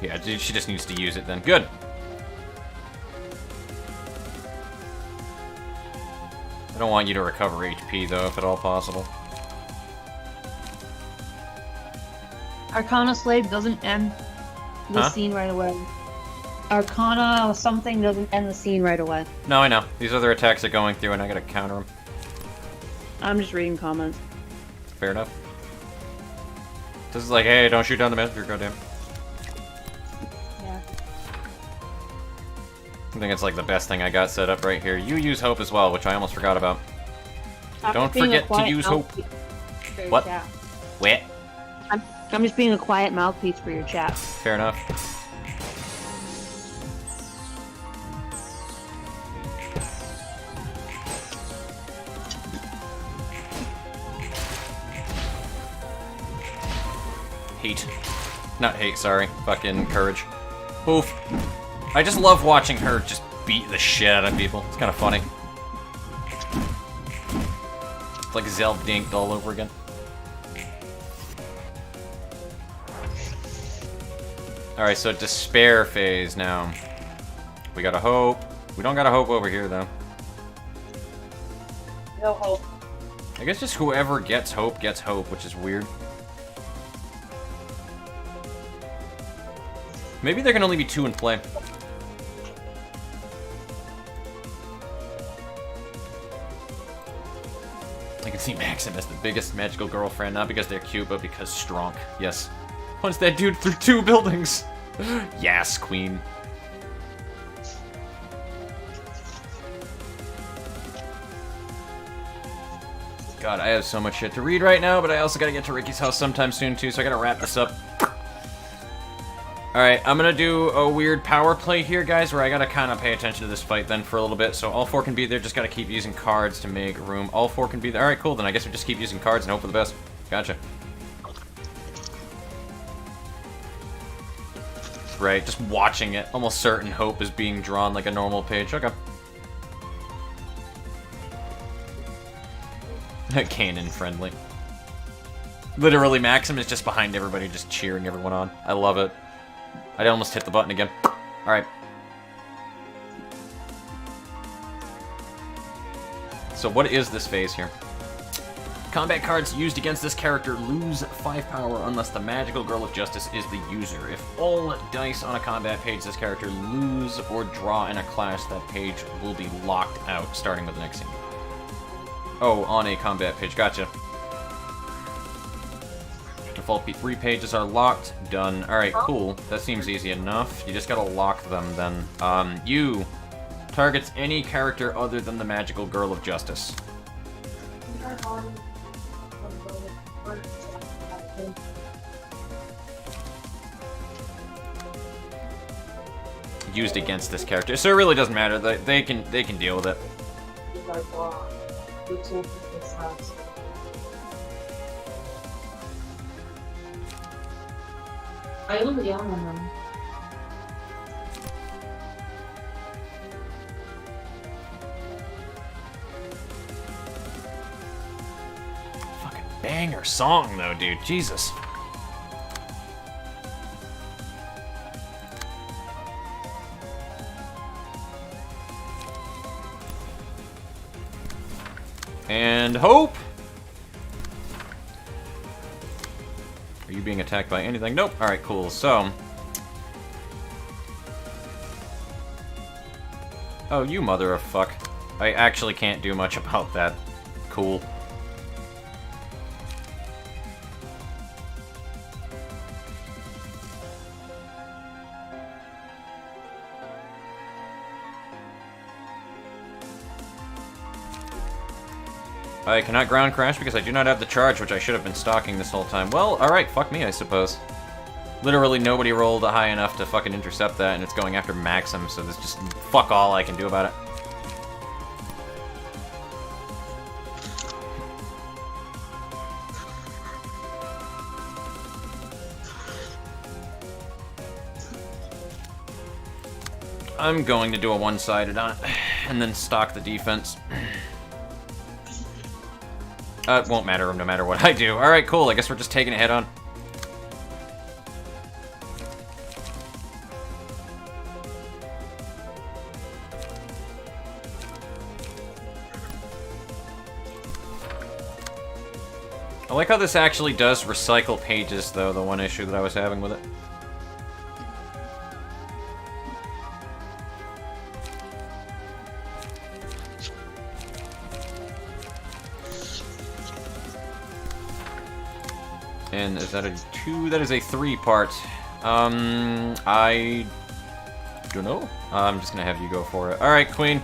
Yeah, she just needs to use it then. Good. I don't want you to recover HP, though, if at all possible. Arcana Slave doesn't end the scene right away. Arcana something doesn't end the scene right away. No, I know. These other attacks are going through, and I gotta counter them. I'm just reading comments. Fair enough. This is like, hey, don't shoot down the messenger, goddamn. Yeah. I think it's like the best thing I got set up right here. You use hope as well, which I almost forgot about. Don't forget to use hope. What? What? I'm just being a quiet mouthpiece for your chat. Fair enough. Hate. Not hate, sorry. Fucking courage. Oof. I just love watching her just beat the shit out of people. It's kind of funny. It's like Zeldinked all over again. Alright, so despair phase now. We got a hope. We don't got a hope over here, though. No hope. I guess just whoever gets hope, which is weird. Maybe there can only be 2 in play. I can see Maxim as the biggest magical girlfriend, not because they're cute, but because strong. Yes. Punch that dude through 2 buildings! Yes, queen. God, I have so much shit to read right now, but I also gotta get to Ricky's house sometime soon too, so I gotta wrap this up. Alright, I'm gonna do a weird power play here, guys, where I gotta kind of pay attention to this fight then for a little bit. So all 4 can be there, just gotta keep using cards to make room. All 4 can be there. Alright, cool, then I guess we just keep using cards and hope for the best. Gotcha. Right, just watching it. Almost certain hope is being drawn like a normal page. Okay. Canon friendly. Literally, Maxim is just behind everybody, just cheering everyone on. I love it. I almost hit the button again. Alright. So what is this phase here? Combat cards used against this character lose 5 power unless the Magical Girl of Justice is the user. If all dice on a combat page this character lose or draw in a class, that page will be locked out, starting with the next scene. Oh, on a combat page. Gotcha. Default P3 pages are locked. Done. Alright, cool. That seems easy enough. You just gotta lock them then. You targets any character other than the Magical Girl of Justice. Used against this character, so it really doesn't matter. They can deal with it. Fucking banger song though, dude. Jesus. And hope! Are you being attacked by anything? Nope. Alright, cool. So... Oh, you mother of fuck. I actually can't do much about that. Cool. I cannot ground crash because I do not have the charge, which I should have been stocking this whole time. Well, alright, fuck me, I suppose. Literally nobody rolled high enough to fucking intercept that, and it's going after Maxim, so there's just fuck all I can do about it. I'm going to do a one-sided on it, and then stock the defense. It won't matter no matter what I do. Alright, cool. I guess we're just taking it head on. like how this actually does recycle pages, though, the one issue that I was having with it. And is that a 2? That is a 3-part. I don't know. I'm just gonna have you go for it. Alright, queen.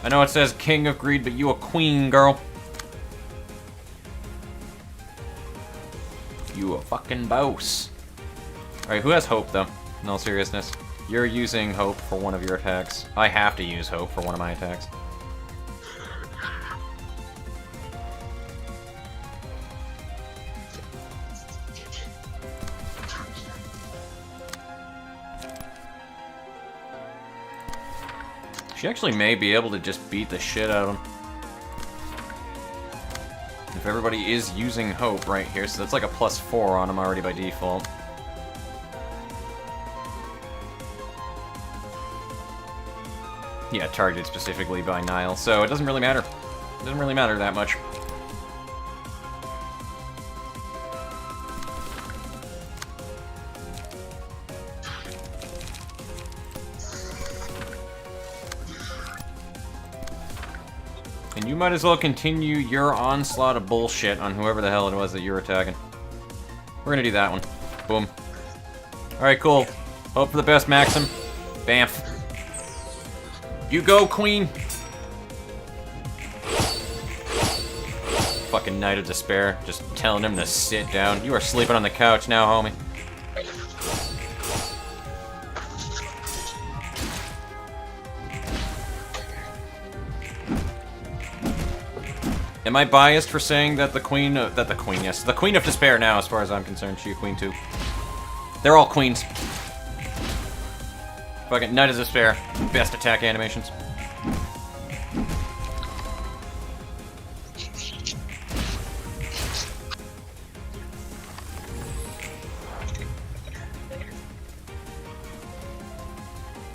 I know it says king of greed, but you a queen, girl. You a fucking boss. Alright, who has hope, though? In all seriousness. You're using hope for one of your attacks. I have to use hope for one of my attacks. She actually may be able to just beat the shit out of him. If everybody is using hope right here, so that's like a +4 on him already by default. Yeah, targeted specifically by Nile, so it doesn't really matter. It doesn't really matter that much. And you might as well continue your onslaught of bullshit on whoever the hell it was that you're attacking. We're gonna do that one. Boom. Alright, cool. Hope for the best, Maxim. Bamf. You go, queen! Fucking Knight of Despair. Just telling him to sit down. You are sleeping on the couch now, homie. Am I biased for saying that the queen, yes, the Queen of Despair now, as far as I'm concerned, she a queen too. They're all queens. Fucking Knight of Despair, best attack animations.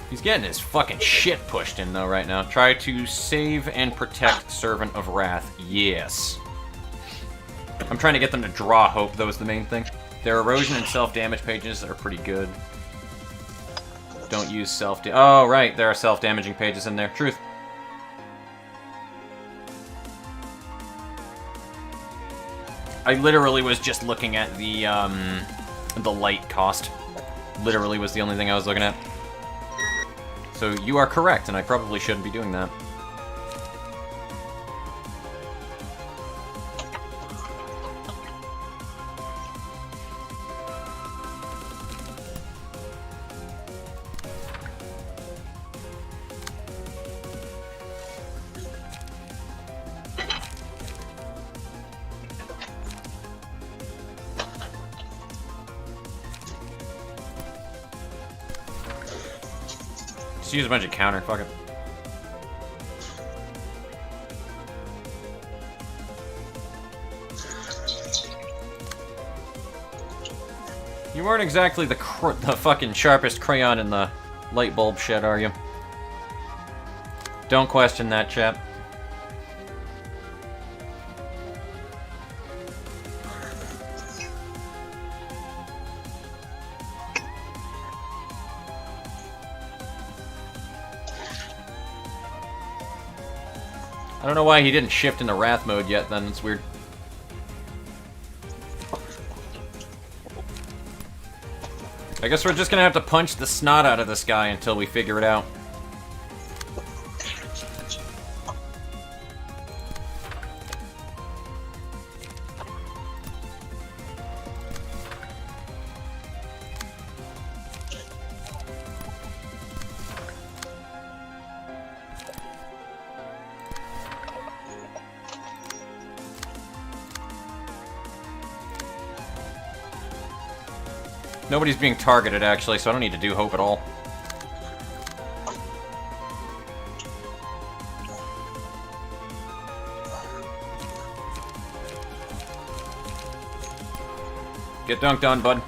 He's getting his fucking shit pushed in, though, right now. Try to save and protect Servant of Wrath. Yes. I'm trying to get them to draw hope, though, is the main thing. Their erosion and self-damage pages are pretty good. Don't use oh, right. There are self-damaging pages in there. Truth. I literally was just looking at the light cost. Literally was the only thing I was looking at. So you are correct, and I probably shouldn't be doing that. Just use a bunch of counter, fuck it. You weren't exactly the fucking sharpest crayon in the light bulb shed, are you? Don't question that, chap. I don't know why he didn't shift into Wrath mode yet, then. It's weird. I guess we're just gonna have to punch the snot out of this guy until we figure it out. Nobody's being targeted, actually, so I don't need to do hope at all. Get dunked on, bud.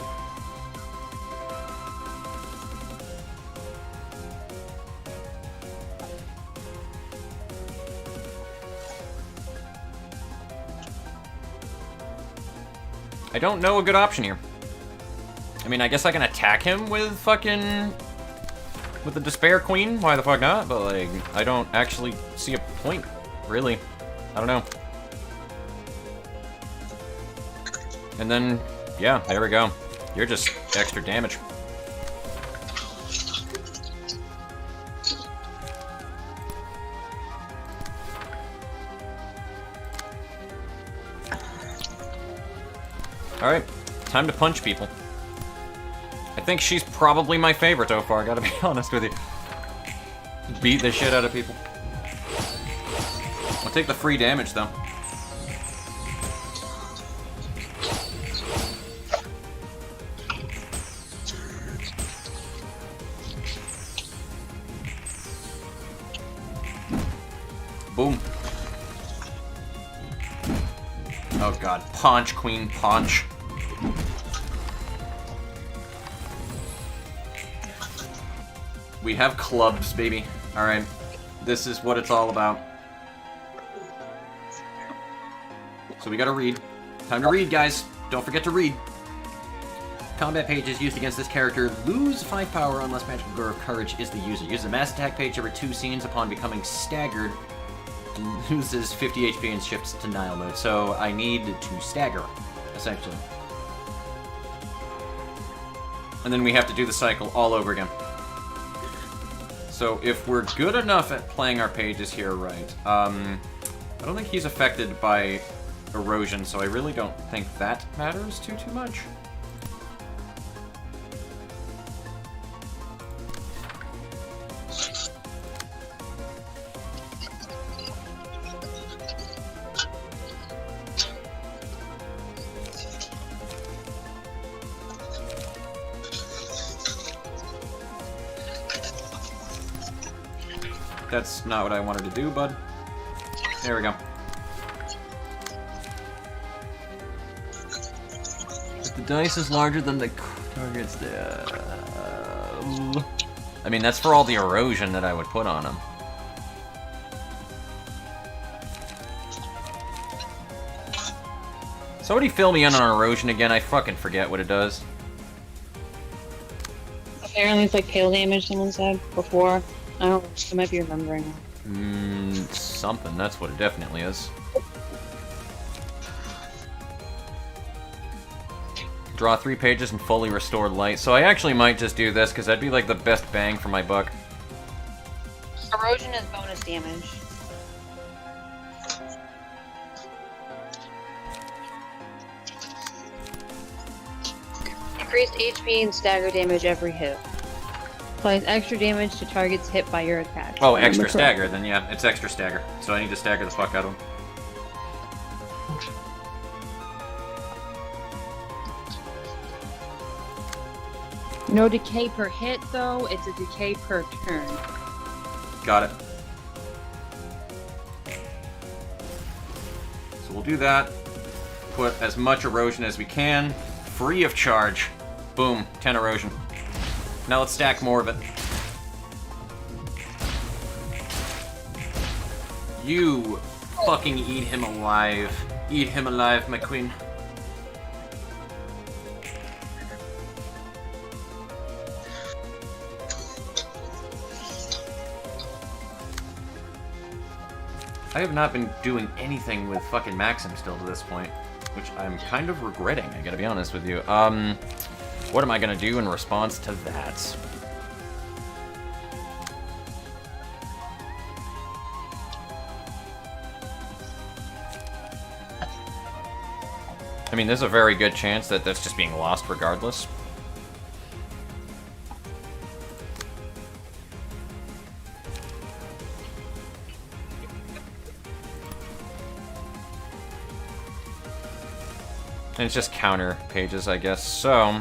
I don't know a good option here. I mean, I guess I can attack him with fucking... with the Despair Queen? Why the fuck not? But, like, I don't actually see a point, really. I don't know. And then, yeah, there we go. You're just extra damage. Alright, time to punch people. I think she's probably my favorite so far, gotta be honest with you. Beat the shit out of people. I'll take the free damage, though. Boom. Oh god, punch, queen, punch. We have clubs, baby. Alright. This is what it's all about. So we gotta read. Time to read, guys. Don't forget to read. Combat pages used against this character lose 5 power unless magical girl of courage is the user. Use a mass attack page every 2 scenes upon becoming staggered. Loses 50 HP and shifts to Nile mode. So I need to stagger, essentially. And then we have to do the cycle all over again. So if we're good enough at playing our pages here right, I don't think he's affected by erosion, so I really don't think that matters too much. That's not what I wanted to do, bud. There we go. If the dice is larger than the target's... I mean, that's for all the erosion that I would put on him. Somebody fill me in on erosion again. I fucking forget what it does. Apparently it's like pale damage, someone said before. I don't know, I might be remembering. Something. That's what it definitely is. Draw 3 pages and fully restore light. So I actually might just do this, because that'd be like the best bang for my buck. Erosion is bonus damage. Increased HP and stagger damage every hit. Applies extra damage to targets hit by your attack. Oh, extra stagger, then yeah, it's extra stagger. So I need to stagger the fuck out of him. No decay per hit, though. It's a decay per turn. Got it. So we'll do that. Put as much erosion as we can. Free of charge. Boom, 10 erosion. Now let's stack more of it. You fucking eat him alive. Eat him alive, my queen. I have not been doing anything with fucking Maxim still to this point, which I'm kind of regretting, I gotta be honest with you. What am I gonna do in response to that? I mean, there's a very good chance that that's just being lost regardless. And it's just counter pages, I guess, so...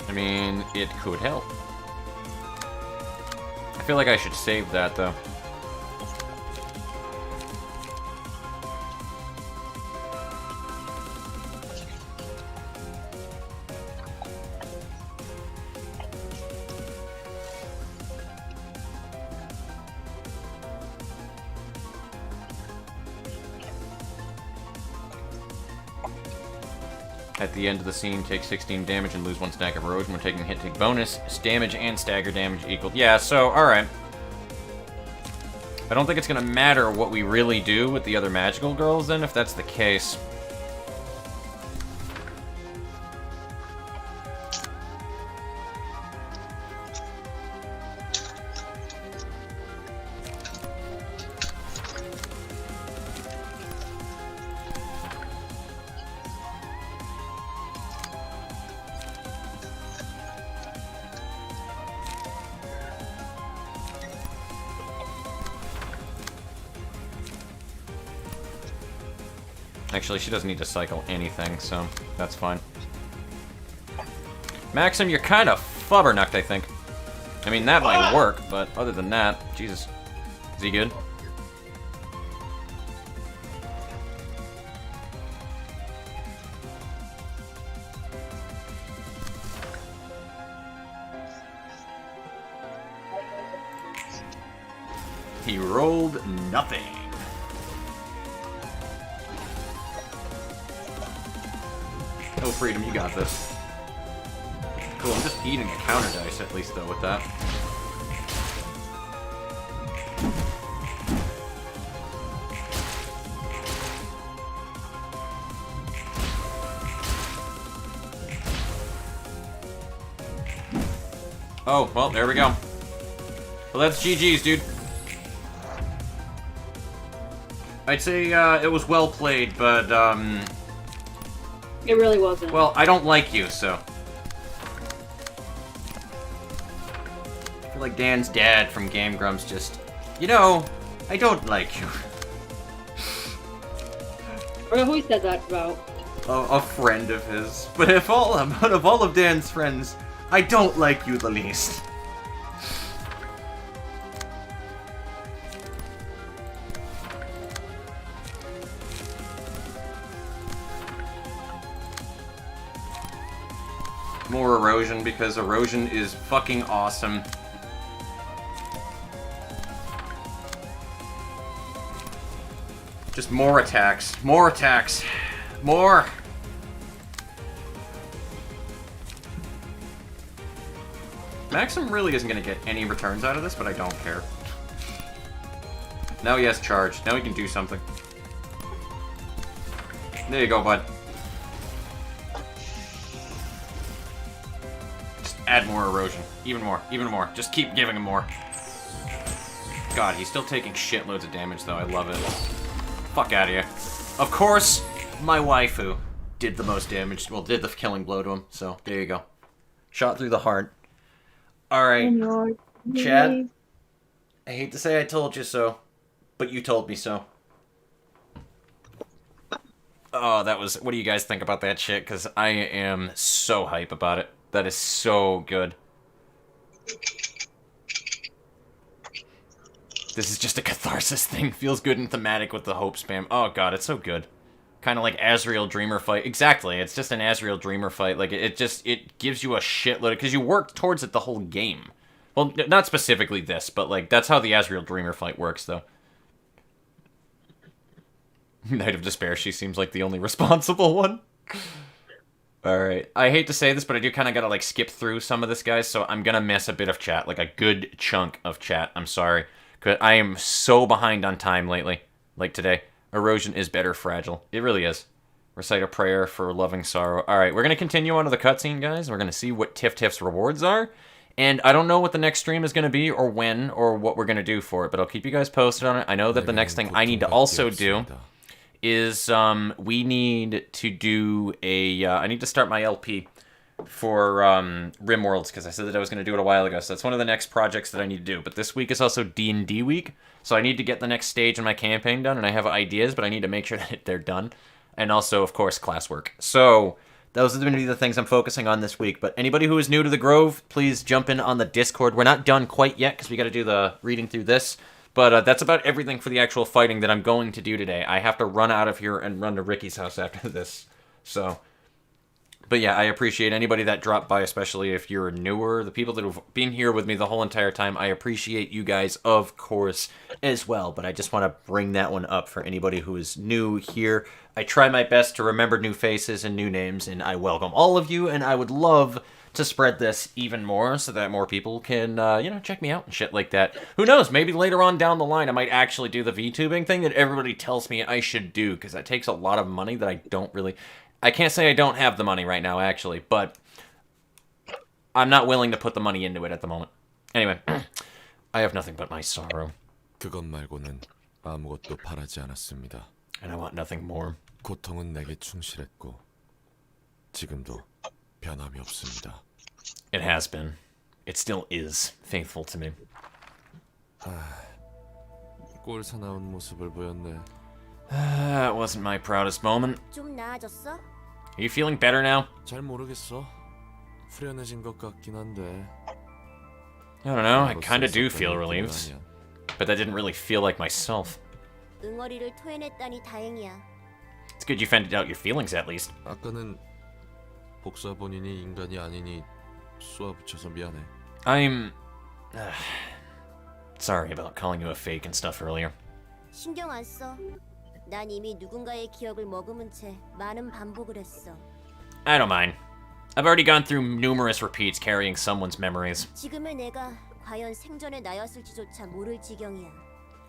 I mean, it could help. feel like I should save that, though. At the end of the scene, take 16 damage and lose 1 stack of erosion. When taking hit, take bonus. Damage and stagger damage equal. Yeah, so, alright. I don't think it's gonna matter what we really do with the other magical girls, then, if that's the case. Actually, she doesn't need to cycle anything, so that's fine. Maxim, you're kind of flubbernucked, I think. I mean, that might work, but other than that, Jesus. Is he good? He rolled nothing. Oh, Freedom, you got this. Cool, I'm just eating a counter dice at least, though, with that. Oh, well, there we go. Well, that's GG's, dude. I'd say, it was well played, but, It really wasn't. well, I don't like you, so. I feel like Dan's dad from Game Grumps just, you know, I don't like you. Or who said that about? A friend of his. But if out of all of Dan's friends, I don't like you the least. More erosion, because erosion is fucking awesome. Just more attacks. More attacks. More! Maxim really isn't gonna get any returns out of this, but I don't care. Now he has charge. Now he can do something. There you go, bud. Add more erosion. Even more. Even more. Just keep giving him more. God, he's still taking shitloads of damage, though. I love it. Fuck out of here. Of course, my waifu did the most damage. Well, did the killing blow to him. So, there you go. Shot through the heart. Alright. Chad, I hate to say I told you so, but you told me so. Oh, that was... What do you guys think about that shit? Because I am so hype about it. That is so good. This is just a catharsis thing. Feels good and thematic with the hope spam. Oh god, it's so good. Kind of like Azrael Dreamer fight. Exactly, it's just an Azrael Dreamer fight. Like, it gives you a shitload, because you work towards it the whole game. Well, not specifically this, but, like, that's how the Azrael Dreamer fight works, though. Knight of Despair, she seems like the only responsible one. Alright, I hate to say this, but I do kind of gotta, like, skip through some of this, guys, so I'm gonna miss a bit of chat, like a good chunk of chat. I'm sorry. Because I am so behind on time lately, like today. Erosion is better fragile. It really is. Recite a prayer for loving sorrow. Alright, we're gonna continue on to the cutscene, guys. We're gonna see what TIPHHHH's rewards are. And I don't know what the next stream is gonna be, or when, or what we're gonna do for it, but I'll keep you guys posted on it. I know that the next thing I need to also do is, we need to do a, I need to start my LP for, RimWorlds, because I said that I was going to do it a while ago, so that's one of the next projects that I need to do. But this week is also D&D week, so I need to get the next stage in my campaign done, and I have ideas, but I need to make sure that they're done. And also, of course, classwork. So, Those are going to be the things I'm focusing on this week. But anybody who is new to the Grove, please jump in on the Discord. We're not done quite yet because we got to do the reading through this. But that's about everything for the actual fighting that I'm going to do today. I have to run out of here and run to Ricky's house after this. So, but yeah, I appreciate anybody that dropped by, especially if you're newer. The people that have been here with me the whole entire time, I appreciate you guys, of course, as well. But I just want to bring that one up for anybody who is new here. I try my best to remember new faces and new names, and I welcome all of you, and I would love to spread this even more so that more people can, check me out and shit like that. Who knows, maybe later on down the line I might actually do the VTubing thing that everybody tells me I should do, because that takes a lot of money that I don't really... I can't say I don't have the money right now, actually, but I'm not willing to put the money into it at the moment. Anyway, I have nothing but my sorrow. 그것 말고는 아무것도 바라지 않았습니다. And I want nothing more. 고통은 내게 충실했고 지금도 변함이 없습니다. It has been. It still is faithful to me. 꼴 사나운 모습을 보였네. That wasn't my proudest moment. 좀 나아졌어? Are you feeling better now? 잘 모르겠어. 후련해진 것 같긴 한데. I don't know, I kinda do feel relieved. But that didn't really feel like myself. 응어리를 토해냈다니 다행이야. It's good you found out your feelings at least. 아까는 복사 본인이 인간이 아니니 쏘아붙여서 미안해. I'm... sorry about calling you a fake and stuff earlier. 신경 안 써. 난 이미 누군가의 기억을 머금은 채 많은 반복을 했어. I don't mind. I've already gone through numerous repeats carrying someone's memories. 지금의 내가 과연 생전의 나였을지조차 모를 지경이야.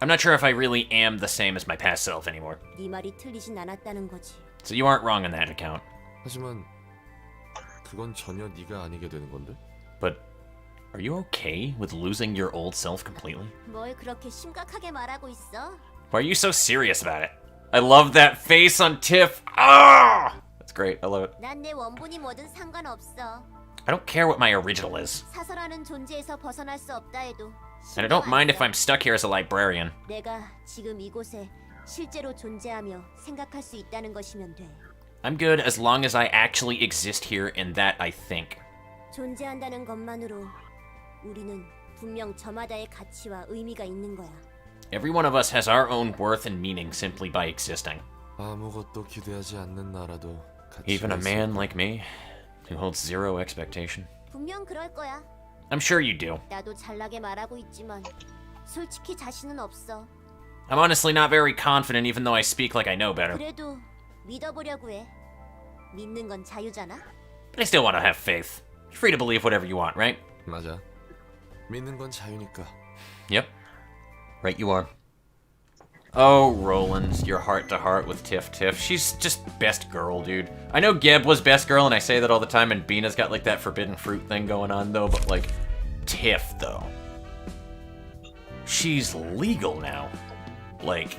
I'm not sure if I really am the same as my past self anymore. 네 말이 틀리진 않았다는 거지. So you aren't wrong on that account. 하지만 그건 전혀 네가 아니게 되는 건데. But are you okay with losing your old self completely? 뭘 그렇게 심각하게 말하고 있어? Why are you so serious about it? I love that face on Tiph. Ah! That's great. I love it. 난 내 원본이 뭐든 상관없어. I don't care what my original is. 사설하는 존재에서 벗어날 수 없다 해도. And I don't mind if I'm stuck here as a librarian. 내가 지금 이곳에 실제로 존재하며 생각할 수 있다는 것이면 돼. I'm good as long as I actually exist here in that I think. 존재한다는 것만으로 우리는 분명 저마다의 가치와 의미가 있는 거야. Every one of us has our own worth and meaning simply by existing. 아무것도 기대하지 않는 나라도 Even a man like me, who holds zero expectation. 분명 그럴 거야. I'm sure you do. 나도 잘나게 말하고 있지만 솔직히 자신은 없어. I'm honestly not very confident even though I speak like I know better. 그래도 믿어보려고 해. 믿는 건 자유잖아. But I still want to have faith. You're free to believe whatever you want, right? 맞아. 믿는 건 자유니까. Yep. Right you are. Oh, Roland, your heart-to-heart with Tiff. She's just best girl, dude. I know Geb was best girl, and I say that all the time, and Bina's got, like, that forbidden fruit thing going on, though, but, like, Tiff, though. She's legal now. Like...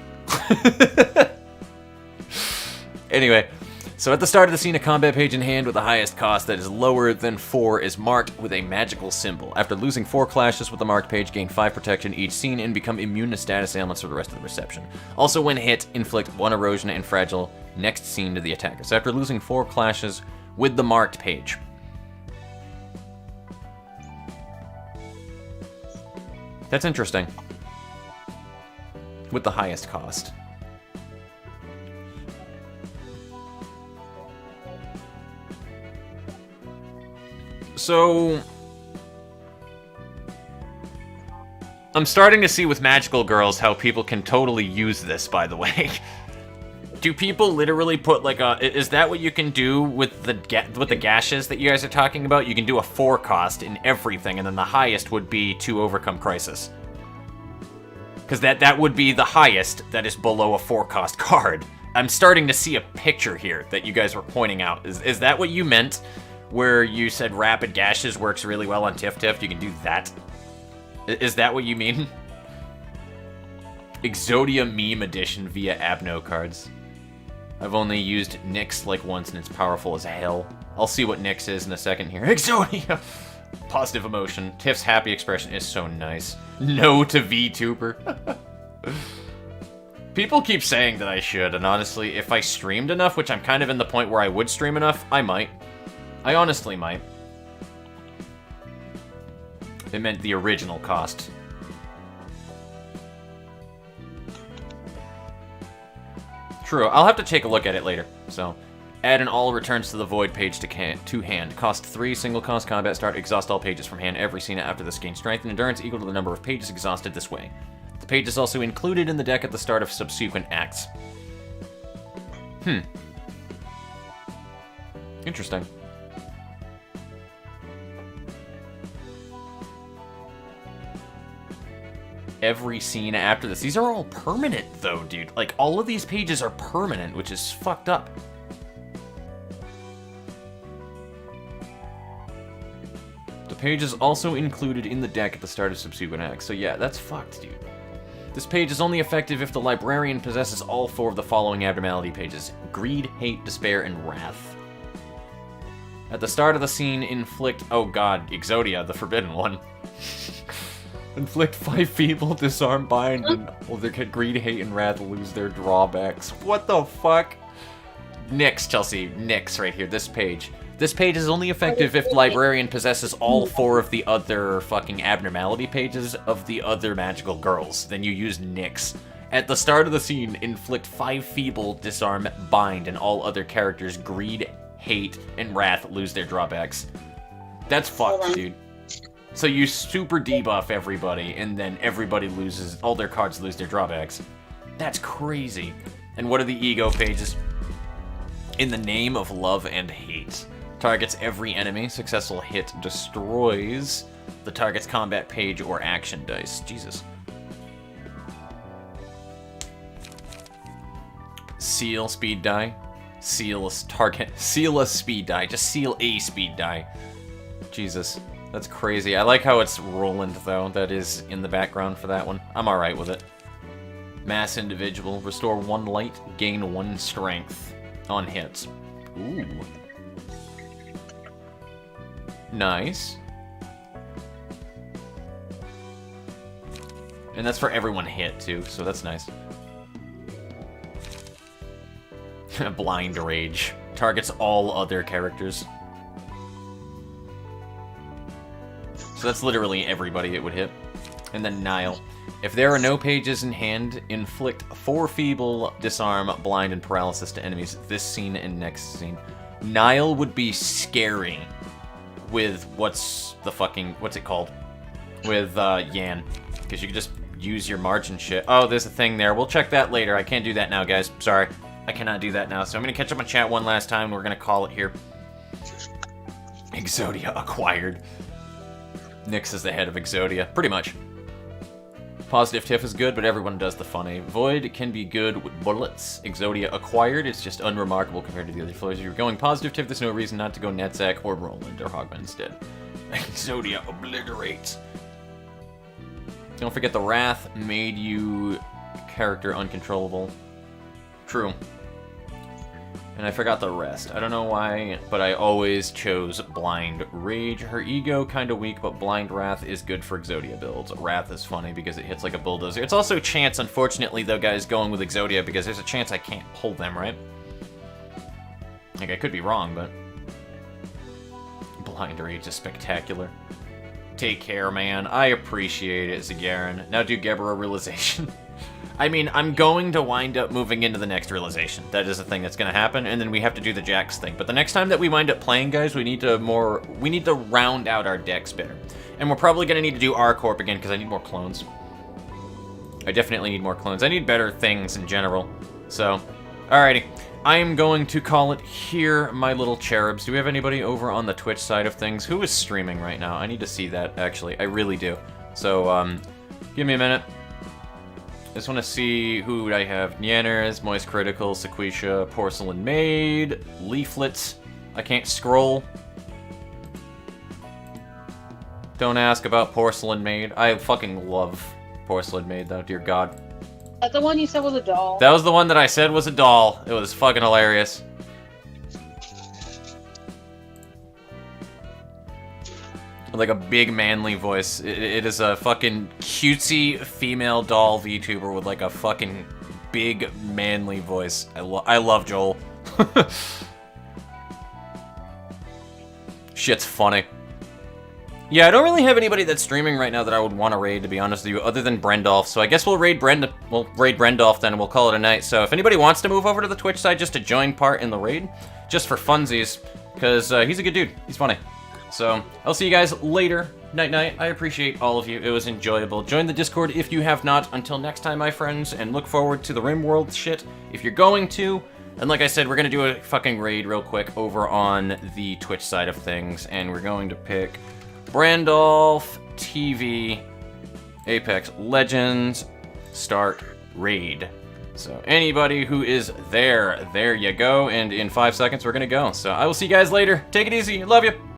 Anyway, so at the start of the scene, a combat page in hand with the highest cost that is lower than 4 is marked with a magical symbol. After losing 4 clashes with the marked page, gain 5 protection each scene and become immune to status ailments for the rest of the reception. Also, when hit, inflict 1 erosion and fragile next scene to the attacker. So after losing 4 clashes with the marked page. That's interesting. With the highest cost. So, I'm starting to see with magical girls how people can totally use this, by the way. Do people literally put like a... Is that what you can do with the gashes that you guys are talking about? You can do a 4 cost in everything, and then the highest would be to overcome crisis. Because that would be the highest that is below a 4 cost card. I'm starting to see a picture here that you guys were pointing out. Is that what you meant? Where you said rapid gashes works really well on Tiff, you can do that? Is that what you mean? Exodia meme edition via Abno cards. I've only used Nyx like once and it's powerful as hell. I'll see what Nyx is in a second here. Exodia! Positive emotion. Tiff's happy expression is so nice. No to VTuber. People keep saying that I should, and honestly, if I streamed enough, which I'm kind of in the point where I would stream enough, I might. I honestly might. It meant the original cost. True, I'll have to take a look at it later, so... Add an all returns to the void page to hand. Cost 3, single cost combat start, exhaust all pages from hand. Every scene after this gain strength and endurance equal to the number of pages exhausted this way. The page is also included in the deck at the start of subsequent acts. Interesting. Every scene after this. These are all permanent, though, dude. Like, all of these pages are permanent, which is fucked up. The page is also included in the deck at the start of subsequent acts. So yeah, that's fucked, dude. This page is only effective if the librarian possesses all 4 of the following abnormality pages: greed, hate, despair, and wrath. At the start of the scene, inflict... Oh god, Exodia, the forbidden one. Inflict 5 feeble, disarm, bind, and greed, hate, and wrath lose their drawbacks. What the fuck? Nix, Chelsea. Nix right here, this page. This page is only effective if the librarian possesses all 4 of the other fucking abnormality pages of the other magical girls. Then you use Nix. At the start of the scene, inflict 5 feeble, disarm, bind, and all other characters' greed, hate, and wrath lose their drawbacks. That's fucked, dude. So you super debuff everybody, and then everybody loses, all their cards lose their drawbacks. That's crazy. And what are the ego pages? In the name of love and hate. Targets every enemy. Successful hit destroys the target's combat page or action dice. Jesus. Seal speed die. Seal a target. Seal a speed die. Just seal a speed die. Jesus. That's crazy. I like how it's Roland, though. That is in the background for that one. I'm alright with it. Mass individual. Restore 1 light. Gain 1 strength on hits. Ooh. Nice. And that's for everyone hit, too, so that's nice. Blind Rage. Targets all other characters. So that's literally everybody it would hit. And then Nile. If there are no pages in hand, inflict 4 feeble, disarm, blind, and paralysis to enemies this scene and next scene. Nile would be scaring with what's it called? With Yan. Because you could just use your margin shit. Oh, there's a thing there. We'll check that later. I can't do that now, guys. Sorry. I cannot do that now. So I'm going to catch up on chat one last time. We're going to call it here. Exodia acquired. Nyx is the head of Exodia. Pretty much. Positive Tiff is good, but everyone does the funny. Void can be good with bullets. Exodia acquired. It's just unremarkable compared to the other floors. If you're going Positive Tiff, there's no reason not to go Netzak or Roland or Hogman instead. Exodia obliterates. Don't forget the Wrath made you character uncontrollable. True. And I forgot the rest. I don't know why, but I always chose Blind Rage. Her ego kinda weak, but Blind Wrath is good for Exodia builds. Wrath is funny because it hits like a bulldozer. It's also chance, unfortunately, though, guys, going with Exodia, because there's a chance I can't pull them, right? Like, I could be wrong, but... Blind Rage is spectacular. Take care, man. I appreciate it, Zagaran. Now do Gebra Realization. I mean, I'm going to wind up moving into the next realization. That is a thing that's going to happen, and then we have to do the Jax thing. But the next time that we wind up playing, guys, we need to round out our decks better. And we're probably going to need to do R-Corp again, because I need more clones. I definitely need more clones. I need better things in general. So, alrighty. I am going to call it here, my little cherubs. Do we have anybody over on the Twitch side of things? Who is streaming right now? I need to see that, actually. I really do. So, give me a minute. I just want to see who I have. Nyanners, Moist Critical, Sequisha, Porcelain Maid, Leaflets. I can't scroll. Don't ask about Porcelain Maid. I fucking love Porcelain Maid, though, dear God. That's the one you said was a doll. That was the one that I said was a doll. It was fucking hilarious. Like a big manly voice. It is a fucking cutesy female doll VTuber with like a fucking big, manly voice. I love Joel. Shit's funny. Yeah, I don't really have anybody that's streaming right now that I would want to raid, to be honest with you, other than Brendolf. So I guess we'll raid Brendolf then, and we'll call it a night. So if anybody wants to move over to the Twitch side just to join part in the raid, just for funsies, because he's a good dude. He's funny. So I'll see you guys later. Night-night. I appreciate all of you. It was enjoyable. Join the Discord if you have not. Until next time, my friends, and look forward to the RimWorld shit if you're going to. And like I said, we're going to do a fucking raid real quick over on the Twitch side of things, and we're going to pick Brandolph TV Apex Legends start raid. So anybody who is there you go, and in 5 seconds we're gonna go. So I will see you guys later. Take it easy. Love you.